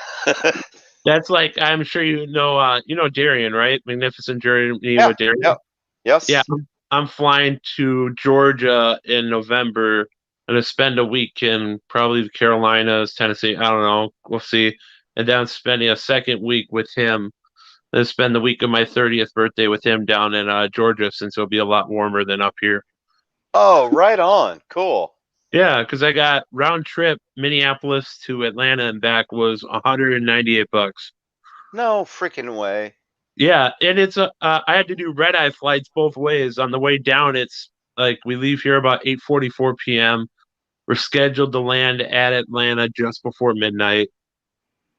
That's like, I'm sure you know Darian, right? Magnificent Journey Yeah. with Darian. Yep. Yeah, Yes. I'm flying to Georgia in November. I'm gonna spend a week in probably the Carolinas, Tennessee. I don't know. We'll see. And then I'm spending a second week with him. Then spend the week of my 30th birthday with him down in Georgia, since it'll be a lot warmer than up here. Oh, right on. Cool. Yeah, because I got round trip Minneapolis to Atlanta and back was $198. No freaking way. Yeah, and it's I had to do red eye flights both ways. On the way down, it's like we leave here about 8:44 p.m. We're scheduled to land at Atlanta just before midnight.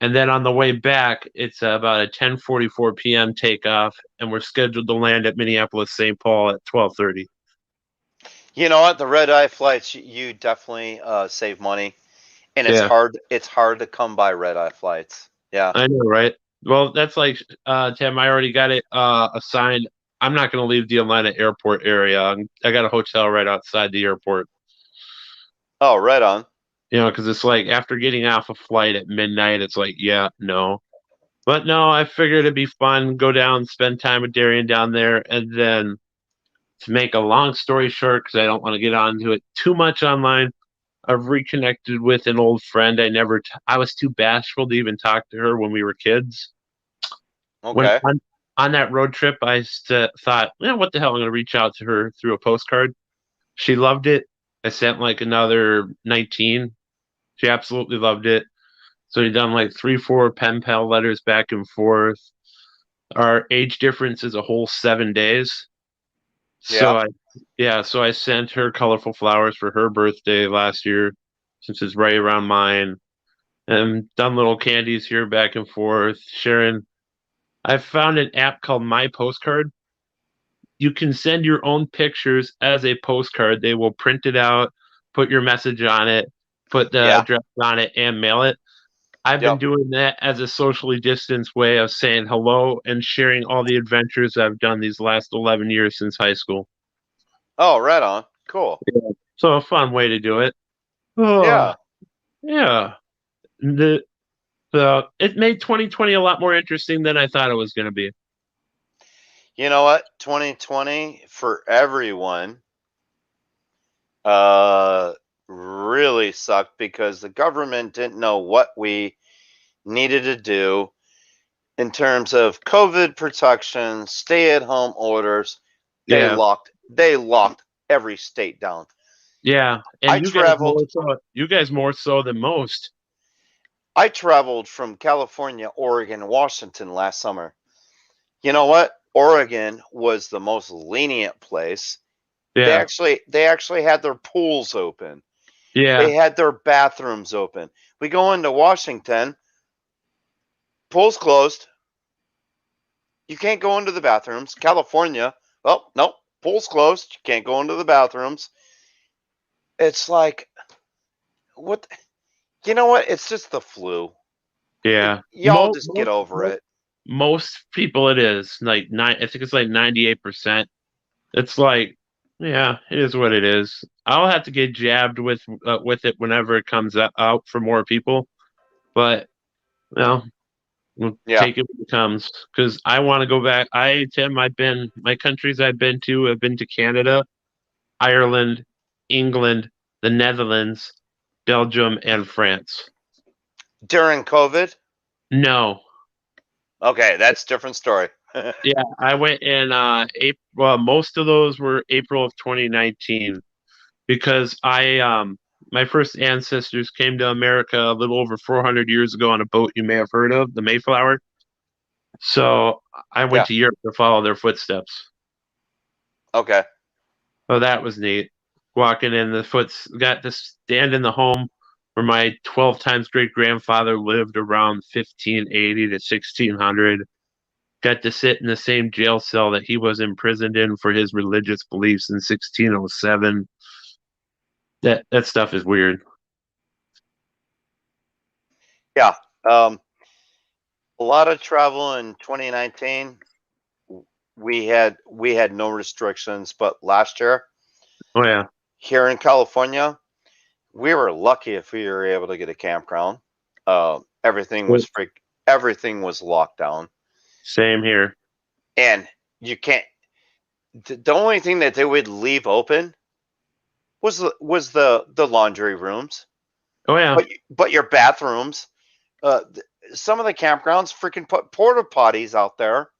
And then on the way back, it's about a 10:44 p.m. takeoff, and we're scheduled to land at Minneapolis St. Paul at 12:30. You know what? The red eye flights, you definitely save money, and it's Yeah, hard. It's hard to come by red eye flights. Yeah. I know, right? Well, that's like Tim. I already got it assigned. I'm not going to leave the Atlanta airport area. I got a hotel right outside the airport. Oh, right on. You know, because it's like after getting off a flight at midnight, it's like, yeah, no. But no, I figured it'd be fun, go down, spend time with Darian down there, and then to make a long story short, because I don't want to get onto it too much online, I've reconnected with an old friend. I was too bashful to even talk to her when we were kids. When Okay. on that road trip, I thought, what the hell? I'm going to reach out to her through a postcard. She loved it. I sent like another 19. She absolutely loved it. So we done like 3, 4 pen pal letters back and forth. Our age difference is a whole 7 days. So Yeah. so I sent her colorful flowers for her birthday last year, since it's right around mine, and done little candies here back and forth. Sharon, I found an app called My Postcard. You can send your own pictures as a postcard. They will print it out, put your message on it, put the Yeah. address on it, and mail it. I've been Yep. doing that as a socially distanced way of saying hello and sharing all the adventures I've done these last 11 years since high school. Oh, right on. Cool. So a fun way to do it. Oh, Yeah. yeah. It made 2020 a lot more interesting than I thought it was going to be. You know what? 2020 for everyone really sucked because the government didn't know what we needed to do in terms of COVID protection, stay-at-home orders. They Yeah, locked every state down. yeah. I And traveled you guys more so than most. I traveled from California, Oregon, Washington last summer. You know what? Oregon was the most lenient place. Yeah, They actually had their pools open. yeah, They had their bathrooms open. We go into Washington, pools closed. You can't go into the bathrooms. California, well, nope, pools closed. You can't go into the bathrooms. It's like, what? You know what? It's just the flu. yeah. Y'all just get over it. Most people, it is like I think it's like 98%. It's like, yeah, it is what it is. I'll have to get jabbed with it whenever it comes out for more people, but well, we'll Yeah. take it when it comes, because I want to go back. Tim, my countries I've been to. I've been to Canada, Ireland, England, the Netherlands, Belgium, and France. During COVID? No, Okay, that's a different story. yeah, I went in April. Well, most of those were April of 2019, because my first ancestors came to America a little over 400 years ago on a boat you may have heard of, the Mayflower. So I went Yeah. to Europe to follow their footsteps. Okay. Oh, that was neat. Walking in got to stand in the home where my 12 times great grandfather lived around 1580 to 1600. got to sit in the same jail cell that he was imprisoned in for his religious beliefs in 1607. That stuff is weird. Yeah. A lot of travel in 2019. We had no restrictions, but last year Oh yeah, here in California, we were lucky if we were able to get a campground. Everything was locked down, same here. and you can't. The only thing that they would leave open was the laundry rooms. Oh yeah, But your bathrooms, some of the campgrounds freaking put porta potties out there.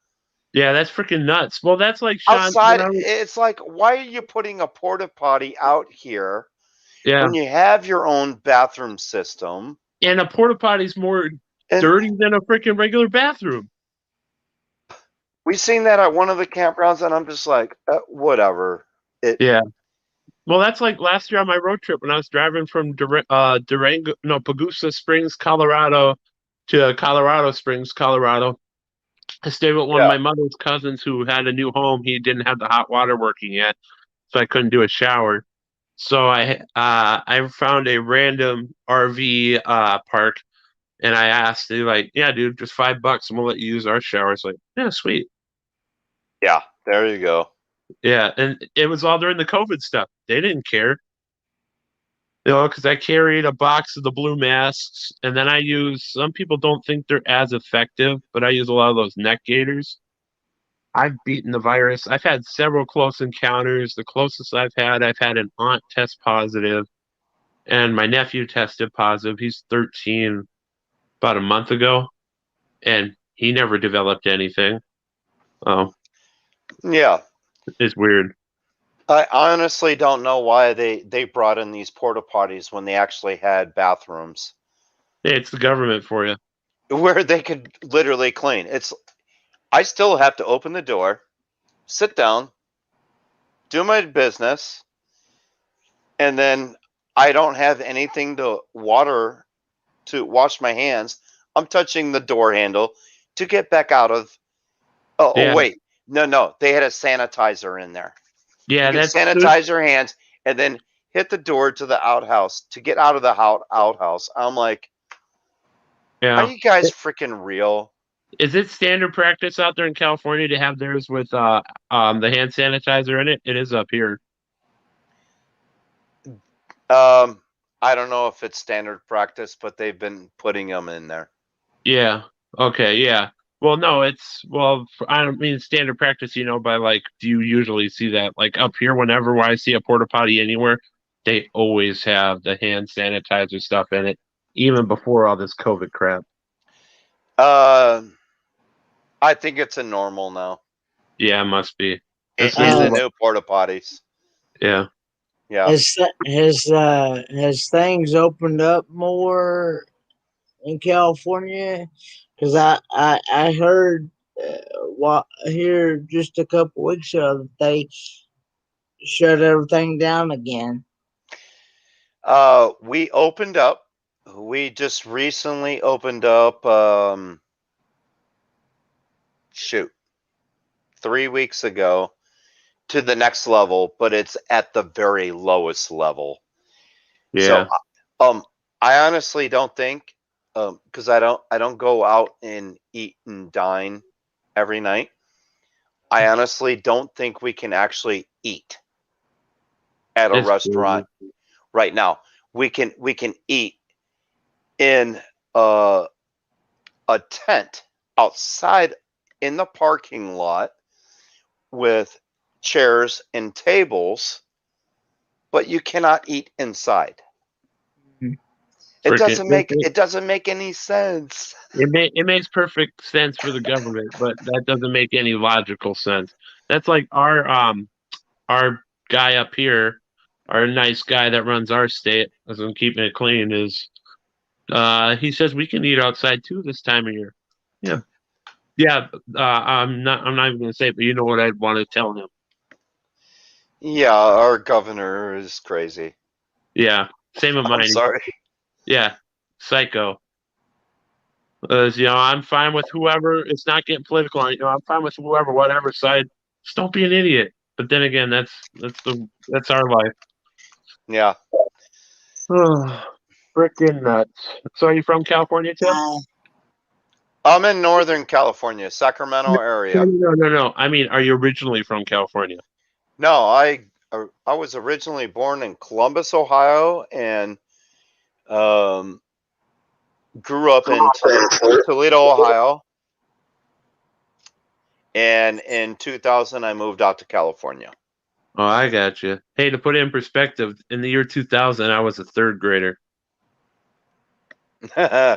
yeah, that's freaking nuts. Well, that's like Sean. Outside, it's like, why are you putting a porta potty out here Yeah, when you have your own bathroom system? and a porta potty's more dirty than a freaking regular bathroom. We've seen that at one of the campgrounds, and I'm just like, whatever. Yeah. Well, that's like last year on my road trip when I was driving from Pagosa Springs, Colorado to Colorado Springs, Colorado. I stayed with one of my mother's cousins who had a new home. He didn't have the hot water working yet, so I couldn't do a shower. So I found a random RV park, and I asked, they're like, "Yeah, dude, just $5, and we'll let you use our shower." It's like, yeah, sweet. Yeah, there you go. Yeah, and it was all during the COVID stuff. They didn't care. Because I carried a box of the blue masks, and then I use, some people don't think they're as effective, but I use a lot of those neck gaiters. I've beaten the virus. I've had several close encounters. The closest I've had an aunt test positive, and my nephew tested positive. He's 13 about a month ago, and he never developed anything. Oh, yeah. It's weird. I honestly don't know why they brought in these porta potties when they actually had bathrooms. Hey, it's the government for you. Where they could literally clean. I still have to open the door, sit down, do my business, and then I don't have anything to wash my hands. I'm touching the door handle to get back out of. Oh wait, no, they had a sanitizer in there. Yeah, you can sanitize your hands and then hit the door to the outhouse to get out of the outhouse. I'm like, are you guys freaking real? Is it standard practice out there in California to have theirs with the hand sanitizer in it? It is up here. I don't know if it's standard practice, but they've been putting them in there. Yeah. Okay. Yeah. Well, no, I don't mean standard practice, by like, do you usually see that? Like up here, whenever I see a porta potty anywhere, they always have the hand sanitizer stuff in it, even before all this COVID crap. I think it's a normal now. Yeah, it must be. In the new porta potties. Yeah. Yeah. Has things opened up more in California? Because I heard here just a couple weeks ago that they shut everything down again. We opened up. We just recently opened up. 3 weeks ago to the next level, but it's at the very lowest level. Yeah. So, I honestly don't think, because I don't go out and eat and dine every night. I honestly don't think we can actually eat at a restaurant right now. We can eat in a tent outside in the parking lot with chairs and tables, but you cannot eat inside. It doesn't make any sense. It makes perfect sense for the government, but that doesn't make any logical sense. That's like our guy up here, our nice guy that runs our state, as I'm keeping it clean, is he says we can eat outside too this time of year. Yeah. Yeah, I'm not even gonna say it, but you know what I'd want to tell him. Yeah, our governor is crazy. Yeah, same with mine. I'm sorry. Yeah, psycho. I'm fine with whoever. It's not getting political. I'm fine with whoever, whatever side. Just don't be an idiot. But then again, that's our life. Yeah. Freaking nuts. So are you from California too? I'm in Northern California, Sacramento area. No. I mean, are you originally from California? No, I was originally born in Columbus, Ohio, and grew up in Toledo, Ohio. And in 2000, I moved out to California. Oh, I got you. Hey, to put it in perspective, in the year 2000, I was a third grader. Yeah,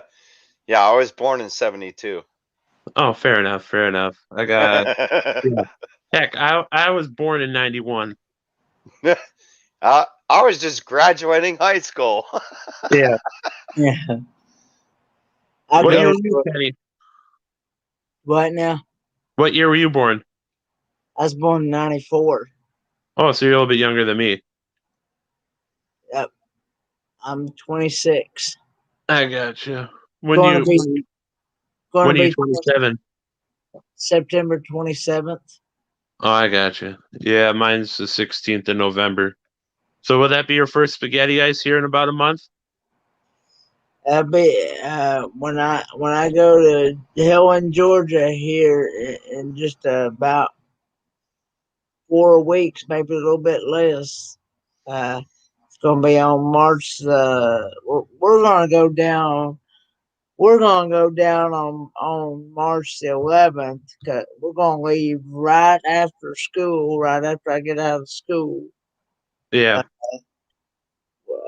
I was born in 72. Oh, fair enough. I got heck. I was born in 91. I was just graduating high school. Yeah. Yeah. What year were you, Penny? What now? What year were you born? I was born in 94. Oh, so you're a little bit younger than me. Yep. I'm 26. I got you. When Going to be are you 27? September 27th. Oh, I got you. Yeah, mine's the 16th of November. So will that be your first spaghetti ice here in about a month? That'll be when I go to Helen, Georgia here in just about 4 weeks, maybe a little bit less. It's gonna be on March. We're gonna go down. We're gonna go down on March the 11th. We're gonna leave right after school. Right after I get out of school. Yeah.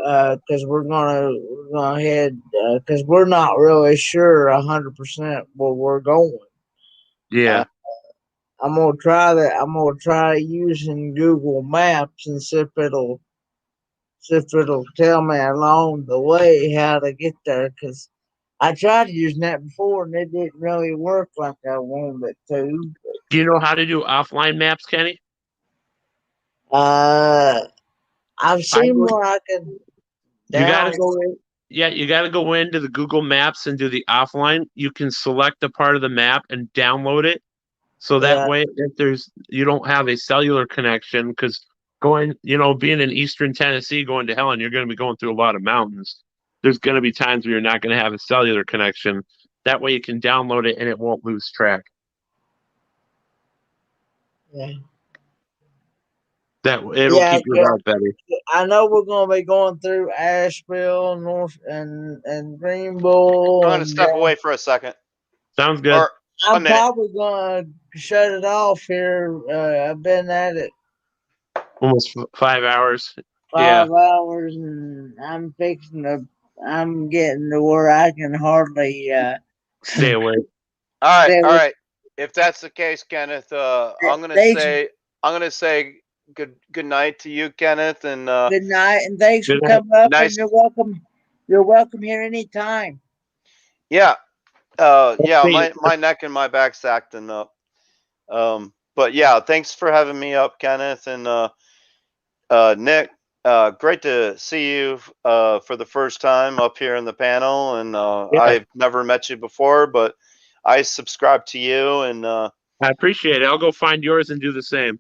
Because we're gonna head because we're not really sure 100% where we're going. Yeah. I'm gonna try that. I'm gonna try using Google Maps and see if it'll tell me along the way how to get there. Because I tried using that before and it didn't really work like I wanted it to. Do you know how to do offline maps, Kenny? I've seen where I can. You gotta go in. Yeah, you gotta go into the Google Maps and do the offline. You can select a part of the map and download it. So that way, if you don't have a cellular connection, because being in Eastern Tennessee, going to Helen, you're going to be going through a lot of mountains. There's going to be times where you're not going to have a cellular connection. That way, you can download it and it won't lose track. Yeah. It'll keep your route better. I know we're going to be going through Asheville, North, and Greenville. I'm going to step away for a second. Sounds good. Or I'm probably going to shut it off here. I've been at it almost 5 hours. 5 hours, and I'm getting to where I can hardly stay away. All right. If that's the case, Kenneth, I'm gonna say good night to you, Kenneth, and good night, and thanks for coming up. And you're welcome. You're welcome here anytime. Yeah, my neck and my back's acting up. But yeah, thanks for having me up, Kenneth, and Nick. Great to see you for the first time up here in the panel, and I've never met you before, but I subscribe to you, and I appreciate it. I'll go find yours and do the same.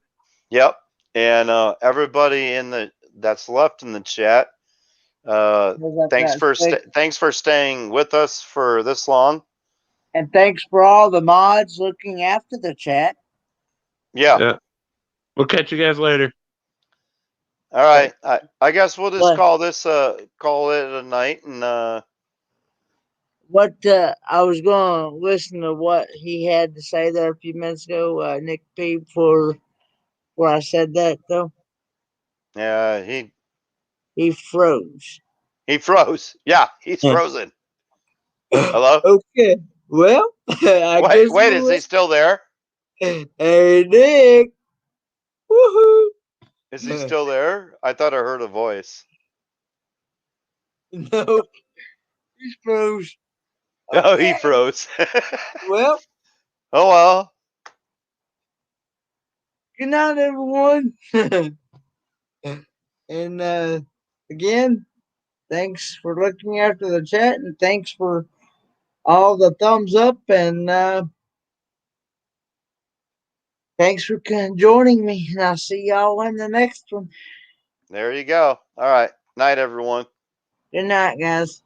Yep, and everybody that's left in the chat. Thanks for staying with us for this long, and thanks for all the mods looking after the chat. Yeah. We'll catch you guys later. All right, I guess we'll just call it a night, and what I was going to listen to what he had to say there a few minutes ago, Nick P, before I said that though. Yeah, he froze. He froze. Yeah, he's frozen. Hello. Okay. Well, wait, is he still there? Hey, Nick. Woohoo! Is he still there? I thought I heard a voice. No, he froze. Okay. Oh, he froze. Well. Oh well. Good night, everyone. And again, thanks for looking after the chat, and thanks for all the thumbs up, and thanks for joining me. And I'll see y'all in the next one. There you go. All right. Night, everyone. Good night, guys.